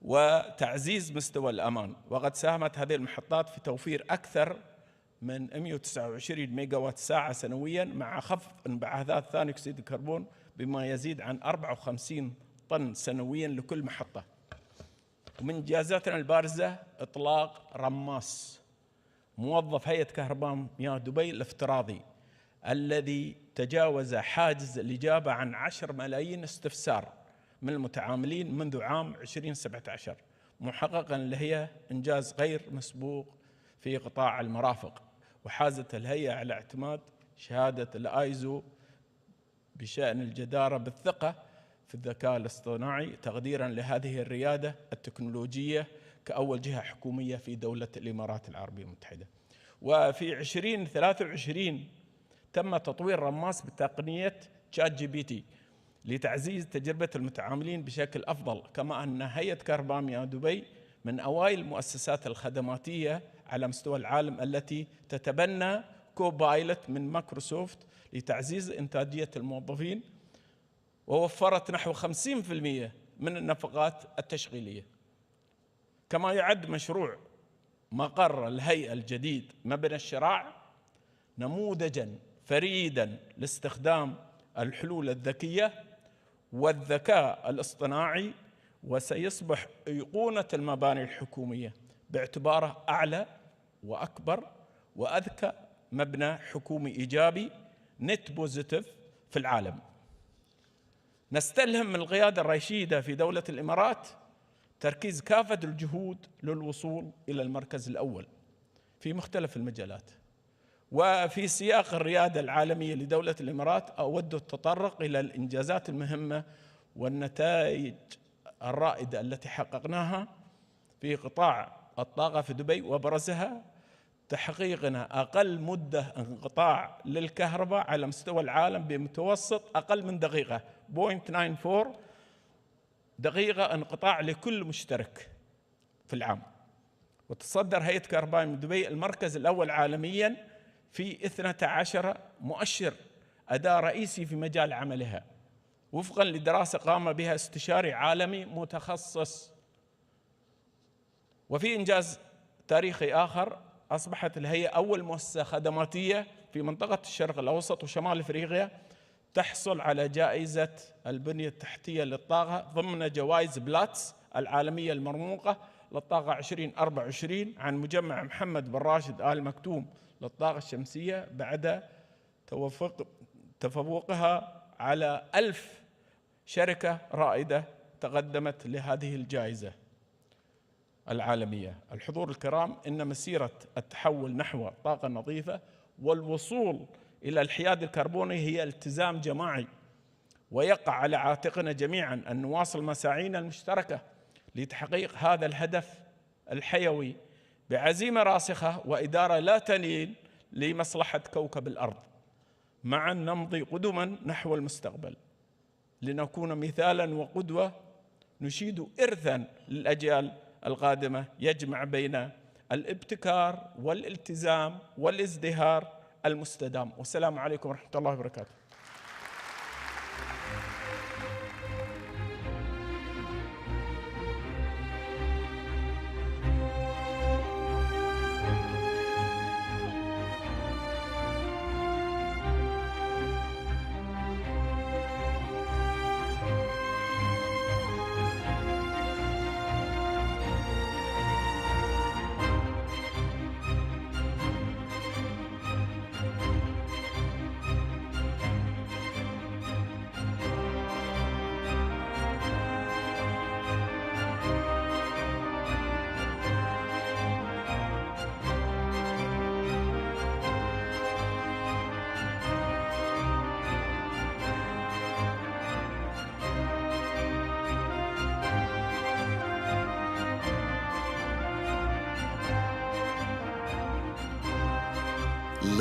وتعزيز مستوى الأمان. وقد ساهمت هذه المحطات في توفير أكثر من 129 ميجا وات ساعة سنوياً مع خفض انبعاثات ثاني أكسيد الكربون بما يزيد عن 54 طن سنوياً لكل محطة. ومن إنجازاتنا البارزة إطلاق رماس موظف هيئة كهرباء مياه دبي الافتراضي الذي تجاوز حاجز الإجابة عن 10 ملايين استفسار من المتعاملين منذ عام 2017، محققاً لهي إنجاز غير مسبوق في قطاع المرافق. وحازت الهيئة على اعتماد شهادة الآيزو بشأن الجدارة بالثقة في الذكاء الاصطناعي تقديراً لهذه الريادة التكنولوجية كأول جهة حكومية في دولة الإمارات العربية المتحدة. وفي 2023 تم تطوير رماس بتقنية شات جي بي تي لتعزيز تجربة المتعاملين بشكل أفضل. كما أن هيئة كهرباء مياه دبي من أوائل المؤسسات الخدماتية على مستوى العالم التي تتبنى كوبايلوت من مايكروسوفت لتعزيز إنتاجية الموظفين، ووفرت نحو 50% من النفقات التشغيلية. كما يعد مشروع مقر الهيئة الجديد مبنى الشراع نموذجاً فريداً لاستخدام الحلول الذكية والذكاء الاصطناعي، وسيصبح أيقونة المباني الحكومية باعتباره أعلى وأكبر وأذكى مبنى حكومي إيجابي نت بوزيتيف في العالم. نستلهم من القيادة الرشيدة في دولة الإمارات تركيز كافة الجهود للوصول إلى المركز الأول في مختلف المجالات. وفي سياق الريادة العالمية لدولة الإمارات أود التطرق إلى الإنجازات المهمة والنتائج الرائدة التي حققناها في قطاع الطاقة في دبي، وبرزها تحقيقنا أقل مدة انقطاع للكهرباء على مستوى العالم بمتوسط أقل من دقيقة 0.94 دقيقة انقطاع لكل مشترك في العام. وتصدر هيئة كهرباء من دبي المركز الأول عالمياً في 12 مؤشر أداء رئيسي في مجال عملها، وفقاً لدراسة قام بها استشاري عالمي متخصص. وفي إنجاز تاريخي آخر، أصبحت الهيئة أول مؤسسة خدماتية في منطقة الشرق الأوسط وشمال أفريقيا تحصل على جائزة البنية التحتية للطاقة ضمن جوائز بلاتس العالمية المرموقة للطاقة 2024 عن مجمع محمد بن راشد آل مكتوم للطاقة الشمسية، بعد تفوقها على 1000 شركة رائدة تقدمت لهذه الجائزة العالمية. الحضور الكرام، إن مسيرة التحول نحو طاقة نظيفة والوصول إلى الحياد الكربوني هي التزام جماعي، ويقع على عاتقنا جميعاً أن نواصل مساعينا المشتركة لتحقيق هذا الهدف الحيوي بعزيمة راسخة وإدارة لا تلين لمصلحة كوكب الأرض. معاً نمضي قدماً نحو المستقبل لنكون مثالاً وقدوة نشيد إرثاً للأجيال القادمة يجمع بين الابتكار والالتزام والازدهار المستدام. والسلام عليكم ورحمة الله وبركاته.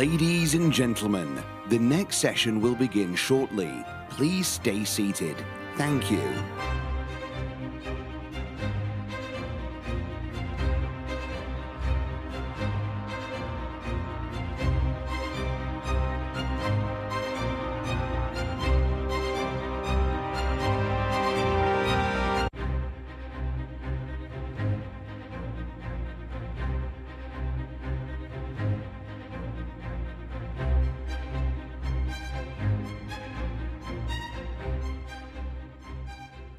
Ladies and gentlemen, the next session will begin shortly. Please stay seated. Thank you.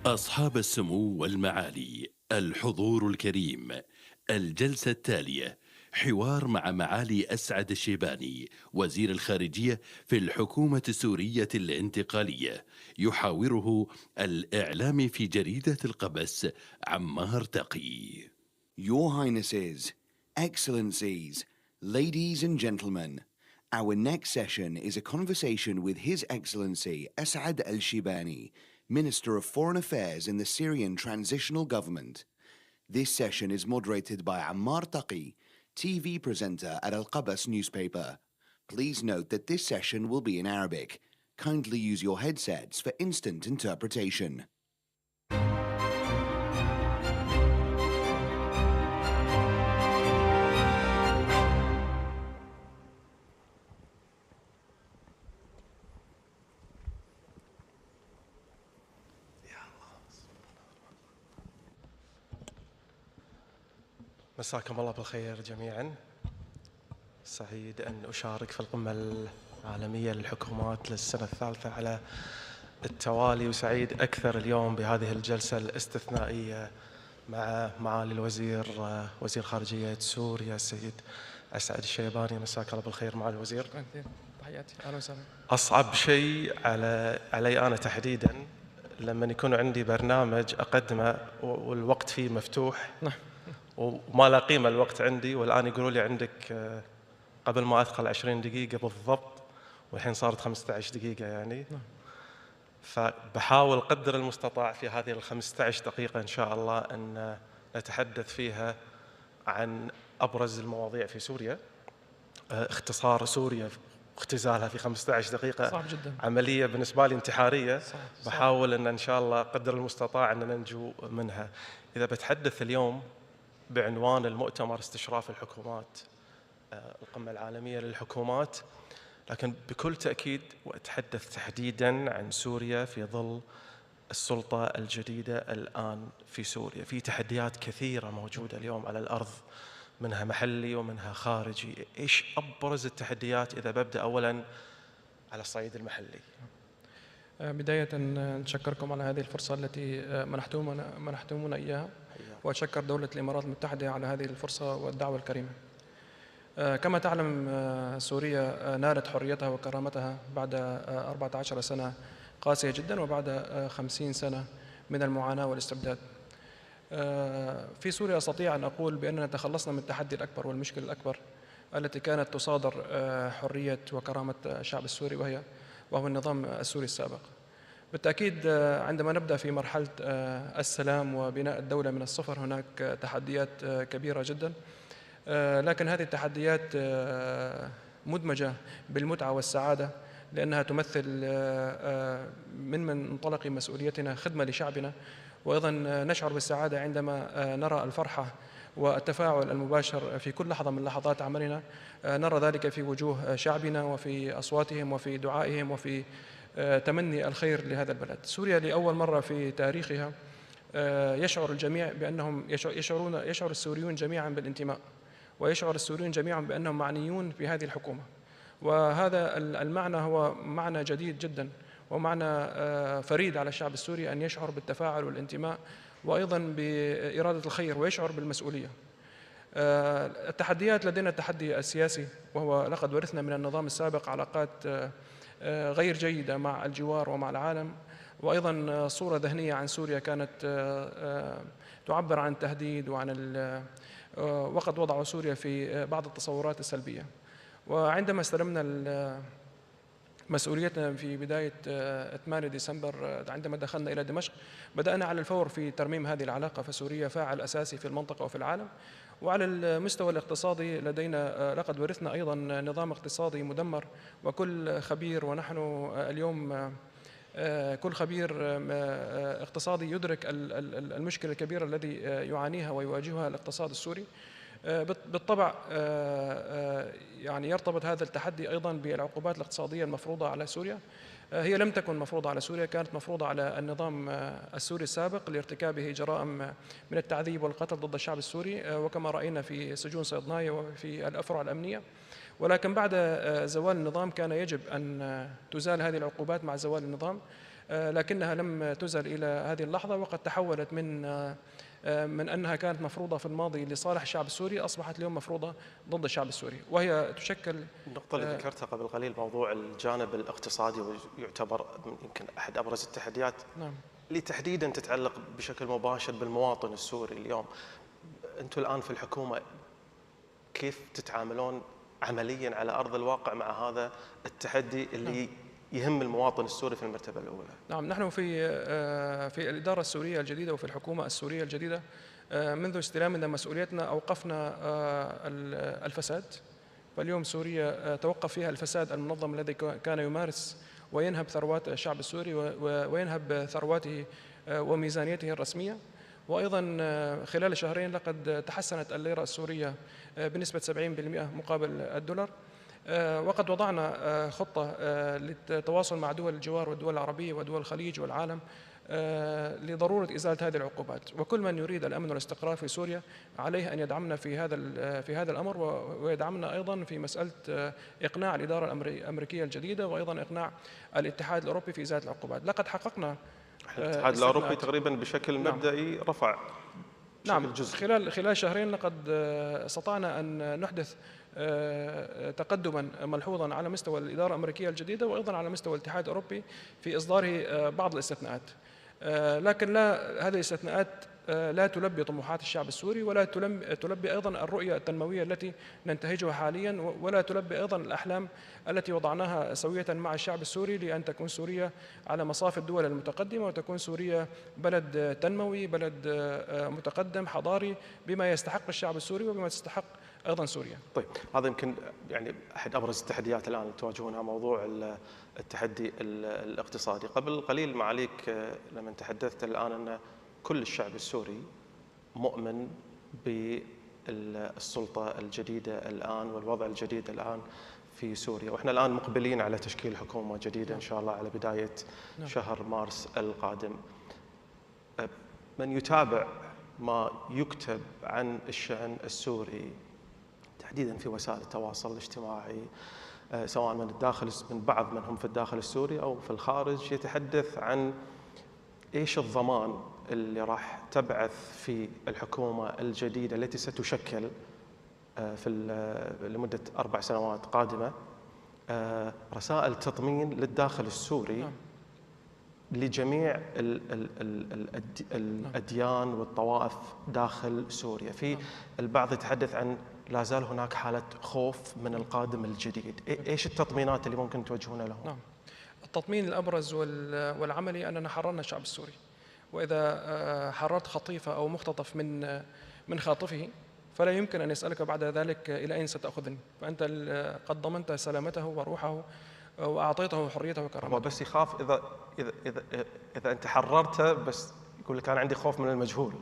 أصحاب السمو والمعالي، الحضور الكريم، الجلسة التالية حوار مع معالي أسعد الشيباني وزير الخارجية في الحكومة السورية الانتقالية، يحاوره الإعلامي في جريدة القبس عمار تقي. Your Highnesses, Excellencies, ladies and gentlemen, our next session is a conversation with His Excellency As'ad al-Shibani, Minister of Foreign Affairs in the Syrian Transitional Government. This session is moderated by Ammar Taqi, TV presenter at Al-Qabas newspaper. Please note that this session will be in Arabic. Kindly use your headsets for instant interpretation. مساكم الله بالخير جميعا. سعيد أن أشارك في القمة العالمية للحكومات للسنة الثالثة على التوالي، وسعيد أكثر اليوم بهذه الجلسة الاستثنائية مع معالي الوزير وزير خارجية سوريا السيد أسعد الشيباني. مساك الله بالخير معالي الوزير. تحياتي، أهلا وسهلا. أصعب شيء علي أنا تحديدا لما يكون عندي برنامج أقدمه والوقت فيه مفتوح وما لا قيمة الوقت عندي، والآن يقولوا لي عندك قبل ما أدخل 20 دقيقة بالضبط والحين صارت 15 دقيقة يعني. فبحاول قدر المستطاع في هذه 15 دقيقة إن شاء الله أن نتحدث فيها عن أبرز المواضيع في سوريا. اختصار سوريا واختزالها في 15 دقيقة صعب جدا، عملية بالنسبة لي انتحارية. صعب. بحاول أن شاء الله قدر المستطاع أن ننجو منها. إذا بتحدث اليوم بعنوان المؤتمر استشراف الحكومات، القمة العالمية للحكومات، لكن بكل تأكيد وأتحدث تحديداً عن سوريا في ظل السلطة الجديدة الآن في سوريا. في تحديات كثيرة موجودة اليوم على الأرض، منها محلي ومنها خارجي. إيش أبرز التحديات إذا ببدأ أولاً على الصعيد المحلي؟ بداية نشكركم على هذه الفرصة التي منحتمونا إياها، وأشكر دولة الإمارات المتحدة على هذه الفرصة والدعوة الكريمة. كما تعلم سوريا نالت حريتها وكرامتها بعد 14 سنة قاسية جدا، وبعد 50 سنة من المعاناة والاستبداد. في سوريا أستطيع أن أقول بأننا تخلصنا من التحدي الأكبر والمشكلة الأكبر التي كانت تصادر حرية وكرامة الشعب السوري، وهو النظام السوري السابق. بالتأكيد عندما نبدأ في مرحلة السلام وبناء الدولة من الصفر هناك تحديات كبيرة جدا، لكن هذه التحديات مدمجة بالمتعة والسعادة، لأنها تمثل من منطلق مسؤوليتنا خدمة لشعبنا، وأيضا نشعر بالسعادة عندما نرى الفرحة والتفاعل المباشر في كل لحظة من لحظات عملنا. نرى ذلك في وجوه شعبنا وفي أصواتهم وفي دعائهم وفي تمني الخير لهذا البلد. سوريا لأول مرة في تاريخها يشعر الجميع بأنهم يشعر السوريون جميعا بالانتماء، ويشعر السوريون جميعا بأنهم معنيون في هذه الحكومة. وهذا المعنى هو معنى جديد جدا، ومعنى فريد على الشعب السوري أن يشعر بالتفاعل والانتماء، وأيضا بإرادة الخير، ويشعر بالمسؤولية. التحديات، لدينا التحدي السياسي، وهو لقد ورثنا من النظام السابق علاقات غير جيدة مع الجوار ومع العالم، وأيضا صورة ذهنية عن سوريا كانت تعبر عن التهديد وقد وضعوا سوريا في بعض التصورات السلبية. وعندما استلمنا مسؤوليتنا في بداية 8 ديسمبر عندما دخلنا إلى دمشق، بدأنا على الفور في ترميم هذه العلاقة، فسوريا فاعل أساسي في المنطقة وفي العالم. وعلى المستوى الاقتصادي لدينا لقد ورثنا أيضا نظام اقتصادي مدمر، وكل خبير، ونحن اليوم كل خبير اقتصادي يدرك المشكلة الكبيرة الذي يعانيها ويواجهها الاقتصاد السوري. بالطبع يعني يرتبط هذا التحدي أيضا بالعقوبات الاقتصادية المفروضة على سوريا. هي لم تكن مفروضة على سوريا، كانت مفروضة على النظام السوري السابق لارتكابه جرائم من التعذيب والقتل ضد الشعب السوري، وكما رأينا في سجون صيدنايا وفي الأفرع الأمنية. ولكن بعد زوال النظام كان يجب أن تزال هذه العقوبات مع زوال النظام، لكنها لم تزل إلى هذه اللحظة، وقد تحولت من أنها كانت مفروضة في الماضي لصالح الشعب السوري، أصبحت اليوم مفروضة ضد الشعب السوري، وهي تشكل النقطة اللي ذكرتها قبل قليل، موضوع الجانب الاقتصادي، ويعتبر يمكن أحد أبرز التحديات. نعم. اللي تحديدا تتعلق بشكل مباشر بالمواطن السوري اليوم. أنتم الآن في الحكومة كيف تتعاملون عمليا على أرض الواقع مع هذا التحدي اللي يهم المواطن السوري في المرتبة الأولى؟ نعم، نحن في الإدارة السورية الجديدة وفي الحكومة السورية الجديدة منذ استلامنا مسؤوليتنا أوقفنا الفساد. فاليوم سوريا توقف فيها الفساد المنظم الذي كان يمارس وينهب ثروات الشعب السوري وينهب ثرواته وميزانيته الرسمية. وأيضا خلال شهرين لقد تحسنت الليرة السورية بنسبة 70% مقابل الدولار. وقد وضعنا خطة للتواصل مع دول الجوار والدول العربية ودول الخليج والعالم لضرورة إزالة هذه العقوبات. وكل من يريد الأمن والاستقرار في سوريا عليه أن يدعمنا في هذا الأمر، ويدعمنا أيضا في مسألة إقناع الإدارة الأمريكية الجديدة، وأيضا إقناع الاتحاد الأوروبي في إزالة العقوبات. لقد حققنا الاتحاد الأوروبي تقريبا بشكل مبدئي رفع نعم خلال شهرين لقد استطعنا أن نحدث تقدما ملحوظا على مستوى الإدارة الأمريكية الجديدة، وأيضا على مستوى الاتحاد الأوروبي في إصداره بعض الاستثناءات. لكن هذه الاستثناءات لا تلبي طموحات الشعب السوري، ولا تلبي أيضا الرؤية التنموية التي ننتهجها حاليا، ولا تلبي أيضا الأحلام التي وضعناها سوية مع الشعب السوري لأن تكون سوريا على مصاف الدول المتقدمة، وتكون سوريا بلد تنموي، بلد متقدم حضاري بما يستحق الشعب السوري وبما تستحق أيضا سوريا. طيب، هذا يمكن يعني أحد أبرز التحديات الآن تواجهونها، موضوع التحدي الاقتصادي. قبل قليل معاليك لما تحدثت الآن أن كل الشعب السوري مؤمن بالسلطة الجديدة الآن والوضع الجديد الآن في سوريا. وإحنا الآن مقبلين على تشكيل حكومة جديدة إن شاء الله على بداية شهر مارس القادم. من يتابع ما يكتب عن الشأن السوري تحديدا في وسائل التواصل الاجتماعي، سواء من الداخل من بعض من هم في الداخل السوري أو في الخارج، يتحدث عن إيش الضمان اللي راح تبعث في الحكومة الجديدة التي ستشكل لمدة 4 سنوات قادمة، رسائل تطمين للداخل السوري لجميع الأديان والطوائف داخل سوريا. في البعض يتحدث عن لا زال هناك حالة خوف من القادم الجديد. إيش التطمينات اللي ممكن توجهونها لهم؟ نعم. التطمين الأبرز والعملي أننا حررنا الشعب السوري، وإذا حررت خطيفة أو مختطف من خاطفه فلا يمكن أن يسألك بعد ذلك إلى أين ستأخذني، فأنت قد ضمنت سلامته وروحه وأعطيته حريته وكرامته. هو بس يخاف إذا أنت حررته، بس يقول لك أنا عندي خوف من المجهول.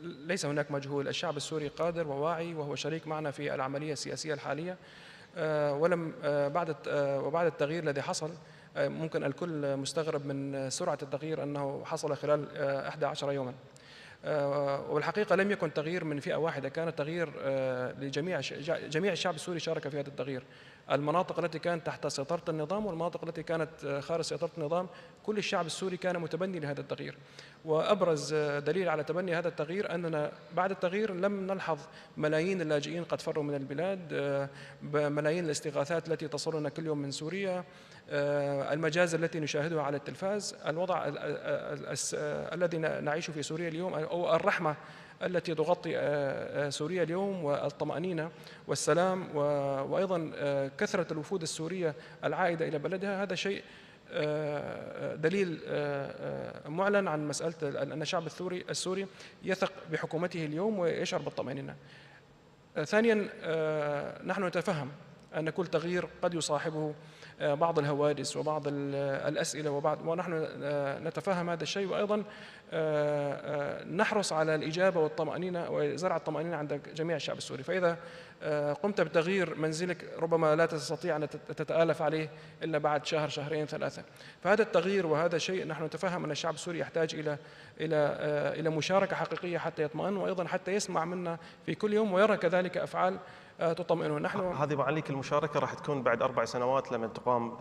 ليس هناك مجهول، الشعب السوري قادر وواعي وهو شريك معنا في العملية السياسية الحالية، وبعد التغيير الذي حصل ممكن الكل مستغرب من سرعة التغيير أنه حصل خلال 11 يوما، والحقيقة لم يكن تغيير من فئة واحدة، كان تغيير جميع الشعب السوري شارك في هذا التغيير. المناطق التي كانت تحت سيطرة النظام والمناطق التي كانت خارج سيطرة النظام، كل الشعب السوري كان متبني لهذا التغيير. وأبرز دليل على تبني هذا التغيير أننا بعد التغيير لم نلحظ ملايين اللاجئين قد فروا من البلاد، ملايين الاستغاثات التي تصلنا كل يوم من سوريا، المجازر التي نشاهدها على التلفاز، الوضع الذي نعيش في سوريا اليوم أو الرحمة التي تغطي سوريا اليوم، والطمأنينة والسلام، وأيضا كثرة الوفود السورية العائدة إلى بلدها. هذا شيء دليل معلن عن مسألة أن الشعب السوري يثق بحكومته اليوم ويشعر بالطمأنينة. ثانيا، نحن نتفهم أن كل تغيير قد يصاحبه بعض الهواجس وبعض الأسئلة ونحن نتفهم هذا الشيء، وأيضا نحرص على الإجابة والطمأنينة وزرع الطمأنينة عند جميع الشعب السوري. فإذا قمت بتغيير منزلك ربما لا تستطيع أن تتآلف عليه إلا بعد شهر، شهرين، 3. فهذا التغيير وهذا شيء نحن نتفهم أن الشعب السوري يحتاج إلى مشاركة حقيقية حتى يطمئن، وأيضا حتى يسمع منا في كل يوم ويرى كذلك أفعال تطمئنه. نحن هذه معاليك المشاركة راح تكون بعد 4 سنوات لما تقام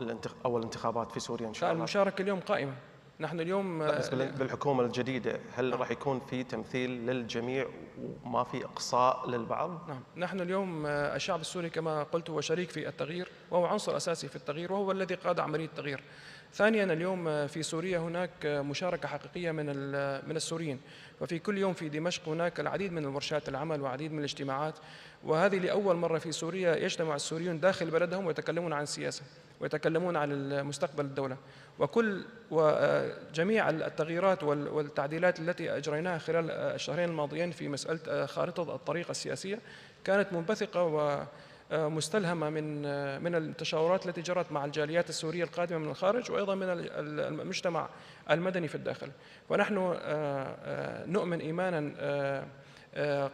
أول انتخابات في سوريا إن شاء الله. المشاركة اليوم قائمة. نحن اليوم بالحكومة الجديدة هل راح يكون في تمثيل للجميع وما في إقصاء للبعض؟ نعم، نحن اليوم الشعب السوري كما قلت هو شريك في التغيير، وهو عنصر أساسي في التغيير، وهو الذي قاد عملية التغيير. ثانيا، اليوم في سوريا هناك مشاركة حقيقية من السوريين، وفي كل يوم في دمشق هناك العديد من ورشات العمل وعديد من الاجتماعات، وهذه لأول مرة في سوريا يجتمع السوريون داخل بلدهم ويتكلمون عن السياسة ويتكلمون عن مستقبل الدولة. وجميع التغييرات والتعديلات التي أجريناها خلال الشهرين الماضيين في مسألة خارطة الطريق السياسية كانت منبثقة ومستلهمة من التشاورات التي جرت مع الجاليات السورية القادمة من الخارج، وأيضا من المجتمع المدني في الداخل. ونحن نؤمن إيمانا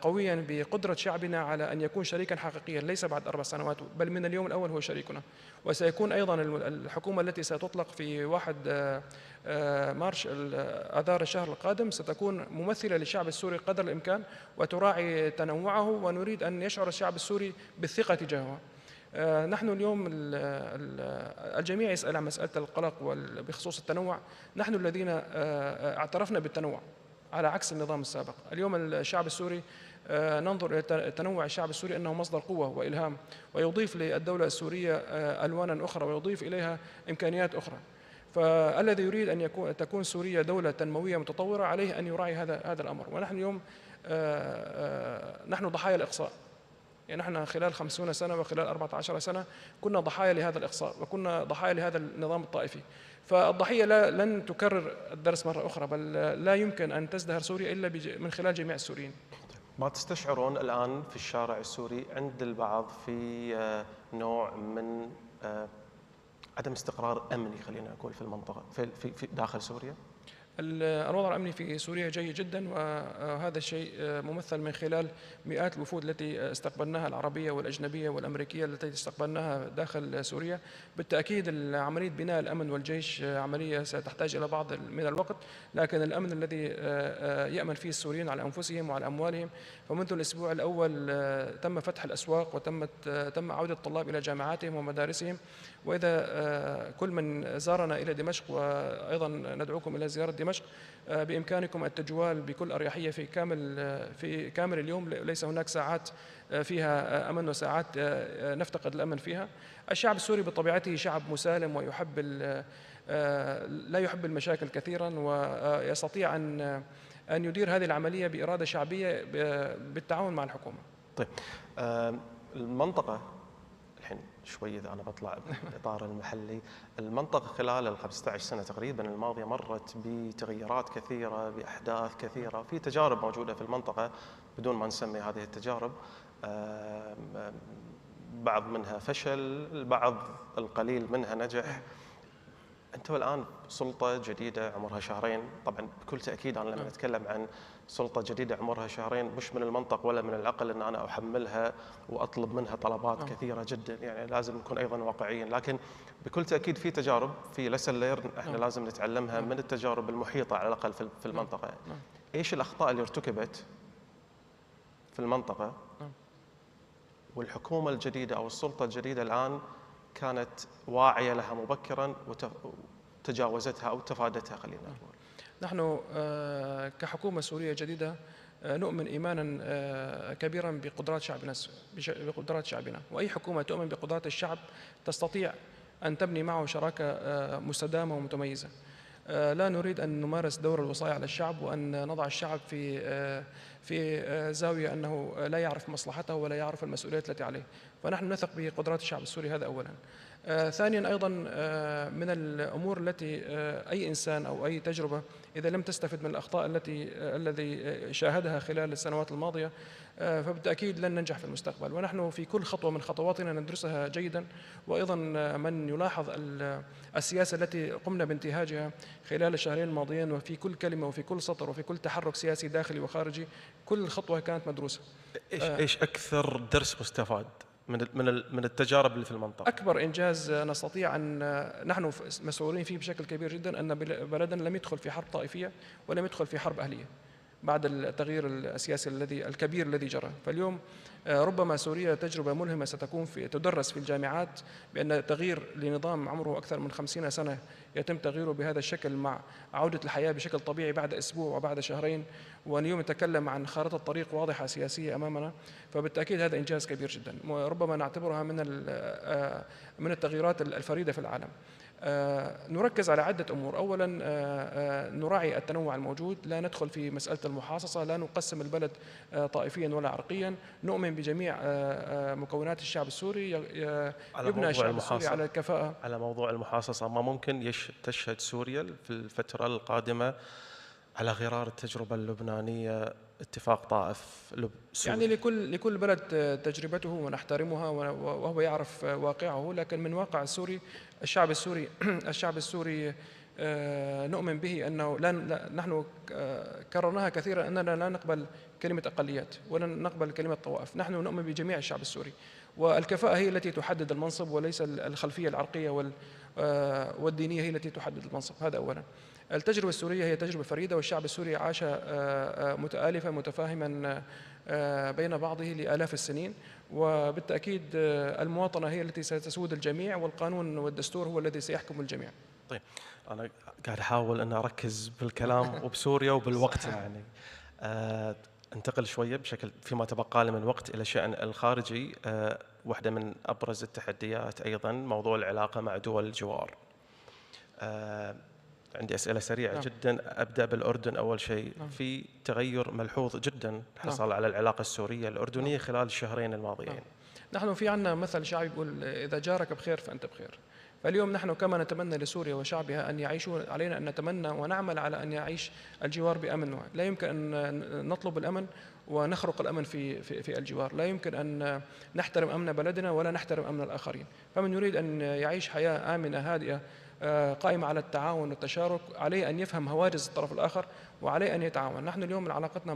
قويا بقدرة شعبنا على أن يكون شريكا حقيقيا، ليس بعد 4 سنوات بل من اليوم الأول هو شريكنا. وسيكون أيضا الحكومة التي ستطلق في 1 مارس آذار الشهر القادم ستكون ممثلة للشعب السوري قدر الإمكان وتراعي تنوعه، ونريد أن يشعر الشعب السوري بالثقة تجاهها. نحن اليوم الجميع يسأل عن مسألة القلق بخصوص التنوع، نحن الذين اعترفنا بالتنوع على عكس النظام السابق. اليوم الشعب السوري ننظر إلى تنوع الشعب السوري أنه مصدر قوة وإلهام، ويضيف للدولة السورية ألوانا أخرى ويضيف إليها إمكانيات أخرى. فالذي يريد أن تكون سوريا دولة تنموية متطورة عليه أن يراعي هذا الأمر. ونحن اليوم نحن ضحايا الإقصاء، يعني نحن خلال 50 سنة وخلال 14 سنة كنا ضحايا لهذا الإقصاء وكنا ضحايا لهذا النظام الطائفي. فالضحية لن تكرر الدرس مرة أخرى، بل لا يمكن أن تزدهر سوريا إلا من خلال جميع السوريين. ما تستشعرون الآن في الشارع السوري عند البعض في نوع من عدم استقرار أمني، خلينا نقول، في المنطقة في داخل سوريا؟ الوضع الأمني في سوريا جيد جدا، وهذا الشيء ممثل من خلال مئات الوفود التي استقبلناها، العربية والأجنبية والأمريكية التي استقبلناها داخل سوريا. بالتأكيد عملية بناء الأمن والجيش عملية ستحتاج إلى بعض من الوقت، لكن الأمن الذي يأمن فيه السوريين على أنفسهم وعلى أموالهم، فمنذ الأسبوع الأول تم فتح الأسواق وتم عودة الطلاب إلى جامعاتهم ومدارسهم. وإذا كل من زارنا إلى دمشق، وأيضا ندعوكم إلى زيارة دمشق، بإمكانكم التجوال بكل أريحية في كامل اليوم. ليس هناك ساعات فيها أمن وساعات نفتقد الأمن فيها. الشعب السوري بطبيعته شعب مسالم ويحب لا يحب المشاكل كثيرا، ويستطيع أن يدير هذه العملية بإرادة شعبية بالتعاون مع الحكومة. طيب، المنطقة الحين شوي إذا أنا بطلع بالإطار المحلي، المنطقة خلال ال 15 سنة تقريبا الماضية مرت بتغيرات كثيرة، بأحداث كثيرة، في تجارب موجودة في المنطقة بدون ما نسمي هذه التجارب، بعض منها فشل، البعض القليل منها نجح. أنتم الآن سلطة جديدة عمرها شهرين، طبعا بكل تأكيد أنا لما نتكلم عن سلطة جديدة عمرها شهرين مش من المنطق ولا من العقل أن أنا أحملها وأطلب منها طلبات كثيرة جدا، يعني لازم نكون أيضا واقعيين. لكن بكل تأكيد في تجارب، في لسن ليرن احنا لازم نتعلمها من التجارب المحيطة على الأقل في المنطقة. إيش الأخطاء اللي ارتكبت في المنطقة والحكومة الجديدة أو السلطة الجديدة الآن كانت واعية لها مبكرا وتجاوزتها أو تفادتها؟ خلينا نقول نحن كحكومة سورية جديدة نؤمن إيمانا كبيرا بقدرات شعبنا، وأي حكومة تؤمن بقدرات الشعب تستطيع أن تبني معه شراكة مستدامة ومتميزة. لا نريد أن نمارس دور الوصاية على الشعب وأن نضع الشعب في زاوية أنه لا يعرف مصلحته ولا يعرف المسؤوليات التي عليه. فنحن نثق بقدرات الشعب السوري، هذا أولا. ثانيا أيضا من الأمور التي أي إنسان أو أي تجربة إذا لم تستفد من الأخطاء الذي شاهدها خلال السنوات الماضية فبالتأكيد لن ننجح في المستقبل. ونحن في كل خطوة من خطواتنا ندرسها جيدا، وأيضا من يلاحظ السياسة التي قمنا بانتهاجها خلال الشهرين الماضيين، وفي كل كلمة وفي كل سطر وفي كل تحرك سياسي داخلي وخارجي كل خطوة كانت مدروسة. إيش أكثر درس مستفاد من التجارب اللي في المنطقة؟ أكبر إنجاز نستطيع أن نحن مسؤولين فيه بشكل كبير جدا أن بلدنا لم يدخل في حرب طائفية ولم يدخل في حرب أهلية بعد التغيير السياسي الكبير الذي جرى. فاليوم ربما سوريا تجربة ملهمة ستكون تدرس في الجامعات، بأن تغيير لنظام عمره أكثر من 50 سنة يتم تغييره بهذا الشكل مع عودة الحياة بشكل طبيعي بعد أسبوع وبعد شهرين، واليوم نتكلم عن خارطة طريق واضحة سياسية أمامنا. فبالتأكيد هذا إنجاز كبير جدا، وربما نعتبرها من التغييرات الفريدة في العالم. نركز على عدة أمور. أولا نراعي التنوع الموجود، لا ندخل في مسألة المحاصصة، لا نقسم البلد طائفيا ولا عرقيا، نؤمن بجميع مكونات الشعب السوري، يبنى الشعب السوري على الكفاءة. على موضوع المحاصصة، ما ممكن تشهد سوريا في الفترة القادمة على غرار التجربة اللبنانية اتفاق طائف سوري؟ يعني لكل بلد تجربته ونحترمها وهو يعرف واقعه، لكن من واقع السوري الشعب السوري نؤمن به أنه نحن كررناها كثيرا أننا لا نقبل كلمة أقليات ولا نقبل كلمة طوائف. نحن نؤمن بجميع الشعب السوري، والكفاءة هي التي تحدد المنصب وليس الخلفية العرقية والدينية هي التي تحدد المنصب. هذا أولا. التجربة السورية هي تجربة فريدة، والشعب السوري عاش متآلفا متفاهما بين بعضه لآلاف السنين، وبالتأكيد المواطنة هي التي ستسود الجميع، والقانون والدستور هو الذي سيحكم الجميع. طيب، أنا قاعد أحاول أن أركز بالكلام وبسوريا وبالوقت، يعني انتقل شوية بشكل فيما تبقى لي من وقت إلى الشأن الخارجي. واحدة من أبرز التحديات أيضا موضوع العلاقة مع دول الجوار. عندي أسئلة سريعة جدا. أبدأ بالأردن أول شيء. في تغير ملحوظ جدا حصل على العلاقة السورية الأردنية خلال الشهرين الماضيين. نحن في عنا مثل شعبي يقول إذا جارك بخير فأنت بخير. فاليوم نحن كما نتمنى لسوريا وشعبها أن يعيشوا، علينا أن نتمنى ونعمل على أن يعيش الجوار بأمن. لا يمكن أن نطلب الأمن ونخرق الأمن في الجوار. لا يمكن أن نحترم أمن بلدنا ولا نحترم أمن الآخرين. فمن يريد أن يعيش حياة آمنة هادئة قائمة على التعاون والتشارك، عليه أن يفهم هواجس الطرف الآخر وعليه أن يتعاون. نحن اليوم علاقتنا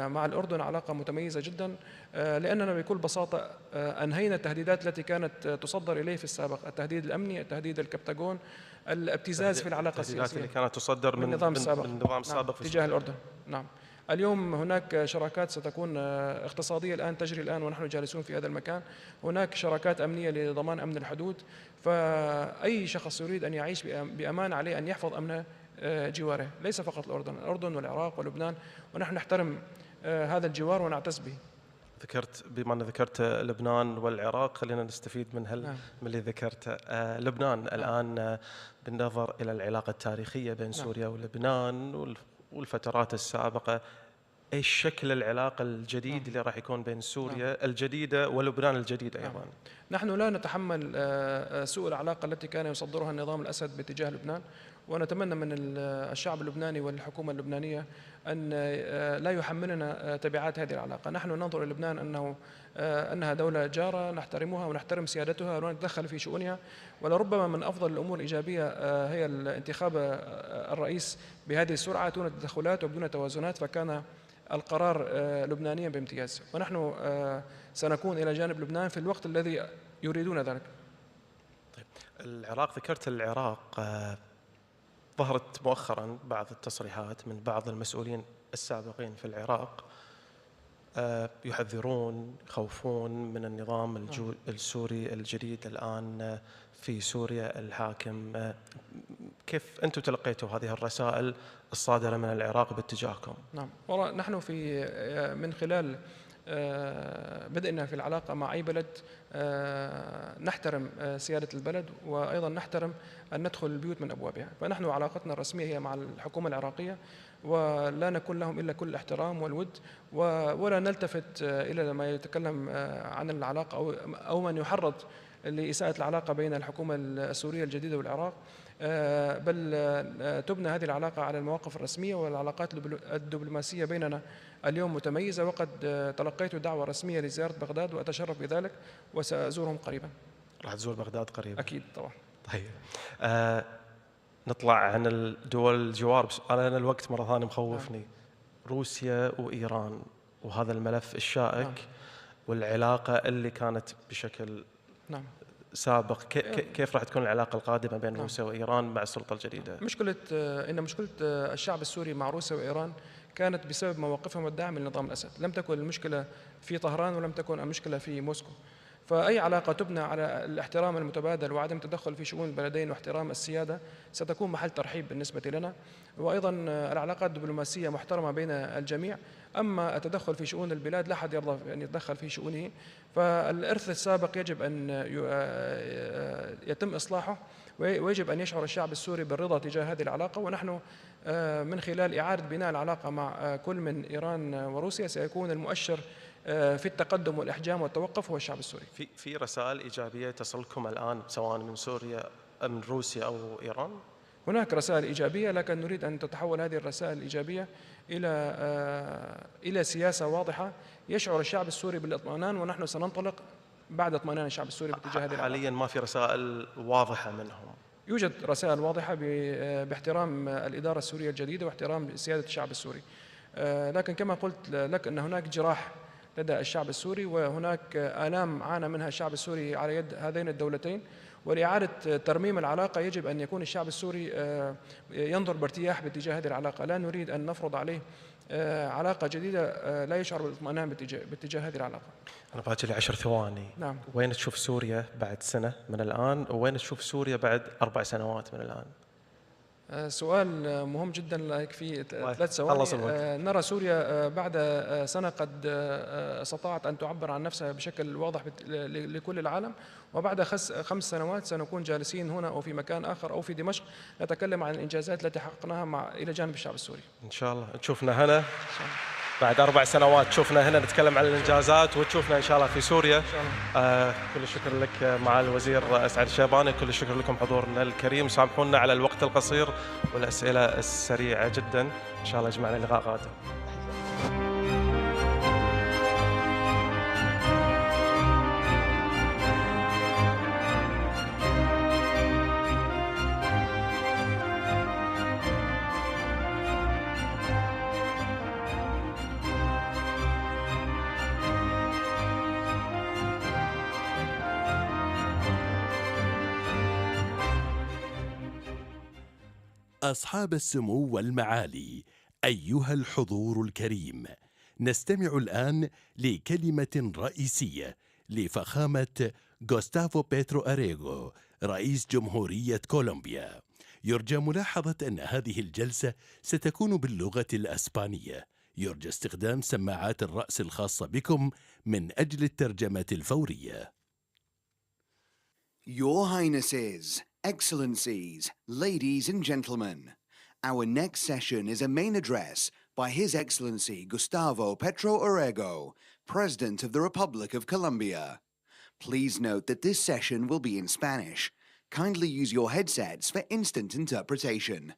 مع الأردن علاقة متميزة جدا، لأننا بكل بساطة أنهينا التهديدات التي كانت تصدر إليه في السابق، التهديد الأمني، التهديد الكبتاجون، الابتزاز في العلاقة السياسية اللي كانت تصدر من النظام السابق في تجاه الأردن. نعم. اليوم هناك شراكات ستكون اقتصادية الآن تجري الآن ونحن جالسون في هذا المكان، هناك شراكات أمنية لضمان أمن الحدود، فأي شخص يريد أن يعيش بأمان عليه أن يحفظ أمن جواره، ليس فقط الأردن والعراق ولبنان، ونحن نحترم هذا الجوار ونعتز به. بما أن ذكرت لبنان والعراق، خلينا نستفيد من اللي ذكرته. لبنان الآن بالنظر إلى العلاقة التاريخية بين سوريا ولبنان والفترات السابقة، ايش شكل العلاقة الجديد اللي راح يكون بين سوريا الجديدة ولبنان الجديد أيضا؟ نحن لا نتحمل سوء العلاقة التي كان يصدرها النظام الأسد باتجاه لبنان، ونتمنى من الشعب اللبناني والحكومة اللبنانية أن لا يحملنا تبعات هذه العلاقة. نحن ننظر إلى لبنان أنها دولة جارة نحترمها ونحترم سيادتها ولا نتدخل في شؤونها، ولربما من أفضل الأمور الإيجابية هي الانتخاب الرئيس بهذه السرعة دون تدخلات وبدون توازنات، فكان القرار لبنانيا بامتياز، ونحن سنكون إلى جانب لبنان في الوقت الذي يريدون ذلك. طيب، العراق، ذكرت العراق، ظهرت مؤخرا بعض التصريحات من بعض المسؤولين السابقين في العراق يحذرون، يخوفون من النظام السوري الجديد الآن في سوريا الحاكم. كيف أنتم تلقيتوا هذه الرسائل الصادرة من العراق باتجاهكم؟ نعم، نحن من خلال بدأنا في العلاقة مع أي بلد نحترم سيادة البلد، وأيضا نحترم أن ندخل البيوت من أبوابها، فنحن علاقتنا الرسمية هي مع الحكومة العراقية، ولا نكون لهم إلا كل الاحترام والود، ولا نلتفت إلى ما يتكلم عن العلاقة أو من يحرض لإساءة العلاقة بين الحكومة السورية الجديدة والعراق، بل تبنى هذه العلاقة على المواقف الرسمية، والعلاقات الدبلوماسية بيننا اليوم متميزة، وقد تلقيت دعوة رسمية لزيارة بغداد وأتشرف بذلك وسأزورهم قريبا. راح تزور بغداد قريبا؟ أكيد طبعا. طيب، نطلع عن الدول الجوار، بس أنا الوقت مرة ثانية مخوفني. روسيا وإيران وهذا الملف الشائك والعلاقة اللي كانت بشكل سابق، كيف راح تكون العلاقة القادمة بين روسيا وإيران مع السلطة الجديدة؟ مشكلة الشعب السوري مع روسيا وإيران كانت بسبب مواقفهم الداعمة لنظام الأسد، لم تكن المشكلة في طهران ولم تكن المشكلة في موسكو. فأي علاقة تبنى على الاحترام المتبادل وعدم التدخل في شؤون البلدين واحترام السيادة ستكون محل ترحيب بالنسبة لنا، وأيضا العلاقات الدبلوماسية محترمة بين الجميع، أما التدخل في شؤون البلاد لا أحد يرضى أن يتدخل في شؤونه، فالإرث السابق يجب أن يتم إصلاحه، ويجب أن يشعر الشعب السوري بالرضا تجاه هذه العلاقة، ونحن من خلال إعادة بناء العلاقة مع كل من إيران وروسيا سيكون المؤشر في التقدم والإحجام والتوقف هو الشعب السوري. في رسائل إيجابية تصلكم الآن سواء من سوريا من روسيا أو إيران؟ هناك رسائل إيجابية، لكن نريد أن تتحول هذه الرسائل الإيجابية إلى سياسة واضحة يشعر الشعب السوري بالاطمئنان، ونحن سننطلق بعد اطمئنان الشعب السوري باتجاه هذه العلاقة. حاليا ما في رسائل واضحة منهم؟ يوجد رسائل واضحة باحترام الإدارة السورية الجديدة واحترام سيادة الشعب السوري، لكن كما قلت لك أن هناك جراح لدى الشعب السوري، وهناك آلام عانى منها الشعب السوري على يد هذين الدولتين، ولإعادة ترميم العلاقة يجب أن يكون الشعب السوري ينظر بارتياح باتجاه هذه العلاقة، لا نريد أن نفرض عليه علاقة جديدة لا يشعر بالاطمئنان باتجاه هذه العلاقة. أنا باجي لي 10 ثواني. نعم. وين تشوف سوريا بعد سنة من الآن، وين تشوف سوريا بعد 4 سنوات من الآن؟ سؤال مهم جدا، لا يكفي 3 ثواني. نرى سوريا بعد سنة قد استطاعت أن تعبر عن نفسها بشكل واضح لكل العالم، وبعد 5 سنوات سنكون جالسين هنا أو في مكان آخر أو في دمشق نتكلم عن الإنجازات التي حققناها إلى جانب الشعب السوري. إن شاء الله تشوفنا هنا بعد 4 سنوات، تشوفنا هنا نتكلم عن الإنجازات، وتشوفنا إن شاء الله في سوريا. إن شاء الله. كل الشكر لك معالي الوزير أسعد الشيباني، كل الشكر لكم حضورنا الكريم، سامحونا على الوقت القصير والأسئلة السريعة جدا، إن شاء الله يجمعنا لقاء قادم. أصحاب السمو والمعالي، أيها الحضور الكريم، نستمع الآن لكلمة رئيسية لفخامة غوستافو بيترو أريغو رئيس جمهورية كولومبيا. يرجى ملاحظة أن هذه الجلسة ستكون باللغة الأسبانية. يرجى استخدام سماعات الرأس الخاصة بكم من أجل الترجمة الفورية. Your Highnesses, Excellencies, ladies and gentlemen, our next session is a main address by His Excellency Gustavo Petro Urrego, President of the Republic of Colombia. Please note that this session will be in Spanish. Kindly use your headsets for instant interpretation.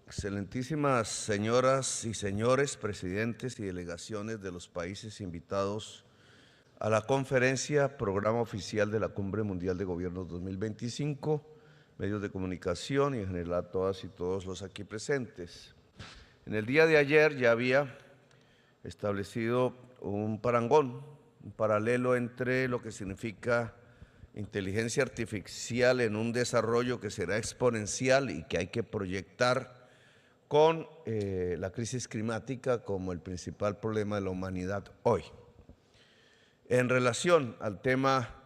Excelentísimas señoras y señores, presidentes y delegaciones de los países invitados a la conferencia Programa Oficial de la Cumbre Mundial de Gobiernos 2025, medios de comunicación y en general a todas y todos los aquí presentes. En el día de ayer ya había establecido un parangón, un paralelo entre lo que significa inteligencia artificial en un desarrollo que será exponencial y que hay que proyectar con la crisis climática como el principal problema de la humanidad hoy. En relación al tema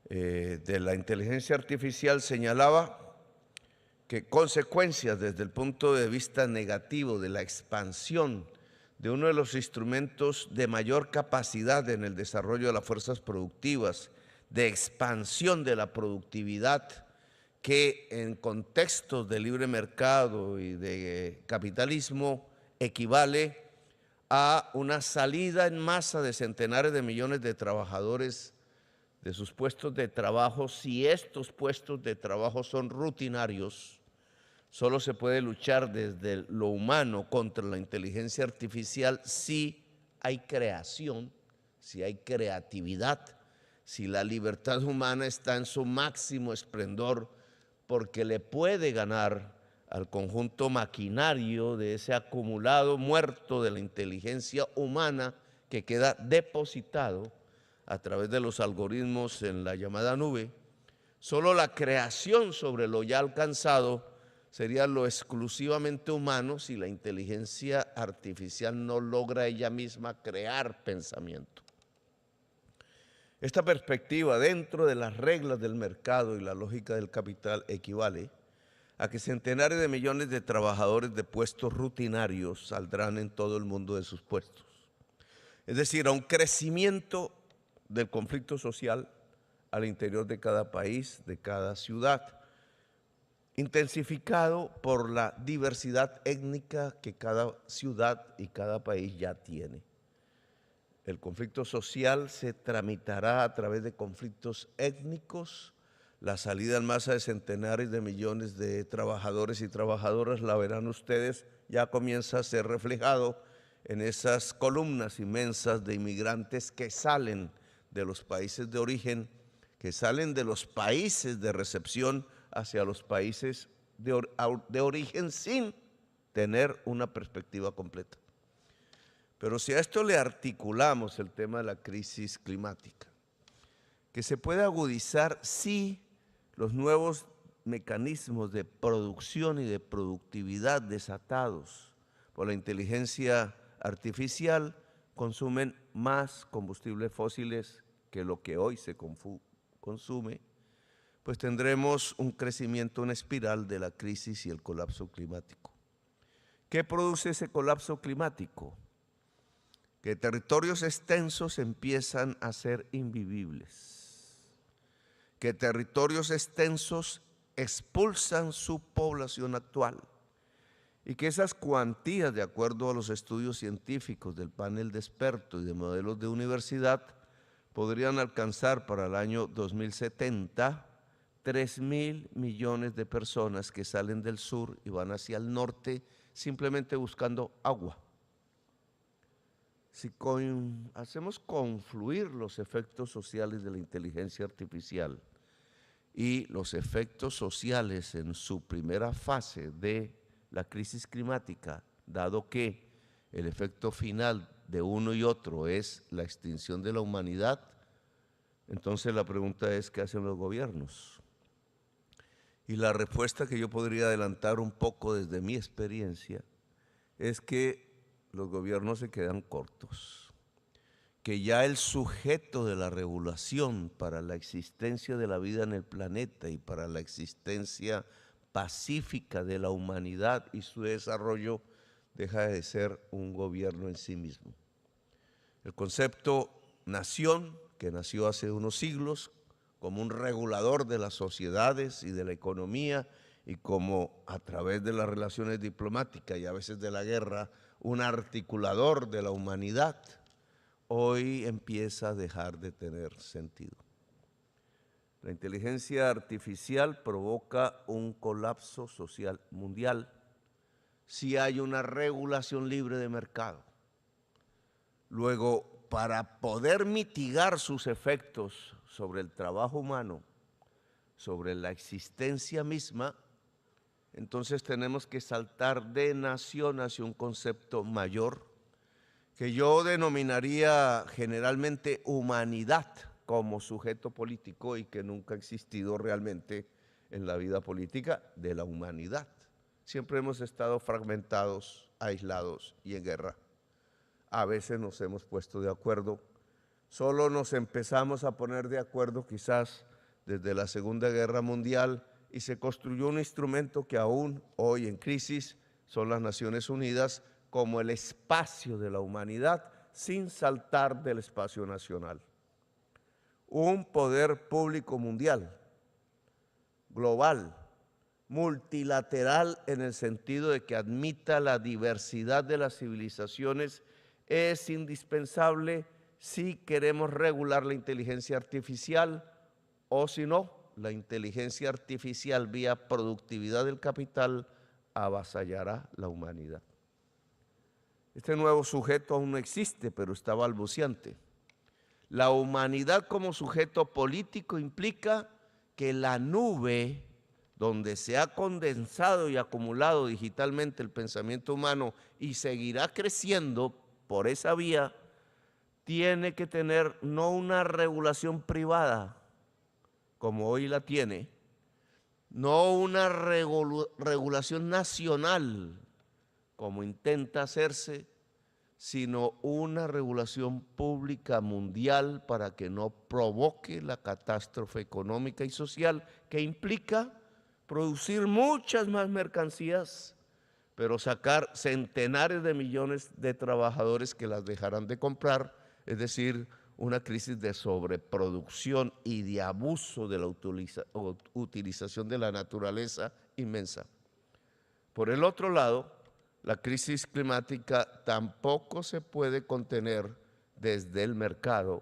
de la inteligencia artificial, señalaba que consecuencias desde el punto de vista negativo de la expansión de uno de los instrumentos de mayor capacidad en el desarrollo de las fuerzas productivas, de expansión de la productividad, que en contextos de libre mercado y de capitalismo equivale a una salida en masa de centenares de millones de trabajadores de sus puestos de trabajo. Si estos puestos de trabajo son rutinarios, solo se puede luchar desde lo humano contra la inteligencia artificial si hay creación, si hay creatividad, si la libertad humana está en su máximo esplendor, porque le puede ganar al conjunto maquinario de ese acumulado muerto de la inteligencia humana que queda depositado a través de los algoritmos en la llamada nube. Solo la creación sobre lo ya alcanzado sería lo exclusivamente humano si la inteligencia artificial no logra ella misma crear pensamiento. Esta perspectiva, dentro de las reglas del mercado y la lógica del capital, equivale a que centenares de millones de trabajadores de puestos rutinarios saldrán en todo el mundo de sus puestos. Es decir, a un crecimiento del conflicto social al interior de cada país, de cada ciudad, intensificado por la diversidad étnica que cada ciudad y cada país ya tiene. El conflicto social se tramitará a través de conflictos étnicos. La salida en masa de centenares de millones de trabajadores y trabajadoras, la verán ustedes, ya comienza a ser reflejado en esas columnas inmensas de inmigrantes que salen de los países de origen, que salen de los países de recepción hacia los países de origen sin tener una perspectiva completa. Pero si a esto le articulamos el tema de la crisis climática, que se puede agudizar si los nuevos mecanismos de producción y de productividad desatados por la inteligencia artificial consumen más combustibles fósiles que lo que hoy se consume, pues tendremos un crecimiento, una espiral de la crisis y el colapso climático. ¿Qué produce ese colapso climático? Que territorios extensos empiezan a ser invivibles, que territorios extensos expulsan su población actual y que esas cuantías, de acuerdo a los estudios científicos del panel de expertos y de modelos de universidad, podrían alcanzar para el año 2070 3.000 millones de personas que salen del sur y van hacia el norte simplemente buscando agua. Si hacemos confluir los efectos sociales de la inteligencia artificial y los efectos sociales en su primera fase de la crisis climática, dado que el efecto final de uno y otro es la extinción de la humanidad, entonces la pregunta es, ¿qué hacen los gobiernos? Y la respuesta que yo podría adelantar un poco desde mi experiencia es que los gobiernos se quedan cortos, que ya el sujeto de la regulación para la existencia de la vida en el planeta y para la existencia pacífica de la humanidad y su desarrollo deja de ser un gobierno en sí mismo. El concepto nación, que nació hace unos siglos como un regulador de las sociedades y de la economía y como a través de las relaciones diplomáticas y a veces de la guerra, un articulador de la humanidad, hoy empieza a dejar de tener sentido. La inteligencia artificial provoca un colapso social mundial si hay una regulación libre de mercado. Luego, para poder mitigar sus efectos sobre el trabajo humano, sobre la existencia misma, entonces tenemos que saltar de nación hacia un concepto mayor que yo denominaría generalmente humanidad como sujeto político y que nunca ha existido realmente en la vida política de la humanidad. Siempre hemos estado fragmentados, aislados y en guerra. A veces nos hemos puesto de acuerdo, solo nos empezamos a poner de acuerdo quizás desde la Segunda Guerra Mundial y se construyó un instrumento que aún hoy en crisis son las Naciones Unidas como el espacio de la humanidad sin saltar del espacio nacional. Un poder público mundial, global, multilateral en el sentido de que admita la diversidad de las civilizaciones es indispensable si queremos regular la inteligencia artificial o si no, la inteligencia artificial vía productividad del capital avasallará la humanidad. Este nuevo sujeto aún no existe, pero está balbuciente. La humanidad como sujeto político implica que la nube donde se ha condensado y acumulado digitalmente el pensamiento humano y seguirá creciendo por esa vía, tiene que tener no una regulación privada, como hoy la tiene, no una regulación nacional, como intenta hacerse, sino una regulación pública mundial para que no provoque la catástrofe económica y social que implica producir muchas más mercancías, pero sacar centenares de millones de trabajadores que las dejarán de comprar, es decir, una crisis de sobreproducción y de abuso de la utilización de la naturaleza inmensa. Por el otro lado, la crisis climática tampoco se puede contener desde el mercado.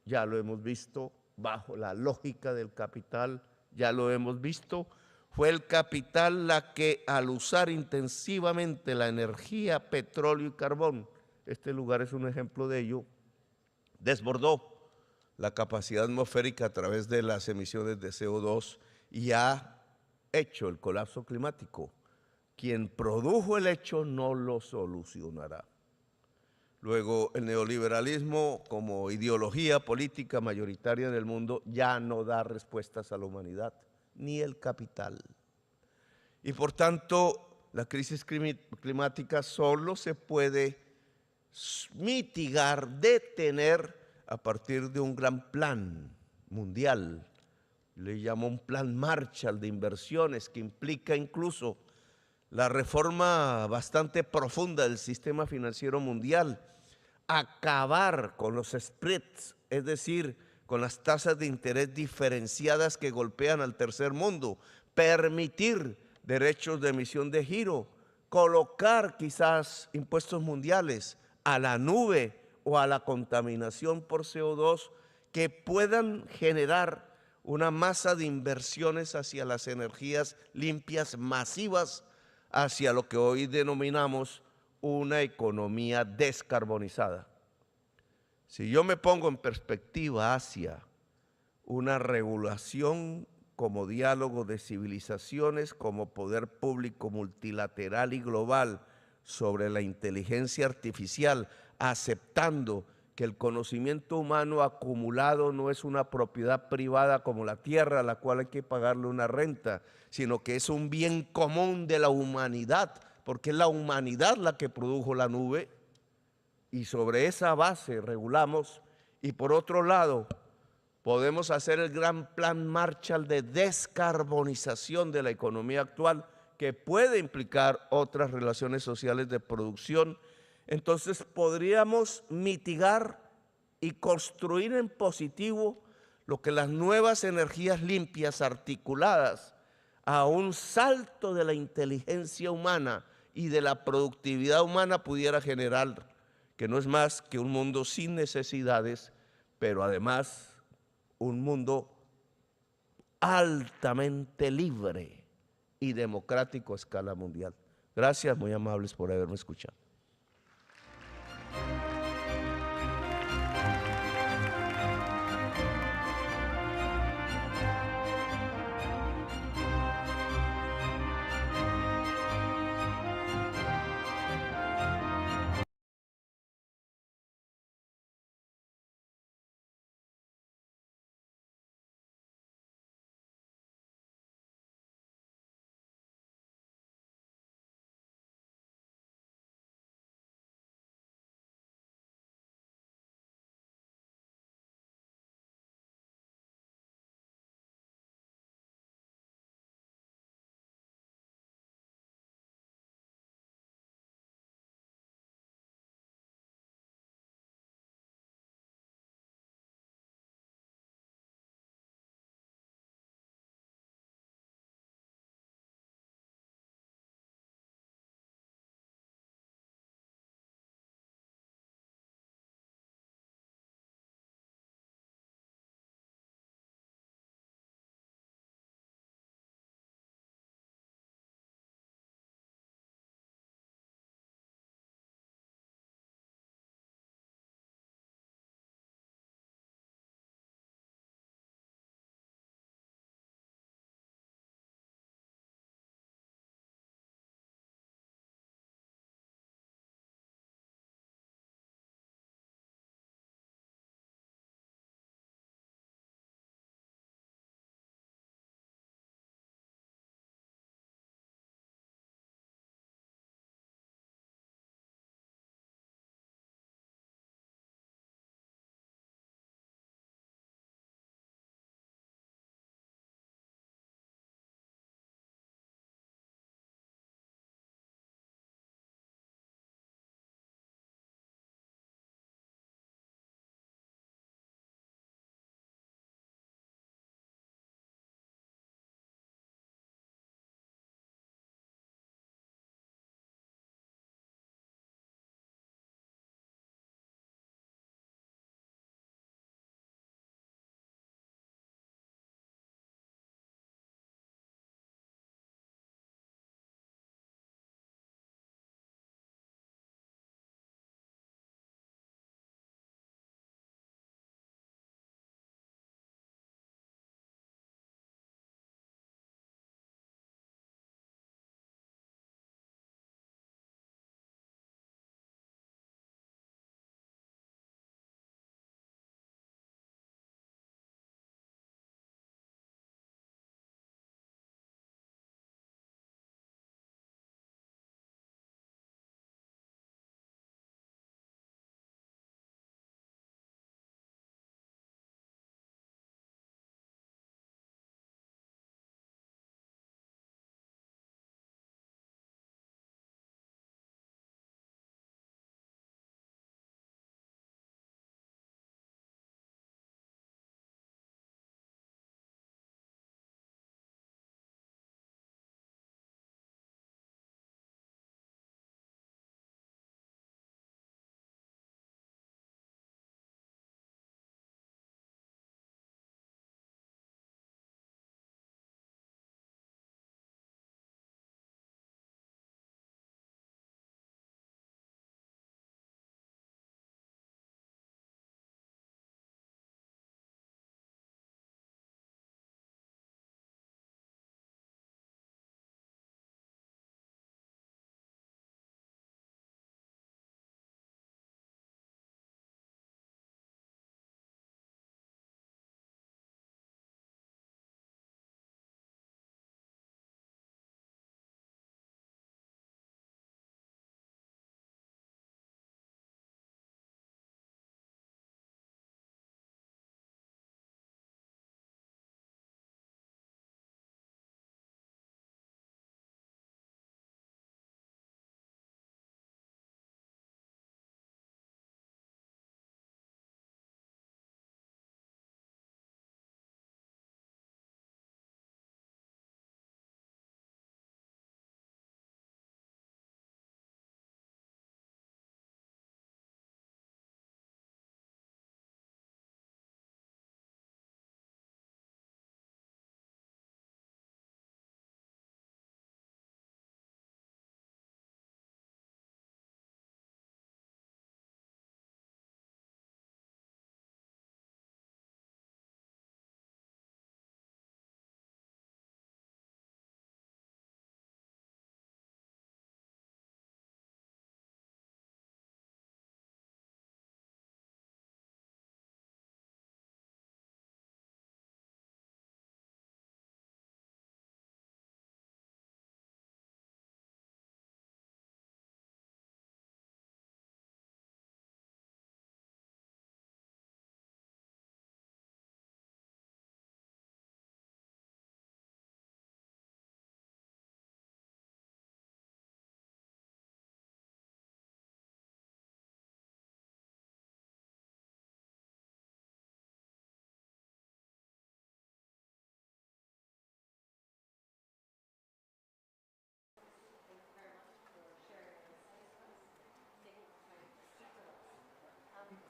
Ya lo hemos visto bajo la lógica del capital, ya lo hemos visto. Fue el capital la que al usar intensivamente la energía, petróleo y carbón, este lugar es un ejemplo de ello, desbordó la capacidad atmosférica a través de las emisiones de CO2 y ha hecho el colapso climático. Quien produjo el hecho no lo solucionará. Luego, el neoliberalismo como ideología política mayoritaria en el mundo ya no da respuestas a la humanidad, ni el capital. Y por tanto, la crisis climática solo se puede mitigar, detener a partir de un gran plan mundial. Le llamo un plan Marshall de inversiones que implica incluso la reforma bastante profunda del sistema financiero mundial, acabar con los spreads, es decir, con las tasas de interés diferenciadas que golpean al tercer mundo, permitir derechos de emisión de giro, colocar quizás impuestos mundiales a la nube o a la contaminación por CO2 que puedan generar una masa de inversiones hacia las energías limpias masivas, hacia lo que hoy denominamos una economía descarbonizada. Si yo me pongo en perspectiva hacia una regulación como diálogo de civilizaciones, como poder público multilateral y global sobre la inteligencia artificial, aceptando que el conocimiento humano acumulado no es una propiedad privada como la tierra a la cual hay que pagarle una renta, sino que es un bien común de la humanidad, porque es la humanidad la que produjo la nube, y sobre esa base regulamos. Y por otro lado, podemos hacer el gran plan Marshall de descarbonización de la economía actual, que puede implicar otras relaciones sociales de producción. Entonces podríamos mitigar y construir en positivo lo que las nuevas energías limpias articuladas a un salto de la inteligencia humana y de la productividad humana pudiera generar, que no es más que un mundo sin necesidades, pero además un mundo altamente libre y democrático a escala mundial. Gracias, muy amables por haberme escuchado.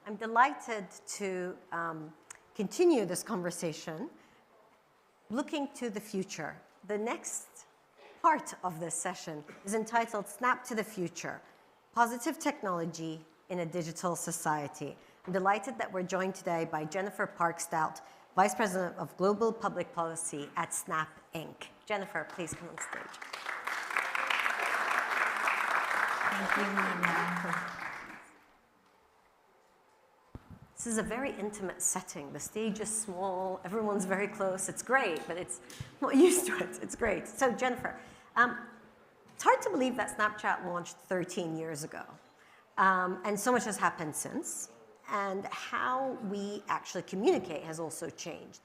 I'm delighted to continue this conversation looking to the future. The next part of this session is entitled Snap to the Future, Positive Technology in a Digital Society. I'm delighted that we're joined today by Jennifer Park-Stout, Vice President of Global Public Policy at Snap Inc. Jennifer, please come on stage. Thank you, Nina. This is a very intimate setting. The stage is small, everyone's very close. It's great, but it's not used to it. It's great. So Jennifer, it's hard to believe that Snapchat launched 13 years ago. And so much has happened since. And how we actually communicate has also changed.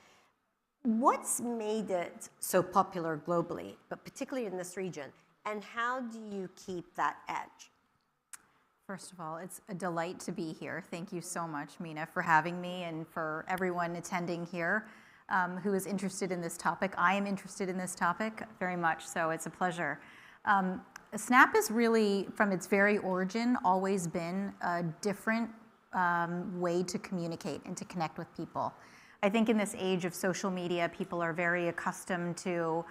What's made it so popular globally, but particularly in this region? And how do you keep that edge? First of all, it's a delight to be here. Thank you so much, Mina, for having me and for everyone attending here who is interested in this topic. I am interested in this topic very much, so it's a pleasure. Snap has really, from its very origin, always been a different way to communicate and to connect with people. I think in this age of social media, people are very accustomed to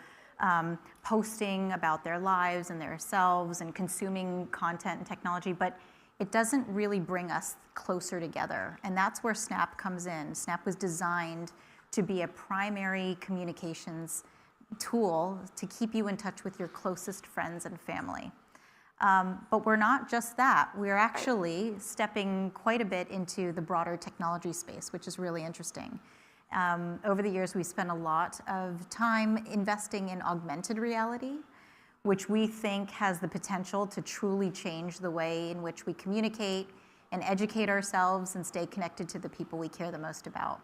posting about their lives and their selves and consuming content and technology, but it doesn't really bring us closer together. And that's where Snap comes in. Snap was designed to be a primary communications tool to keep you in touch with your closest friends and family. But we're not just that. We're actually stepping quite a bit into the broader technology space, which is really interesting. Over the years, we spent a lot of time investing in augmented reality, which we think has the potential to truly change the way in which we communicate and educate ourselves and stay connected to the people we care the most about.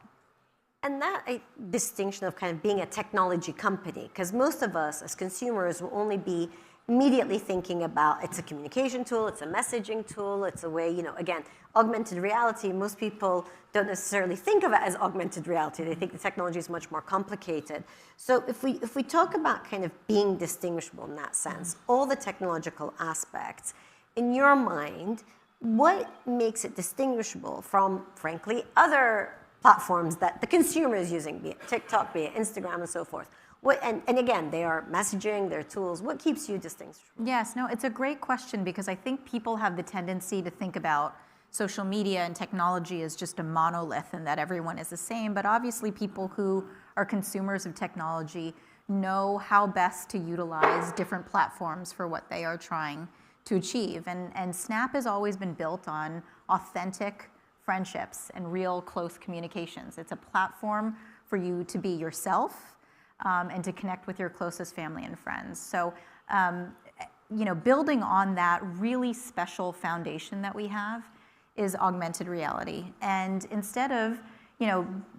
And that distinction of kind of being a technology company, because most of us as consumers will only be immediately thinking about it's a communication tool, it's a messaging tool, it's a way, again, augmented reality, most people don't necessarily think of it as augmented reality. They think the technology is much more complicated. So if we talk about kind of being distinguishable in that sense, all the technological aspects, in your mind, what makes it distinguishable from, frankly, other platforms that the consumer is using, be it TikTok, be it Instagram, and so forth? And again, they are messaging, they're tools. What keeps you distinguishable? Yes, no, it's a great question because I think people have the tendency to think about social media and technology as just a monolith and that everyone is the same. But obviously people who are consumers of technology know how best to utilize different platforms for what they are trying to achieve. And Snap has always been built on authentic friendships and real close communications. It's a platform for you to be yourself and to connect with your closest family and friends. So, building on that really special foundation that we have is augmented reality. And instead of,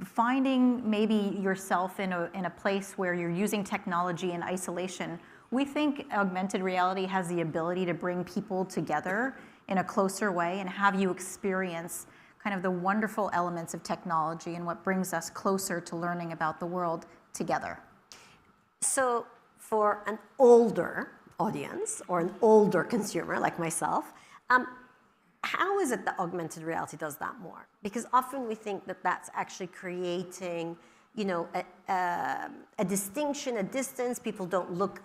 finding maybe yourself in a place where you're using technology in isolation, we think augmented reality has the ability to bring people together in a closer way and have you experience kind of the wonderful elements of technology and what brings us closer to learning about the world together. So for an older audience or an older consumer like myself, how is it that augmented reality does that more? Because often we think that that's actually creating, a distinction, a distance. People don't look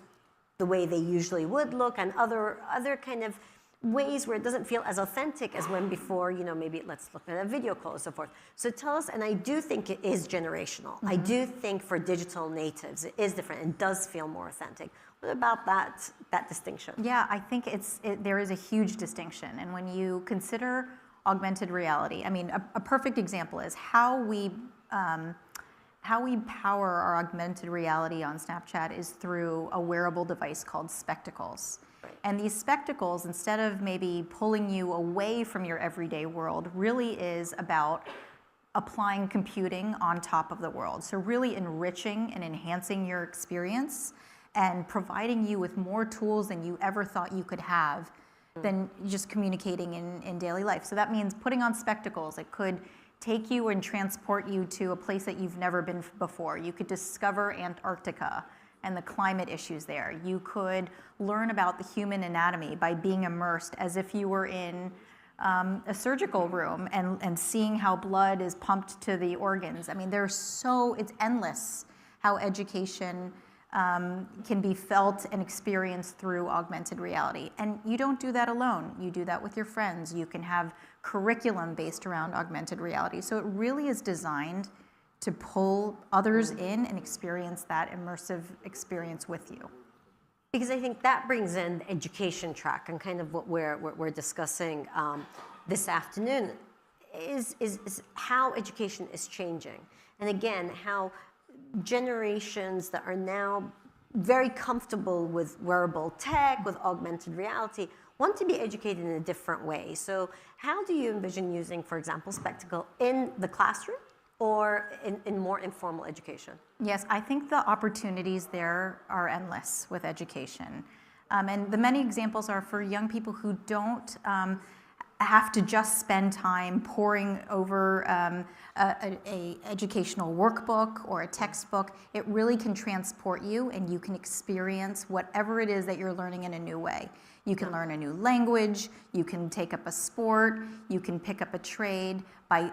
the way they usually would look, and other kind of ways where it doesn't feel as authentic as when before, maybe let's look at a video call and so forth. So tell us, and I do think it is generational. I do think for digital natives, it is different and does feel more authentic. What about that distinction? Yeah, I think there is a huge distinction. And when you consider augmented reality, I mean, a perfect example is how we power our augmented reality on Snapchat is through a wearable device called spectacles. And these spectacles, instead of maybe pulling you away from your everyday world, really is about applying computing on top of the world. So really enriching and enhancing your experience and providing you with more tools than you ever thought you could have than just communicating in daily life. So that means putting on spectacles. It could take you and transport you to a place that you've never been before. You could discover Antarctica and the climate issues there. You could learn about the human anatomy by being immersed as if you were in a surgical room and seeing how blood is pumped to the organs. I mean, it's endless how education can be felt and experienced through augmented reality. And you don't do that alone. You do that with your friends. You can have curriculum based around augmented reality. So it really is designed to pull others in and experience that immersive experience with you. Because I think that brings in the education track and kind of what we're discussing this afternoon is how education is changing. And again, how generations that are now very comfortable with wearable tech, with augmented reality, want to be educated in a different way. So how do you envision using, for example, spectacle in the classroom or in more informal education? Yes, I think the opportunities there are endless with education. And the many examples are for young people who don't have to just spend time poring over a educational workbook or a textbook. It really can transport you and you can experience whatever it is that you're learning in a new way. You can learn a new language, you can take up a sport, you can pick up a trade by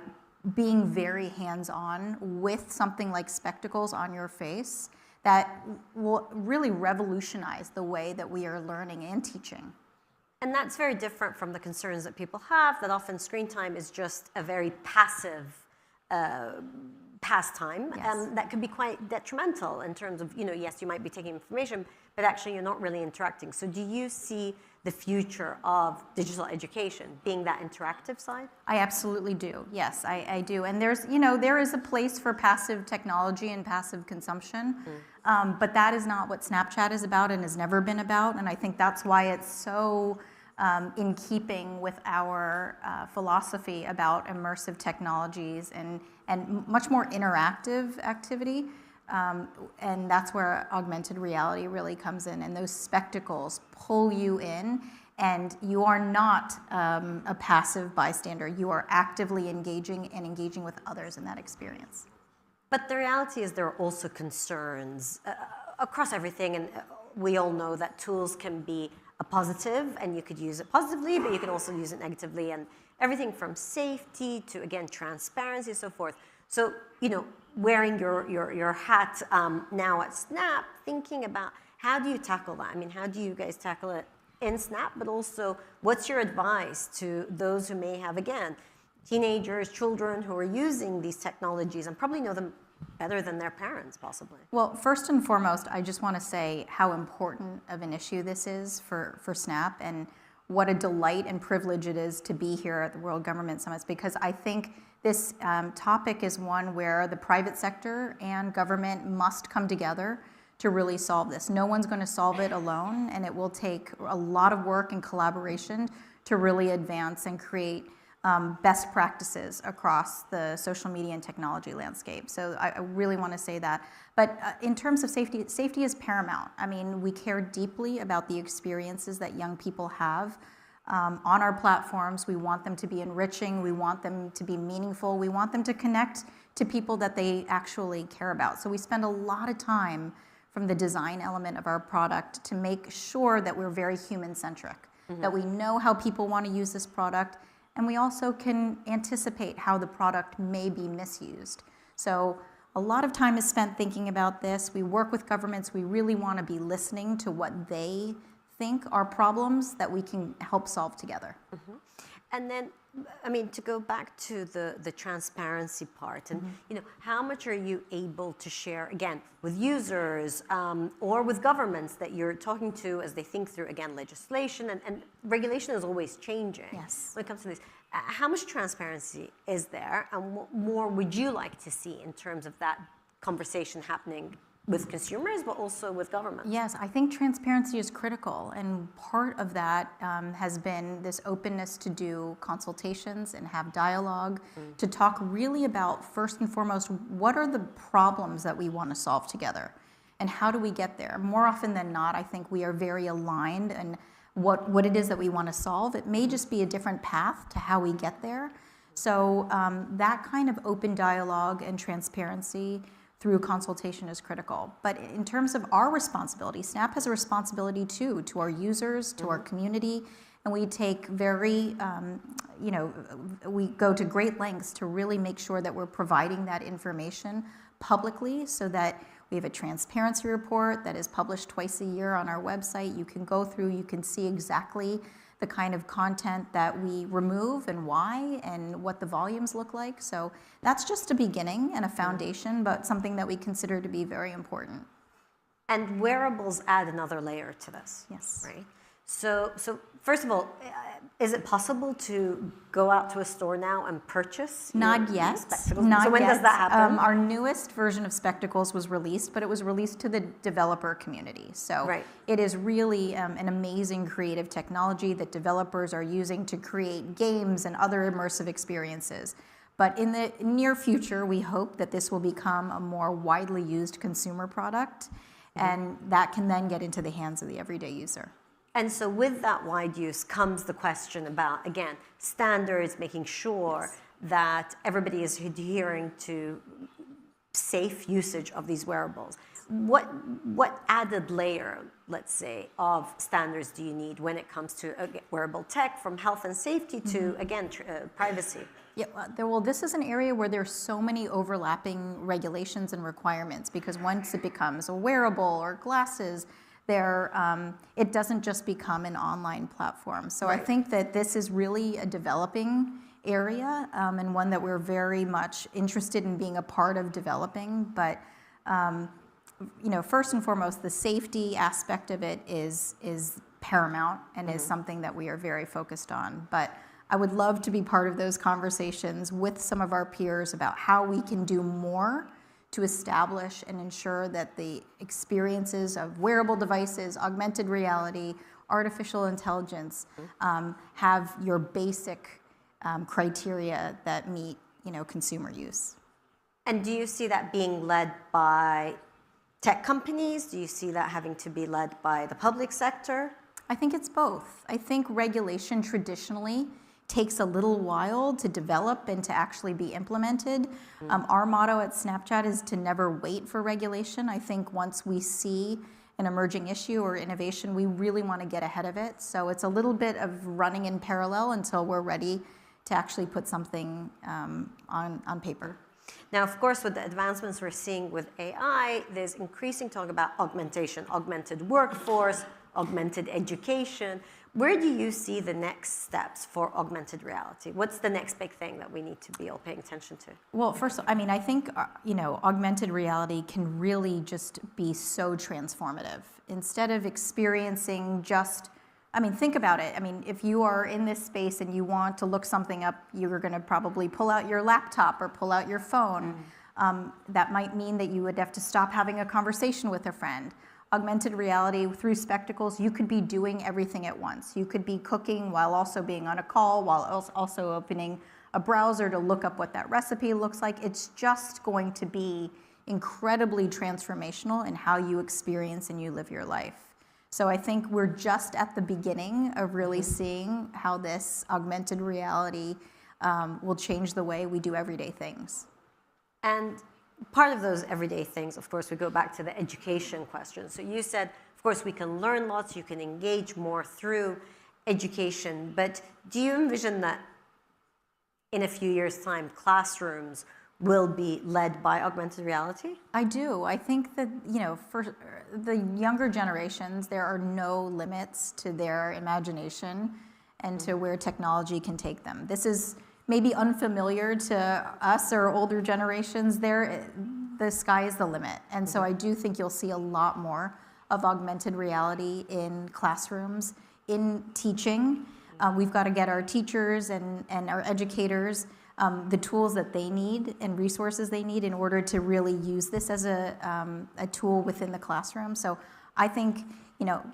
being very hands-on with something like spectacles on your face that will really revolutionize the way that we are learning and teaching. And that's very different from the concerns that people have, that often screen time is just a very passive pastime. Yes. That could be quite detrimental in terms of, yes, you might be taking information, but actually you're not really interacting. So do you see the future of digital education being that interactive side? I absolutely do. Yes, I do. And there is a place for passive technology and passive consumption, but that is not what Snapchat is about and has never been about. And I think that's why it's so in keeping with our philosophy about immersive technologies and much more interactive activity. And that's where augmented reality really comes in, and those spectacles pull you in, and you are not a passive bystander. You are actively engaging with others in that experience. But the reality is there are also concerns across everything, and we all know that tools can be a positive, and you could use it positively, but you can also use it negatively, and everything from safety to, again, transparency and so forth. So, wearing your hat now at Snap, thinking about how do you tackle that? I mean, how do you guys tackle it in Snap, but also what's your advice to those who may have, again, teenagers, children who are using these technologies and probably know them better than their parents, possibly? Well, first and foremost, I just want to say how important of an issue this is for Snap, and what a delight and privilege it is to be here at the World Government Summits, because I think this topic is one where the private sector and government must come together to really solve this. No one's going to solve it alone, and it will take a lot of work and collaboration to really advance and create best practices across the social media and technology landscape. So I really want to say that. But in terms of safety, safety is paramount. I mean, we care deeply about the experiences that young people have on our platforms. We want them to be enriching. We want them to be meaningful. We want them to connect to people that they actually care about. So we spend a lot of time from the design element of our product to make sure that we're very human-centric, that we know how people want to use this product, and we also can anticipate how the product may be misused. So a lot of time is spent thinking about this. We work with governments. We really want to be listening to what they think are problems that we can help solve together. And then, I mean, to go back to the transparency part, and how much are you able to share, again, with users or with governments that you're talking to as they think through, again, legislation, and regulation is always changing when it comes to this. How much transparency is there, and what more would you like to see in terms of that conversation happening with consumers, but also with governments? Yes, I think transparency is critical, and part of that has been this openness to do consultations and have dialogue, to talk really about, first and foremost, what are the problems that we want to solve together, and how do we get there? More often than not, I think we are very aligned in what it is that we want to solve. It may just be a different path to how we get there. So that kind of open dialogue and transparency through consultation is critical. But in terms of our responsibility, Snap has a responsibility too, to our users, to our community, And we take very, we go to great lengths to really make sure that we're providing that information publicly so that we have a transparency report that is published twice a year on our website. You can go through, you can see exactly the kind of content that we remove and why and what the volumes look like. So that's just a beginning and a foundation, but something that we consider to be very important. And wearables add another layer to this. Yes. Right? So first of all, is it possible to go out to a store now and purchase? Not yet. Spectacles? Not so when yet. does that happen? Our newest version of Spectacles was released, but it was released to the developer community. So it is really an amazing creative technology that developers are using to create games and other immersive experiences. But in the near future, we hope that this will become a more widely used consumer product, and that can then get into the hands of the everyday user. And so with that wide use comes the question about, again, standards, making sure that everybody is adhering to safe usage of these wearables. What added layer, let's say, of standards do you need when it comes to wearable tech, from health and safety to, again, privacy? Yeah, well, this is an area where there's so many overlapping regulations and requirements, because once it becomes a wearable or glasses, it doesn't just become an online platform. So I think that this is really a developing area and one that we're very much interested in being a part of developing. But first and foremost, the safety aspect of it is paramount and is something that we are very focused on. But I would love to be part of those conversations with some of our peers about how we can do more to establish and ensure that the experiences of wearable devices, augmented reality, artificial intelligence have your basic criteria that meet, consumer use. And do you see that being led by tech companies? Do you see that having to be led by the public sector? I think it's both. I think regulation traditionally takes a little while to develop and to actually be implemented. Our motto at Snapchat is to never wait for regulation. I think once we see an emerging issue or innovation, we really want to get ahead of it. So it's a little bit of running in parallel until we're ready to actually put something on paper. Now, of course, with the advancements we're seeing with AI, there's increasing talk about augmentation, augmented workforce, augmented education. Where do you see the next steps for augmented reality? What's the next big thing that we need to be all paying attention to? Well, first, I think, augmented reality can really just be so transformative. Instead of experiencing think about it. If you are in this space and you want to look something up, you're going to probably pull out your laptop or pull out your phone. That might mean that you would have to stop having a conversation with a friend. Augmented reality, through Spectacles, you could be doing everything at once. You could be cooking while also being on a call, while also opening a browser to look up what that recipe looks like. It's just going to be incredibly transformational in how you experience and you live your life. So I think we're just at the beginning of really seeing how this augmented reality will change the way we do everyday things. And part of those everyday things, of course, we go back to the education question. So you said, of course, we can learn lots, you can engage more through education, but do you envision that in a few years' time, classrooms will be led by augmented reality? I do. I think that, for the younger generations, there are no limits to their imagination and to where technology can take them. This is maybe unfamiliar to us or older generations. The sky is the limit. And so I do think you'll see a lot more of augmented reality in classrooms, in teaching. We've got to get our teachers and our educators the tools that they need and resources they need in order to really use this as a tool within the classroom. So I think,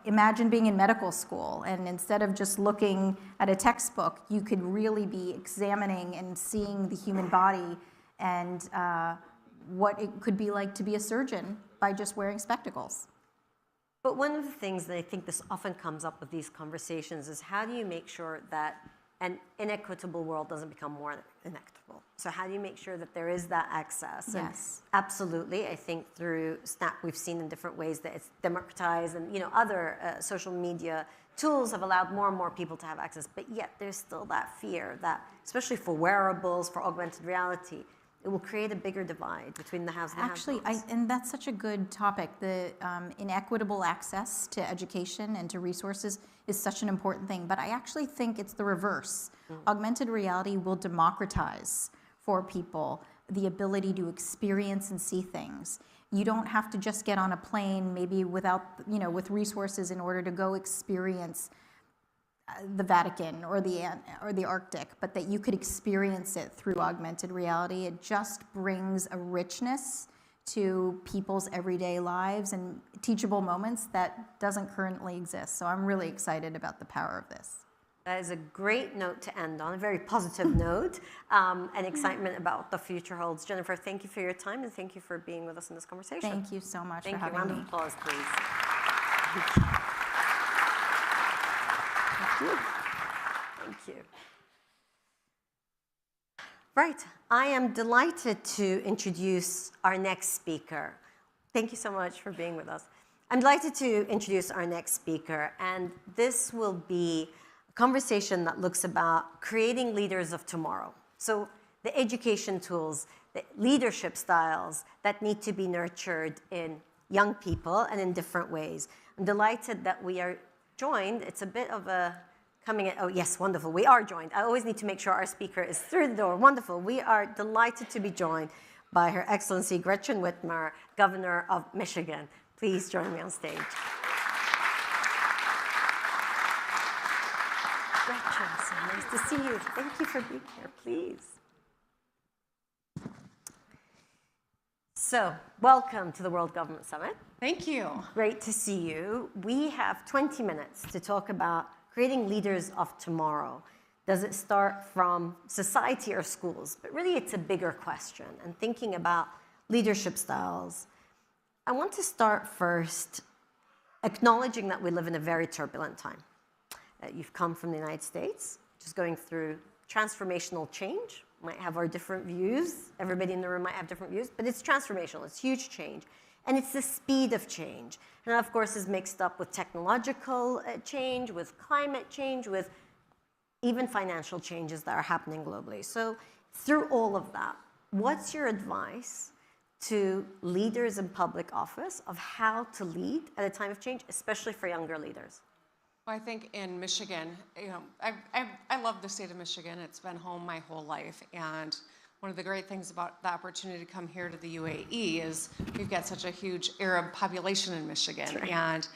imagine being in medical school, and instead of just looking at a textbook, you could really be examining and seeing the human body and what it could be like to be a surgeon by just wearing spectacles. But one of the things that I think this often comes up with these conversations is how do you make sure that an inequitable world doesn't become more inequitable? So how do you make sure that there is that access? Yes. And absolutely. I think through Snap, we've seen in different ways that it's democratized and other social media tools have allowed more and more people to have access, but yet there's still that fear that, especially for wearables, for augmented reality, it will create a bigger divide between the haves and the Actually, and that's such a good topic. The inequitable access to education and to resources is such an important thing, but I actually think it's the reverse. Augmented reality will democratize for people the ability to experience and see things. You don't have to just get on a plane, maybe without, with resources in order to go experience the Vatican or the Arctic, but that you could experience it through augmented reality. It just brings a richness to people's everyday lives and teachable moments that doesn't currently exist. So I'm really excited about the power of this. That is a great note to end on, a very positive note, and excitement about what the future holds. Jennifer, thank you for your time, and thank you for being with us in this conversation. Thank you so much for having Round me. of applause, please. Thank you. Right, I am delighted to introduce our next speaker. Thank you so much for being with us. I'm delighted to introduce our next speaker, and this will be a conversation that looks about creating leaders of tomorrow. So the education tools, the leadership styles that need to be nurtured in young people and in different ways. I'm delighted that we are joined. It's a bit of a coming in. Oh, yes, wonderful. We are joined. I always need to make sure our speaker is through the door. Wonderful. We are delighted to be joined by Her Excellency Gretchen Whitmer, Governor of Michigan. Please join me on stage. Gretchen, so nice to see you. Thank you for being here, please. So, welcome to the World Government Summit. Thank you. Great to see you. We have 20 minutes to talk about creating leaders of tomorrow. Does it start from society or schools? But really, it's a bigger question. And thinking about leadership styles, I want to start first acknowledging that we live in a very turbulent time. You've come from the United States, just going through transformational change. Might have our different views. Everybody in the room might have different views, but it's transformational. It's huge change. And it's the speed of change. And that, of course, is mixed up with technological change, with climate change, with even financial changes that are happening globally. So through all of that, what's your advice to leaders in public office of how to lead at a time of change, especially for younger leaders? Well, I think in Michigan, I love the state of Michigan. It's been home my whole life. And one of the great things about the opportunity to come here to the UAE is we've got such a huge Arab population in Michigan. Right. And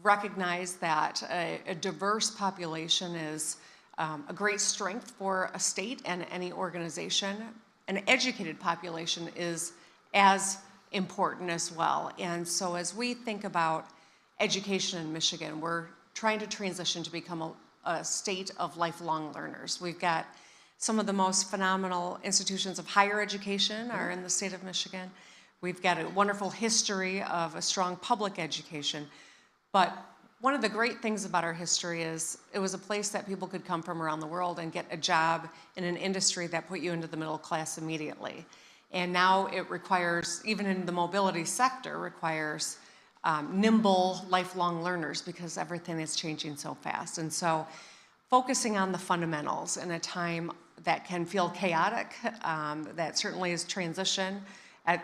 recognize that a diverse population is a great strength for a state and any organization. An educated population is as important as well. And so as we think about education in Michigan, we're trying to transition to become a state of lifelong learners. We've got some of the most phenomenal institutions of higher education are in the state of Michigan. We've got a wonderful history of a strong public education. But one of the great things about our history is it was a place that people could come from around the world and get a job in an industry that put you into the middle class immediately. And now it requires, even in the mobility sector, requires nimble, lifelong learners because everything is changing so fast. And so focusing on the fundamentals in a time that can feel chaotic, that certainly is transition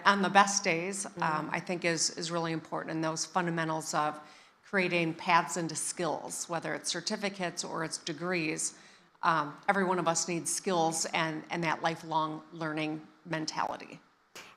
on the best days, I think is really important. And those fundamentals of creating paths into skills, whether it's certificates or it's degrees, every one of us needs skills and that lifelong learning mentality.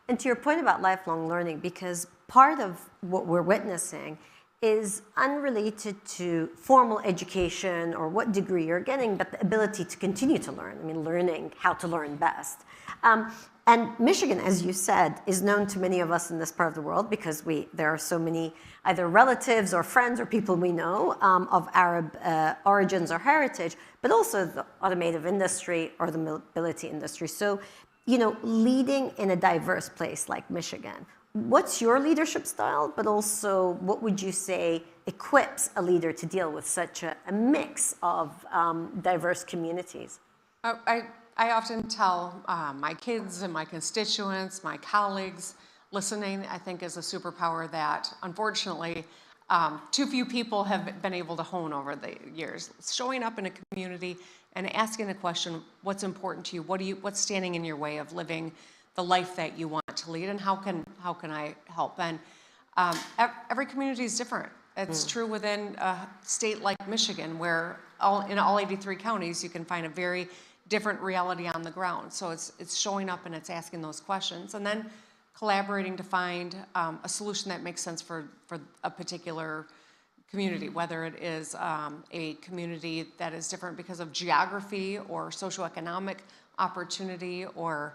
And to your point about lifelong learning, because part of what we're witnessing is unrelated to formal education or what degree you're getting, but the ability to continue to learn. I mean, learning how to learn best. And Michigan, as you said, is known to many of us in this part of the world because there are so many either relatives or friends or people we know of Arab origins or heritage, but also the automotive industry or the mobility industry. So, leading in a diverse place like Michigan, what's your leadership style, but also what would you say equips a leader to deal with such a mix of diverse communities? I often tell my kids and my constituents, my colleagues, listening, I think, is a superpower that, unfortunately, too few people have been able to hone over the years. Showing up in a community and asking the question, what's important to you? What's standing in your way of living the life that you want to lead, and how can I help? And every community is different. It's true within a state like Michigan, where in all 83 counties, you can find a very different reality on the ground. So it's showing up and it's asking those questions, and then collaborating to find a solution that makes sense for a particular community, whether it is a community that is different because of geography or socioeconomic opportunity, or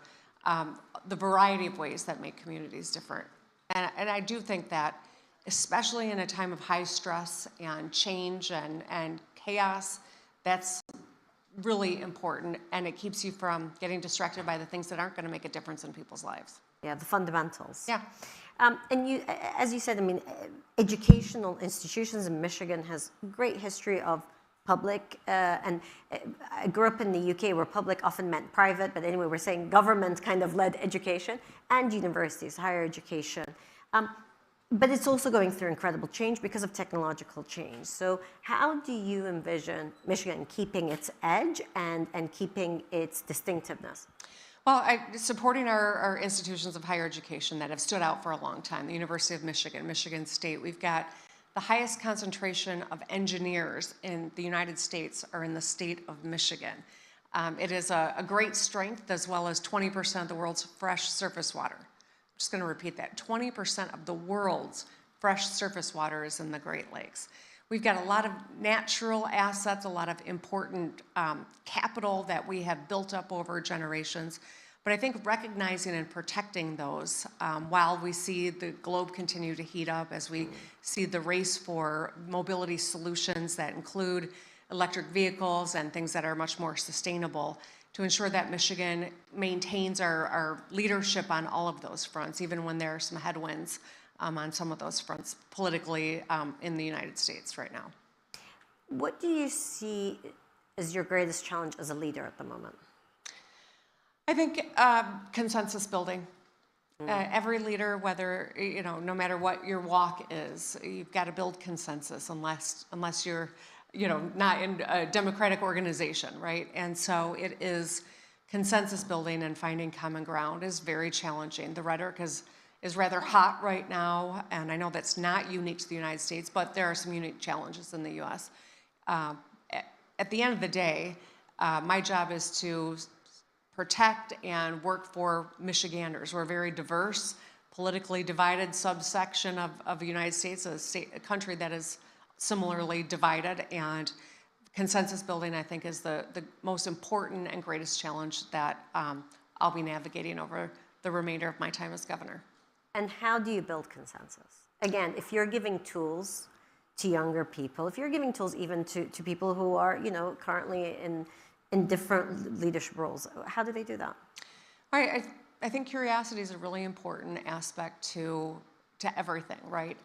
the variety of ways that make communities different. And I do think that, especially in a time of high stress and change and chaos, that's really important, and it keeps you from getting distracted by the things that aren't going to make a difference in people's lives. Yeah, the fundamentals. Yeah. And you, as you said, I mean, educational institutions in Michigan has great history of public, and I grew up in the UK where public often meant private, but anyway, we're saying government kind of led education, and universities, higher education. But it's also going through incredible change because of technological change. So how do you envision Michigan keeping its edge and keeping its distinctiveness? Well, supporting our institutions of higher education that have stood out for a long time, the University of Michigan, Michigan State. We've got the highest concentration of engineers in the United States are in the state of Michigan. It is a great strength, as well as 20% of the world's fresh surface water. I'm just going to repeat that. 20% of the world's fresh surface water is in the Great Lakes. We've got a lot of natural assets, a lot of important capital that we have built up over generations. But I think recognizing and protecting those while we see the globe continue to heat up, as we see the race for mobility solutions that include electric vehicles and things that are much more sustainable, to ensure that Michigan maintains our leadership on all of those fronts, even when there are some headwinds on some of those fronts politically in the United States right now. What do you see as your greatest challenge as a leader at the moment? I think consensus building. Every leader, whether, no matter what your walk is, you've got to build consensus unless you're, not in a democratic organization, right? And so it is consensus building, and finding common ground is very challenging. The rhetoric is rather hot right now, and I know that's not unique to the United States, but there are some unique challenges in the U.S. At the end of the day, my job is to protect and work for Michiganders. We're a very diverse, politically divided subsection of the United States, a country that is similarly divided, and consensus building, I think, is the most important and greatest challenge that I'll be navigating over the remainder of my time as governor. And how do you build consensus? Again, if you're giving tools to younger people, if you're giving tools even to people who are, currently in different leadership roles, how do they do that? I think curiosity is a really important aspect to everything, right?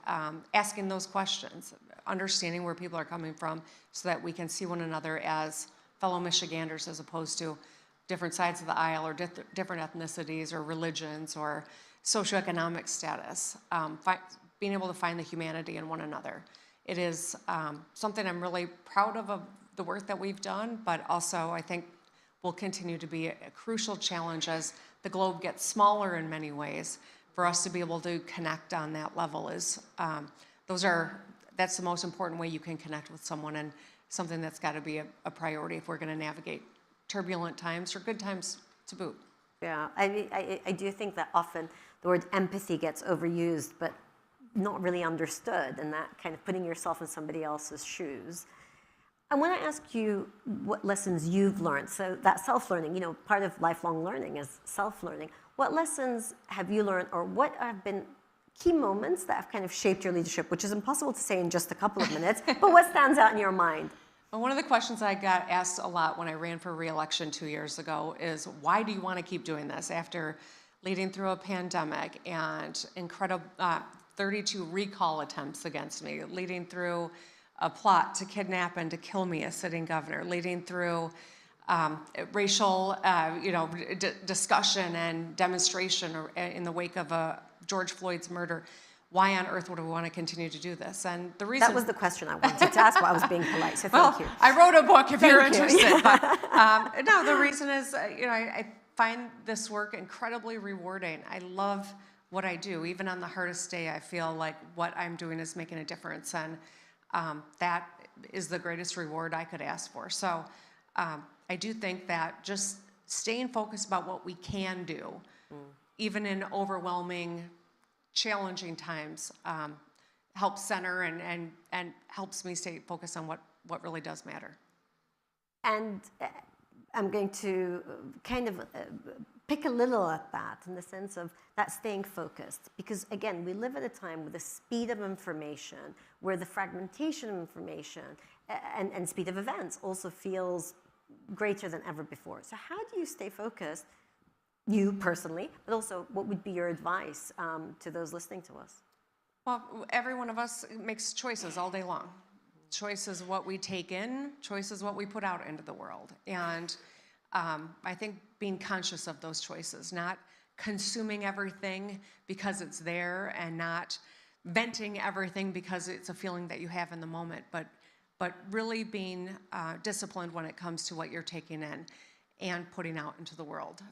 Asking those questions, understanding where people are coming from, so that we can see one another as fellow Michiganders, as opposed to different sides of the aisle, or different ethnicities or religions or socioeconomic status, being able to find the humanity in one another. It is something I'm really proud of the work that we've done, but also I think will continue to be a crucial challenge as the globe gets smaller in many ways. For us to be able to connect on that level is, that's the most important way you can connect with someone, and something that's got to be a priority if we're going to navigate turbulent times, or good times to boot. Yeah, I do think that often the word empathy gets overused, but not really understood, and that kind of putting yourself in somebody else's shoes. I want to ask you what lessons you've learned. So that self-learning, part of lifelong learning is self-learning. What lessons have you learned, or what have been key moments that have kind of shaped your leadership, which is impossible to say in just a couple of minutes, but what stands out in your mind? Well, one of the questions I got asked a lot when I ran for re-election 2 years ago is, why do you want to keep doing this after leading through a pandemic and incredible 32 recall attempts against me, leading through a plot to kidnap and to kill me as sitting governor, leading through racial discussion and demonstration in the wake of George Floyd's murder. why on earth would we want to continue to do this? And the reason— That was the question I wanted to ask, but I was being polite, so thank you. I wrote a book if you're Thank you. interested. But, no, the reason is, I find this work incredibly rewarding. I love what I do. Even on the hardest day, I feel like what I'm doing is making a difference, and that is the greatest reward I could ask for. So I do think that just staying focused about what we can do, even in overwhelming, challenging times, helps center and helps me stay focused on what really does matter. And I'm going to kind of pick a little at that in the sense of that staying focused. Because again, we live at a time with the speed of information, where the fragmentation of information and speed of events also feels greater than ever before. So how do you stay focused, you personally, but also what would be your advice to those listening to us? Well, every one of us makes choices all day long. Choice is what we take in, choice is what we put out into the world. And I think being conscious of those choices, not consuming everything because it's there, and not venting everything because it's a feeling that you have in the moment, but really being disciplined when it comes to what you're taking in and putting out into the world.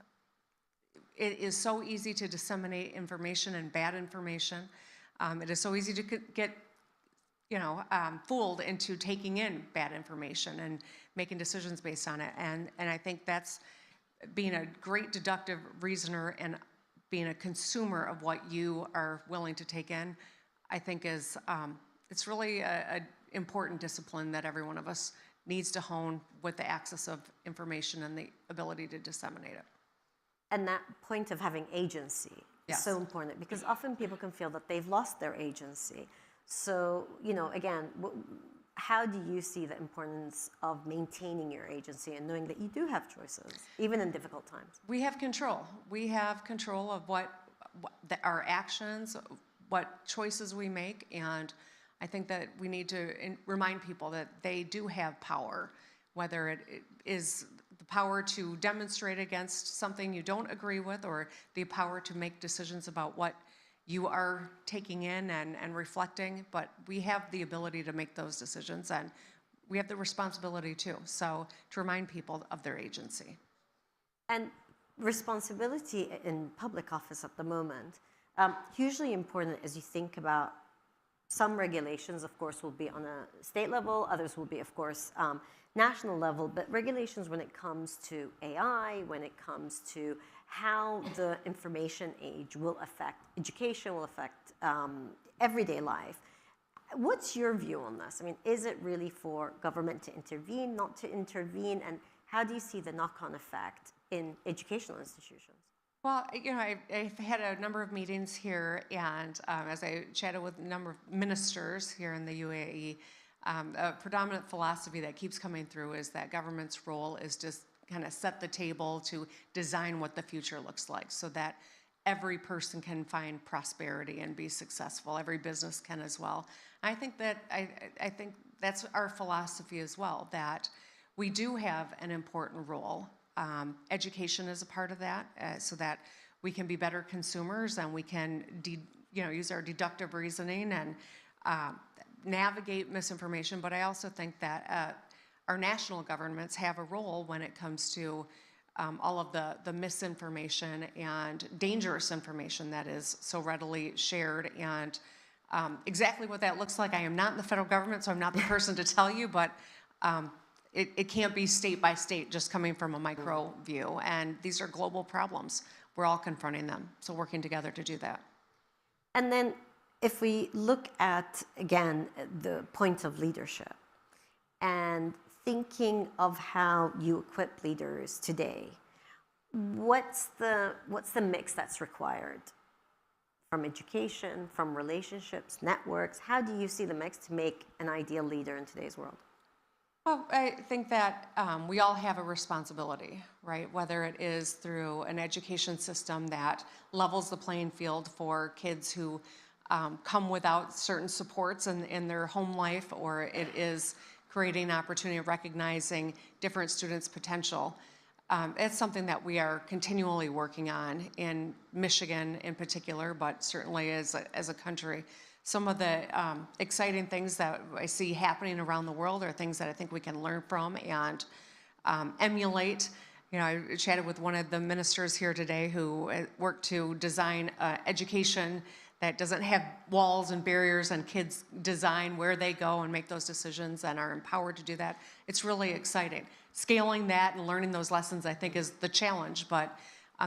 It is so easy to disseminate information, and bad information. It is so easy to get fooled into taking in bad information and making decisions based on it. And I think that's being a great deductive reasoner and being a consumer of what you are willing to take in, I think is, it's really a important discipline that every one of us needs to hone with the access of information and the ability to disseminate it. And that point of having agency is so important, because often people can feel that they've lost their agency. So, again, how do you see the importance of maintaining your agency and knowing that you do have choices, even in difficult times? We have control. We have control of our actions, what choices we make, and I think that we need to remind people that they do have power, whether it is the power to demonstrate against something you don't agree with, or the power to make decisions about what you are taking in and reflecting, but we have the ability to make those decisions, and we have the responsibility too. So to remind people of their agency. And responsibility in public office at the moment, hugely important as you think about some regulations, of course, will be on a state level, others will be, of course, national level, but regulations when it comes to AI, when it comes to how the information age will affect education, will affect everyday life. What's your view on this? I mean, is it really for government to intervene, not to intervene? And how do you see the knock-on effect in educational institutions? Well, I've had a number of meetings here, and as I chatted with a number of ministers here in the UAE, a predominant philosophy that keeps coming through is that government's role is just kind of set the table to design what the future looks like, so that every person can find prosperity and be successful. Every business can as well. I think that's our philosophy as well, that we do have an important role. Education is a part of that, so that we can be better consumers, and we can use our deductive reasoning and navigate misinformation. But I also think that our national governments have a role when it comes to all of the misinformation and dangerous information that is so readily shared. And exactly what that looks like, I am not in the federal government, so I'm not the person to tell you, but it can't be state by state, just coming from a micro view. And these are global problems. We're all confronting them, so working together to do that. And then if we look at, again, the point of leadership and thinking of how you equip leaders today, what's the mix that's required from education, from relationships, networks? How do you see the mix to make an ideal leader in today's world? Well, I think that we all have a responsibility, right? Whether it is through an education system that levels the playing field for kids who come without certain supports in their home life, or it is creating opportunity of recognizing different students' potential. It's something that we are continually working on in Michigan in particular, but certainly as a country. Some of the exciting things that I see happening around the world are things that I think we can learn from and emulate. You know, I chatted with one of the ministers here today who worked to design education that doesn't have walls and barriers, and kids design where they go and make those decisions and are empowered to do that. It's really exciting. Scaling that and learning those lessons, I think, is the challenge, but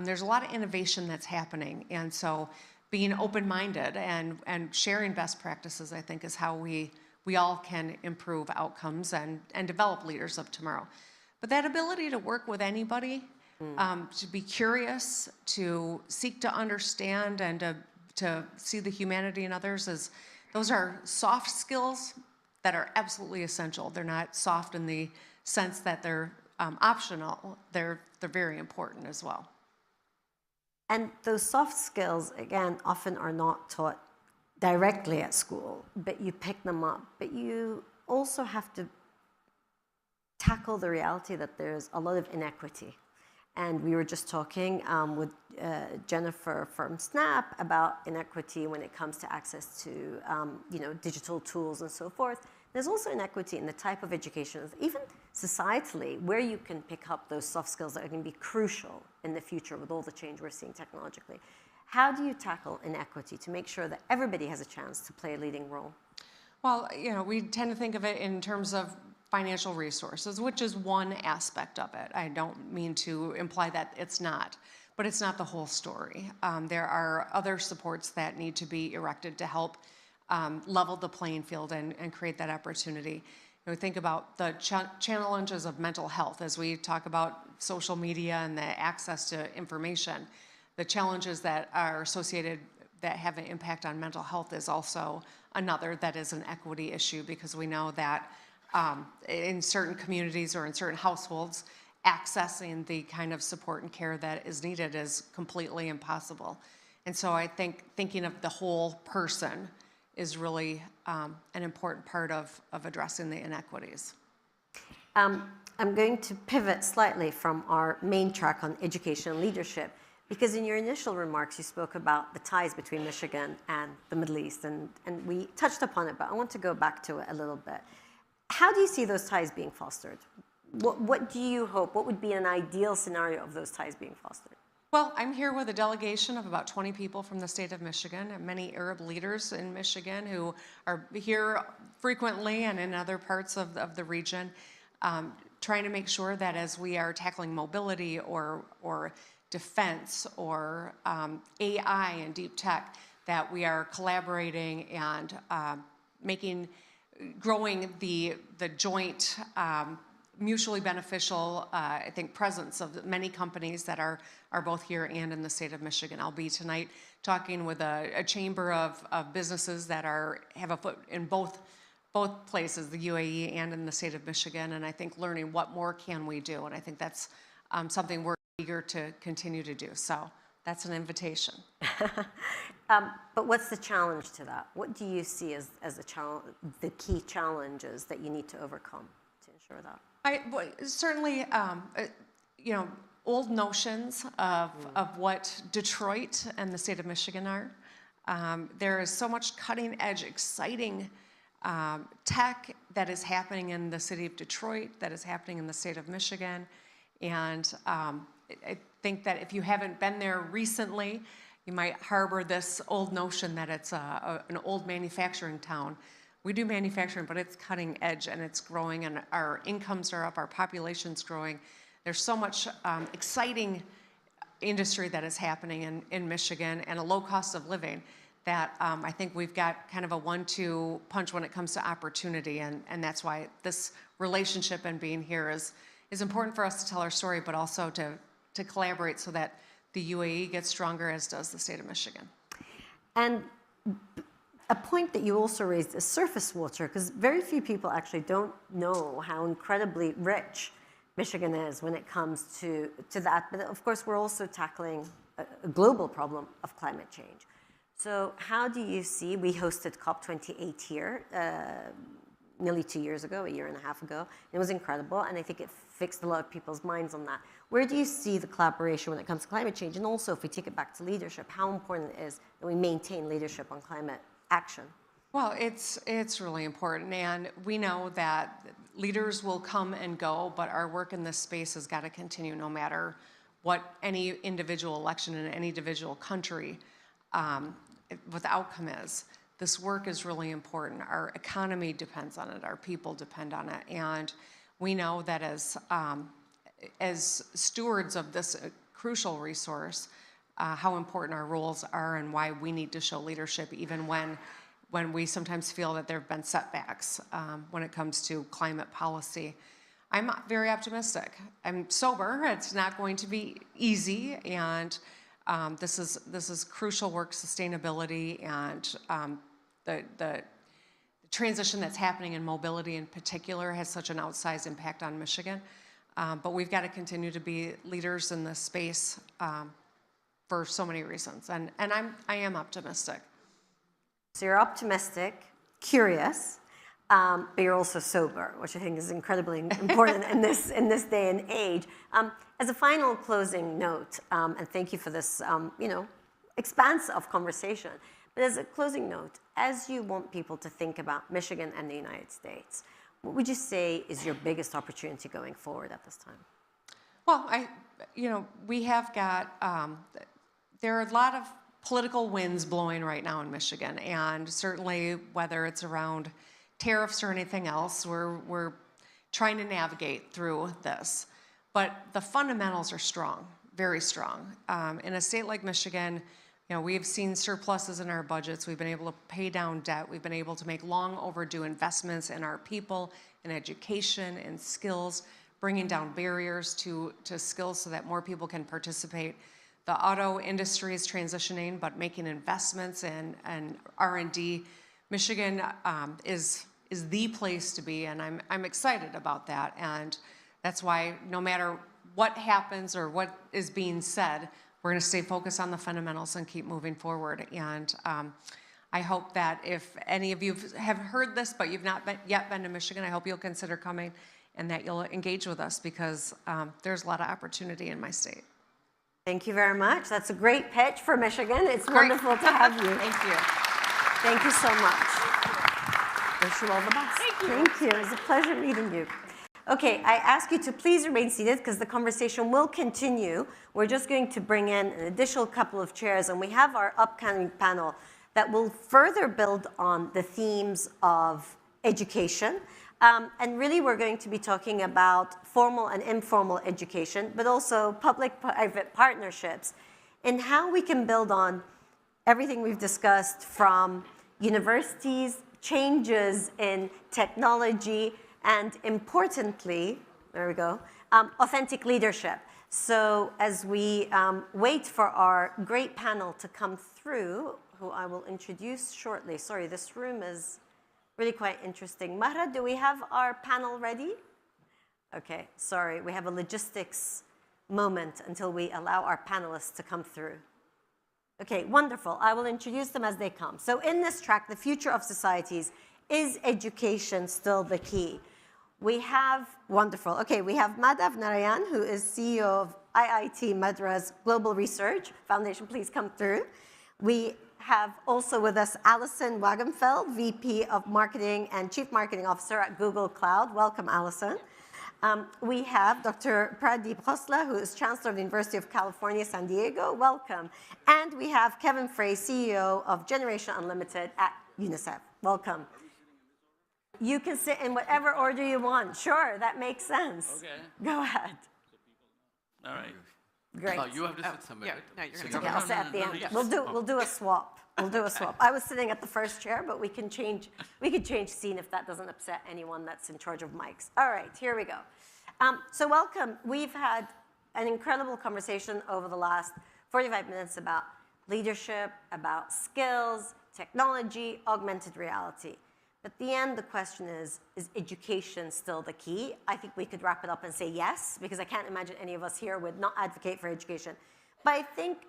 there's a lot of innovation that's happening. And so being open-minded and sharing best practices, I think, is how we all can improve outcomes and develop leaders of tomorrow. But that ability to work with anybody, to be curious, to seek to understand, and to see the humanity in others, those are soft skills that are absolutely essential. They're not soft in the sense that they're optional. They're very important as well. And those soft skills, again, often are not taught directly at school, but you pick them up. But you also have to tackle the reality that there's a lot of inequity. And we were just talking with Jennifer from SNAP about inequity when it comes to access to digital tools and so forth. There's also inequity in the type of education, even societally, where you can pick up those soft skills that are going to be crucial in the future with all the change we're seeing technologically. How do you tackle inequity to make sure that everybody has a chance to play a leading role? Well, we tend to think of it in terms of financial resources, which is one aspect of it. I don't mean to imply that it's not, but it's not the whole story. There are other supports that need to be erected to help level the playing field and create that opportunity. We think about the challenges of mental health as we talk about social media and the access to information. The challenges that are associated that have an impact on mental health is also another that is an equity issue, because we know that in certain communities or in certain households, accessing the kind of support and care that is needed is completely impossible. And so I think thinking of the whole person is really an important part of addressing the inequities. I'm going to pivot slightly from our main track on education and leadership, because in your initial remarks, you spoke about the ties between Michigan and the Middle East, and we touched upon it, but I want to go back to it a little bit. How do you see those ties being fostered? What do you hope? What would be an ideal scenario of those ties being fostered? Well, I'm here with a delegation of about 20 people from the state of Michigan, and many Arab leaders in Michigan who are here frequently and in other parts of the region, trying to make sure that as we are tackling mobility or defense or AI and deep tech, that we are collaborating and growing the joint mutually beneficial, I think, presence of many companies that are both here and in the state of Michigan. I'll be tonight talking with a chamber of businesses that have a foot in both places, the UAE and in the state of Michigan, and I think learning what more can we do, and I think that's something we're eager to continue to do. So that's an invitation. But what's the challenge to that? What do you see as the key challenges that you need to overcome to ensure that? Certainly, old notions of what Detroit and the state of Michigan are. There is so much cutting-edge, exciting tech that is happening in the city of Detroit, that is happening in the state of Michigan, and I think that if you haven't been there recently, you might harbor this old notion that it's an old manufacturing town. We do manufacturing, but it's cutting edge and it's growing, and our incomes are up, our population's growing. There's so much exciting industry that is happening in Michigan, and a low cost of living that I think we've got kind of a 1-2 punch when it comes to opportunity, and that's why this relationship and being here is important for us to tell our story, but also to collaborate so that the UAE gets stronger, as does the state of Michigan. And a point that you also raised is surface water, because very few people actually don't know how incredibly rich Michigan is when it comes to that. But of course, we're also tackling a global problem of climate change. So how do you see, we hosted COP28 here nearly 2 years ago, a year and a half ago. It was incredible, and I think it fixed a lot of people's minds on that. Where do you see the collaboration when it comes to climate change? And also, if we take it back to leadership, how important it is that we maintain leadership on climate action? Well, it's really important, and we know that leaders will come and go, but our work in this space has got to continue no matter what any individual election in any individual country, what the outcome is. This work is really important. Our economy depends on it. Our people depend on it, and we know that as stewards of this crucial resource, how important our roles are and why we need to show leadership even when we sometimes feel that there have been setbacks when it comes to climate policy. I'm very optimistic. I'm sober. It's not going to be easy, and this is crucial work. Sustainability and the transition that's happening in mobility in particular has such an outsized impact on Michigan. But we've got to continue to be leaders in this space for so many reasons, and I am optimistic. So you're optimistic, curious, but you're also sober, which I think is incredibly important in this day and age. As a final closing note, and thank you for this, expanse of conversation. But as a closing note, as you want people to think about Michigan and the United States, what would you say is your biggest opportunity going forward at this time? Well, we have got, there are a lot of political winds blowing right now in Michigan, and certainly whether it's around tariffs or anything else, we're trying to navigate through this. But the fundamentals are strong, very strong. In a state like Michigan, we've seen surpluses in our budgets. We've been able to pay down debt. We've been able to make long overdue investments in our people, in education, in skills, bringing down barriers to skills so that more people can participate. The auto industry is transitioning, but making investments in R&D. Michigan is the place to be, and I'm excited about that. And that's why no matter what happens or what is being said, we're going to stay focused on the fundamentals and keep moving forward. And I hope that if any of you have heard this, but you've not yet been to Michigan, I hope you'll consider coming and that you'll engage with us, because there's a lot of opportunity in my state. Thank you very much. That's a great pitch for Michigan. It's wonderful to have you. Thank you. Thank you so much. Wish you all the best. Thank you. It was a pleasure meeting you. Okay, I ask you to please remain seated because the conversation will continue. We're just going to bring in an additional couple of chairs, and we have our upcoming panel that will further build on the themes of education. And really, we're going to be talking about formal and informal education, but also public-private partnerships, and how we can build on everything we've discussed from universities, changes in technology, and importantly, there we go, authentic leadership. So as we wait for our great panel to come through, who I will introduce shortly. Sorry, this room is really quite interesting. Mahra, do we have our panel ready? Okay, sorry, we have a logistics moment until we allow our panelists to come through. Okay, wonderful. I will introduce them as they come. So in this track, the future of societies, is education still the key? We have, wonderful. Okay, we have Madhav Narayan, who is CEO of IIT Madras Global Research Foundation. Please come through. We have also with us Alison Wagenfeld, VP of Marketing and Chief Marketing Officer at Google Cloud. Welcome, Alison. We have Dr. Pradeep Khosla, who is Chancellor of the University of California, San Diego. Welcome. And we have Kevin Frey, CEO of Generation Unlimited at UNICEF. Welcome. You can sit in whatever order you want. Sure, that makes sense. Okay. Go ahead. All right. Great. Oh, you have to sit somewhere. No, you're Okay, I'll sit at the end. We'll do a swap. We'll do a swap. I was sitting at the first chair, but we can change scene if that doesn't upset anyone that's in charge of mics. All right, here we go. So welcome. We've had an incredible conversation over the last 45 minutes about leadership, about skills, technology, augmented reality. At the end, the question is education still the key? I think we could wrap it up and say yes, because I can't imagine any of us here would not advocate for education. But I think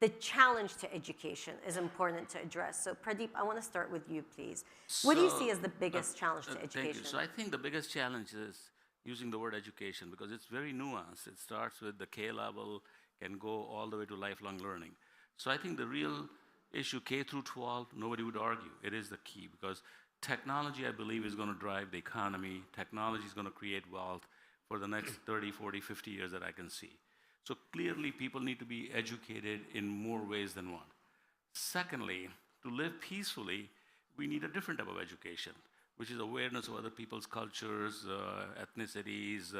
the challenge to education is important to address. So Pradeep, I want to start with you, please. What do you see as the biggest challenge to education? Thank you. So I think the biggest challenge is using the word education because it's very nuanced. It starts with the K level, can go all the way to lifelong learning. So I think the real issue, K through 12, nobody would argue. It is the key because technology, I believe, is going to drive the economy. Technology is going to create wealth for the next 30, 40, 50 years that I can see. So clearly, people need to be educated in more ways than one. Secondly, to live peacefully, we need a different type of education, which is awareness of other people's cultures, ethnicities,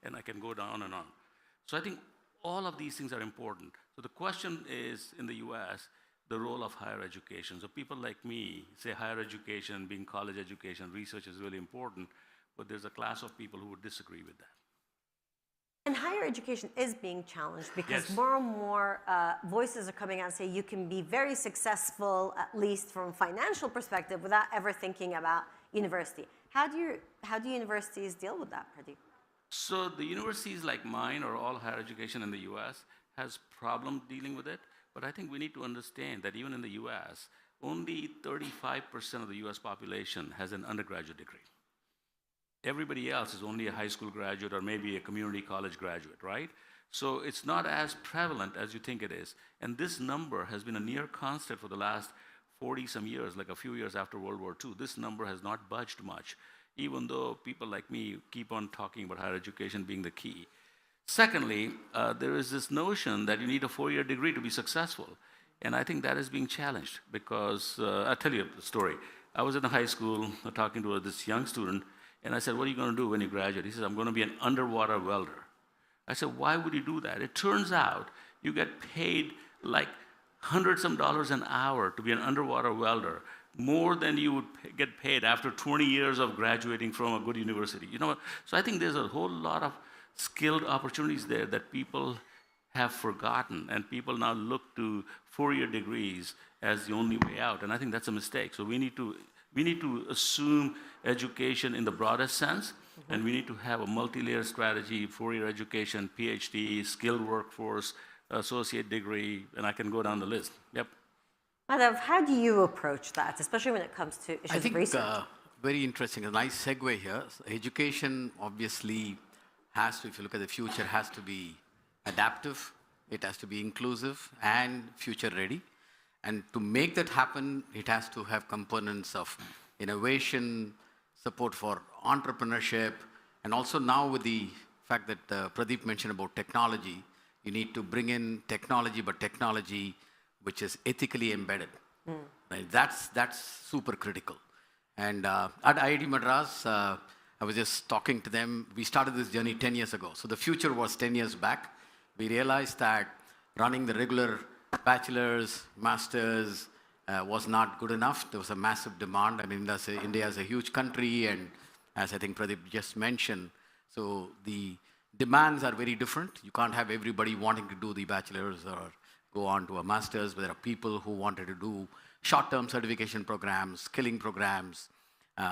and I can go down and on. So I think all of these things are important. So the question is, in the US, the role of higher education. So people like me say higher education, being college education, research is really important, but there's a class of people who would disagree with that. And higher education is being challenged because Yes. more and more voices are coming out and say you can be very successful, at least from a financial perspective, without ever thinking about university. How do universities deal with that, Pradeep? So the universities like mine or all higher education in the US has problem dealing with it, but I think we need to understand that even in the US, only 35% of the US population has an undergraduate degree. Everybody else is only a high school graduate or maybe a community college graduate, right? So it's not as prevalent as you think it is. And this number has been a near constant for the last 40-some years, like a few years after World War II. This number has not budged much, even though people like me keep on talking about higher education being the key. Secondly, there is this notion that you need a 4-year degree to be successful. And I think that is being challenged because, I'll tell you a story. I was in a high school talking to this young student, and I said, what are you going to do when you graduate? He says, I'm going to be an underwater welder. I said, why would you do that? It turns out you get paid like hundreds of dollars an hour to be an underwater welder, more than you would get paid after 20 years of graduating from a good university. You know, so I think there's a whole lot of skilled opportunities there that people have forgotten, and people now look to 4-year degrees as the only way out, and I think that's a mistake. So we need to assume education in the broadest sense, and we need to have a multi-layer strategy, 4-year education, PhD, skilled workforce, associate degree, and I can go down the list. Yep. Madhav, how do you approach that, especially when it comes to issues of research? I think very interesting, a nice segue here. So education obviously has to, if you look at the future, has to be adaptive, it has to be inclusive and future ready. And to make that happen, it has to have components of innovation, support for entrepreneurship, and also now with the fact that Pradeep mentioned about technology, you need to bring in technology, but technology which is ethically embedded. Right? That's super critical. And at IIT Madras, I was just talking to them. We started this journey 10 years ago. So the future was 10 years back. We realized that running the regular bachelor's, master's was not good enough. There was a massive demand. I mean, India is a huge country, and as I think Pradeep just mentioned, so the demands are very different. You can't have everybody wanting to do the bachelor's or go on to a master's, but there are people who wanted to do short-term certification programs, skilling programs.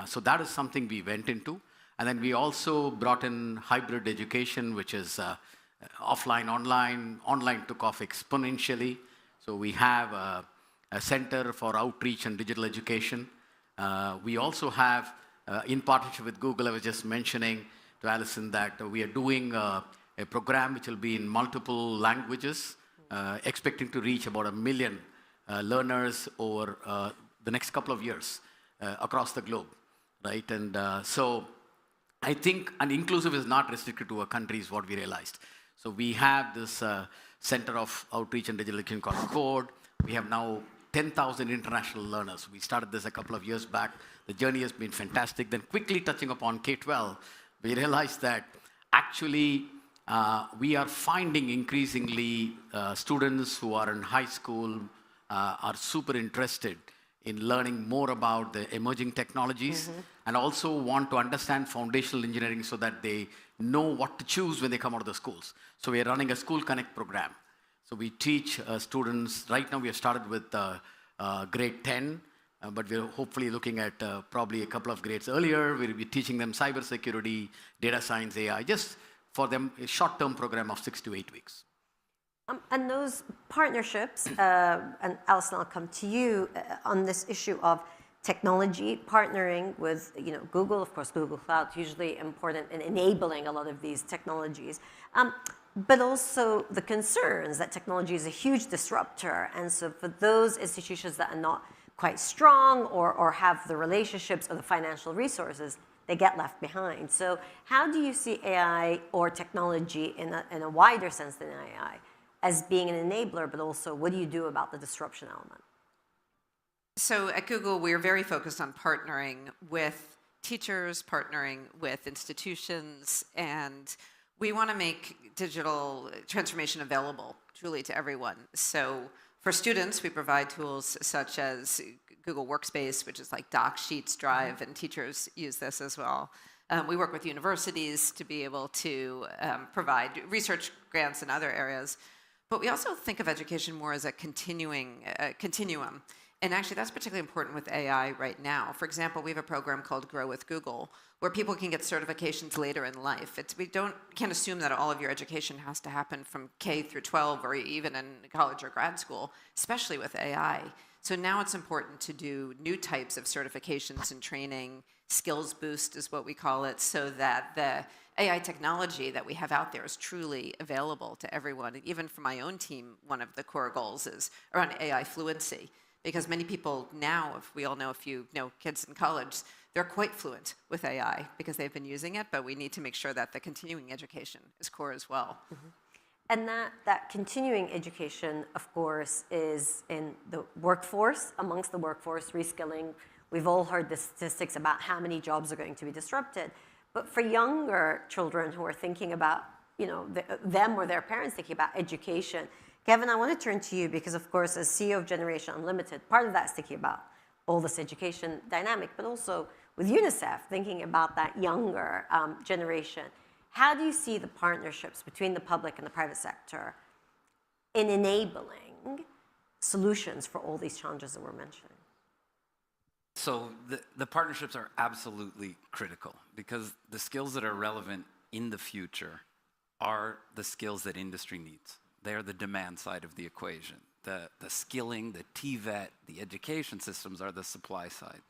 So that is something we went into. And then we also brought in hybrid education, which is offline, online. Online took off exponentially. So we have a center for outreach and digital education. We also have, in partnership with Google, I was just mentioning to Alison that we are doing a program which will be in multiple languages, expecting to reach about 1 million learners over the next couple of years across the globe, right? And so I think, and inclusive is not restricted to a country is what we realized. So we have this Center of Outreach and Digital Education called CODE. We have now 10,000 international learners. We started this a couple of years back. The journey has been fantastic. Then quickly touching upon K-12, we realized that actually we are finding increasingly students who are in high school are super interested in learning more about the emerging technologies and also want to understand foundational engineering so that they know what to choose when they come out of the schools. So we are running a School Connect program. So we teach students, right now we have started with grade 10, but we're hopefully looking at probably a couple of grades earlier. We'll be teaching them cybersecurity, data science, AI, just for them a short-term program of 6 to 8 weeks. And those partnerships, and Alison, I'll come to you on this issue of technology, partnering with Google, of course, Google Cloud, hugely important in enabling a lot of these technologies. But also the concerns that technology is a huge disruptor. And so for those institutions that are not quite strong or have the relationships or the financial resources, they get left behind. So how do you see AI or technology in a wider sense than AI as being an enabler, but also what do you do about the disruption element? So at Google, we're very focused on partnering with teachers, partnering with institutions, and we want to make digital transformation available truly to everyone. So for students, we provide tools such as Google Workspace, which is like Docs, Sheets, Drive, and teachers use this as well. We work with universities to be able to provide research grants in other areas. But we also think of education more as a continuum. And actually, that's particularly important with AI right now. For example, we have a program called Grow with Google, where people can get certifications later in life. We can't assume that all of your education has to happen from K through 12 or even in college or grad school, especially with AI. So now it's important to do new types of certifications and training. Skills boost is what we call it, so that the AI technology that we have out there is truly available to everyone. And even for my own team, one of the core goals is around AI fluency. Because many people now, if you know kids in college, they're quite fluent with AI because they've been using it, but we need to make sure that the continuing education is core as well. Mm-hmm. And that continuing education, of course, is in the workforce, amongst the workforce, reskilling. We've all heard the statistics about how many jobs are going to be disrupted. But for younger children who are thinking about, them or their parents thinking about education, Kevin, I want to turn to you because, of course, as CEO of Generation Unlimited, part of that is thinking about all this education dynamic, but also with UNICEF, thinking about that younger generation. How do you see the partnerships between the public and the private sector in enabling solutions for all these challenges that we're mentioning? So the partnerships are absolutely critical because the skills that are relevant in the future are the skills that industry needs. They're the demand side of the equation. The skilling, the TVET, the education systems are the supply side.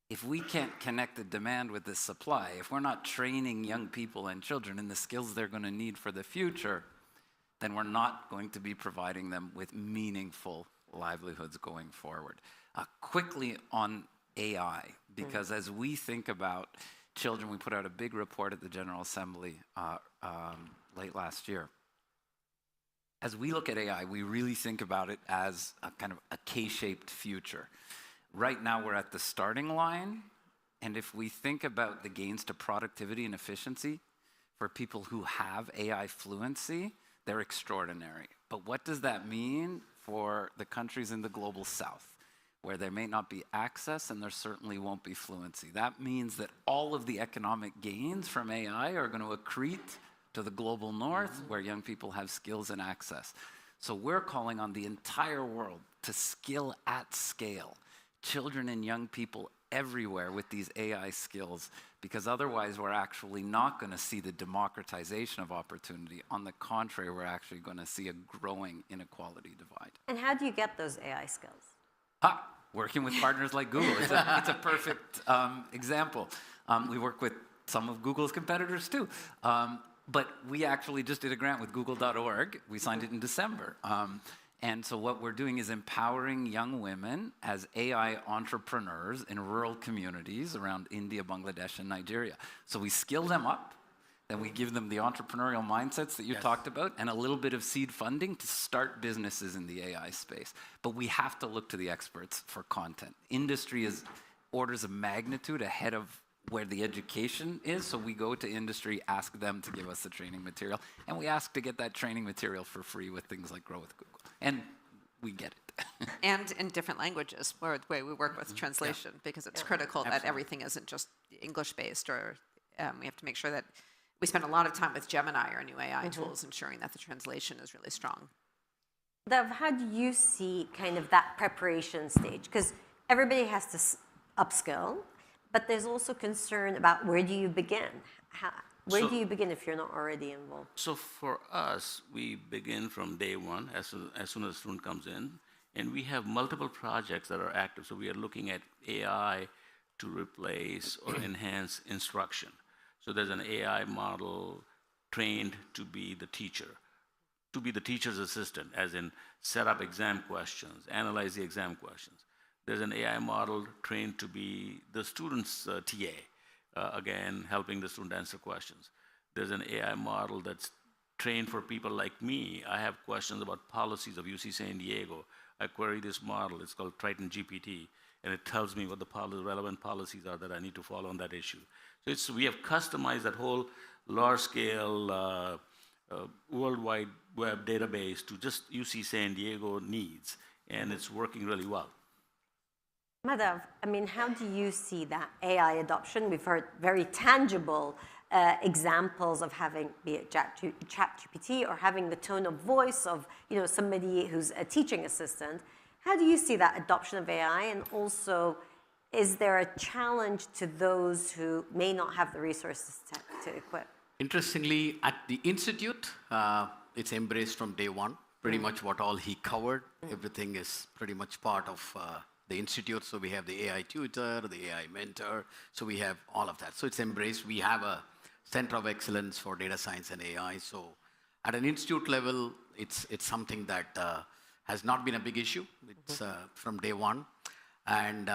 If we can't connect the demand with the supply, if we're not training young people and children in the skills they're going to need for the future, then we're not going to be providing them with meaningful livelihoods going forward. Quickly on AI, because as we think about children, we put out a big report at the General Assembly late last year. As we look at AI, we really think about it as a kind of a K-shaped future. Right now, we're at the starting line, and if we think about the gains to productivity and efficiency for people who have AI fluency, they're extraordinary. But what does that mean for the countries in the global south, where there may not be access and there certainly won't be fluency? That means that all of the economic gains from AI are going to accrete to the global north, where young people have skills and access. So we're calling on the entire world to skill at scale, children and young people everywhere with these AI skills, because otherwise we're actually not going to see the democratization of opportunity. On the contrary, we're actually going to see a growing inequality divide. And how do you get those AI skills? Working with partners like Google. It's a perfect example. We work with some of Google's competitors too. But we actually just did a grant with Google.org. We signed it in December. And so what we're doing is empowering young women as AI entrepreneurs in rural communities around India, Bangladesh, and Nigeria. So we skill them up, then we give them the entrepreneurial mindsets that you talked about, and a little bit of seed funding to start businesses in the AI space. But we have to look to the experts for content. Industry is orders of magnitude ahead of where the education is, so we go to industry, ask them to give us the training material, and we ask to get that training material for free with things like Grow with Google, and we get it. And in different languages, where the way we work with translation, because it's critical that everything isn't just English-based, or we have to make sure that we spend a lot of time with Gemini, our new AI tools, ensuring that the translation is really strong. Dev, how do you see kind of that preparation stage? Because everybody has to upskill, but there's also concern about where do you begin? Where do you begin if you're not already involved? So for us, we begin from day one, as soon as a student comes in. And we have multiple projects that are active. So we are looking at AI to replace or enhance instruction. So there's an AI model trained to be the teacher, to be the teacher's assistant, as in set up exam questions, analyze the exam questions. There's an AI model trained to be the student's TA, again, helping the student answer questions. There's an AI model that's trained for people like me. I have questions about policies of UC San Diego. I query this model. It's called Triton GPT, and it tells me what the relevant policies are that I need to follow on that issue. So we have customized that whole large-scale World Wide Web database to just UC San Diego needs, and it's working really well. Madhav, I mean, how do you see that AI adoption? We've heard very tangible examples of having, be it ChatGPT or having the tone of voice of somebody who's a teaching assistant. How do you see that adoption of AI? And also, is there a challenge to those who may not have the resources to equip? Interestingly, at the Institute, it's embraced from day one. Pretty much what all he covered, everything is pretty much part of the Institute. So we have the AI tutor, the AI mentor. So we have all of that. So it's embraced. We have a Center of Excellence for Data Science and AI. So at an Institute level, it's something that has not been a big issue. It's from day one. And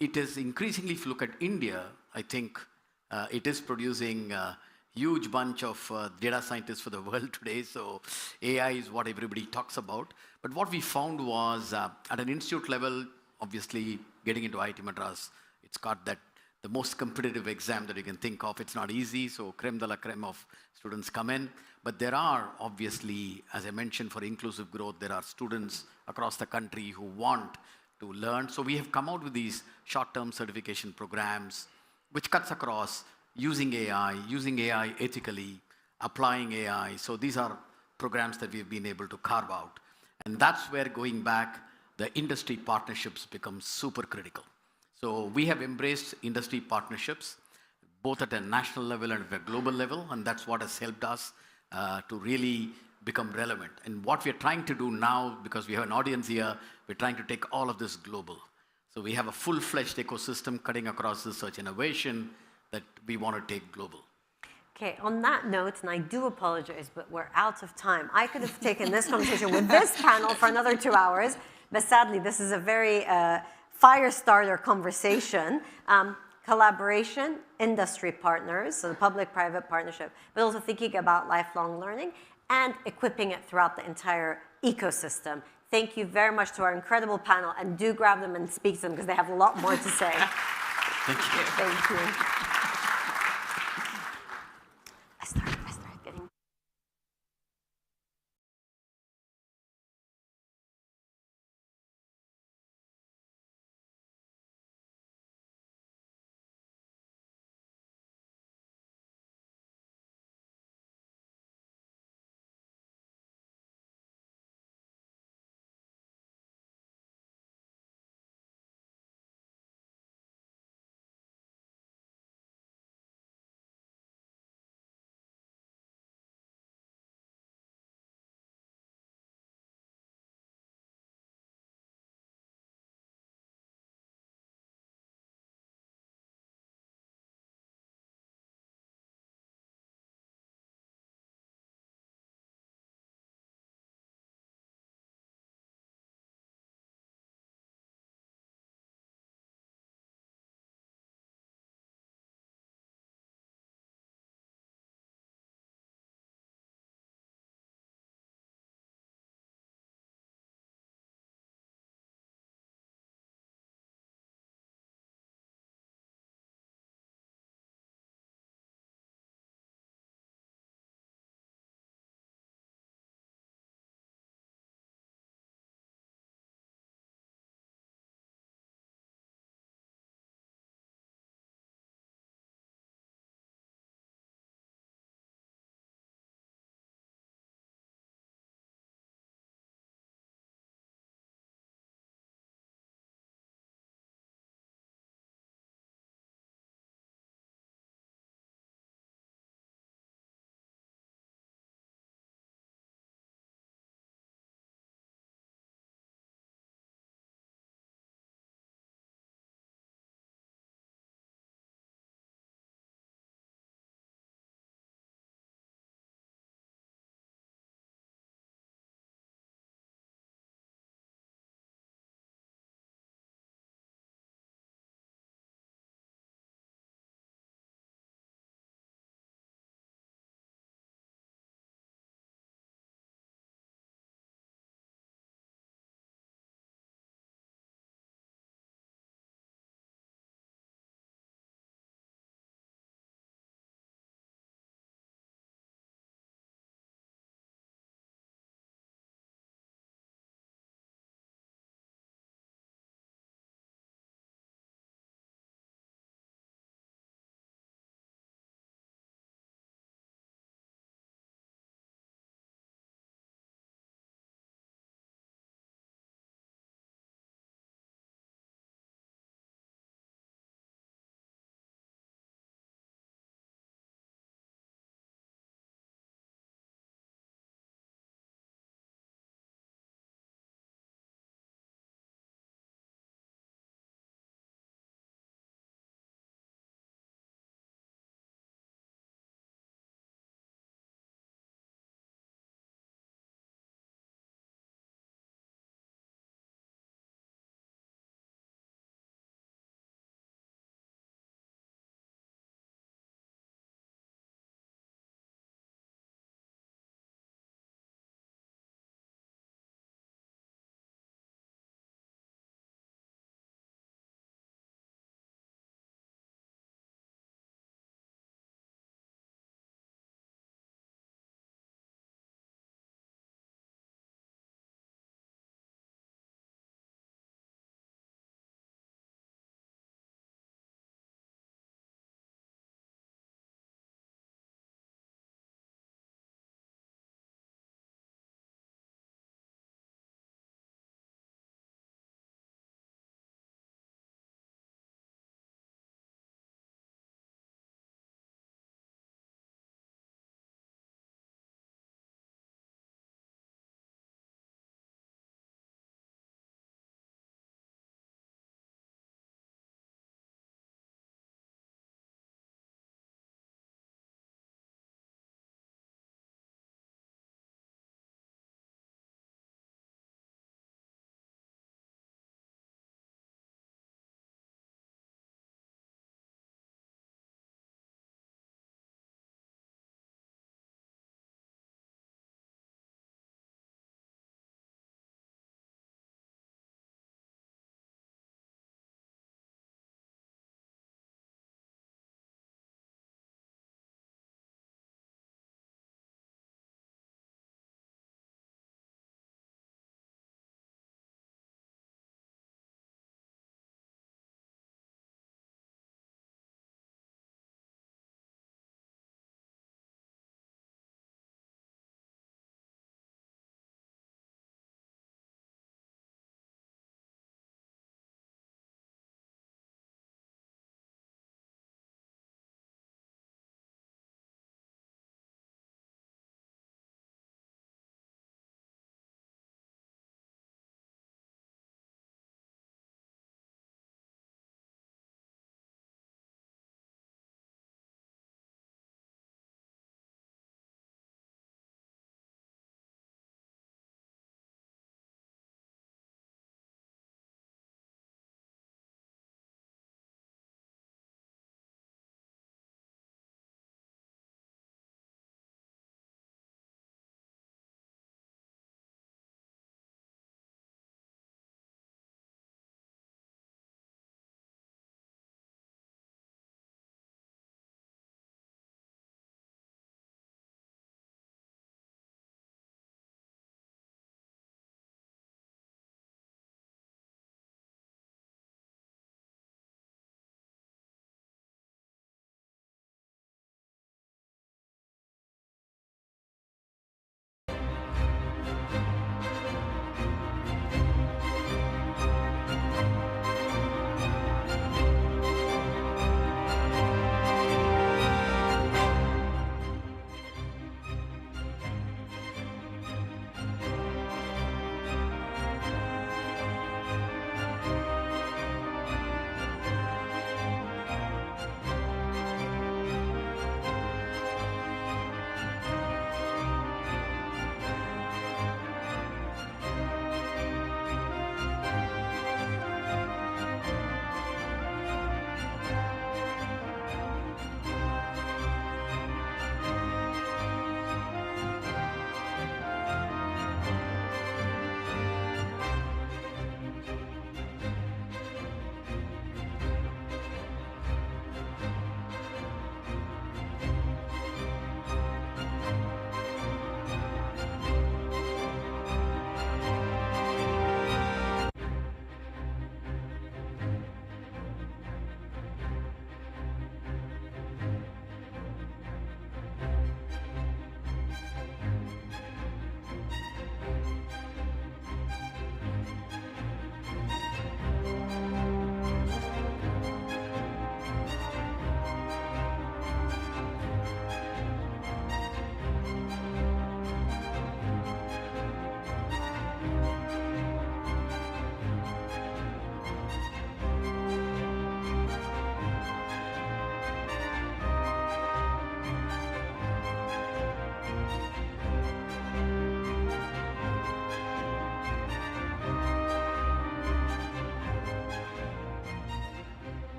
it is increasingly, if you look at India, I think it is producing huge bunch of data scientists for the world today. So AI is what everybody talks about. But what we found was at an institute level, obviously getting into IIT Madras, it's got that the most competitive exam that you can think of. It's not easy, so creme de la creme of students come in. But there are obviously, as I mentioned, for inclusive growth, there are students across the country who want to learn. So we have come out with these short-term certification programs, which cuts across using AI ethically, applying AI. So these are programs that we've been able to carve out. And that's where, going back, the industry partnerships become super critical. So we have embraced industry partnerships, both at a national level and at a global level, and that's what has helped us to really become relevant. And what we're trying to do now, because we have an audience here, we're trying to take all of this global. So we have a full-fledged ecosystem cutting across research innovation that we want to take global. Okay, on that note, and I do apologize, but we're out of time. I could have taken this conversation with this panel for another 2 hours, but sadly, this is a very fire starter conversation. Collaboration, industry partners, so the public-private partnership, but also thinking about lifelong learning and equipping it throughout the entire ecosystem. Thank you very much to our incredible panel, and do grab them and speak to them because they have a lot more to say. Thank you. Thank you.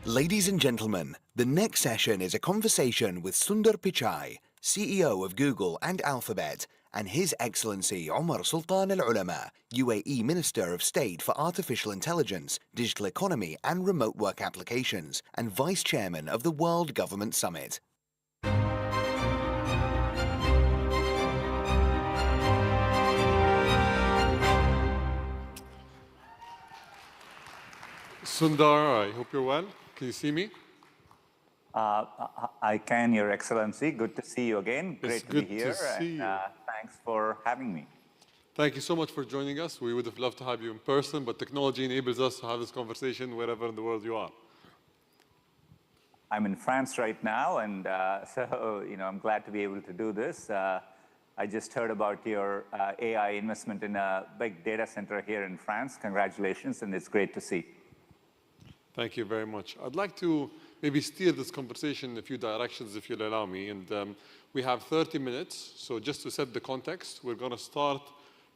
Ladies and gentlemen, the next session is a conversation with Sundar Pichai, CEO of Google and Alphabet, and His Excellency Omar Sultan Al Ulama, UAE Minister of State for Artificial Intelligence, Digital Economy and Remote Work Applications, and Vice Chairman of the World Government Summit. Sundar, I hope you're well. Can you see me? I can, Your Excellency. Good to see you again. It's Great to be here. good to see you. Thanks for having me. Thank you so much for joining us. We would have loved to have you in person, but technology enables us to have this conversation wherever in the world you are. I'm in France right now, and so I'm glad to be able to do this. I just heard about your AI investment in a big data center here in France. Congratulations, and it's great to see. Thank you very much. I'd like to maybe steer this conversation in a few directions, if you'll allow me. And we have 30 minutes. So just to set the context, we're going to start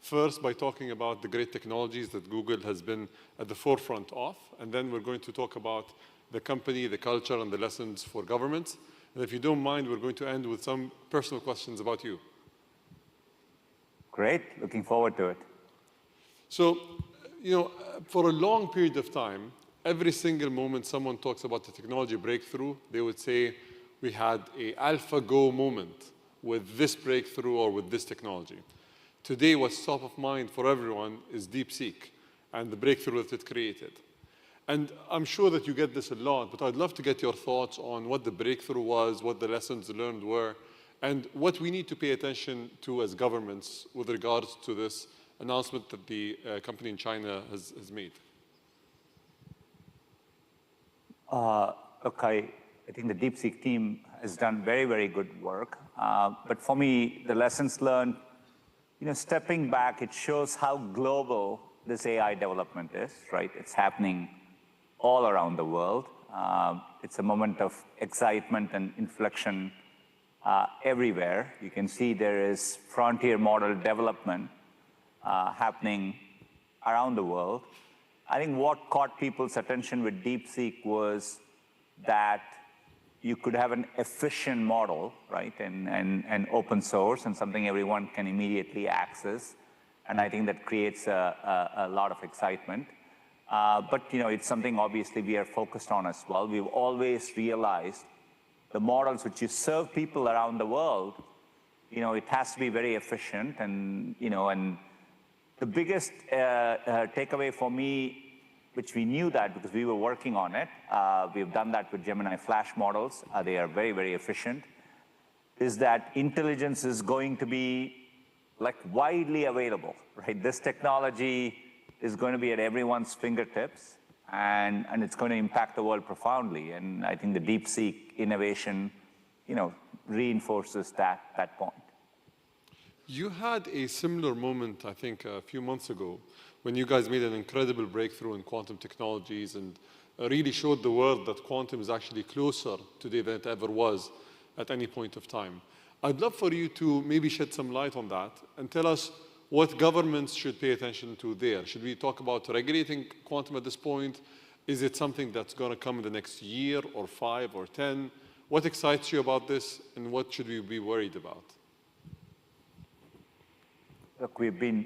first by talking about the great technologies that Google has been at the forefront of. And then we're going to talk about the company, the culture, and the lessons for governments. And if you don't mind, we're going to end with some personal questions about you. Great. Looking forward to it. So, for a long period of time, every single moment someone talks about the technology breakthrough, they would say, we had an AlphaGo moment with this breakthrough or with this technology. Today, what's top of mind for everyone is DeepSeek and the breakthrough that it created. And I'm sure that you get this a lot, but I'd love to get your thoughts on what the breakthrough was, what the lessons learned were, and what we need to pay attention to as governments with regards to this announcement that the company in China has made. Look, I think the DeepSeek team has done very, very good work. But for me, the lessons learned, stepping back, it shows how global this AI development is, right? It's happening all around the world. It's a moment of excitement and inflection everywhere. You can see there is frontier model development happening around the world. I think what caught people's attention with DeepSeek was that you could have an efficient model, right, and open source and something everyone can immediately access. And I think that creates a lot of excitement. But, it's something obviously we are focused on as well. We've always realized the models which you serve people around the world, it has to be very efficient and, and the biggest takeaway for me, which we knew that because we were working on it, we've done that with Gemini Flash models, they are very, very efficient, is that intelligence is going to be widely available, right? This technology is going to be at everyone's fingertips and it's going to impact the world profoundly. And I think the DeepSeek innovation, reinforces that point. You had a similar moment, I think, a few months ago when you guys made an incredible breakthrough in quantum technologies and really showed the world that quantum is actually closer today than it ever was at any point of time. I'd love for you to maybe shed some light on that and tell us what governments should pay attention to there. Should we talk about regulating quantum at this point? Is it something that's going to come in the next year or 5 or 10? What excites you about this and what should we be worried about? Look, we've been,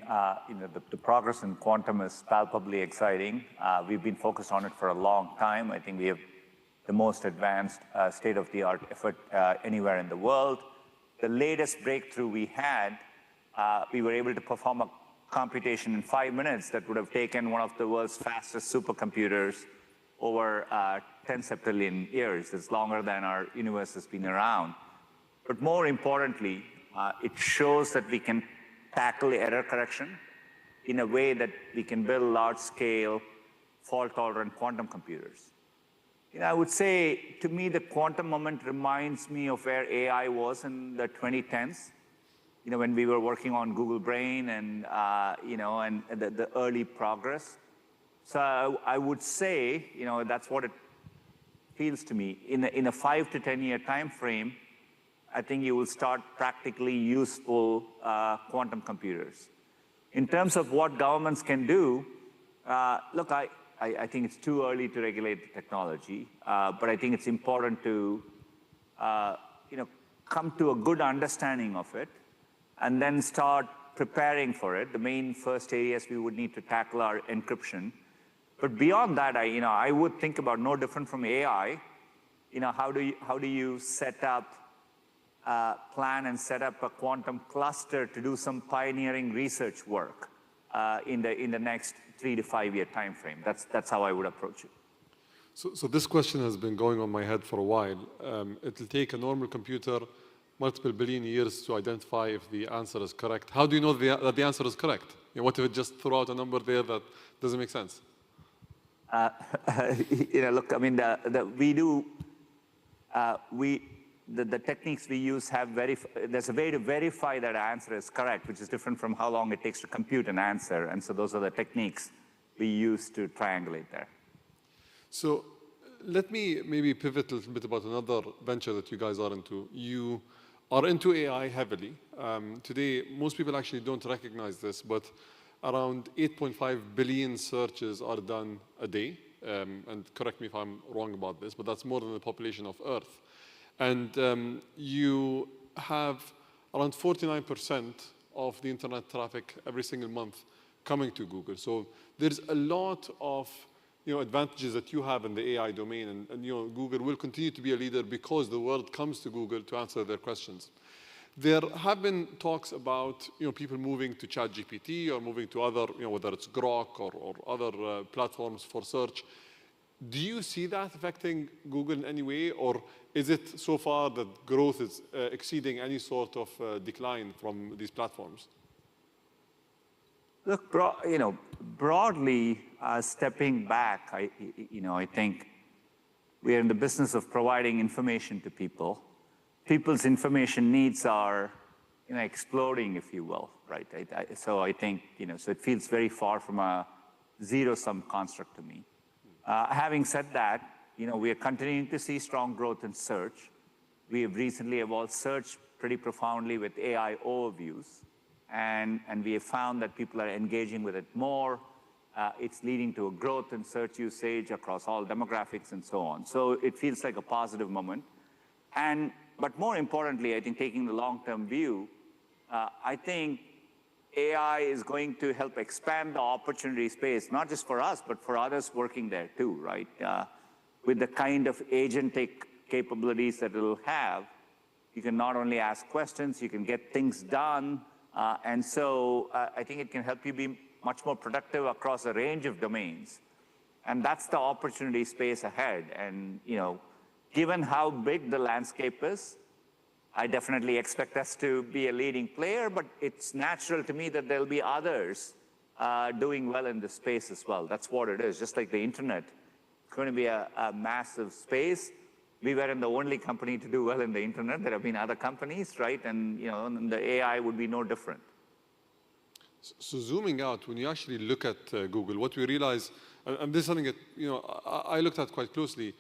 the progress in quantum is palpably exciting. We've been focused on it for a long time. I think we have the most advanced state-of-the-art effort anywhere in the world. The latest breakthrough we had, we were able to perform a computation in 5 minutes that would have taken one of the world's fastest supercomputers over 10 septillion years. It's longer than our universe has been around. But more importantly, it shows that we can tackle error correction in a way that we can build large-scale, fault-tolerant quantum computers. I would say, to me, the quantum moment reminds me of where AI was in the 2010s, when we were working on Google Brain and, and the early progress. So I would say, that's what it feels to me. In a 5 to 10 year time frame, I think you will start practically useful quantum computers. In terms of what governments can do, look, I think it's too early to regulate the technology, but I think it's important to come to a good understanding of it and then start preparing for it. The main first areas we would need to tackle are encryption. But beyond that, I would think about no different from AI. How do you set up, plan and set up a quantum cluster to do some pioneering research work in the next 3 to 5 year time frame? That's how I would approach it. So this question has been going on my head for a while. It'll take a normal computer multiple billion years to identify if the answer is correct. How do you know that the answer is correct? What if it just threw out a number there that doesn't make sense? Look, I mean, the techniques we use there's a way to verify that answer is correct, which is different from how long it takes to compute an answer. And so those are the techniques we use to triangulate there. So let me maybe pivot a little bit about another venture that you guys are into. You are into AI heavily. Today, most people actually don't recognize this, but around 8.5 billion searches are done a day. And correct me if I'm wrong about this, but that's more than the population of Earth. And you have around 49% of the internet traffic every single month coming to Google. So there's a lot of advantages that you have in the AI domain, and Google will continue to be a leader because the world comes to Google to answer their questions. There have been talks about people moving to ChatGPT or moving to other, whether it's Grok or other platforms for search. Do you see that affecting Google in any way, or is it so far that growth is exceeding any sort of decline from these platforms? Look, broadly, stepping back, I think we are in the business of providing information to people. People's information needs are, exploding, if you will, right? So I think, so it feels very far from a zero-sum construct to me. Having said that, we are continuing to see strong growth in search. We have recently evolved search pretty profoundly with AI overviews. And we have found that people are engaging with it more. It's leading to a growth in search usage across all demographics and so on. So it feels like a positive moment. But more importantly, I think taking the long-term view, I think AI is going to help expand the opportunity space, not just for us, but for others working there too, right? With the kind of agentic capabilities that it'll have, you can not only ask questions, you can get things done. And so I think it can help you be much more productive across a range of domains. And that's the opportunity space ahead. And, given how big the landscape is, I definitely expect us to be a leading player, but it's natural to me that there'll be others doing well in this space as well. That's what it is. Just like the internet, it's going to be a massive space. We weren't the only company to do well in the internet. There have been other companies, right? And, and the AI would be no different. So zooming out, when you actually look at Google, what we realize, and this is something that, I looked at quite closely,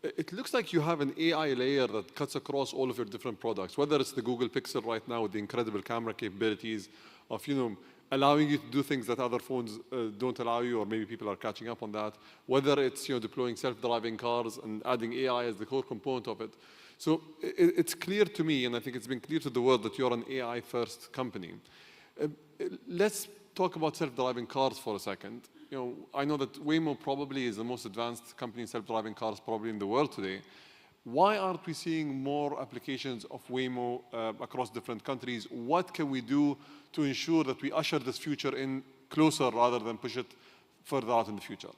it looks like you have an AI layer that cuts across all of your different products, whether it's the Google Pixel right now with the incredible camera capabilities of, allowing you to do things that other phones don't allow you, or maybe people are catching up on that, whether it's deploying self-driving cars and adding AI as the core component of it. So it's clear to me, and I think it's been clear to the world, that you're an AI-first company. Let's talk about self-driving cars for a second. I know that Waymo probably is the most advanced company in self-driving cars probably in the world today. Why aren't we seeing more applications of Waymo across different countries? What can we do to ensure that we usher this future in closer rather than push it further out in the future?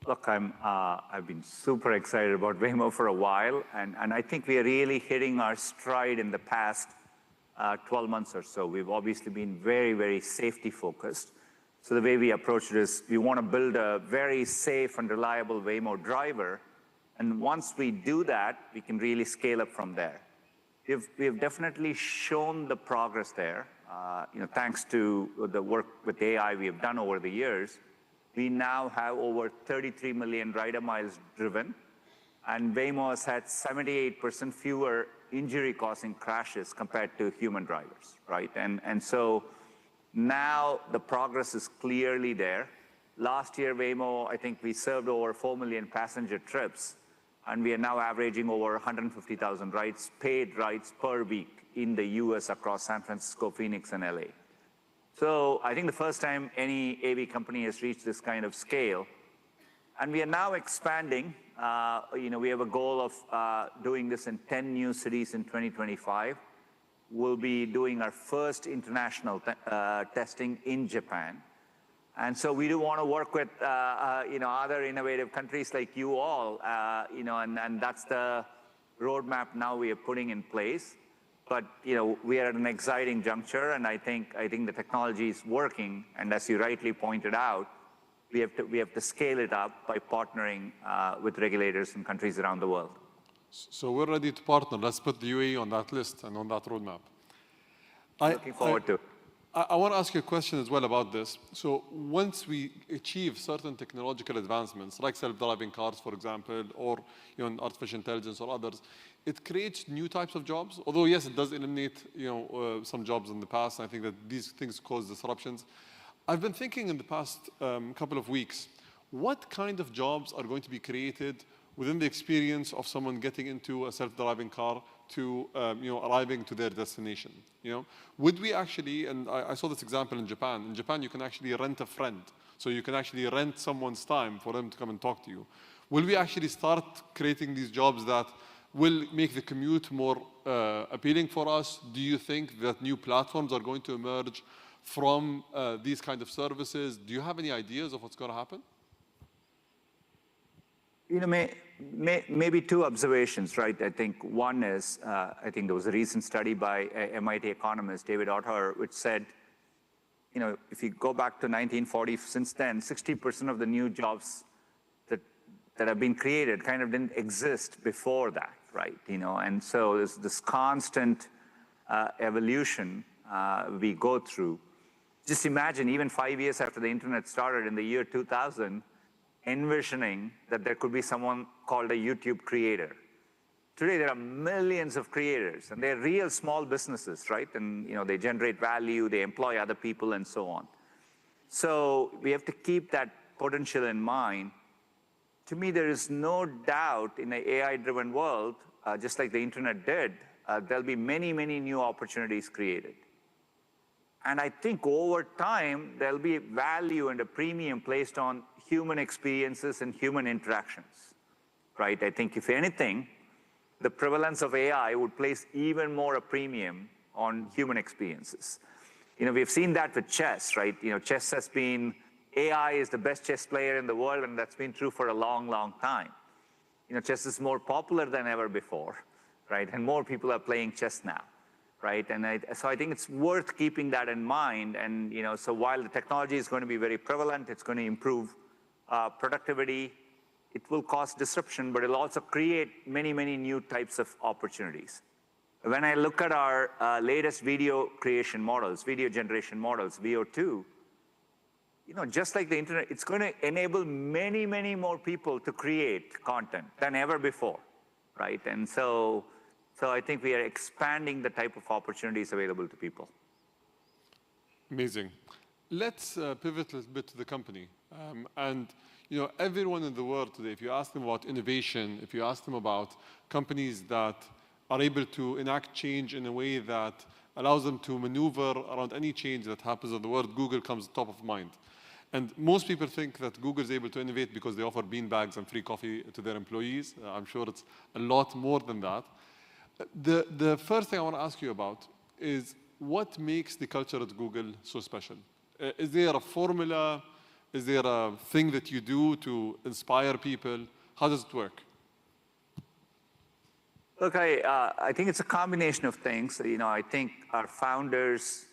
Look, I've been super excited about Waymo for a while, and I think we are really hitting our stride in the past 12 months or so. We've obviously been very, very safety focused. So the way we approach it is we want to build a very safe and reliable Waymo driver. And once we do that, we can really scale up from there. We've definitely shown the progress there. Thanks to the work with AI we have done over the years, we now have over 33 million rider miles driven. And Waymo has had 78% fewer injury-causing crashes compared to human drivers, right? And so Now the progress is clearly there. Last year, Waymo, I think we served over 4 million passenger trips, and we are now averaging over 150,000 rides, paid rides per week in the US across San Francisco, Phoenix, and LA. So I think the first time any AV company has reached this kind of scale. And we are now expanding. We have a goal of doing this in 10 new cities in 2025. We'll be doing our first international testing in Japan. And so we do want to work with other innovative countries like you all, and that's the roadmap now we are putting in place. But we are at an exciting juncture, and I think the technology is working. And as you rightly pointed out, we have to scale it up by partnering with regulators in countries around the world. So we're ready to partner. Let's put the UAE on that list and on that roadmap. Looking forward to it. I want to ask you a question as well about this. So once we achieve certain technological advancements, like self-driving cars, for example, or artificial intelligence or others, it creates new types of jobs. Although yes, it does eliminate some jobs in the past. I think that these things cause disruptions. I've been thinking in the past couple of weeks, what kind of jobs are going to be created within the experience of someone getting into a self-driving car to arriving to their destination? Would we actually, and I saw this example in Japan. In Japan, you can actually rent a friend. So you can actually rent someone's time for them to come and talk to you. Will we actually start creating these jobs that will make the commute more appealing for us? Do you think that new platforms are going to emerge from these kind of services? Do you have any ideas of what's going to happen? Maybe two observations, right? I think one is, I think there was a recent study by MIT economist David Autor, which said, if you go back to 1940, since then, 60% of the new jobs that have been created kind of didn't exist before that, right? And so there's this constant evolution we go through. Just imagine, even 5 years after the internet started in the year 2000, envisioning that there could be someone called a YouTube creator. Today, there are millions of creators, and they're real small businesses, right? And they generate value, they employ other people, and so on. So we have to keep that potential in mind. To me, there is no doubt in an AI-driven world, just like the internet did, there'll be many, many new opportunities created. And I think over time, there'll be value and a premium placed on human experiences and human interactions, right? I think if anything, the prevalence of AI would place even more a premium on human experiences. We've seen that with chess, right? Chess has been, AI is the best chess player in the world, and that's been true for a long, long time. Chess is more popular than ever before, right? And more people are playing chess now, right? And so I think it's worth keeping that in mind. And so while the technology is going to be very prevalent, it's going to improve productivity, it will cause disruption, but it'll also create many, many new types of opportunities. When I look at our latest video creation models, video generation models, VO2, just like the internet, it's going to enable many, many more people to create content than ever before, right? And so I think we are expanding the type of opportunities available to people. Amazing. Let's pivot a little bit to the company. Everyone in the world today, if you ask them about innovation, if you ask them about companies that are able to enact change in a way that allows them to maneuver around any change that happens in the world, Google comes top of mind. And most people think that Google is able to innovate because they offer beanbags and free coffee to their employees. I'm sure it's a lot more than that. The first thing I want to ask you about is what makes the culture at Google so special? Is there a formula? Is there a thing that you do to inspire people? How does it work? Look, I think it's a combination of things. I think our founders,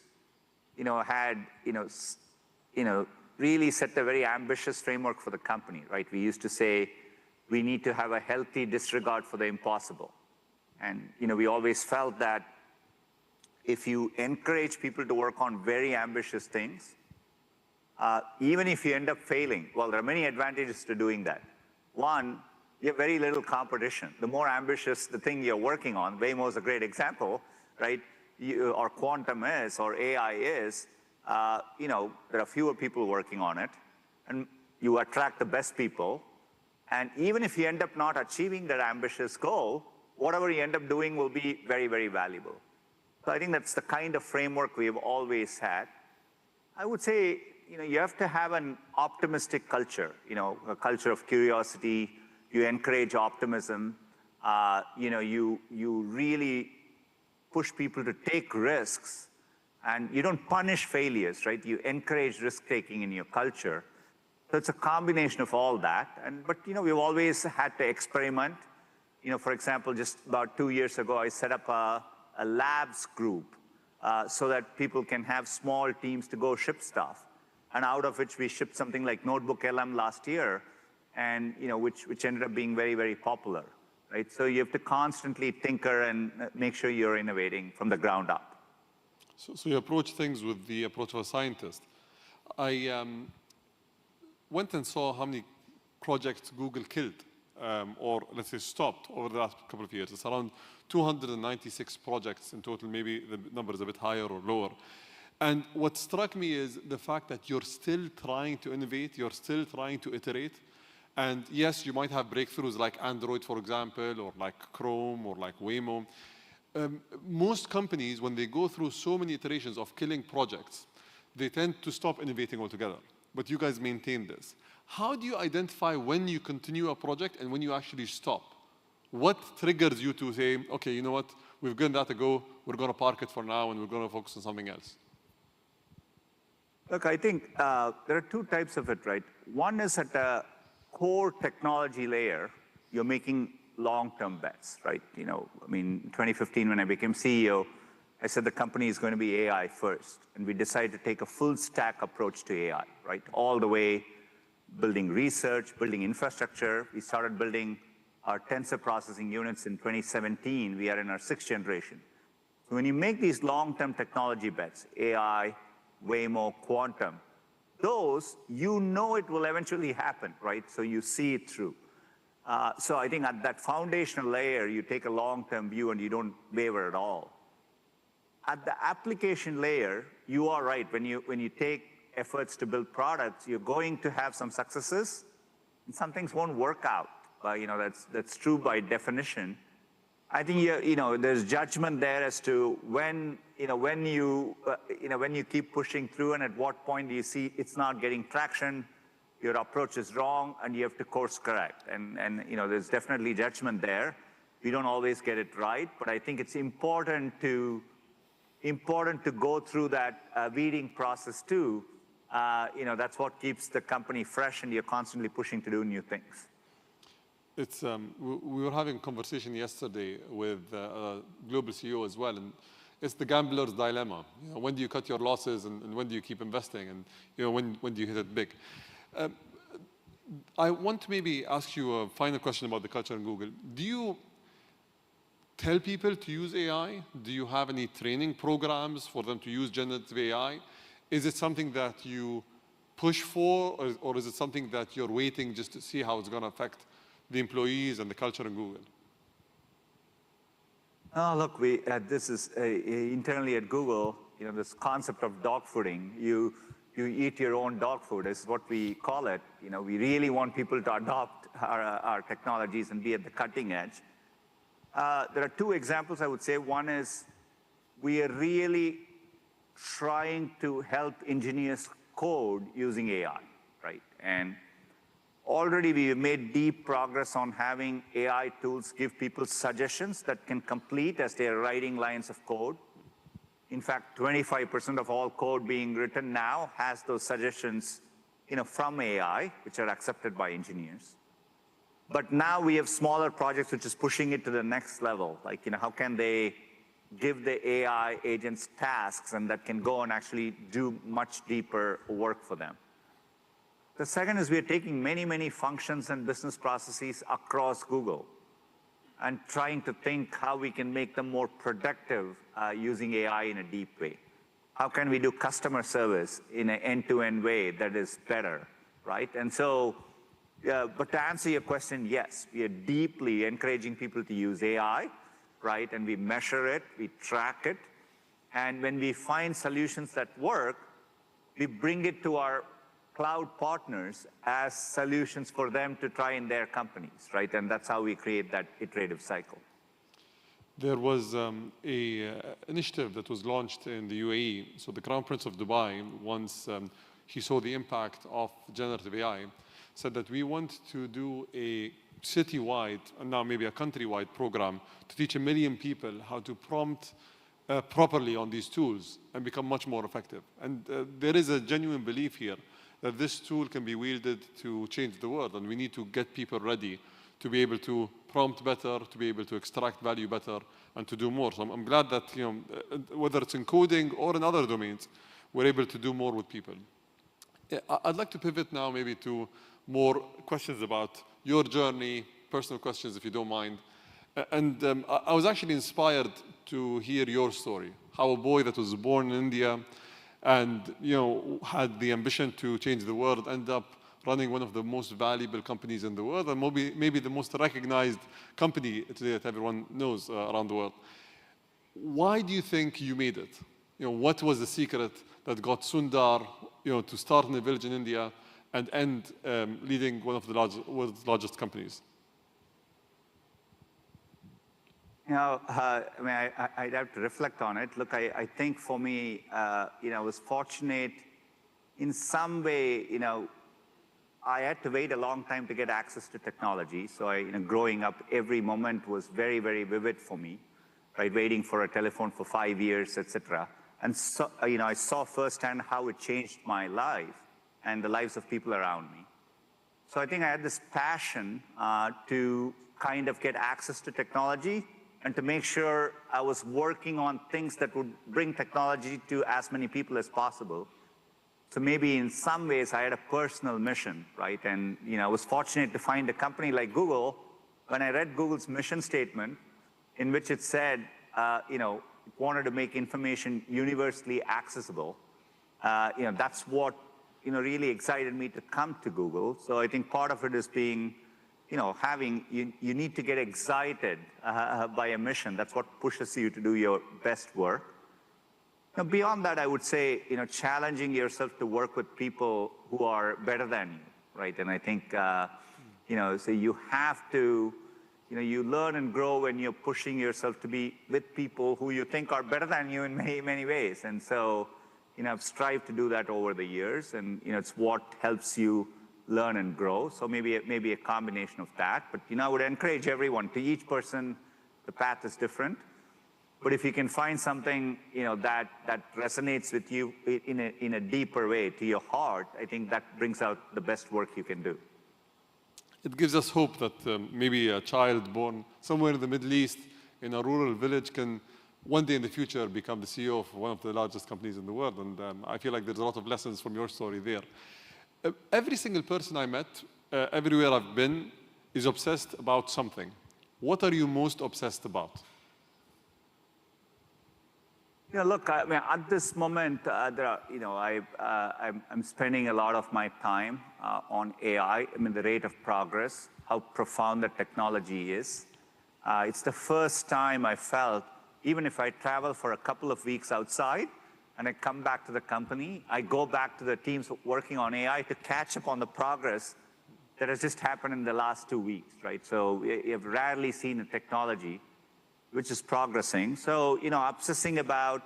had, really set a very ambitious framework for the company, right? We used to say we need to have a healthy disregard for the impossible. And, we always felt that if you encourage people to work on very ambitious things, even if you end up failing, well, there are many advantages to doing that. One, you have very little competition. The more ambitious the thing you're working on, Waymo is a great example, right? Or quantum is, or AI is, you know, there are fewer people working on it, and you attract the best people. And even if you end up not achieving that ambitious goal, whatever you end up doing will be very, very valuable. So I think that's the kind of framework we've always had. I would say, you know, you have to have an optimistic culture, you know, a culture of curiosity. You encourage optimism. You know, you really push people to take risks, and you don't punish failures, right? You encourage risk-taking in your culture. So it's a combination of all that. But, you know, we've always had to experiment. You know, for example, just about 2 years ago, I set up a labs group so that people can have small teams to go ship stuff. And out of which we shipped something like Notebook LM last year, and, you know, which ended up being very, very popular, right? So you have to constantly tinker and make sure you're innovating from the ground up. So you approach things with the approach of a scientist. I went and saw how many projects Google killed, or let's say stopped over the last couple of years. It's around 296 projects in total. Maybe the number is a bit higher or lower. And what struck me is the fact that you're still trying to innovate, you're still trying to iterate. And yes, you might have breakthroughs like Android, for example, or like Chrome, or like Waymo. Most companies, when they go through so many iterations of killing projects, they tend to stop innovating altogether. But you guys maintain this. How do you identify when you continue a project and when you actually stop? What triggers you to say, okay, you know what, we've given that a go, we're going to park it for now, and we're going to focus on something else? Look, I think there are two types of it, right? One is at a core technology layer, you're making long-term bets, right? You know, I mean, in 2015, when I became CEO, I said the company is going to be AI first. And we decided to take a full stack approach to AI, right? All the way building research, building infrastructure. We started building our tensor processing units in 2017. We are in our 6th generation. So when you make these long-term technology bets, AI, Waymo, quantum, those, you know it will eventually happen, right? So you see it through. So I think at that foundational layer, you take a long-term view and you don't waver at all. At the application layer, you are right. When you take efforts to build products, you're going to have some successes, and some things won't work out. You know, that's true by definition. I think you know there's judgment there as to when you keep pushing through, and at what point do you see it's not getting traction, your approach is wrong, and you have to course correct. And you know there's definitely judgment there. We don't always get it right, but I think it's important to go through that weeding process too. You know, that's what keeps the company fresh, and you're constantly pushing to do new things. It's, we were having a conversation yesterday with a global CEO as well, and it's the gambler's dilemma. You know, when do you cut your losses, and when do you keep investing, and you know, when do you hit it big? I want to maybe ask you a final question about the culture in Google. Do you tell people to use AI? Do you have any training programs for them to use generative AI? Is it something that you push for, or is it something that you're waiting just to see how it's going to affect the employees and the culture in Google? Oh, look, this is internally at Google, you know, this concept of dog fooding. You eat your own dog food is what we call it. You know, we really want people to adopt our technologies and be at the cutting edge. There are two examples I would say. One is we are really trying to help engineers code using AI, right? And already we have made deep progress on having AI tools give people suggestions that can complete as they're writing lines of code. In fact, 25% of all code being written now has those suggestions, you know, from AI, which are accepted by engineers. But now we have smaller projects which is pushing it to the next level. Like, you know, how can they give the AI agents tasks and that can go and actually do much deeper work for them. The second is we are taking many, many functions and business processes across Google and trying to think how we can make them more productive using AI in a deep way. How can we do customer service in an end-to-end way that is better, right? And so, but to answer your question, yes, we are deeply encouraging people to use AI, right? And we measure it, we track it. And when we find solutions that work, we bring it to our cloud partners as solutions for them to try in their companies, right? And that's how we create that iterative cycle. There was an initiative that was launched in the UAE. So the Crown Prince of Dubai, once he saw the impact of generative AI, said that we want to do a citywide, and now maybe a countrywide program to teach 1 million people how to prompt properly on these tools and become much more effective. And there is a genuine belief here that this tool can be wielded to change the world, and we need to get people ready to be able to prompt better, to be able to extract value better, and to do more. So I'm glad that, whether it's in coding or in other domains, we're able to do more with people. I'd like to pivot now maybe to more questions about your journey, personal questions if you don't mind. And I was actually inspired to hear your story, how a boy that was born in India and had the ambition to change the world ended up running one of the most valuable companies in the world, and maybe the most recognized company today that everyone knows around the world. Why do you think you made it? What was the secret that got Sundar to start in a village in India and end leading one of the world's largest companies? I mean, I'd have to reflect on it. Look, I think for me, I was fortunate in some way, I had to wait a long time to get access to technology. So growing up, every moment was very, very vivid for me, right? Waiting for a telephone for 5 years, etc. And so, I saw firsthand how it changed my life and the lives of people around me. So I think I had this passion to kind of get access to technology and to make sure I was working on things that would bring technology to as many people as possible. So maybe in some ways I had a personal mission, right? And I was fortunate to find a company like Google. When I read Google's mission statement, in which it said, it wanted to make information universally accessible, that's what really excited me to come to Google. So I think part of it is being, you need to get excited by a mission. That's what pushes you to do your best work. Beyond that, I would say, challenging yourself to work with people who are better than you, right? And I think, so you have to, you learn and grow when you're pushing yourself to be with people who you think are better than you in many, many ways. And so, I've strived to do that over the years, and, it's what helps you learn and grow. So maybe a combination of that. But, I would encourage everyone, to each person, the path is different. But if you can find something, that resonates with you in a deeper way to your heart, I think that brings out the best work you can do. It gives us hope that maybe a child born somewhere in the Middle East in a rural village can one day in the future become the CEO of one of the largest companies in the world. And I feel like there's a lot of lessons from your story there. Every single person I met, everywhere I've been, is obsessed about something. What are you most obsessed about? Look, I mean, at this moment, I'm spending a lot of my time on AI. I mean, the rate of progress, how profound the technology is. It's the first time I felt, even if I travel for a couple of weeks outside and I come back to the company, I go back to the teams working on AI to catch up on the progress that has just happened in the last 2 weeks, right? So you've rarely seen a technology which is progressing. So, obsessing about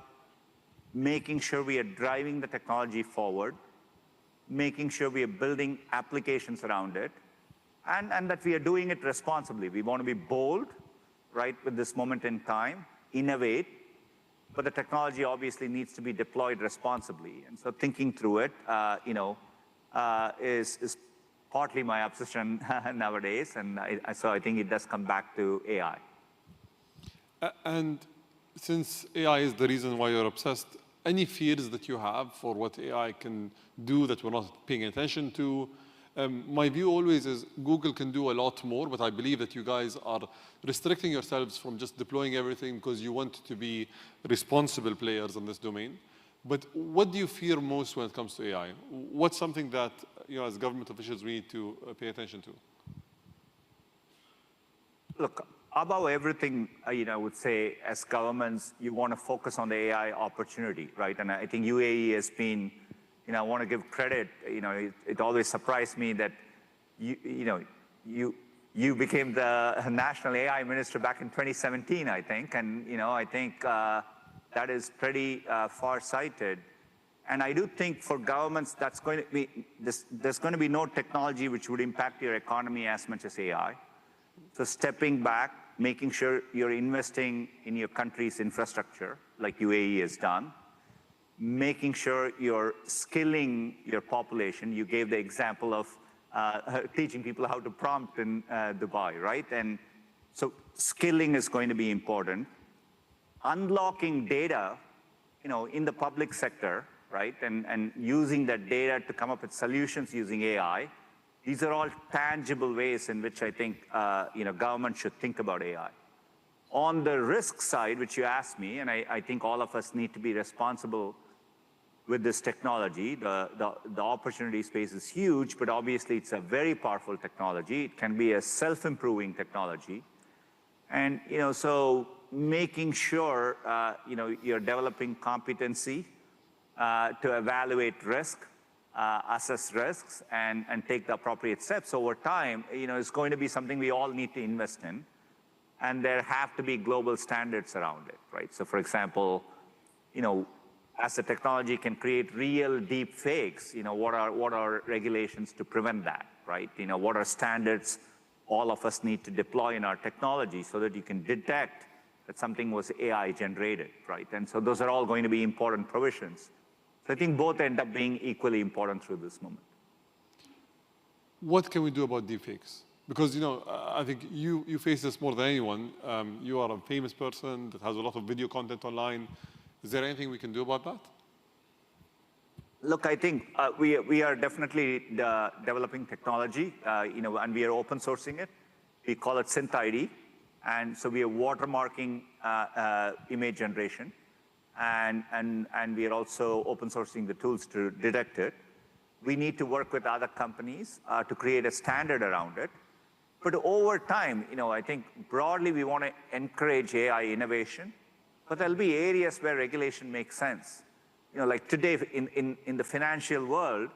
making sure we are driving the technology forward, making sure we are building applications around it, and that we are doing it responsibly. We want to be bold, right, with this moment in time, innovate, but the technology obviously needs to be deployed responsibly. And so thinking through it, is partly my obsession nowadays. And so I think it does come back to AI. And since AI is the reason why you're obsessed, any fears that you have for what AI can do that we're not paying attention to? My view always is Google can do a lot more, but I believe that you guys are restricting yourselves from just deploying everything because you want to be responsible players in this domain. But what do you fear most when it comes to AI? What's something that, as government officials, we need to pay attention to? Look, above everything, I would say, as governments, you want to focus on the AI opportunity, right? And I think UAE has been, I want to give credit. It always surprised me that you became the national AI minister back in 2017, I think, and I think that is pretty far-sighted. And I do think for governments, that's going to be there's going to be no technology which would impact your economy as much as AI. So stepping back, making sure you're investing in your country's infrastructure, like UAE has done, making sure you're skilling your population. You gave the example of teaching people how to prompt in Dubai, right? And so skilling is going to be important. Unlocking data, in the public sector, right? And using that data to come up with solutions using AI. These are all tangible ways in which I think government should think about AI. On the risk side, which you asked me, and I think all of us need to be responsible with this technology. The opportunity space is huge, but obviously it's a very powerful technology. It can be a self-improving technology. And so making sure you're developing competency to evaluate risk, assess risks, and take the appropriate steps over time, is going to be something we all need to invest in. And there have to be global standards around it, right? So for example, as the technology can create real deep fakes, what are regulations to prevent that, right? What are standards all of us need to deploy in our technology so that you can detect that something was AI generated, right? And so those are all going to be important provisions. So I think both end up being equally important through this moment. What can we do about deepfakes? Because, I think you face this more than anyone. You are a famous person that has a lot of video content online. Is there anything we can do about that? Look, I think we are definitely developing technology, and we are open sourcing it. We call it SynthID. And so we are watermarking image generation. And we are also open sourcing the tools to detect it. We need to work with other companies to create a standard around it. But over time, I think broadly we want to encourage AI innovation, but there'll be areas where regulation makes sense. Like today in the financial world,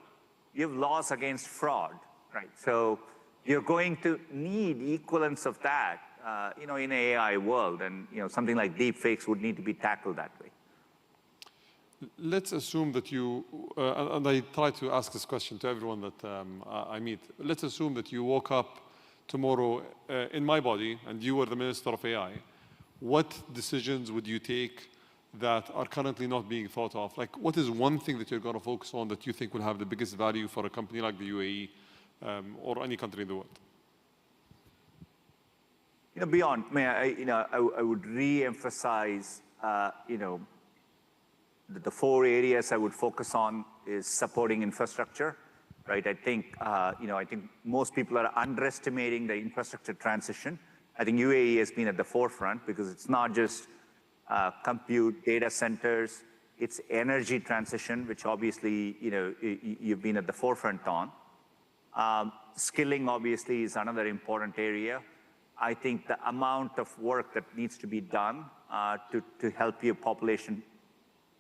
you have laws against fraud, right? So you're going to need equivalents of that, in an AI world, and something like deepfakes would need to be tackled that way. Let's assume that you, and I try to ask this question to everyone that I meet. Let's assume that you woke up tomorrow in my body and you were the Minister of AI. What decisions would you take that are currently not being thought of? Like, what is one thing that you're going to focus on that you think will have the biggest value for a company like the UAE or any country in the world? Beyond, I would re-emphasize, the 4 areas I would focus on is supporting infrastructure, right? I think most people are underestimating the infrastructure transition. I think UAE has been at the forefront because it's not just compute data centers, it's energy transition, which obviously, you've been at the forefront on. Skilling obviously is another important area. I think the amount of work that needs to be done to help your population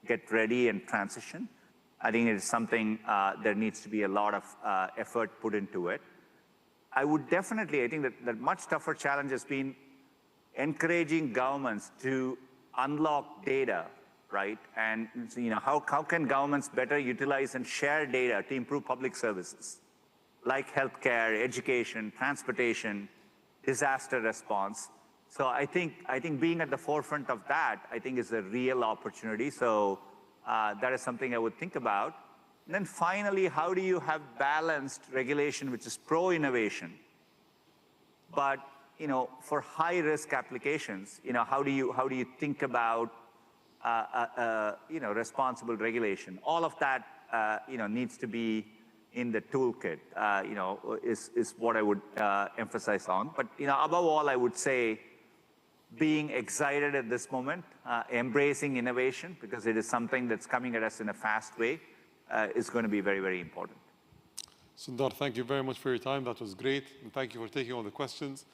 get ready and transition, I think it is something there needs to be a lot of effort put into it. I would definitely, I think that much tougher challenge has been encouraging governments to unlock data, right? And how can governments better utilize and share data to improve public services, like healthcare, education, transportation, disaster response. So I think being at the forefront of that, I think is a real opportunity. So that is something I would think about. And then finally, how do you have balanced regulation, which is pro-innovation, but for high-risk applications, how do you think about responsible regulation? All of that needs to be in the toolkit. Is what I would emphasize on. But above all, I would say being excited at this moment, embracing innovation, because it is something that's coming at us in a fast way, is going to be very, very important. Sundar, thank you very much for your time. That was great. And thank you for taking all the questions.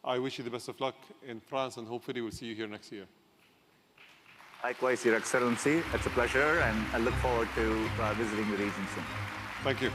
I wish you the best of luck in France, and hopefully we'll see you here next year. Likewise, Your Excellency. It's a pleasure, and I look forward to visiting the region soon. Thank you.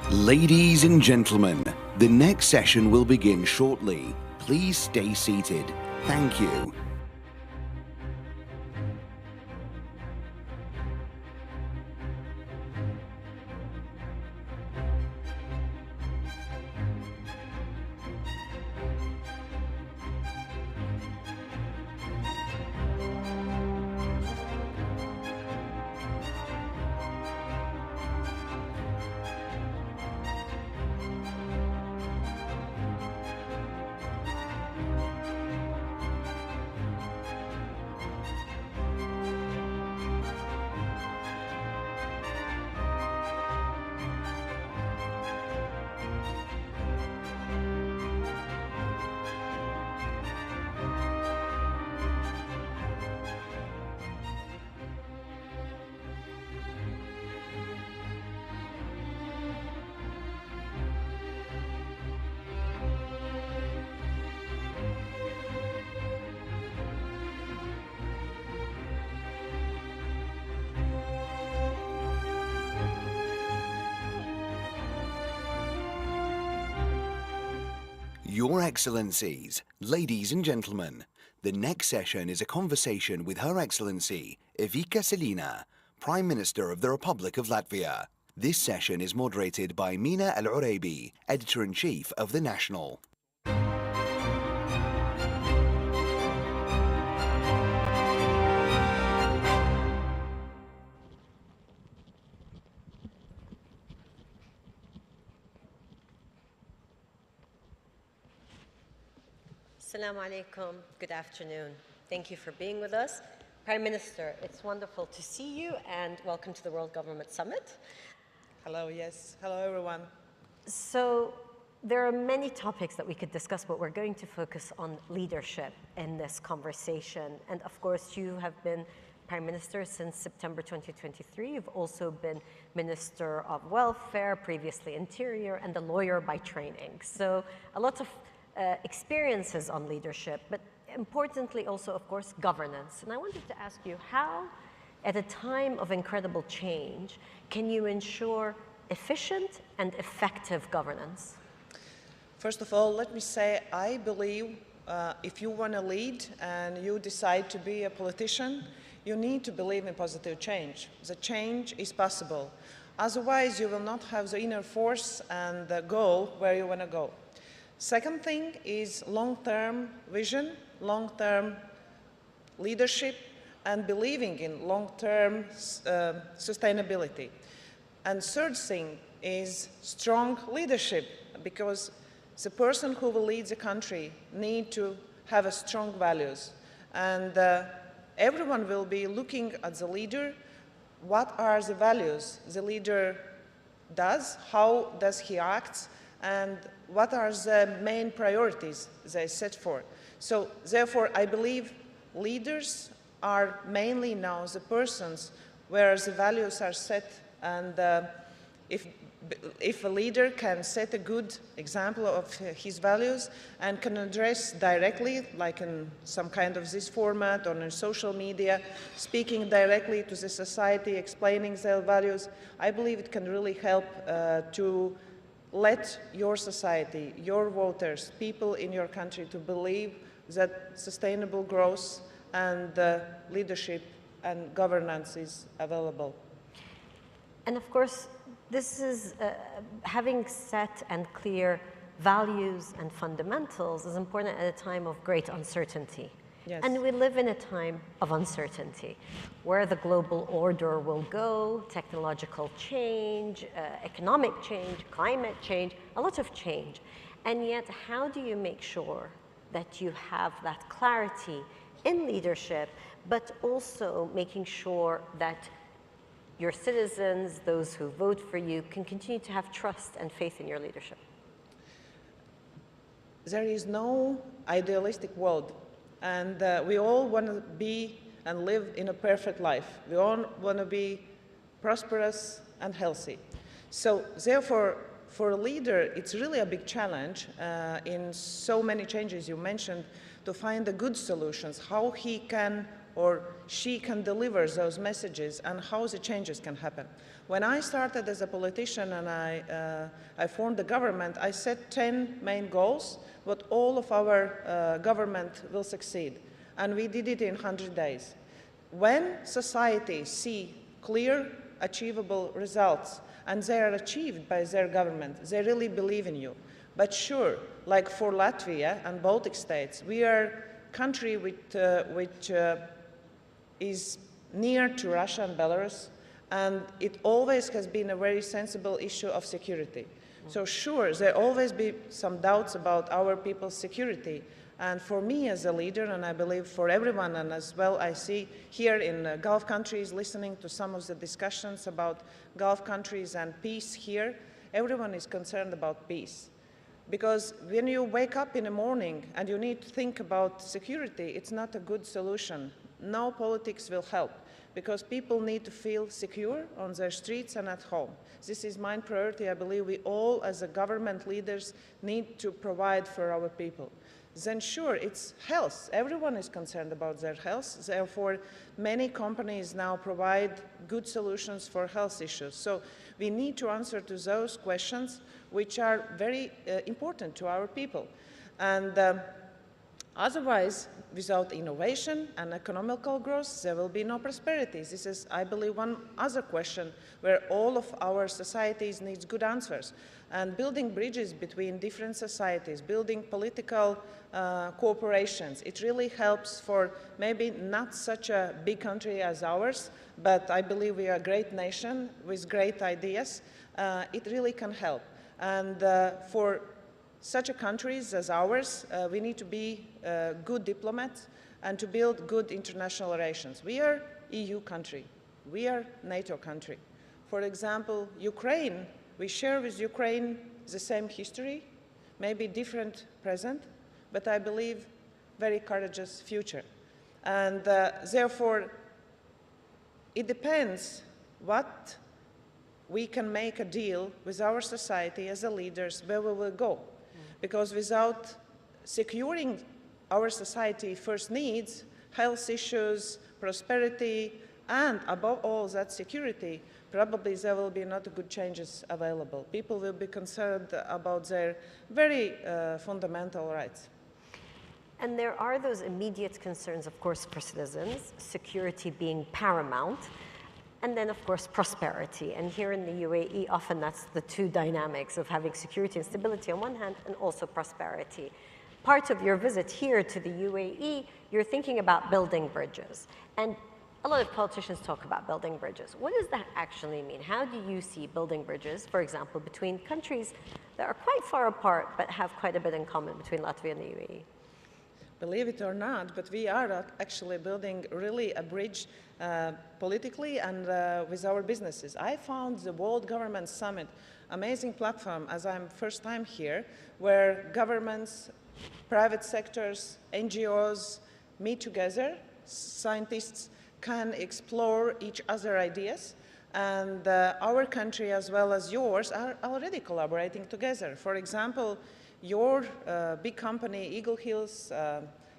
Ladies and gentlemen, the next session will begin shortly. Please stay seated. Thank you. Your Excellencies, ladies and gentlemen, the next session is a conversation with Her Excellency Evika Selina, Prime Minister of the Republic of Latvia. This session is moderated by Mina Al-Uraibi, Editor-in-Chief of The National. Assalamu alaikum. Good afternoon. Thank you for being with us. Prime Minister, it's wonderful to see you and welcome to the World Government Summit. Hello, yes. Hello, everyone. So there are many topics that we could discuss, but we're going to focus on leadership in this conversation. And of course, you have been Prime Minister since September 2023. You've also been Minister of Welfare, previously Interior, and a lawyer by training. So a lot of experiences on leadership, but importantly also, of course, governance. And I wanted to ask you, how, at a time of incredible change, can you ensure efficient and effective governance? First of all, let me say, I believe if you want to lead and you decide to be a politician, you need to believe in positive change. The change is possible. Otherwise, you will not have the inner force and the goal where you want to go. Second thing is long-term vision, long-term leadership, and believing in long-term sustainability. And third thing is strong leadership, because the person who will lead the country needs to have a strong values. And everyone will be looking at the leader, what are the values the leader does, how does he act, and what are the main priorities they set for. So therefore, I believe leaders are mainly now the persons where the values are set, and if a leader can set a good example of his values and can address directly, like in some kind of this format or in social media, speaking directly to the society, explaining their values, I believe it can really help to let your society, your voters, people in your country to believe that sustainable growth and leadership and governance is available. And of course, this is having set and clear values and fundamentals is important at a time of great uncertainty. Yes. And we live in a time of uncertainty, where the global order will go, technological change, economic change, climate change, a lot of change. And yet, how do you make sure that you have that clarity in leadership, but also making sure that your citizens, those who vote for you, can continue to have trust and faith in your leadership? There is no idealistic world, and we all want to be and live in a perfect life. We all want to be prosperous and healthy. So therefore, for a leader, it's really a big challenge in so many changes you mentioned to find the good solutions, how he can or she can deliver those messages and how the changes can happen. When I started as a politician and I formed the government, I set 10 main goals, but all of our government will succeed. And we did it in 100 days. When society see clear, achievable results, and they are achieved by their government, they really believe in you. But sure, like for Latvia and Baltic states, we are a country which is near to Russia and Belarus, and it always has been a very sensible issue of security. So sure, there always be some doubts about our people's security. And for me as a leader, and I believe for everyone, and as well I see here in Gulf countries, listening to some of the discussions about Gulf countries and peace here, everyone is concerned about peace. Because when you wake up in the morning and you need to think about security, it's not a good solution. No politics will help, because people need to feel secure on their streets and at home. This is my priority. I believe we all, as a government leaders, need to provide for our people. Then sure, it's health. Everyone is concerned about their health. Therefore, many companies now provide good solutions for health issues. So we need to answer to those questions which are very important to our people. And otherwise, without innovation and economical growth, there will be no prosperity. This is, I believe, one other question where all of our societies need good answers. And building bridges between different societies, building political cooperations, it really helps for maybe not such a big country as ours, but I believe we are a great nation with great ideas. It really can help. And for such a countries as ours, we need to be good diplomats and to build good international relations. We are EU country. We are NATO country. For example, Ukraine, we share with Ukraine the same history, maybe different present, but I believe very courageous future. And therefore, it depends what we can make a deal with our society as a leaders where we will go. Because without securing our society first needs, health issues, prosperity, and above all that security, probably there will be not good changes available. People will be concerned about their very fundamental rights. And there are those immediate concerns, of course, for citizens, security being paramount, and then, of course, prosperity. And here in the UAE, often that's the two dynamics of having security and stability on one hand, and also prosperity. Part of your visit here to the UAE, you're thinking about building bridges. And a lot of politicians talk about building bridges. What does that actually mean? How do you see building bridges, for example, between countries that are quite far apart, but have quite a bit in common between Latvia and the UAE? Believe it or not, but we are actually building really a bridge politically and with our businesses. I found the World Government Summit amazing platform, as I'm first time here, where governments, private sectors, NGOs meet together, scientists can explore each other's ideas, and our country as well as yours are already collaborating together. For example, your big company, Eagle Hills,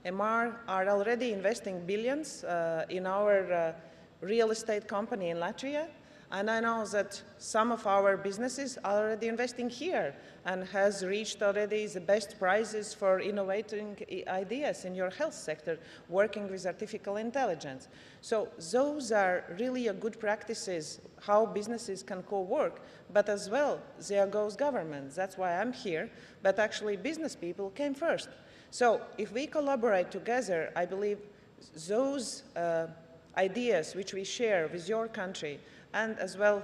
MR, are already investing billions in our real estate company in Latvia. And I know that some of our businesses are already investing here and has reached already the best prices for innovating ideas in your health sector, working with artificial intelligence. So those are really good practices, how businesses can co-work, but as well, there goes government. That's why I'm here, but actually business people came first. So if we collaborate together, I believe those ideas which we share with your country, and as well,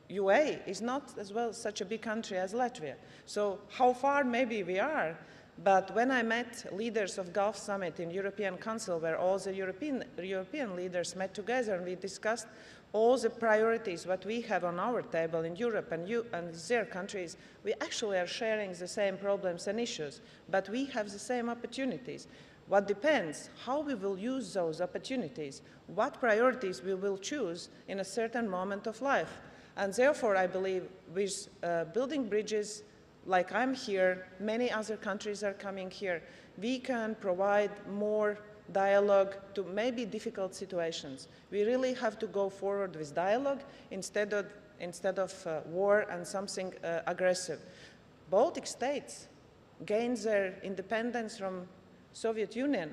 UA is not as well such a big country as Latvia. So how far maybe we are, but when I met leaders of Gulf Summit in European Council, where all the European leaders met together and we discussed all the priorities what we have on our table in Europe and their countries, we actually are sharing the same problems and issues, but we have the same opportunities. What depends, how we will use those opportunities, what priorities we will choose in a certain moment of life. And therefore, I believe with building bridges, like I'm here, many other countries are coming here, we can provide more dialogue to maybe difficult situations. We really have to go forward with dialogue instead of war and something aggressive. Baltic states gained their independence from Soviet Union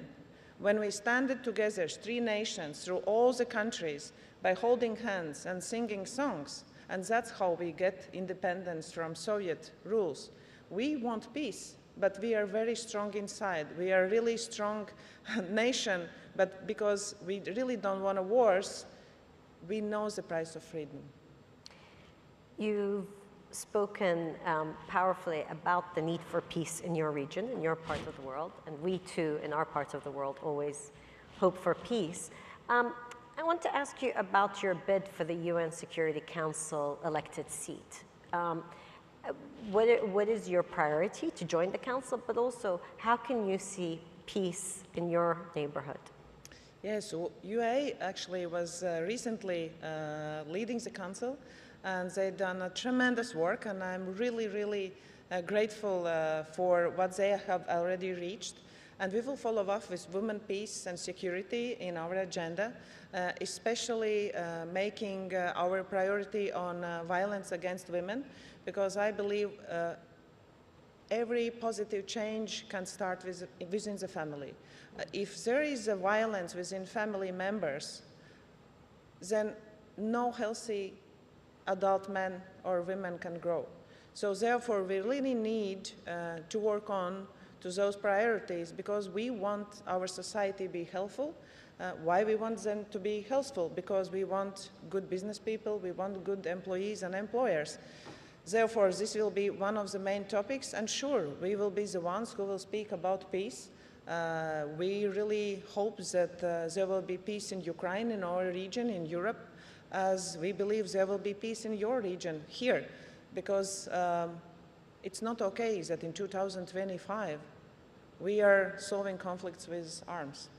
when we stand together, 3 nations, through all the countries, by holding hands and singing songs. And that's how we get independence from Soviet rules. We want peace, but we are very strong inside. We are a really strong nation, but because we really don't want wars, we know the price of freedom. You've spoken powerfully about the need for peace in your region, in your part of the world, and we too, in our part of the world, always hope for peace. I want to ask you about your bid for the UN Security Council elected seat. What is your priority to join the council, but also how can you see peace in your neighborhood? Yes, so UA actually was recently leading the council, and they've done a tremendous work, and I'm really, really grateful for what they have already reached. And we will follow up with women, peace and security in our agenda, especially making our priority on violence against women, because I believe every positive change can start within the family. If there is a violence within family members, then no healthy adult men or women can grow. So therefore, we really need to work on to those priorities, because we want our society to be healthful. Why we want them to be healthful? Because we want good business people, we want good employees and employers. Therefore, this will be one of the main topics, and sure, we will be the ones who will speak about peace. We really hope that there will be peace in Ukraine, in our region, in Europe, as we believe there will be peace in your region here, because it's not okay that in 2025 we are solving conflicts with arms.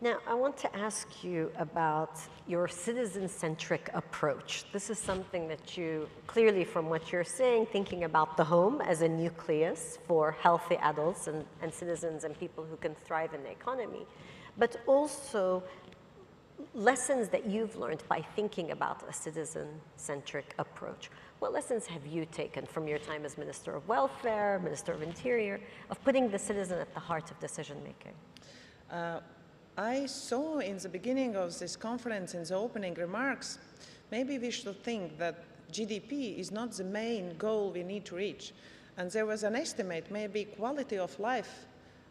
Now, I want to ask you about your citizen-centric approach. This is something that you, clearly from what you're saying, thinking about the home as a nucleus for healthy adults and citizens and people who can thrive in the economy, but also lessons that you've learned by thinking about a citizen-centric approach. What lessons have you taken from your time as Minister of Welfare, Minister of Interior, of putting the citizen at the heart of decision-making? I saw in the beginning of this conference, in the opening remarks, maybe we should think that GDP is not the main goal we need to reach. And there was an estimate, maybe quality of life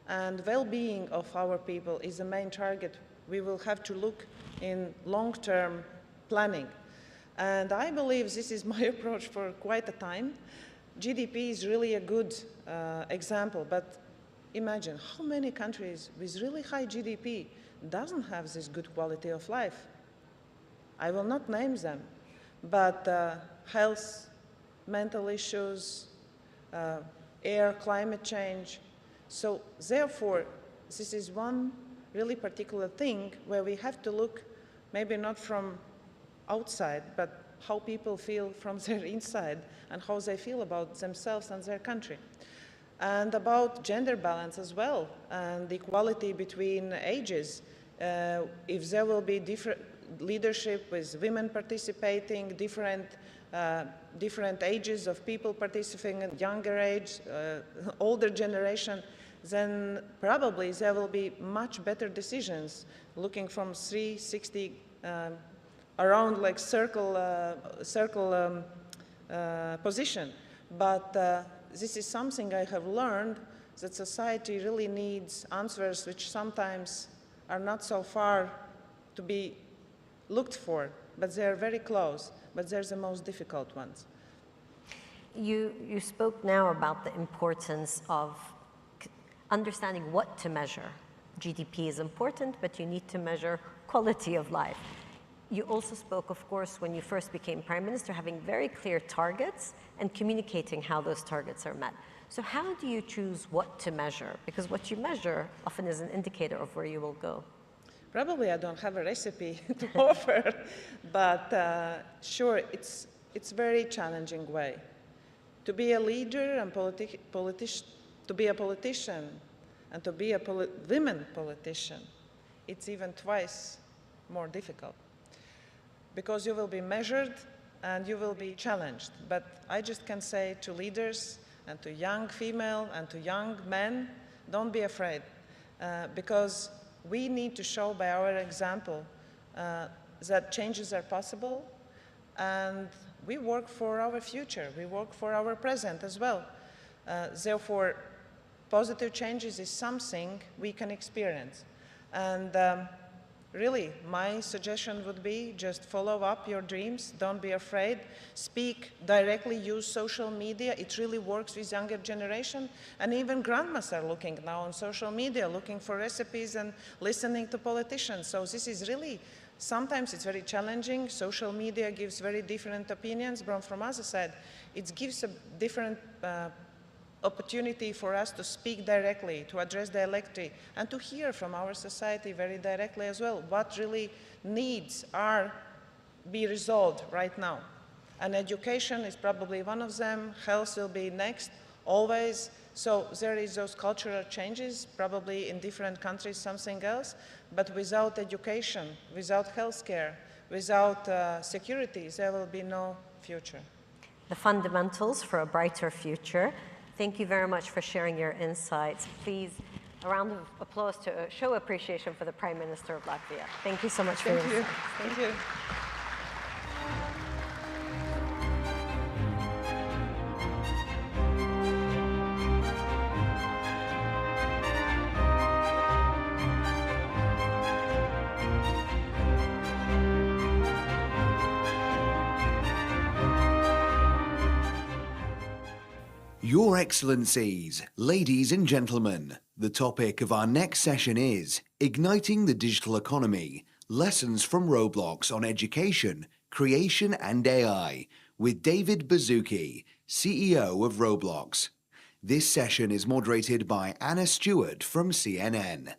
and well-being of our people is the main target. We will have to look in long-term planning. And I believe this is my approach for quite a time. GDP is really a good example, but imagine how many countries with really high GDP doesn't have this good quality of life. I will not name them, but health, mental issues, air, climate change. So therefore, this is one really particular thing where we have to look maybe not from outside, but how people feel from their inside and how they feel about themselves and their country. And about gender balance as well, and equality between ages. If there will be leadership, with women participating, different ages of people participating, younger age, older generation, then probably there will be much better decisions looking from 360 around like circle position. But this is something I have learned, that society really needs answers which sometimes are not so far to be looked for, but they are very close, but they're the most difficult ones. You spoke now about the importance of understanding what to measure. GDP is important, but you need to measure quality of life. You also spoke, of course, when you first became Prime Minister, having very clear targets and communicating how those targets are met. So how do you choose what to measure? Because what you measure often is an indicator of where you will go. Probably I don't have a recipe to offer, but sure, it's a very challenging way. To be a leader and to be a politician and to be a women politician, it's even twice more difficult, because you will be measured and you will be challenged. But I just can say to leaders and to young female and to young men, don't be afraid, because we need to show by our example that changes are possible, and we work for our future, we work for our present as well. Therefore, positive changes is something we can experience. And really, my suggestion would be just follow up your dreams, don't be afraid, speak directly, use social media. It really works with younger generation, and even grandmas are looking now on social media, looking for recipes and listening to politicians. So this is really, sometimes it's very challenging. Social media gives very different opinions, but from other side, it gives a different opportunity for us to speak directly, to address the electorate, and to hear from our society very directly as well what really needs are be resolved right now. And education is probably one of them, health will be next, always. So there is those cultural changes, probably in different countries something else, but without education, without healthcare, without security, there will be no future. The fundamentals for a brighter future. Thank you very much for sharing your insights. Please, a round of applause to show appreciation for the Prime Minister of Latvia. Thank you so much for your insights. Thank you. Your Excellencies, ladies and gentlemen, the topic of our next session is Igniting the Digital Economy, Lessons from Roblox on Education, Creation and AI, with David Baszucki, CEO of Roblox. This session is moderated by Anna Stewart from CNN.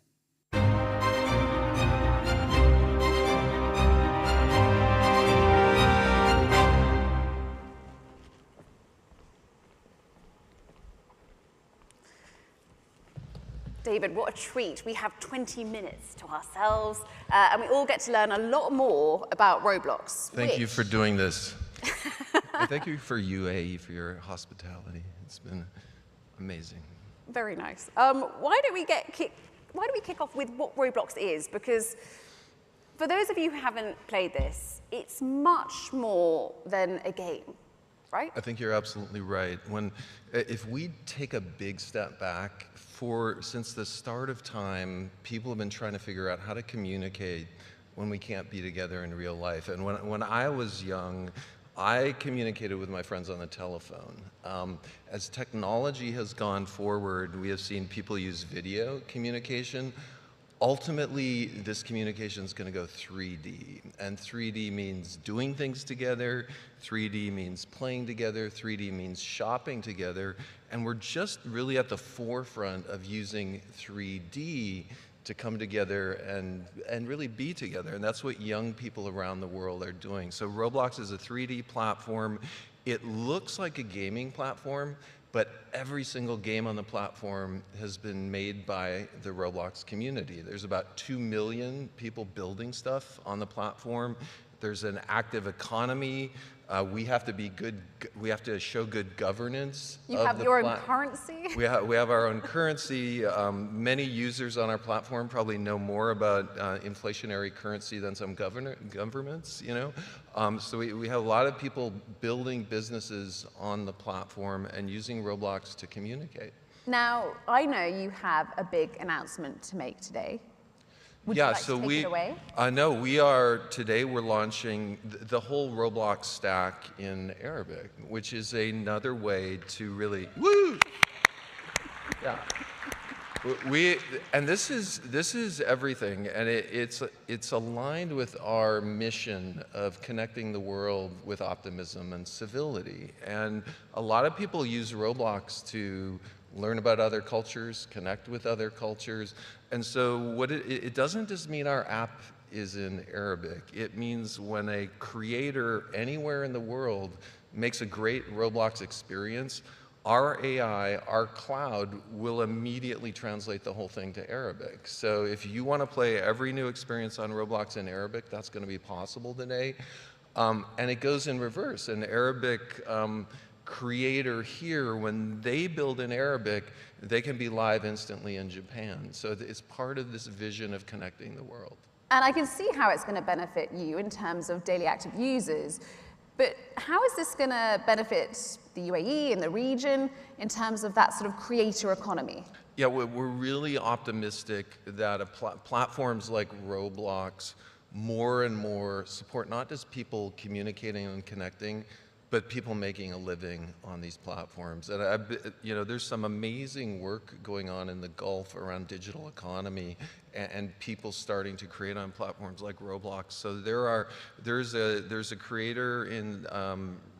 David, what a treat. We have 20 minutes to ourselves, and we all get to learn a lot more about Roblox. Thank you for doing this. And thank you for UAE for your hospitality. It's been amazing. Very nice. Why don't we kick off with what Roblox is? Because for those of you who haven't played this, it's much more than a game, right? I think you're absolutely right. If we take a big step back, since the start of time, people have been trying to figure out how to communicate when we can't be together in real life. And when I was young, I communicated with my friends on the telephone. As technology has gone forward, we have seen people use video communication. Ultimately, this communication is going to go 3D, and 3D means doing things together, 3D means playing together, 3D means shopping together, and we're just really at the forefront of using 3D to come together and really be together, and that's what young people around the world are doing. So Roblox is a 3D platform. It looks like a gaming platform, but every single game on the platform has been made by the Roblox community. There's about 2 million people building stuff on the platform. There's an active economy. We have to be good. We have to show good governance. You have your own currency? We have our own currency. Many users on our platform probably know more about inflationary currency than some governments, you know? So we have a lot of people building businesses on the platform and using Roblox to communicate. Now, I know you have a big announcement to make today. Would you like to take it away? No, today we're launching the whole Roblox stack in Arabic, which is another way to really, woo! Yeah. And this is everything, and it's aligned with our mission of connecting the world with optimism and civility. And a lot of people use Roblox to learn about other cultures, connect with other cultures. And so it doesn't just mean our app is in Arabic. It means when a creator anywhere in the world makes a great Roblox experience, our AI, our cloud, will immediately translate the whole thing to Arabic. So if you want to play every new experience on Roblox in Arabic, that's going to be possible today. And it goes in reverse. An Arabic creator here, when they build in Arabic, they can be live instantly in Japan. So it's part of this vision of connecting the world. And I can see how it's going to benefit you in terms of daily active users. But how is this going to benefit the UAE and the region in terms of that sort of creator economy? Yeah, we're really optimistic that platforms like Roblox more and more support not just people communicating and connecting, but people making a living on these platforms. And there's some amazing work going on in the Gulf around digital economy and people starting to create on platforms like Roblox. So there's a creator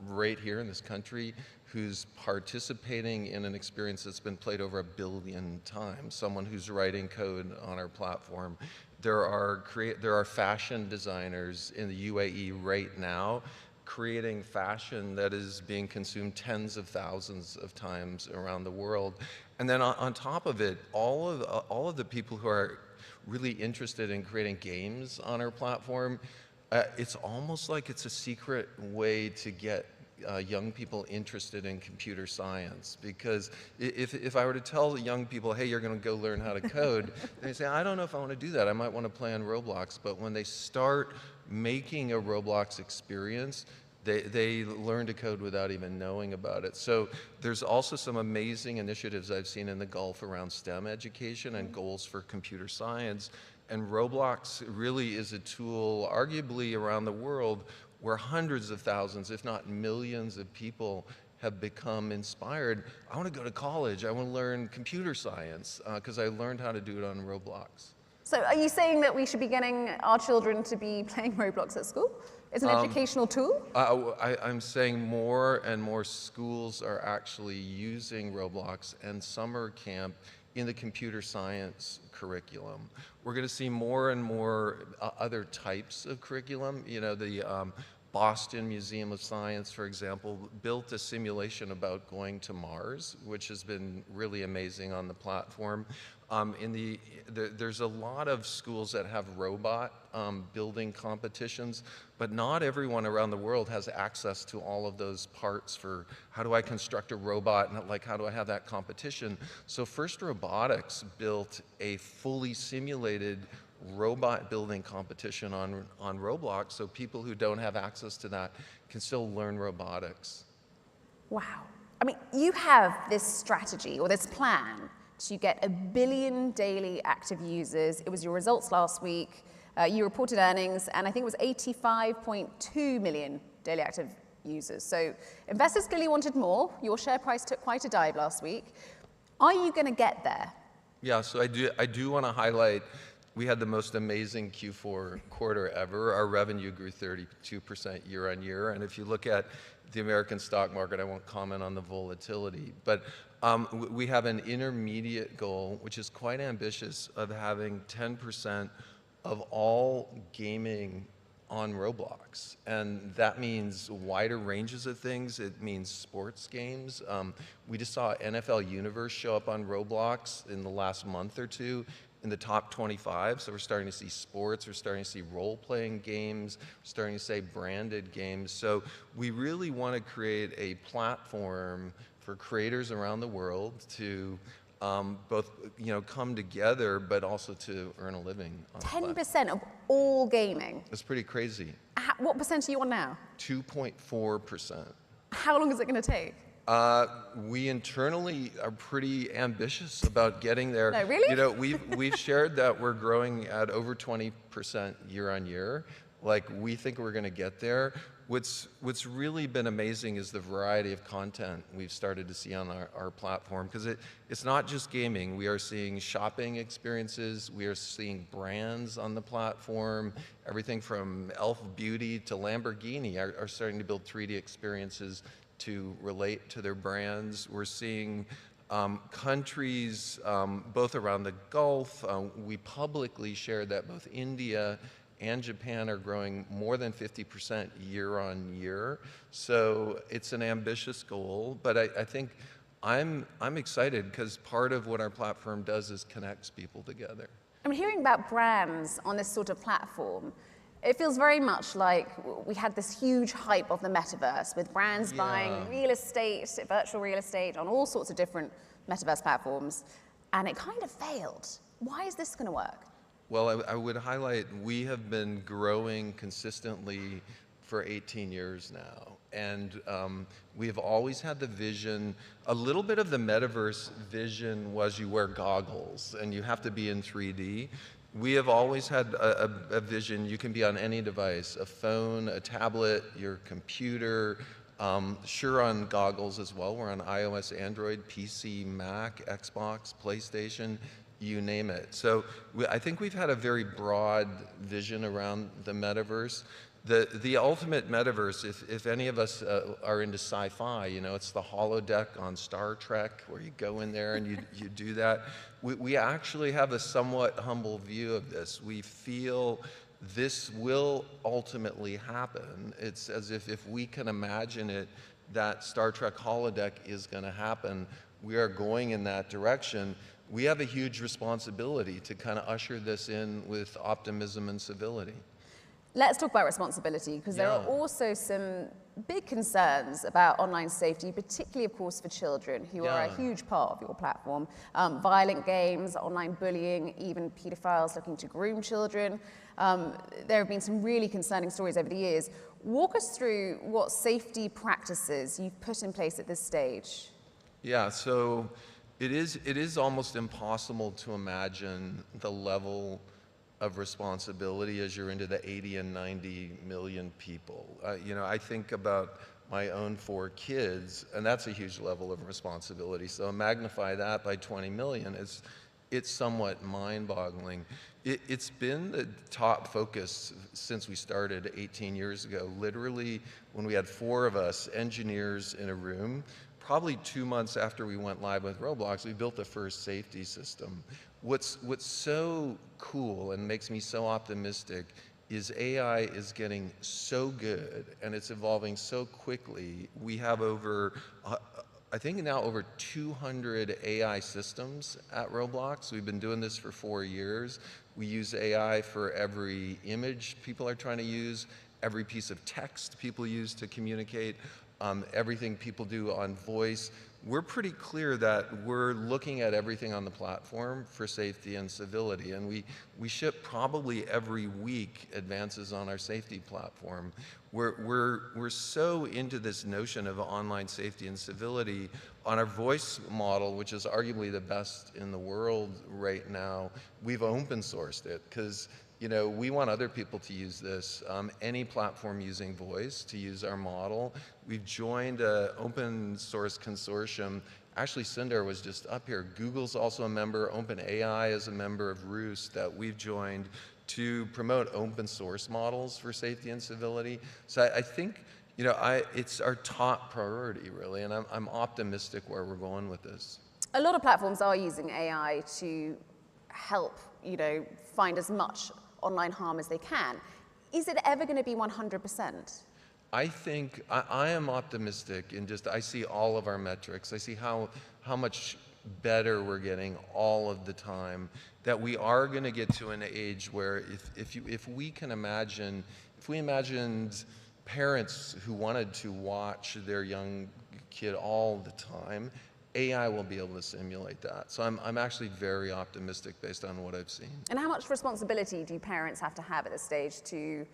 right here in this country who's participating in an experience that's been played over 1 billion times. Someone who's writing code on our platform. There are fashion designers in the UAE right now creating fashion that is being consumed tens of thousands of times around the world. And then on top of it, all of the people who are really interested in creating games on our platform, it's almost like it's a secret way to get young people interested in computer science. Because if I were to tell young people, hey, you're going to go learn how to code, they say, I don't know if I want to do that. I might want to play on Roblox. But when they start making a Roblox experience, they learn to code without even knowing about it. So there's also some amazing initiatives I've seen in the Gulf around STEM education and goals for computer science. And Roblox really is a tool, arguably around the world, where hundreds of thousands, if not millions of people have become inspired. I want to go to college. I want to learn computer science because I learned how to do it on Roblox. So are you saying that we should be getting our children to be playing Roblox at school? It's an educational tool? I'm saying more and more schools are actually using Roblox and summer camp in the computer science curriculum. We're going to see more and more other types of curriculum. You know, the Boston Museum of Science, for example, built a simulation about going to Mars, which has been really amazing on the platform. There's a lot of schools that have robot building competitions, but not everyone around the world has access to all of those parts for how do I construct a robot and like how do I have that competition. So First Robotics built a fully simulated robot building competition on Roblox, so people who don't have access to that can still learn robotics. Wow. I mean, you have this strategy or this plan to get 1 billion daily active users. It was your results last week. You reported earnings, and I think it was 85.2 million daily active users. So investors clearly wanted more. Your share price took quite a dive last week. Are you going to get there? Yeah, so I do want to highlight we had the most amazing Q4 quarter ever. Our revenue grew 32% year on year. And if you look at the American stock market, I won't comment on the volatility, but we have an intermediate goal, which is quite ambitious, of having 10% of all gaming on Roblox. And that means wider ranges of things. It means sports games. We just saw NFL Universe show up on Roblox in the last month or two in the top 25. So we're starting to see sports, we're starting to see role-playing games, we're starting to see branded games. So we really want to create a platform for creators around the world to both come together, but also to earn a living. 10% of all gaming. That's pretty crazy. What percent are you on now? 2.4%. How long is it going to take? We internally are pretty ambitious about getting there. No, really? You know, we've shared that we're growing at over 20% year on year. Like, we think we're going to get there. What's really been amazing is the variety of content we've started to see on our platform, because it's not just gaming. We are seeing shopping experiences, we are seeing brands on the platform. Everything from Elf Beauty to Lamborghini are starting to build 3D experiences to relate to their brands. We're seeing countries both around the Gulf. We publicly shared that both India and Japan are growing more than 50% year on year. So it's an ambitious goal, but I think I'm excited because part of what our platform does is connects people together. I'm hearing about brands on this sort of platform. It feels very much like we had this huge hype of the metaverse with brands buying real estate, virtual real estate on all sorts of different metaverse platforms, and it kind of failed. Why is this going to work? Well, I would highlight we have been growing consistently for 18 years now. And we have always had the vision, a little bit of the metaverse vision was you wear goggles and you have to be in 3D. We have always had a vision, you can be on any device, a phone, a tablet, your computer, sure on goggles as well. We're on iOS, Android, PC, Mac, Xbox, PlayStation, you name it. So I think we've had a very broad vision around the metaverse. The ultimate metaverse, if any of us are into sci-fi, you know, it's the holodeck on Star Trek where you go in there and you do that. We actually have a somewhat humble view of this. We feel this will ultimately happen. It's as if we can imagine it, that Star Trek holodeck is going to happen. We are going in that direction. We have a huge responsibility to kind of usher this in with optimism and civility. Let's talk about responsibility, because there are also some big concerns about online safety, particularly, of course, for children, who are a huge part of your platform. Violent games, online bullying, even pedophiles looking to groom children. There have been some really concerning stories over the years. Walk us through what safety practices you've put in place at this stage. Yeah, so it is almost impossible to imagine the level of responsibility as you're into the 80 and 90 million people. You know, I think about my own 4 kids, and that's a huge level of responsibility. So magnify that by 20 million, it's somewhat mind-boggling. It's been the top focus since we started 18 years ago. Literally, when we had 4 of us, engineers in a room, probably 2 months after we went live with Roblox, we built the first safety system. What's so cool and makes me so optimistic is AI is getting so good and it's evolving so quickly. We have over, I think now over 200 AI systems at Roblox. We've been doing this for 4 years. We use AI for every image people are trying to use, every piece of text people use to communicate, everything people do on voice. We're pretty clear that we're looking at everything on the platform for safety and civility, and we ship probably every week advances on our safety platform. We're so into this notion of online safety and civility. On our voice model, which is arguably the best in the world right now, we've open sourced it because you know, we want other people to use this, any platform using voice to use our model. We've joined an open source consortium. Actually, Sundar was just up here. Google's also a member. OpenAI is a member of Roost that we've joined to promote open source models for safety and civility. So I think, you know, it's our top priority, really, and I'm optimistic where we're going with this. A lot of platforms are using AI to help, you know, find as much online harm as they can. is it ever going to be 100%? I think I am optimistic in just I see all of our metrics. I see how much better we're getting all of the time. That we are going to get to an age where if we can imagine, if we imagined parents who wanted to watch their young kid all the time, AI will be able to simulate that. So I'm actually very optimistic based on what I've seen. And how much responsibility do parents have to have at this stage to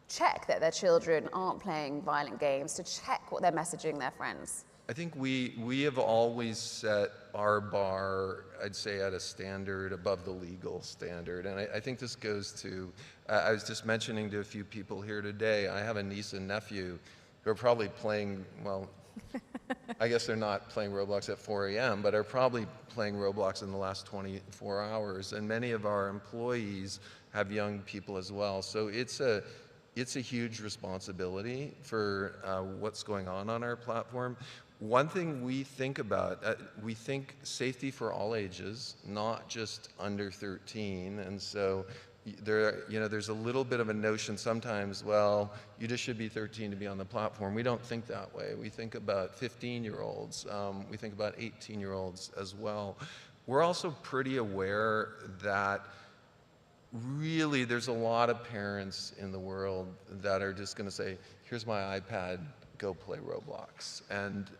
check that their children aren't playing violent games, to check what they're messaging their friends? I think we have always set our bar, I'd say, at a standard above the legal standard. And I think this goes to, I was just mentioning to a few people here today, I have a niece and nephew who are probably playing, well, I guess they're not playing Roblox at 4 a.m., but are probably playing Roblox in the last 24 hours. And many of our employees have young people as well. So it's a huge responsibility for what's going on our platform. One thing we think about, we think safety for all ages, not just under 13. And so there's a little bit of a notion sometimes, well, you just should be 13 to be on the platform. We don't think that way. We think about 15-year-olds. We think about 18-year-olds as well. We're also pretty aware that really there's a lot of parents in the world that are just going to say, here's my iPad, go play Roblox. And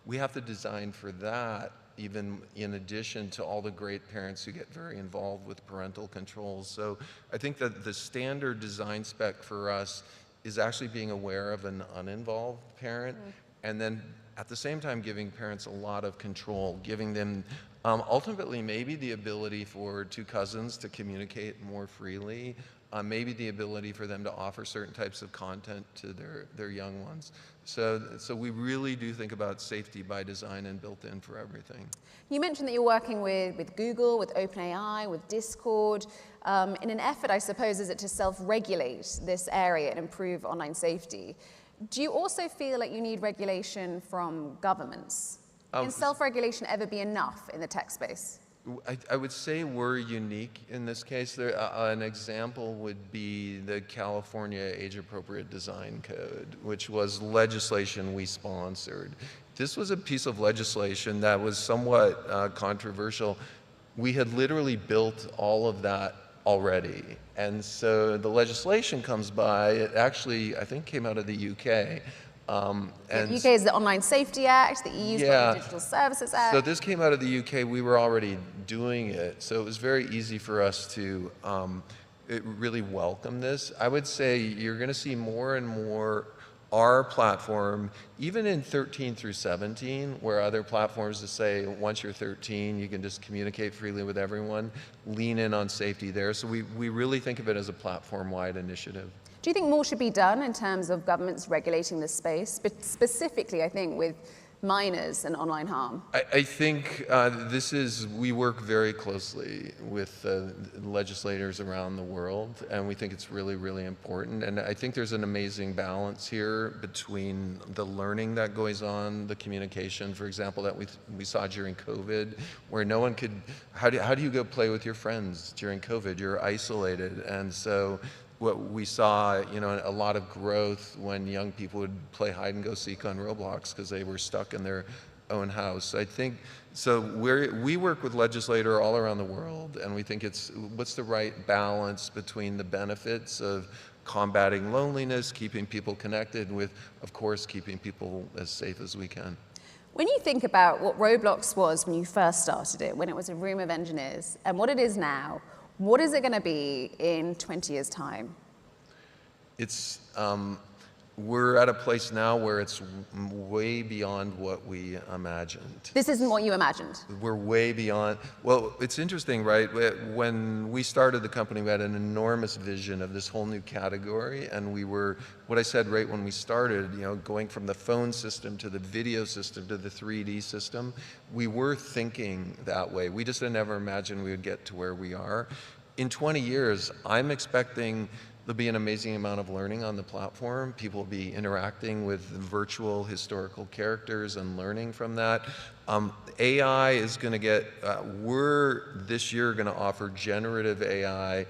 we have to design for that, even in addition to all the great parents who get very involved with parental controls. So I think that the standard design spec for us is actually being aware of an uninvolved parent, and then at the same time giving parents a lot of control, giving them ultimately maybe the ability for two cousins to communicate more freely, maybe the ability for them to offer certain types of content to their young ones. So we really do think about safety by design and built in for everything. You mentioned that you're working with Google, with OpenAI, with Discord, in an effort, I suppose, is it to self-regulate this area and improve online safety. Do you also feel like you need regulation from governments? Can self-regulation ever be enough in the tech space? I would say we're unique in this case. An example would be the California Age-Appropriate Design Code, which was legislation we sponsored. This was a piece of legislation that was somewhat controversial. We had literally built all of that already. And so the legislation comes by, it actually, I think, came out of the UK. And the UK is the Online Safety Act, the EU's got the Digital Services Act. So this came out of the UK, we were already doing it. So it was very easy for us to really welcome this. I would say you're gonna see more and more our platform, even in 13 through 17, where other platforms just say, once you're 13, you can just communicate freely with everyone, lean in on safety there. So we really think of it as a platform-wide initiative. Do you think more should be done in terms of governments regulating this space, but specifically, I think, with minors and online harm? I think we work very closely with legislators around the world, and we think it's really, really important. And I think there's an amazing balance here between the learning that goes on, the communication, for example, that we saw during COVID, where no one could, how do you go play with your friends during COVID? You're isolated. And so what we saw, a lot of growth when young people would play hide and go seek on Roblox because they were stuck in their own house. I think, so we work with legislators all around the world, and we think what's the right balance between the benefits of combating loneliness, keeping people connected with, of course, keeping people as safe as we can. When you think about what Roblox was when you first started it, when it was a room of engineers, and what it is now, what is it going to be in 20 years' time? It's, we're at a place now where it's way beyond what we imagined. This isn't what you imagined? We're way beyond. Well, it's interesting, right? When we started the company, we had an enormous vision of this whole new category, and we were, what I said right when we started, going from the phone system to the video system to the 3D system, we were thinking that way. We just never imagined we would get to where we are. In 20 years, I'm expecting there'll be an amazing amount of learning on the platform. People will be interacting with virtual historical characters and learning from that. AI is going to get, we're this year going to offer generative AI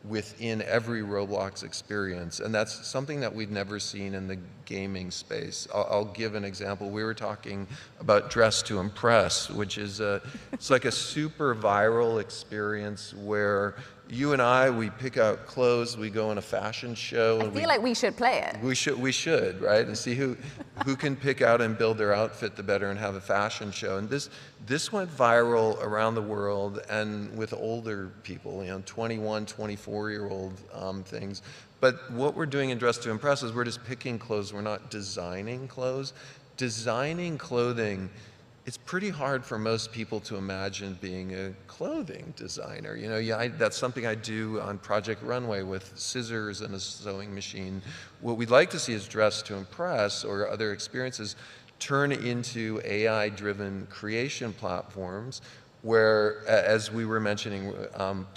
within every Roblox experience. And that's something that we've never seen in the gaming space. I'll give an example. We were talking about Dress to Impress, which is it's like a super viral experience where you and I, we pick out clothes, we go on a fashion show. I feel like we should play it. We should, right? And see who can pick out and build their outfit the better and have a fashion show. And this went viral around the world and with older people, 21, 24-year-old things. But what we're doing in Dress to Impress is we're just picking clothes. We're not designing clothes. Designing clothing, it's pretty hard for most people to imagine being a clothing designer. That's something I do on Project Runway with scissors and a sewing machine. What we'd like to see is Dress to Impress or other experiences turn into AI-driven creation platforms where, as we were mentioning,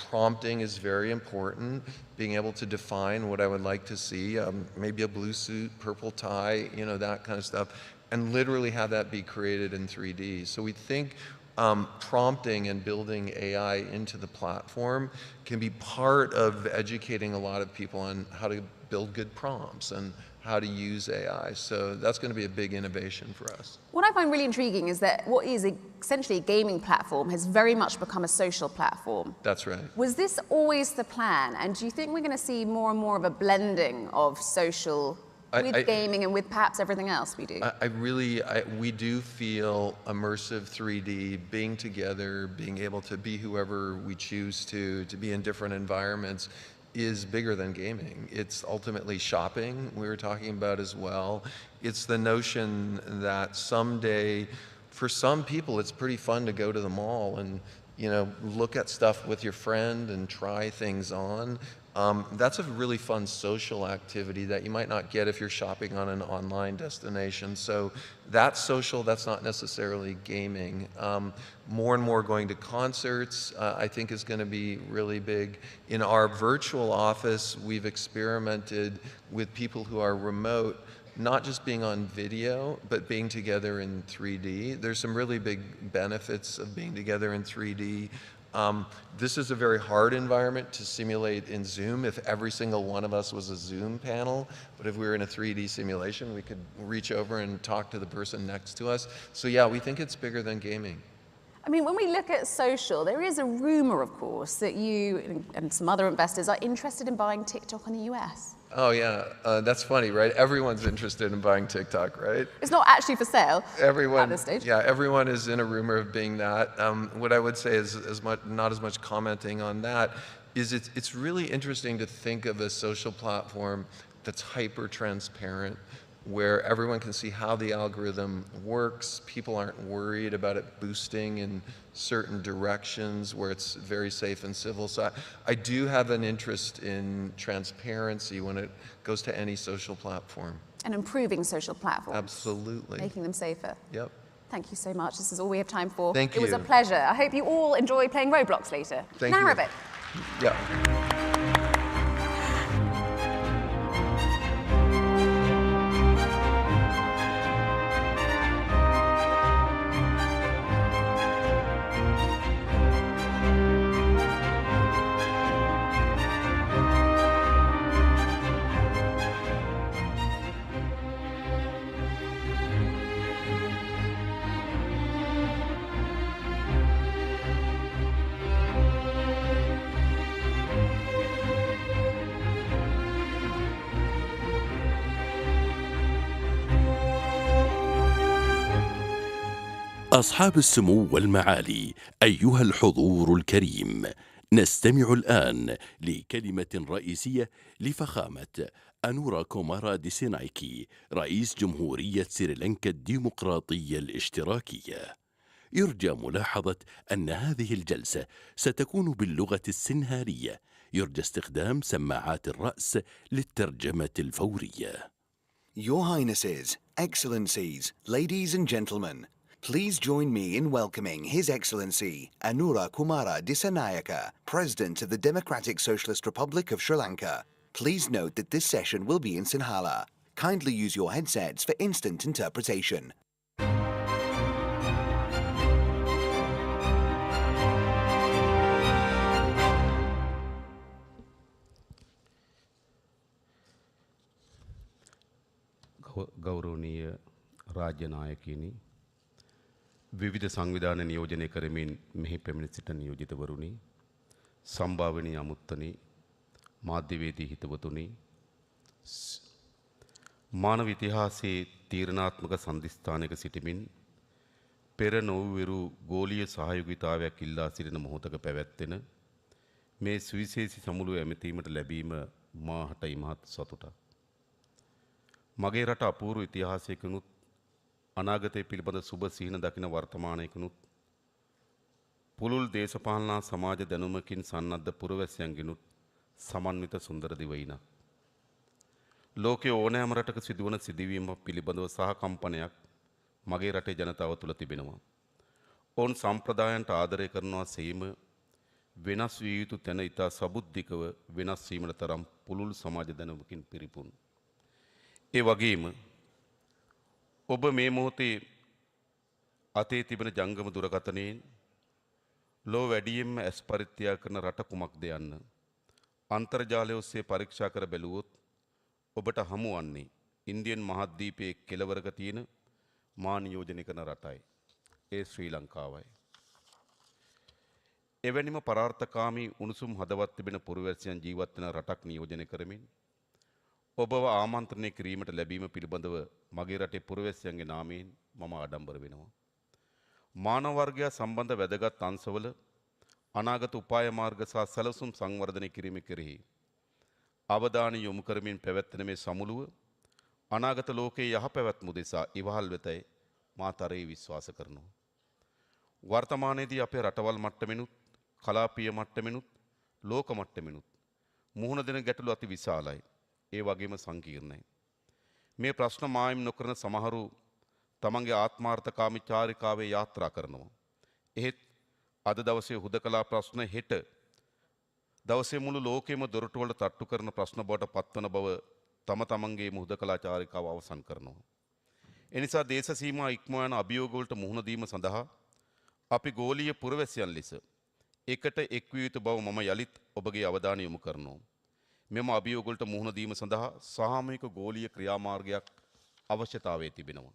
prompting is very important, being able to define what I would like to see, maybe a blue suit, purple tie, that kind of stuff, and literally have that be created in 3D. So we think prompting and building AI into the platform can be part of educating a lot of people on how to build good prompts and how to use AI. So that's going to be a big innovation for us. What I find really intriguing is that what is essentially a gaming platform has very much become a social platform. That's right. Was this always the plan? And do you think we're going to see more and more of a blending of social with gaming and with perhaps everything else we do? We do feel immersive 3D, being together, being able to be whoever we choose to be in different environments is bigger than gaming. It's ultimately shopping, we were talking about as well. It's the notion that someday, for some people, it's pretty fun to go to the mall and look at stuff with your friend and try things on. That's a really fun social activity that you might not get if you're shopping on an online destination. So that's social, that's not necessarily gaming. More and more going to concerts, I think is going to be really big. In our virtual office, we've experimented with people who are remote, not just being on video, but being together in 3D. There's some really big benefits of being together in 3D. This is a very hard environment to simulate in Zoom if every single one of us was a Zoom panel, but if we were in a 3D simulation, we could reach over and talk to the person next to us. So yeah, we think it's bigger than gaming. I mean, when we look at social, there is a rumor, of course, that you and some other investors are interested in buying TikTok in the US. Oh yeah, that's funny, right? Everyone's interested in buying TikTok, right? It's not actually for sale at this stage. Yeah, everyone is in a rumor of being that. What I would say is not as much commenting on that, is it's really interesting to think of a social platform that's hyper-transparent, where everyone can see how the algorithm works. People aren't worried about it boosting in certain directions, where it's very safe and civil. So I do have an interest in transparency when it goes to any social platform. And improving social platforms. Absolutely. Making them safer. Yep. Thank you so much. This is all we have time for. Thank you. It was a pleasure. I hope you all enjoy playing Roblox later. Thank you. Arabic. Yeah. أصحاب السمو والمعالي، أيها الحضور الكريم، نستمع الآن لكلمة رئيسية لفخامة أنورا كومارا ديسينايكي، رئيس جمهورية سريلانكا الديمقراطية الاشتراكية. يرجى ملاحظة أن هذه الجلسة ستكون باللغة السنهارية. يرجى استخدام سماعات الرأس للترجمة الفورية. Your Highnesses, Excellencies, ladies and gentlemen, please join me in welcoming His Excellency Anura Kumara Dissanayaka, President of the Democratic Socialist Republic of Sri Lanka. Please note that this session will be in Sinhala. Kindly use your headsets for instant interpretation. ගෞරවනීය රාජ්‍ය නායකයනි, විවිධ සංවිධාන නියෝජනය කරමින් මෙහි පැමිණ සිටින නියෝජිතවරුනි, සම්භාවනීය අමුත්තනි, මාධ්‍යවේදී හිතවතුනි, මානව ඉතිහාසයේ තීරණාත්මක සන්ධිස්ථානයක සිටමින් පෙර නොවිරු ගෝලීය සහයෝගීතාවයක් ඉල්ලා සිටින මොහොතක පැවැත්වෙන මේ සුවිශේෂී සමුළුව ඇමතීමට ලැබීම මාහට ඉමහත් සතුටක්. මගේ රට අපූර්ව ඉතිහාසයකිනුත් අනාගතය පිළිබඳ සුබ සිහින දකින වර්තමානයකිනුත් පුළුල් දේශපාලන සමාජ දැනුමකින් සන්නද්ධ පුරවැසියන්ගෙනුත් සමන්විත සුන්දර දිවයිනක්. ලෝකයේ ඕනෑම රටක සිදුවන සිදුවීම පිළිබඳව සහකම්පනයක් මගේ රටේ ජනතාව තුළ තිබෙනවා. ඔවුන් සම්ප්‍රදායන්ට ආදරය කරනවා සේම වෙනස් විය යුතු තැන ඉතා සබුද්ධිකව වෙනස් වීමට තරම් පුළුල් සමාජ දැනුමකින් පිරිපුන්. ඒ වගේම ඔබ මේ මොහොතේ අතේ තිබෙන ජංගම දුරකථනයෙන් ලෝ වැඩියෙන්ම ඇස් පරිත්‍යාග කරන රට කුමක්ද යන්න අන්තර්ජාලය ඔස්සේ පරීක්ෂා කර බැලුවොත් ඔබට හමු වන්නේ ඉන්දියන් මහද්වීපයේ කෙළවරක තියෙන මා නියෝජනය කරන රටයි. ඒ ශ්‍රී ලංකාවයි. එවැනිම පරාර්ථකාමී උණුසුම් හදවත් තිබෙන පුරවැසියන් ජීවත් වෙන රටක් නියෝජනය කරමින් ඔබව ආමන්ත්‍රණය කිරීමට ලැබීම පිළිබඳව මගේ රටේ පුරවැසියන්ගේ නාමයෙන් මම ආඩම්බර වෙනවා. මානව වර්ගය සම්බන්ධ වැදගත් අංශවල අනාගත උපාය මාර්ග සහ සැලසුම් සංවර්ධනය කිරීම කෙරෙහි අවධානය යොමු කරමින් පැවැත්වෙන මේ සමුළුව අනාගත ලෝකයේ යහපැවැත්ම උදෙසා ඉවහල් වෙතයි මා තරයේ විශ්වාස කරනවා. වර්තමානයේදී අපේ රටවල් මට්ටමිනුත් කලාපීය මට්ටමිනුත් ලෝක මට්ටමිනුත් මුහුණ දෙන ගැටලු අති විශාලයි. ඒ වගේම සංකීර්ණයි. මේ ප්‍රශ්න මායිම් නොකරන සමහරු තමන්ගේ ආත්මාර්ථකාමී චාරිකාවේ යාත්‍රා කරනවා. එහෙත් අද දවසේ හුදකලා ප්‍රශ්න හෙට දවසේ මුළු ලෝකෙම දොරටු වලට තට්ටු කරන ප්‍රශ්න බවට පත්වන බව තමන්ගේ හුදකලා චාරිකාව අවසන් කරනවා. එනිසා දේශ සීමා ඉක්මවා යන අභියෝග වලට මුහුණ දීම සඳහා අපි ගෝලීය පුරවැසියන් ලෙස එකට එක් විය යුතු බව මම යලිත් ඔබගේ අවධානය යොමු කරනවා. මෙම අභියෝග වලට මුහුණ දීම සඳහා සාමූහික ගෝලීය ක්‍රියාමාර්ගයක් අවශ්‍යතාවය තිබෙනවා.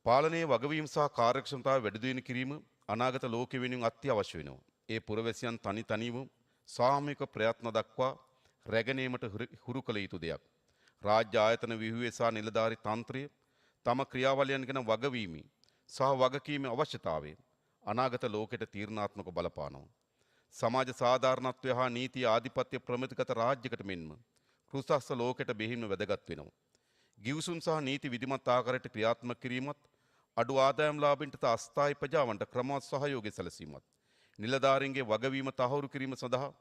පාලනයේ වගවීම සහ කාර්යක්ෂමතාව වැඩි දියුණු කිරීම අනාගත ලෝකෙ වෙනුවෙන් අත්‍යවශ්‍ය වෙනවා. ඒ පුරවැසියන් තනිව සාමූහික ප්‍රයත්න දක්වා රැගෙනීමට හුරු කළ යුතු දෙයක්. රාජ්‍ය ආයතන ව්‍යුහය සහ නිලධාරී තන්ත්‍රය තම ක්‍රියාවලියන් ගැන වගවීමේ සහ වගකීමේ අවශ්‍යතාවය අනාගත ලෝකෙට තීරණාත්මක බලපානවා. සමාජ සාධාරණත්වය හා නීති ආධිපත්‍ය ප්‍රමිතිගත රාජ්‍යයකට මෙන්ම කෘතස්ස ලෝකෙට බෙහෙවින්ම වැදගත් වෙනවා. ගිවිසුම් සහ නීති විධිමත් ආකාරයට ක්‍රියාත්මක කිරීමත් අඩු ආදායම් ලාභීන්ට අස්ථායී ප්‍රජාවන්ට ක්‍රමවත් සහයෝගය සැලසීමත් නිලධාරීන්ගේ වගවීම තහවුරු කිරීම සඳහා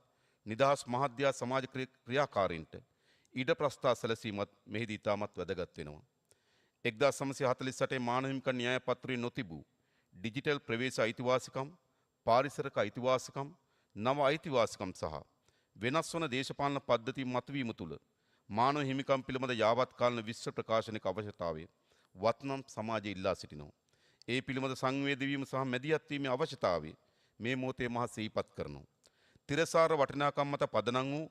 නිදහස් මහද්‍යා සමාජ ක්‍රියාකාරීන්ට ඊට ප්‍රස්ථා සැලසීමත් මෙහිදී ඉතාමත් වැදගත් වෙනවා. 1948 මානව හිමිකම් න්‍යාය පත්‍රයේ නොතිබූ ඩිජිටල් ප්‍රවේශ අයිතිවාසිකම්, පාරිසරික අයිතිවාසිකම්, නව අයිතිවාසිකම් සහ වෙනස් වන දේශපාලන පද්ධති මතුවීම තුළ මානව හිමිකම් පිළිබඳ යාවත් කාලීන විශ්ව ප්‍රකාශනයක අවශ්‍යතාවය වත්නම් සමාජය ඉල්ලා සිටිනවා. ඒ පිළිබඳ සංවේදී වීම සහ මැදිහත් වීමේ අවශ්‍යතාවය මේ මොහොතේ මා සිහිපත් කරනවා. තිරසාර වටිනාකම් මත පදනම් වූ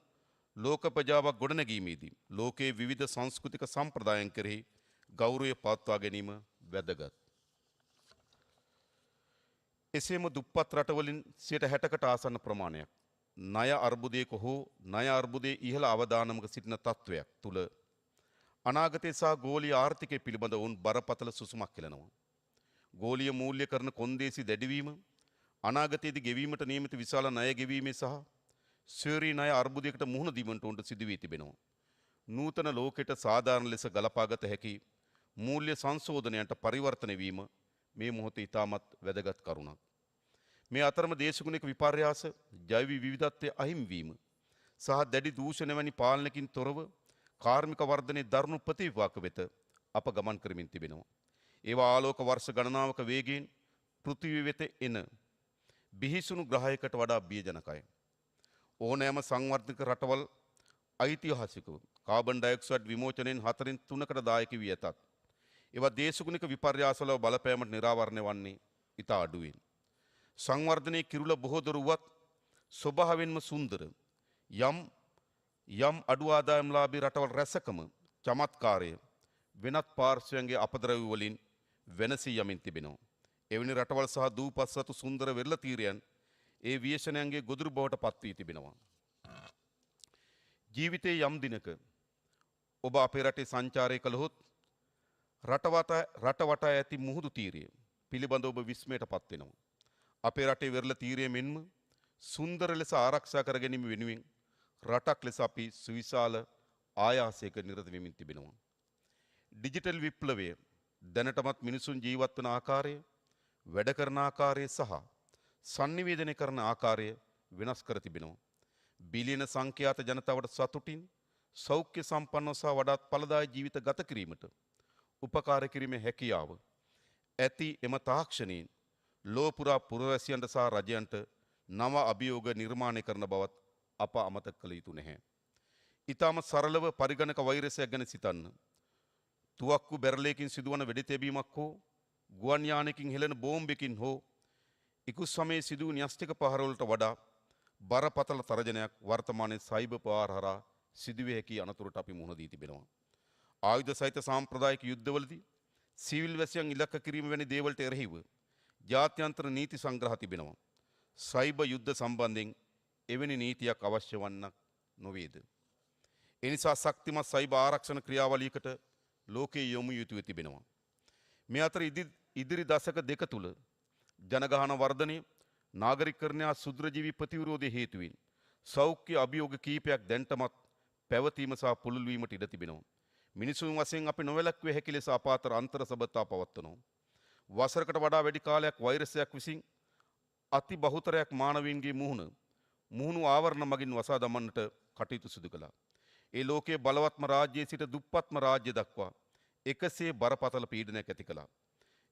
ලෝක ප්‍රජාවක් ගොඩනැගීමේදී ලෝකයේ විවිධ සංස්කෘතික සම්ප්‍රදායන් කෙරෙහි ගෞරවය පවත්වා ගැනීම වැදගත්. එසේම දුප්පත් රටවලින් 60%කට ආසන්න ප්‍රමාණයක් ණය අර්බුදයක හෝ ණය අර්බුදයේ ඉහළ අවදානමක සිටින තත්වයක් තුල අනාගතයේ සහ ගෝලීය ආර්ථිකය පිළිබඳ වුන් බරපතල සුසුමක් කෙලනවා. ගෝලීය මූල්‍ය කරන කොන්දේසි දැඩිවීම අනාගතයේදී ගෙවීමට නියමිත විශාල ණය ගෙවීමේ සහ ශ්වේරී ණය අර්බුදයකට මුහුණ දීමට උන්ට සිදු වී තිබෙනවා. නූතන ලෝකයට සාධාරණ ලෙස ගලපාගත හැකි මූල්‍ය සංශෝධනයන්ට පරිවර්තන වීම මේ මොහොතේ ඉතාමත් වැදගත් කරුණක්. මේ අතරම දේශගුණික විපර්යාස, ජෛව විවිධත්වයේ අහිමි වීම සහ දැඩි දූෂණ වැනි පාලනකින් තොරව කාර්මික වර්ධනයේ දරුණු ප්‍රතිවිපාක වෙත අප ගමන් කරමින් තිබෙනවා. ඒවා ආලෝක වර්ෂ ගණනාවක වේගයෙන් පෘථිවිය වෙත එන බිහිසුණු ග්‍රහයකට වඩා බියජනකයි. ඕනෑම සංවර්ධක රටවල් ඓතිහාසිකව කාබන් ඩයොක්සයිඩ් විමෝචනයෙන් 4/3කට දායක වී ඇතත් ඒවා දේශගුණික විපර්යාසවල බලපෑමට නිරාවරණය වන්නේ ඉතා අඩුවෙන්. සංවර්ධනයේ කිරුළ බොහෝ දරුවත් ස්වභාවයෙන්ම සුන්දර යම් අඩු ආදායම්ලාභී රටවල් රැසකම චමත්කාරය වෙනත් පාර්ශ්වයන්ගේ අපද්‍රව්‍ය වලින් වෙනසී යමින් තිබෙනවා. එවැනි රටවල් සහ දූපස් සතු සුන්දර වෙරළ තීරයන් ඒ විශේෂණයන්ගේ ගොදුරු බවට පත් වී තිබෙනවා. ජීවිතයේ යම් දිනක ඔබ අපේ රටේ සංචාරය කළහොත් රට වටා ඇති මුහුදු තීරය පිළිබඳ ඔබ විස්මයට පත් වෙනවා. අපේ රටේ වෙරළ තීරය මෙන්ම සුන්දර ලෙස ආරක්ෂා කර ගැනීම වෙනුවෙන් රටක් ලෙස අපි සුවිශාල ආයාසයක නිරත වෙමින් තිබෙනවා. ඩිජිටල් විප්ලවය දැනටමත් මිනිසුන් ජීවත් වන ආකාරය, වැඩ කරන ආකාරය සහ sannivedana කරන ආකාරය වෙනස් කර තිබෙනවා. බිලියන සංඛ්‍යාත ජනතාවට සතුටින් සෞඛ්‍ය සම්පන්නව සහ වඩාත් ඵලදායී ජීවිත ගත කිරීමට උපකාර කිරීමේ හැකියාව ඇති එම තාක්ෂණයෙන් ලෝපුරා පුරවැසියන්ට සහ රජයන්ට නව අභියෝග නිර්මාණය කරන බවත් අප අමතක කළ යුතු නැහැ. ඊටම සරලව පරිගණක වෛරසයක් ගැන සිතන්න. තුවක්කු බැරලයකින් සිදුවන වෙඩි තැබීමක් හෝ ගුවන් යානයකින් හෙළන බෝම්බයකින් හෝ ඉකුත් සමයේ සිදු වූ න්‍යෂ්ටික පහරවලට වඩා බරපතල තරජනයක් වර්තමානයේ සයිබර් පහර හරහා සිදුවිය හැකි අනතුරට අපි මුහුණ දී තිබෙනවා. ආයුධ සහිත සාම්ප්‍රදායික යුද්ධවලදී සිවිල් වැසියන් ඉලක්ක කිරීම වැනි දේවල්ට එරෙහිව ජාත්‍යන්තර නීති සංග්‍රහ තිබෙනවා. සයිබර් යුද්ධ සම්බන්ධයෙන් එවැනි නීතියක් අවශ්‍ය වන්නක් නොවේද? එනිසා ශක්තිමත් සයිබර් ආරක්ෂණ ක්‍රියාවලියකට ලෝකයේ යොමු යුතුව තිබෙනවා. මේ අතර ඉදිරි දශක දෙක තුල ජනගහන වර්ධනය, නාගරිකකරණය සුද්‍රජීවී ප්‍රතිවිරෝධය හේතුවෙන් සෞඛ්‍ය අභියෝග කීපයක් දැන්ටමත් පැවතීම සහ පුළුල් වීමට ඉඩ තිබෙනවා. මිනිසුන් වශයෙන් අපි නොවැළක්විය හැකි ලෙස අප අතර අන්තර් සබඳතා පවත්වනවා. වසරකට වඩා වැඩි කාලයක් වෛරසයක් විසින් අති බහුතරයක් මානවීන්ගේ මුහුණු ආවරණ මගින් වසා දමන්නට කටයුතු සිදු කළා. ඒ ලෝකයේ බලවත්ම රාජ්‍යයේ සිට දුප්පත්ම රාජ්‍ය දක්වා එකසේ බරපතල පීඩනයක් ඇති කළා.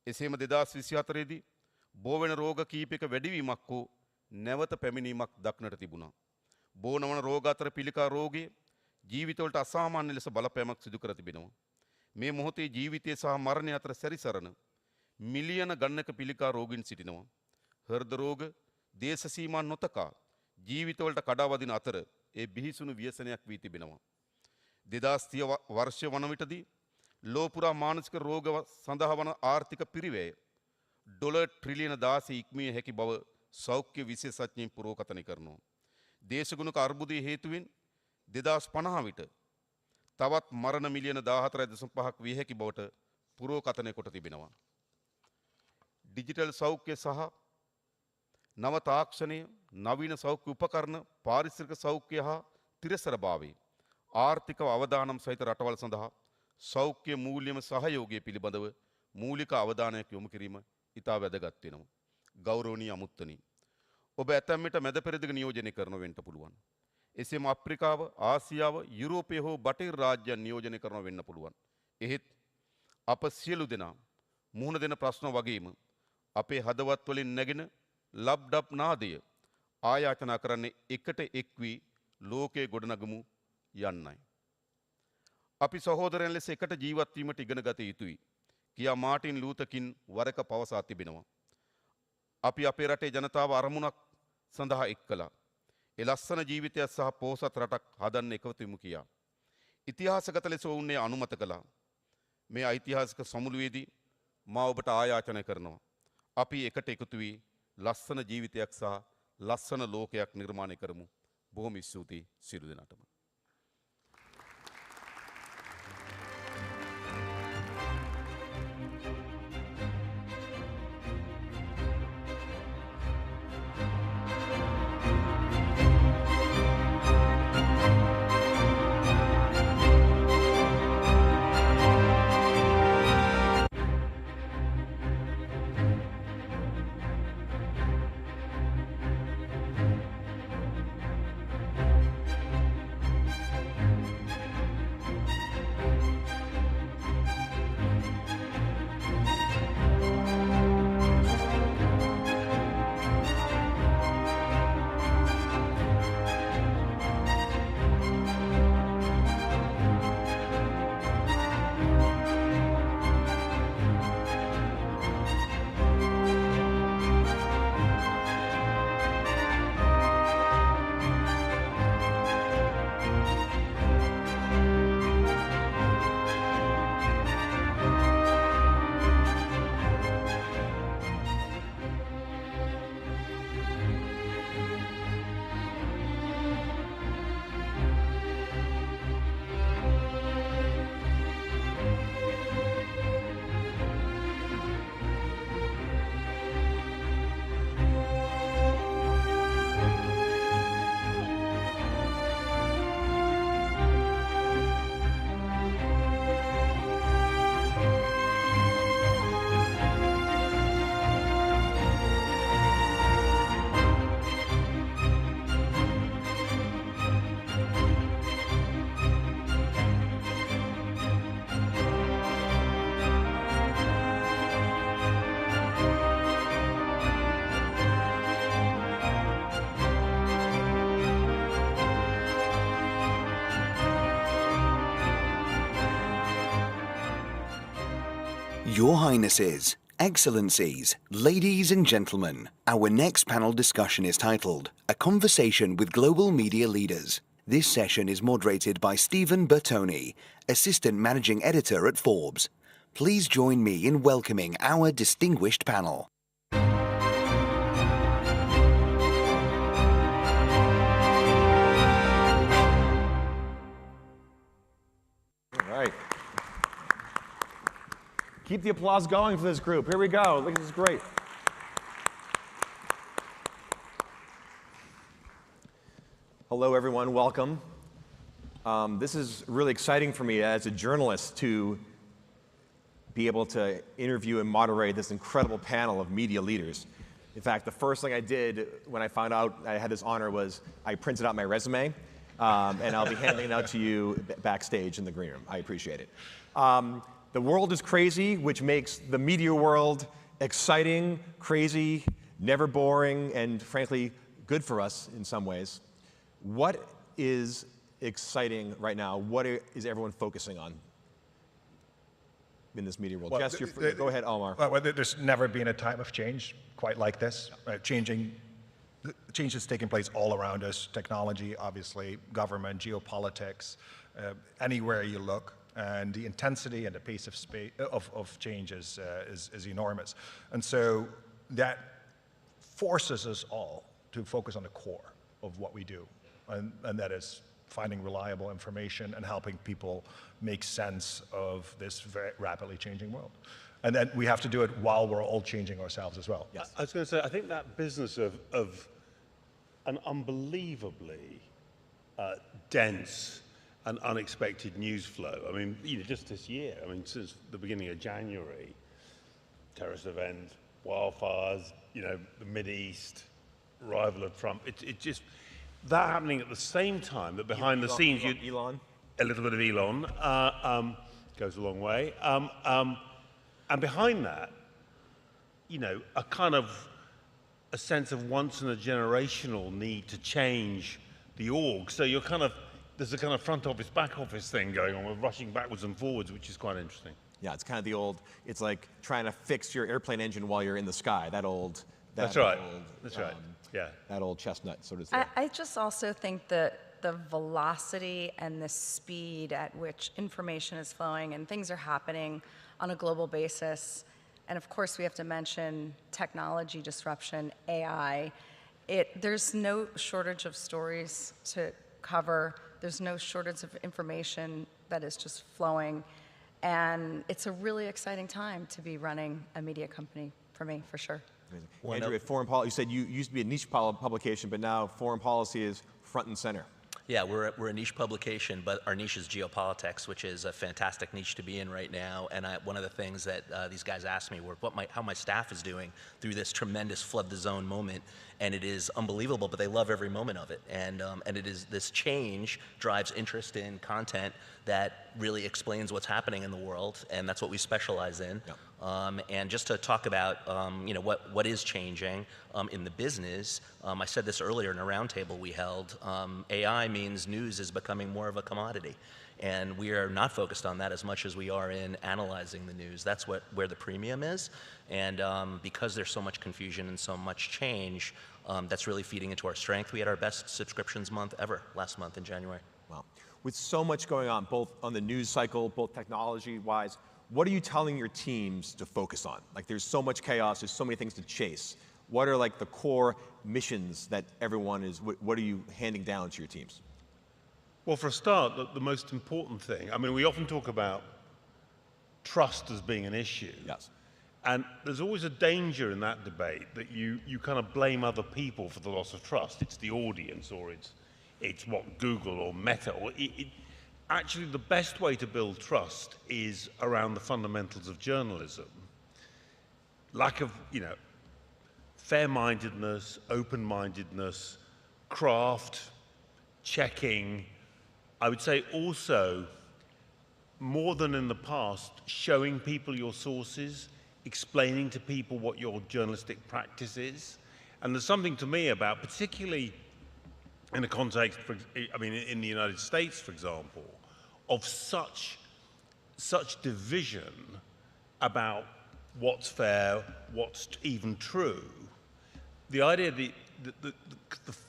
එසේම 2024 දී බෝවෙන රෝග කීපයක වැඩිවීමක් හෝ නැවත පැමිණීමක් දක්නට තිබුණා. බෝනවන රෝග අතර පිළිකා රෝගය ජීවිතවලට අසාමාන්‍ය ලෙස බලපෑමක් සිදු කර තිබෙනවා. මේ මොහොතේ ජීවිතය සහ මරණය අතර සැරිසරන මිලියන ගණනක පිළිකා රෝගීන් සිටිනවා. හෘද රෝග දේශ සීමා නොතකා ජීවිතවලට කඩාවදින අතර ඒ බිහිසුණු ව්‍යසනයක් වී තිබෙනවා. 2030 වර්ෂය වන විටදී ලෝපුරා මානසික රෝග සඳහා වන ආර්ථික පිරිවැය ඩොලර් ට්‍රිලියන 16 ඉක්මිය හැකි බව සෞඛ්‍ය විශේෂඥයින් පුරෝකථනය කරනවා. දේශගුණික අර්බුදයේ හේතුවෙන් 2050 විට තවත් මරණ මිලියන 14.5ක් විය හැකි බවට පුරෝකථනය කොට තිබෙනවා. ඩිජිටල් සෞඛ්‍ය සහ නව තාක්ෂණය, නවීන සෞඛ්‍ය උපකරණ, පාරිසරික සෞඛ්‍ය හා තිරසරභාවයේ ආර්ථික අවදානම් සහිත රටවල් සඳහා සෞඛ්‍ය මූල්‍යම සහයෝගය පිළිබඳව මූලික අවධානයක් යොමු කිරීම ඉතා වැදගත් වෙනවා. ගෞරවනීය අමුත්තනි, ඔබ ඇතැම් විට මැද පෙරදිග නියෝජනය කරන වෙන්න පුළුවන්. එසේම අප්‍රිකාව, ආසියාව, යුරෝපය හෝ බටහිර රාජ්‍යයන් නියෝජනය කරන වෙන්න පුළුවන්. එහෙත් අප සියලු දෙනා මුහුණ දෙන ප්‍රශ්න වගේම අපේ හදවත් වලින් නැගෙන ලබ්ඩබ් නාදය ආයාචනා කරන්නේ එකට එක් වී ලෝකයේ ගොඩනගමු යන්නයි. අපි සහෝදරයන් ලෙස එකට ජීවත් වීමට ඉගෙන ගත යුතුයි කියා මාටින් ලූතර් කින් වරක පවසා තිබෙනවා. අපි අපේ රටේ ජනතාව අරමුණක් සඳහා එක් කළා. ඒ ලස්සන ජීවිතයක් සහ පොහොසත් රටක් හදන්න එකතු වෙමු කියා. ඉතිහාසගත ලෙස වුණේ අනුමත කළා. මේ ඓතිහාසික සමුළුවේදී මා ඔබට ආයාචනා කරනවා. අපි එකට එකතු වී ලස්සන ජීවිතයක් සහ ලස්සන ලෝකයක් නිර්මාණය කරමු. බොහොම ස්තුතියි සියලු දෙනාටම. Your Highnesses, Excellencies, ladies and gentlemen, our next panel discussion is titled A Conversation with Global Media Leaders. This session is moderated by Stephen Bertoni, Assistant Managing Editor at Forbes. Please join me in welcoming our distinguished panel. All right. Keep the applause going for this group. Here we go. Look, this is great. Hello, everyone. Welcome. This is really exciting for me as a journalist to be able to interview and moderate this incredible panel of media leaders. In fact, the first thing I did when I found out I had this honor was I printed out my resume, and I'll be handing it out to you backstage in the green room. I appreciate it. The world is crazy, which makes the media world exciting, crazy, never boring, and frankly, good for us in some ways. What is exciting right now? What is everyone focusing on in this media world? Well, Jess, go ahead, Omar. Well, there's never been a time of change quite like this. Change is taking place all around us. Technology, obviously, government, geopolitics, anywhere you look. And the intensity and the pace of change is enormous. And so that forces us all to focus on the core of what we do. And that is finding reliable information and helping people make sense of this very rapidly changing world. And then we have to do it while we're all changing ourselves as well. Yes. I was going to say, I think that business of an unbelievably dense and unexpected news flow. I mean, just this year, since the beginning of January, terrorist events, wildfires, the Mideast, arrival of Trump, it's just that happening at the same time that behind the scenes, Elon? A little bit of Elon goes a long way. And behind that, a kind of a sense of once in a generational need to change the org. So there's a kind of front office, back office thing going on. We're rushing backwards and forwards, which is quite interesting. Yeah, it's kind of it's like trying to fix your airplane engine while you're in the sky. That's right. Yeah. That old chestnut, so to say. I just also think that the velocity and the speed at which information is flowing and things are happening on a global basis, and of course we have to mention technology disruption, AI, there's no shortage of stories to cover. There's no shortage of information that is just flowing. And it's a really exciting time to be running a media company for me, for sure. Andrew, at Foreign Policy, you said you used to be a niche publication, but now Foreign Policy is front and center. Yeah, we're a niche publication, but our niche is geopolitics, which is a fantastic niche to be in right now. And one of the things that these guys asked me were how my staff is doing through this tremendous flood the zone moment. And it is unbelievable, but they love every moment of it. And it is this change drives interest in content that really explains what's happening in the world, and that's what we specialize in. Yeah. And just to talk about what is changing in the business, I said this earlier in a roundtable we held. AI means news is becoming more of a commodity, and we are not focused on that as much as we are in analyzing the news. That's where the premium is, and because there's so much confusion and so much change, that's really feeding into our strength. We had our best subscriptions month ever last month in January. Wow. With so much going on, both on the news cycle, both technology-wise, what are you telling your teams to focus on? Like, there's so much chaos, there's so many things to chase. What are the core missions that everyone is, what are you handing down to your teams? Well, for a start, the most important thing, we often talk about trust as being an issue. Yes. And there's always a danger in that debate that you kind of blame other people for the loss of trust. It's the audience, or it's what Google or Meta, or actually the best way to build trust is around the fundamentals of journalism. Lack of, fair-mindedness, open-mindedness, craft, checking. I would say also, more than in the past, showing people your sources, explaining to people what your journalistic practice is. And there's something to me about, particularly in the context, in the United States, for example, of such division about what's fair, what's even true. The idea, the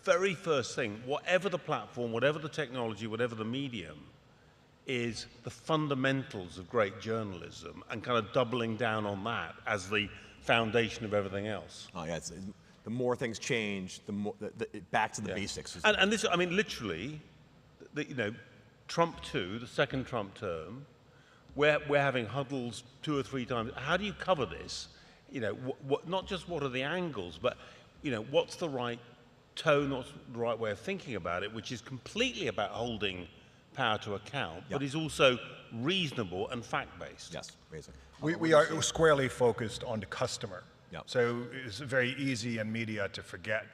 very first thing, whatever the platform, whatever the technology, whatever the medium, is the fundamentals of great journalism and kind of doubling down on that as the foundation of everything else. Oh yeah, the more things change, the more back to the basics. And this, I mean, literally, you know, Trump 2, the second Trump term, we're having huddles 2 or 3 times. How do you cover this? You know, not just what are the angles, but you know, what's the right tone, what's the right way of thinking about it, which is completely about holding power to account, but is also reasonable and fact-based. Yes, amazing. We are squarely focused on the customer. Yep. So it's very easy in media to forget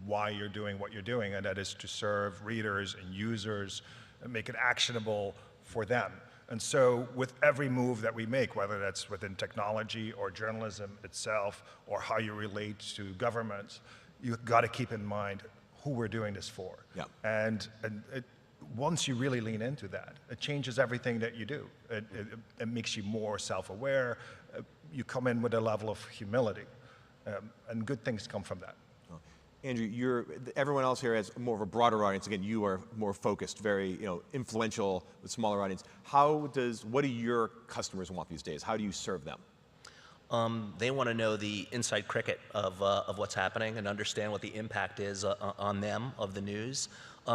why you're doing what you're doing, and that is to serve readers and users and make it actionable for them. And so with every move that we make, whether that's within technology or journalism itself or how you relate to governments, you've got to keep in mind who we're doing this for. Yeah. And once you really lean into that, it changes everything that you do. It makes you more self-aware. You come in with a level of humility, and good things come from that. Andrew, everyone else here has more of a broader audience. Again, you are more focused, very influential with smaller audience. What do your customers want these days? How do you serve them? They want to know the inside cricket of what's happening and understand what the impact is on them of the news.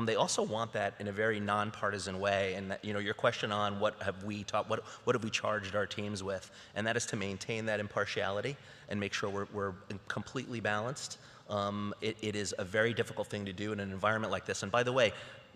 They also want that in a very nonpartisan way. And that, your question on what have we charged our teams with, and that is to maintain that impartiality and make sure we're completely balanced. It is a very difficult thing to do in an environment like this. And by the way,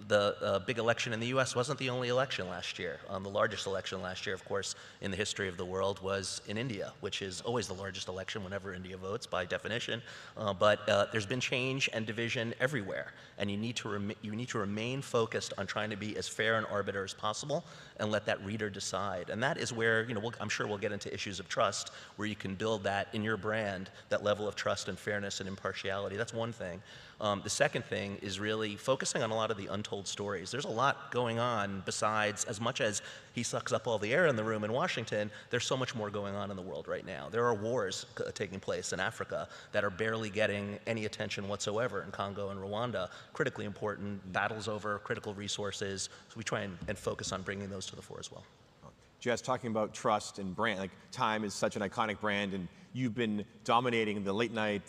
the big election in the U.S. wasn't the only election last year. The largest election last year, of course, in the history of the world was in India, which is always the largest election whenever India votes by definition. But there's been change and division everywhere, and you need to remain focused on trying to be as fair and arbiter as possible and let that reader decide. And that is where, I'm sure we'll get into issues of trust, where you can build that in your brand, that level of trust and fairness and impartiality. That's one thing. The second thing is really focusing on a lot of the untold stories. There's a lot going on besides, as much as he sucks up all the air in the room in Washington, there's so much more going on in the world right now. There are wars taking place in Africa that are barely getting any attention whatsoever in Congo and Rwanda. Critically important, battles over critical resources. So we try and focus on bringing those to the fore as well. Jess, talking about trust and brand, like Time is such an iconic brand, and you've been dominating the late night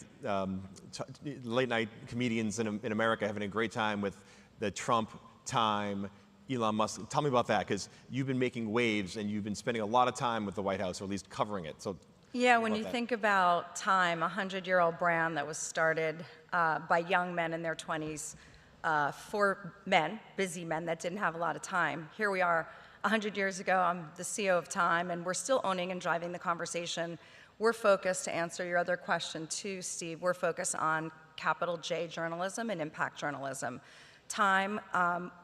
comedians in America, having a great time with the Trump, Time, Elon Musk. Tell me about that, because you've been making waves and you've been spending a lot of time with the White House, or at least covering it. So yeah, when you think about Time, a 100-year-old brand that was started by young men in their 20s for men, busy men that didn't have a lot of time. Here we are 100 years ago, I'm the CEO of Time, and we're still owning and driving the conversation. We're focused, to answer your other question too, Steve, we're focused on capital J journalism and impact journalism. Time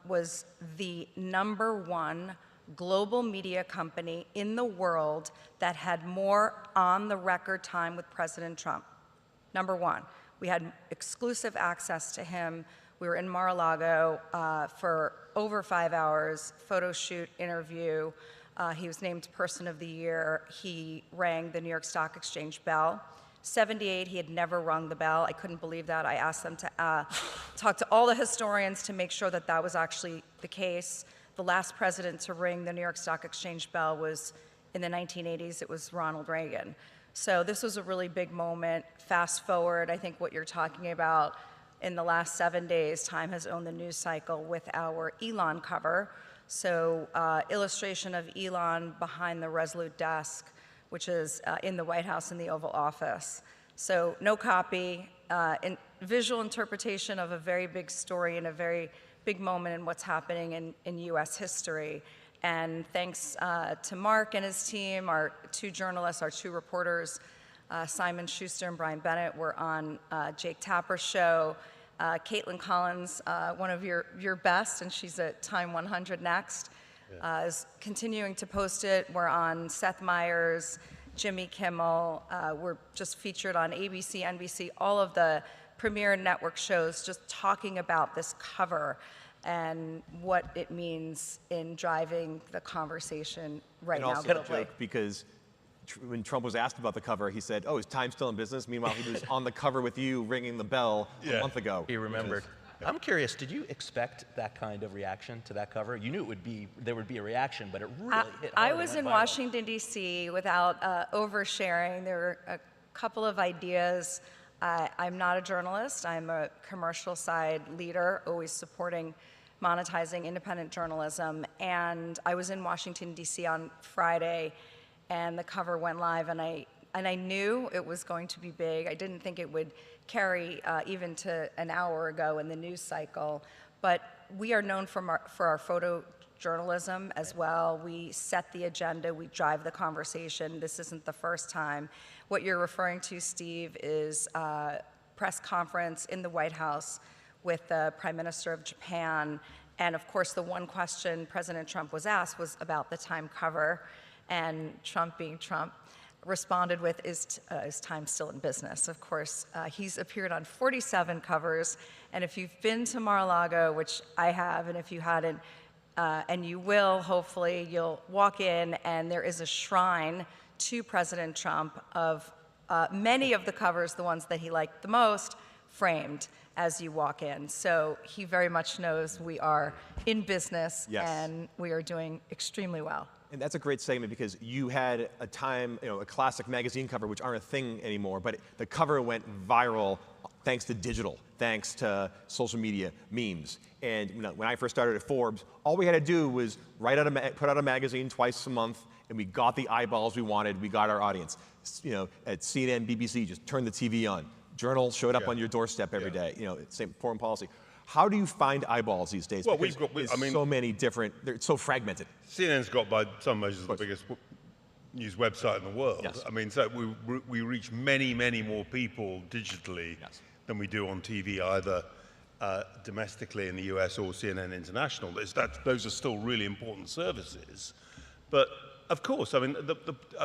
was the #1 global media company in the world that had more on-the-record time with President Trump. #1. We had exclusive access to him. We were in Mar-a-Lago for over 5 hours, photo shoot, interview. He was named Person of the Year. He rang the New York Stock Exchange bell. 78, he had never rung the bell. I couldn't believe that. I asked them to talk to all the historians to make sure that that was actually the case. The last president to ring the New York Stock Exchange bell was in the 1980s. It was Ronald Reagan. So this was a really big moment. Fast forward, I think what you're talking about, in the last 7 days, Time has owned the news cycle with our Elon cover. So illustration of Elon behind the Resolute desk, which is in the White House in the Oval Office. So no copy, visual interpretation of a very big story and a very big moment in what's happening in US history. And thanks to Mark and his team, our 2 journalists, our 2 reporters, Simon Schuster and Brian Bennett were on Jake Tapper's show. Caitlin Collins, one of your best, and she's at Time 100 Next, is continuing to post it. We're on Seth Meyers, Jimmy Kimmel. We're just featured on ABC, NBC, all of the premier network shows, just talking about this cover and what it means in driving the conversation right now globally. And also a joke, because when Trump was asked about the cover, he said, "Oh, is Time still in business?" Meanwhile, he was on the cover with you, ringing the bell a month ago. He remembered. I'm curious, did you expect that kind of reaction to that cover? You knew there would be a reaction, but it really hit hard. I was in Washington, D.C. without oversharing. There were a couple of ideas. I'm not a journalist. I'm a commercial side leader, always supporting monetizing independent journalism. And I was in Washington, D.C. on Friday, and the cover went live, and I knew it was going to be big. I didn't think it would carry even to an hour ago in the news cycle. But we are known for our photojournalism as well. We set the agenda, we drive the conversation. This isn't the first time. What you're referring to, Steve, is a press conference in the White House with the Prime Minister of Japan. And of course, the one question President Trump was asked was about the Time cover. And Trump, being Trump, responded with, is Time still in business? Of course, he's appeared on 47 covers, and if you've been to Mar-a-Lago, which I have, and if you hadn't, and you will, hopefully, you'll walk in, and there is a shrine to President Trump of many of the covers, the ones that he liked the most, framed as you walk in. So he very much knows we are in business, and we are doing extremely well. And that's a great segment because you had a time, a classic magazine cover, which aren't a thing anymore, but the cover went viral thanks to digital, thanks to social media, memes. And when I first started at Forbes, all we had to do was put out a magazine twice a month, and we got the eyeballs we wanted, we got our audience. At CNN, BBC, just turn the TV on. Journal showed up on your doorstep every day. Same foreign policy. How do you find eyeballs these days? Well, so many different, it's so fragmented. CNN's got by some measures the biggest news website in the world. Yes. I mean, so we reach many, many more people digitally than we do on TV, either domestically in the US or CNN International. Those are still really important services. But of course, I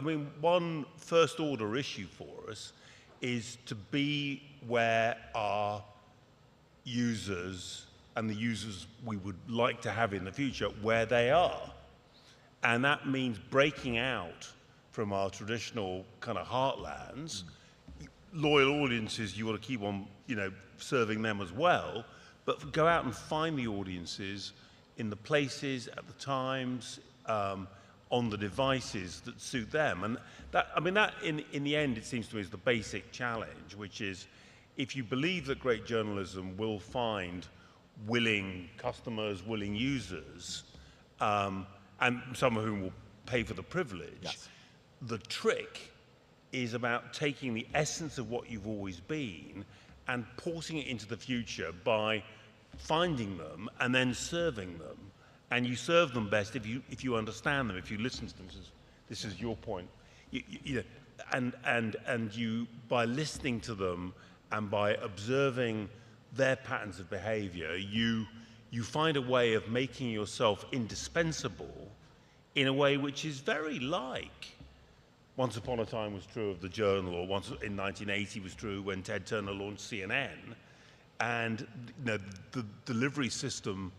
mean, one first order issue for us is to be where our users and the users we would like to have in the future, where they are. And that means breaking out from our traditional kind of heartlands. Loyal audiences, you want to keep on, serving them as well, but go out and find the audiences in the places, at the times, on the devices that suit them. And that in the end, it seems to me is the basic challenge, which is, if you believe that great journalism will find willing customers, willing users, and some of whom will pay for the privilege, the trick is about taking the essence of what you've always been and porting it into the future by finding them and then serving them. And you serve them best if you understand them, if you listen to them. This is your point. And you, by listening to them, and by observing their patterns of behavior, you find a way of making yourself indispensable in a way which is very like Once Upon a Time was true of the Journal, or once in 1980 was true when Ted Turner launched CNN. And the delivery system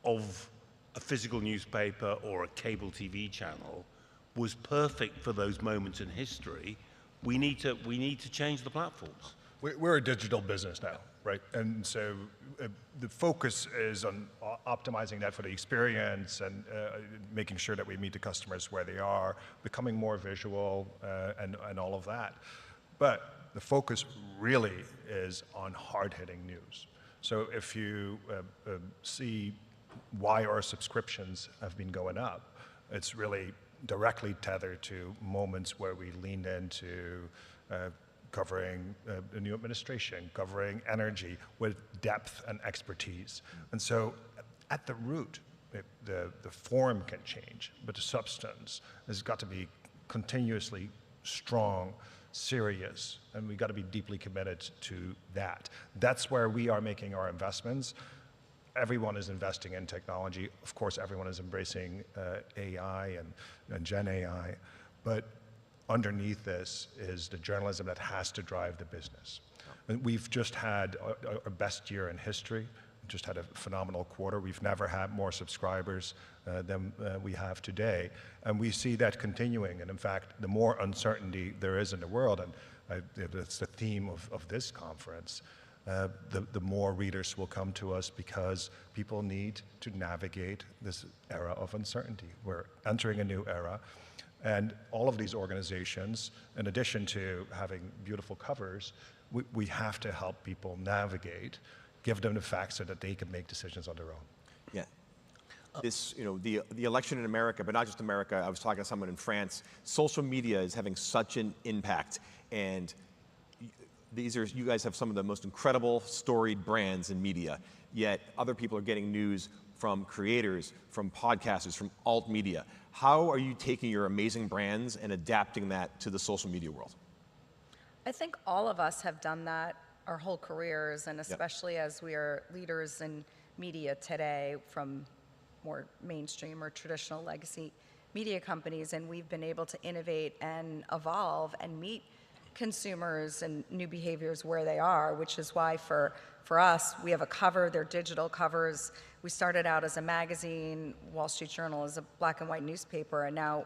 of a physical newspaper or a cable TV channel was perfect for those moments in history. We need to change the platforms. We're a digital business now, right? And so the focus is on optimizing that for the experience and making sure that we meet the customers where they are, becoming more visual and all of that. But the focus really is on hard-hitting news. So if you see why our subscriptions have been going up, it's really directly tethered to moments where we leaned into covering the new administration, covering energy with depth and expertise. And so at the root, the form can change, but the substance has got to be continuously strong, serious, and we've got to be deeply committed to that. That's where we are making our investments. Everyone is investing in technology. Of course, everyone is embracing AI and Gen AI, but underneath this is the journalism that has to drive the business. And we've just had our best year in history just had a phenomenal quarter. We've never had more subscribers than we have today. And we see that continuing. And in fact, the more uncertainty there is in the world, and that's the theme of this conference, the more readers will come to us because people need to navigate this era of uncertainty. We're entering a new era. And all of these organizations, in addition to having beautiful covers, we have to help people navigate, give them the facts so that they can make decisions on their own. Yeah. This, the election in America, but not just America, I was talking to someone in France, social media is having such an impact, and you guys have some of the most incredible storied brands in media, yet other people are getting news from creators, from podcasters, from alt media. How are you taking your amazing brands and adapting that to the social media world? I think all of us have done that our whole careers, and especially as we are leaders in media today from more mainstream or traditional legacy media companies, and we've been able to innovate and evolve and meet consumers and new behaviors where they are, which is why for us, we have a cover, they're digital covers. We started out as a magazine, Wall Street Journal is a black and white newspaper, and now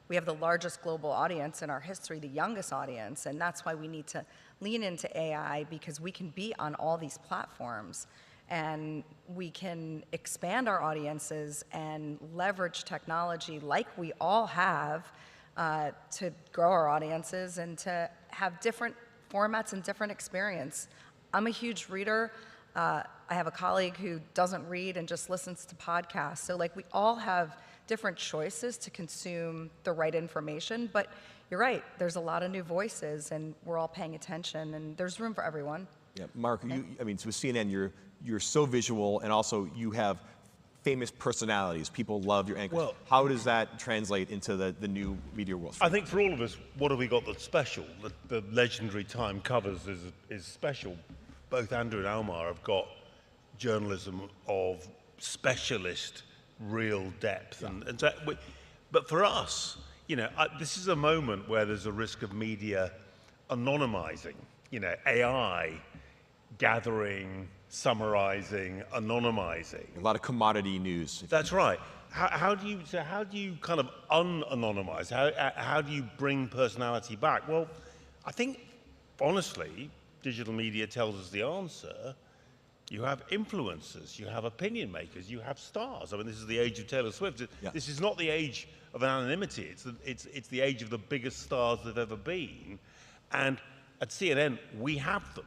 we have the largest global audience in our history, the youngest audience, and that's why we need to lean into AI, because we can be on all these platforms and we can expand our audiences and leverage technology like we all have to grow our audiences and to have different formats and different experience. I'm a huge reader. I have a colleague who doesn't read and just listens to podcasts. So like we all have different choices to consume the right information, but you're right, there's a lot of new voices and we're all paying attention and there's room for everyone. Yeah, Mark, so with CNN, you're so visual, and also you have famous personalities. People love your anchors. Well, how does that translate into the new media world? I think for all of us, what have we got that's special? The legendary Time covers is special. Both Andrew and Almar have got journalism of specialist, real depth. Yeah. And so, but for us, this is a moment where there's a risk of media anonymizing, AI gathering, summarizing, anonymizing. A lot of commodity news. That's right. How do you kind of unanonymize? How do you bring personality back? Well, I think, honestly, digital media tells us the answer. You have influencers, you have opinion makers, you have stars. I mean, this is the age of Taylor Swift. Yeah. This is not the age of anonymity. It's the age of the biggest stars there've ever been. And at CNN, we have them.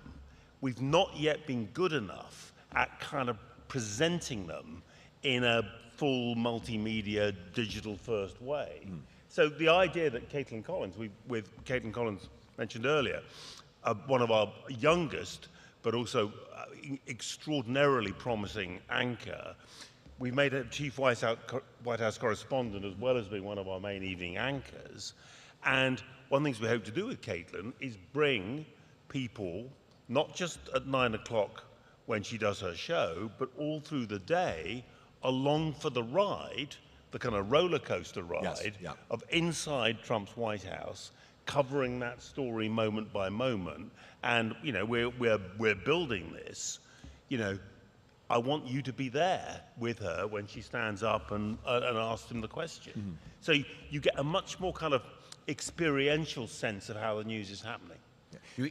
We've not yet been good enough at kind of presenting them in a full multimedia, digital-first way. Mm. So the idea that Caitlin Collins, with Caitlin Collins mentioned earlier, one of our youngest, but also extraordinarily promising anchor, we made a chief White House correspondent as well as being one of our main evening anchors. And one of the things we hope to do with Caitlin is bring people, not just at 9 o'clock when she does her show, but all through the day, along for the ride, the kind of roller coaster ride Yes, yeah. of inside Trump's White House, covering that story moment by moment. And we're building this. I want you to be there with her when she stands up and asks him the question. Mm-hmm. So you get a much more kind of experiential sense of how the news is happening.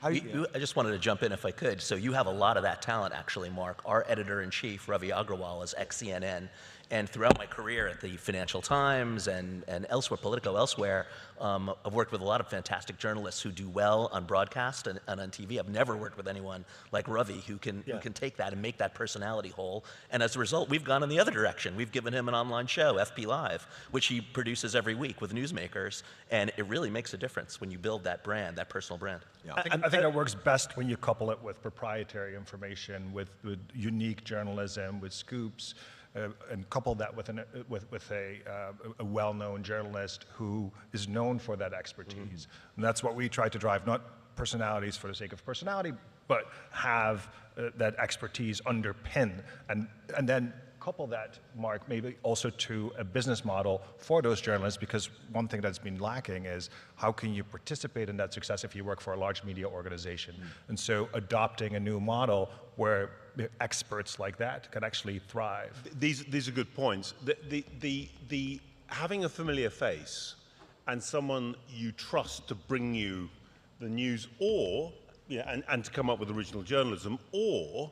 I just wanted to jump in if I could. So you have a lot of that talent, actually, Mark. Our editor-in-chief, Ravi Agrawal, is ex-CNN. And throughout my career at the Financial Times and elsewhere, Politico elsewhere, I've worked with a lot of fantastic journalists who do well on broadcast and on TV. I've never worked with anyone like Ravi who can take that and make that personality whole. And as a result, we've gone in the other direction. We've given him an online show, FP Live, which he produces every week with newsmakers. And it really makes a difference when you build that brand, that personal brand. Yeah. I think that works best when you couple it with proprietary information, with unique journalism, with scoops. And couple that with a well-known journalist who is known for that expertise. Mm-hmm. And that's what we try to drive, not personalities for the sake of personality, but have that expertise underpin. And then couple that, Mark, maybe also to a business model for those journalists, because one thing that's been lacking is how can you participate in that success if you work for a large media organization? Mm. And so adopting a new model where experts like that can actually thrive. These are good points. The having a familiar face and someone you trust to bring you the news, or and to come up with original journalism, or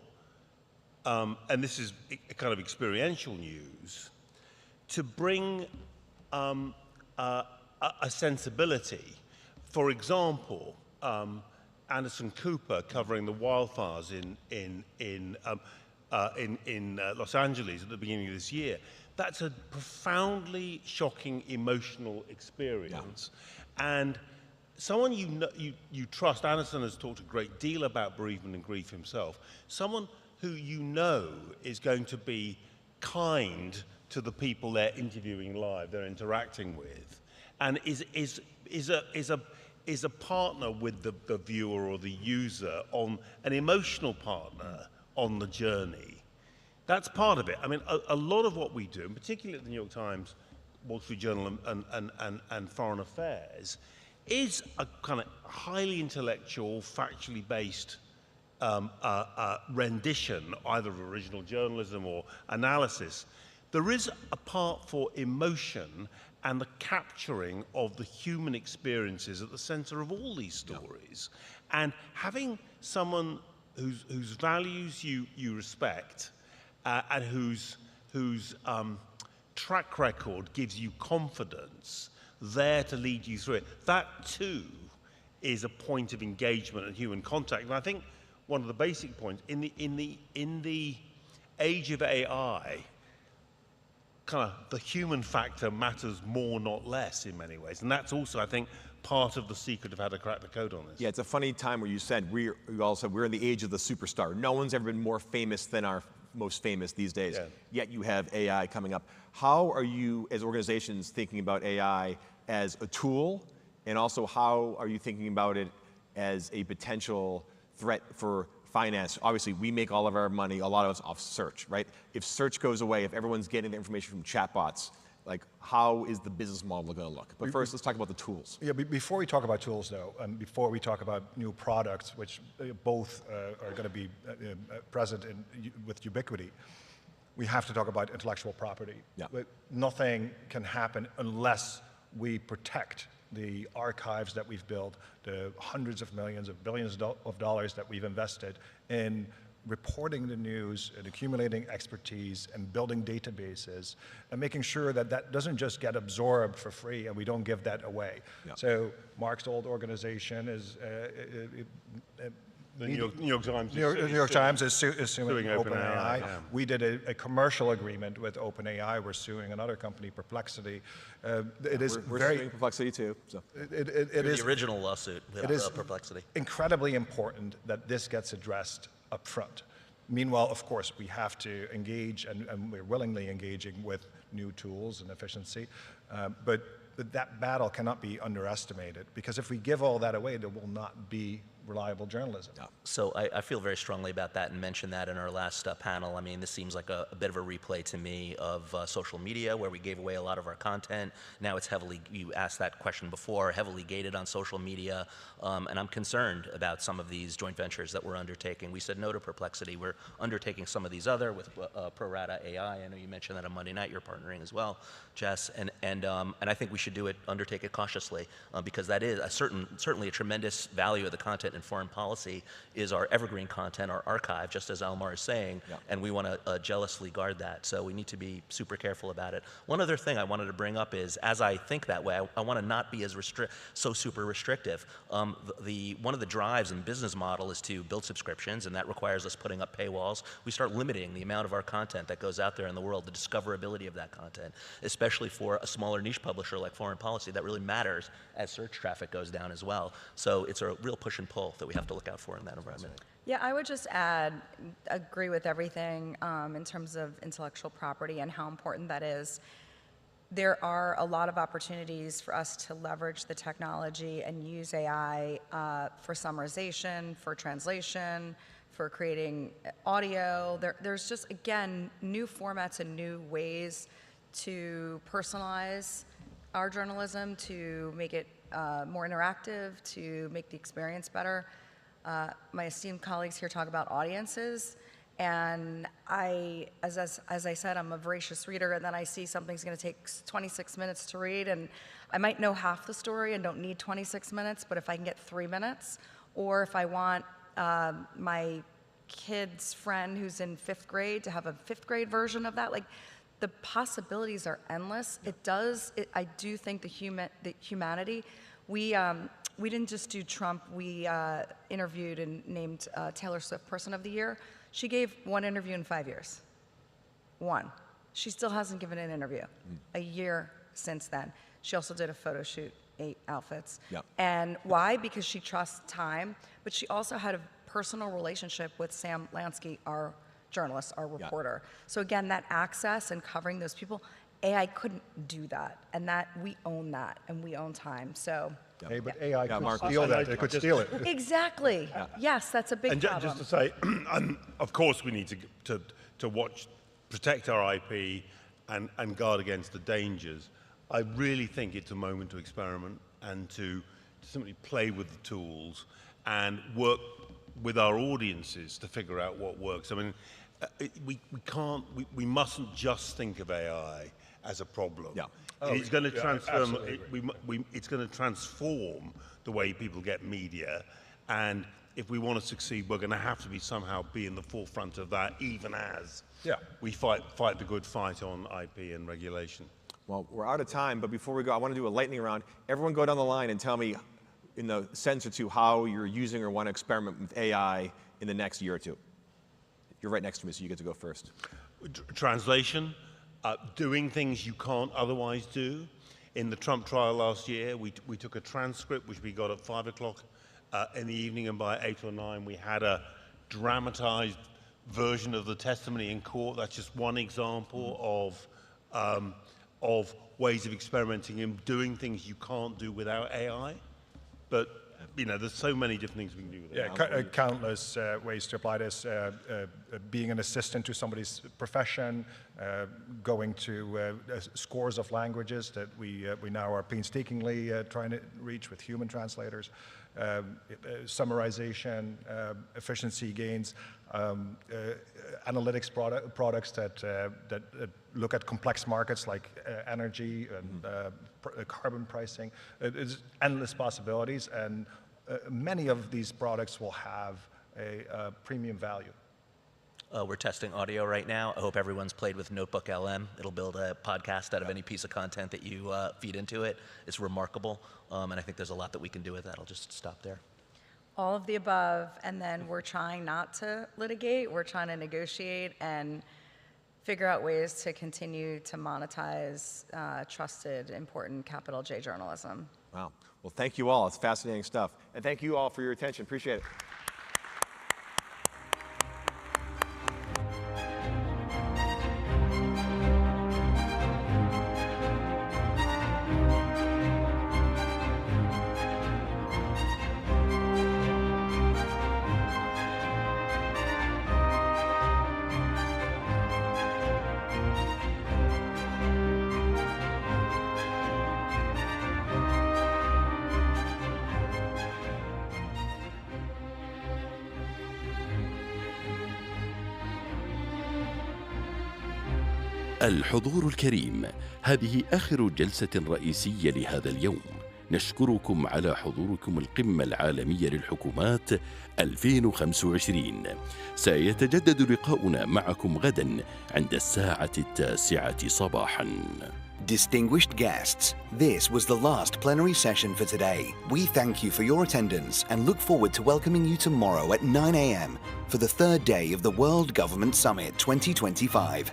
and this is a kind of experiential news, to bring a sensibility. For example, Anderson Cooper covering the wildfires in Los Angeles at the beginning of this year. That's a profoundly shocking, emotional experience, and someone you trust. Anderson has talked a great deal about bereavement and grief himself. Someone who you know is going to be kind to the people they're interviewing live, they're interacting with, and is a partner with the viewer or the user, on an emotional partner on the journey. That's part of it. I mean, a lot of what we do, and particularly at the New York Times, Wall Street Journal, and Foreign Affairs, is a kind of highly intellectual, factually based rendition, either of original journalism or analysis. There is a part for emotion and the capturing of the human experiences at the center of all these stories. And having someone whose values you respect, and whose track record gives you confidence, there to lead you through it, that too is a point of engagement and human contact. And I think one of the basic points in the age of AI, kind of the human factor matters more, not less, in many ways. And that's also, I think, part of the secret of how to crack the code on this. Yeah, it's a funny time where you all said we're in the age of the superstar. No one's ever been more famous than our most famous these days. Yeah. Yet you have AI coming up. How are you, as organizations, thinking about AI as a tool, and also how are you thinking about it as a potential threat for finance? Obviously, we make all of our money, a lot of us, off search, right? If search goes away, if everyone's getting the information from chatbots, like, how is the business model going to look? But first, let's talk about the tools. Yeah, before we talk about tools, though, and before we talk about new products, which both are going to be present with ubiquity, we have to talk about intellectual property. Yeah. Nothing can happen unless we protect the archives that we've built, the hundreds of millions of billions of dollars that we've invested in reporting the news and accumulating expertise and building databases and making sure that that doesn't just get absorbed for free and we don't give that away. Yeah. So Mark's old organization is the New York Times. New York Times is suing OpenAI. Yeah. We did a commercial agreement with OpenAI. We're suing another company, Perplexity. We're suing Perplexity too. So. It is the original lawsuit with Perplexity. Incredibly important that this gets addressed up front. Meanwhile, of course, we have to engage, and we're willingly engaging with new tools and efficiency, but that battle cannot be underestimated, because if we give all that away, there will not be reliable journalism. Yeah. So I feel very strongly about that and mentioned that in our last panel. I mean, this seems like a bit of a replay to me of social media, where we gave away a lot of our content. Now it's heavily, you asked that question before, heavily gated on social media. And I'm concerned about some of these joint ventures that we're undertaking. We said no to Perplexity. We're undertaking some of these other with Pro Rata AI. I know you mentioned that on Monday night. You're partnering as well, Jess. And I think we should undertake it cautiously, because that is certainly a tremendous value of the content in foreign policy is our evergreen content, our archive, just as Almar is saying, and we want to jealously guard that. So we need to be super careful about it. One other thing I wanted to bring up is, as I think that way, I want to not be as so super restrictive. One of the drives in business model is to build subscriptions, and that requires us putting up paywalls. We start limiting the amount of our content that goes out there in the world, the discoverability of that content, especially for a smaller niche publisher like foreign policy. That really matters as search traffic goes down as well. So it's a real push and pull that we have to look out for in that environment. Yeah, I would just agree with everything in terms of intellectual property and how important that is. There are a lot of opportunities for us to leverage the technology and use AI for summarization, for translation, for creating audio. There's just, again, new formats and new ways to personalize our journalism, to make it more interactive, to make the experience better. My esteemed colleagues here talk about audiences, and as I said, I'm a voracious reader, and then I see something's going to take 26 minutes to read, and I might know half the story and don't need 26 minutes, but if I can get 3 minutes, or if I want my kid's friend who's in 5th grade to have a 5th grade version of that, like, the possibilities are endless. I do think the humanity, we didn't just do Trump, we interviewed and named Taylor Swift Person of the Year. She gave 1 interview in 5 years. 1. She still hasn't given an interview. A year since then. She also did a photo shoot, 8 outfits. Yep. And why? Because she trusts time, but she also had a personal relationship with Sam Lansky, our journalist, our reporter. So again, that access and covering those people, AI couldn't do that, and that we own that, and we own time. So. Hey, but AI could steal that. It could steal it. Exactly. Yes, that's a big problem. Just to say, of course, we need to watch, protect our IP, and guard against the dangers. I really think it's a moment to experiment and to simply play with the tools and work with our audiences to figure out what works. I mean, we mustn't just think of AI as a problem. Yeah. It's going to transform. It's going to transform the way people get media, and if we want to succeed, we're going to have to be somehow be in the forefront of that, even as we fight the good fight on IP and regulation. Well, we're out of time, but before we go, I want to do a lightning round. Everyone go down the line and tell me in a sentence or two how you're using or want to experiment with AI in the next year or two. You're right next to me, so you get to go first. Translation, doing things you can't otherwise do. In the Trump trial last year, we took a transcript, which we got at 5 o'clock in the evening, and by 8 or 9, we had a dramatized version of the testimony in court. That's just one example of ways of experimenting and doing things you can't do without AI. But you know, there's so many different things we can do with it. Yeah, countless ways to apply this. Being an assistant to somebody's profession, going to scores of languages that we now are painstakingly trying to reach with human translators. Summarization, efficiency gains, analytics products that look at complex markets like energy and carbon pricing. It's endless possibilities, and many of these products will have a premium value. We're testing audio right now. I hope everyone's played with Notebook LM. It'll build a podcast out of any piece of content that you feed into it. It's remarkable, and I think there's a lot that we can do with that. I'll just stop there. All of the above, and then we're trying not to litigate. We're trying to negotiate and figure out ways to continue to monetize trusted, important capital J journalism. Wow. Well, thank you all. It's fascinating stuff. And thank you all for your attention. Appreciate it. الحضور الكريم، هذه آخر جلسة رئيسية لهذا اليوم. نشكركم على حضوركم القمة العالمية للحكومات 2025. سيتجدد لقاؤنا معكم غدا عند 9:00 صباحاً. Distinguished guests, this was the last plenary session for today. We thank you for your attendance and look forward to welcoming you tomorrow at 9 a.m. for the third day of the World Government Summit 2025.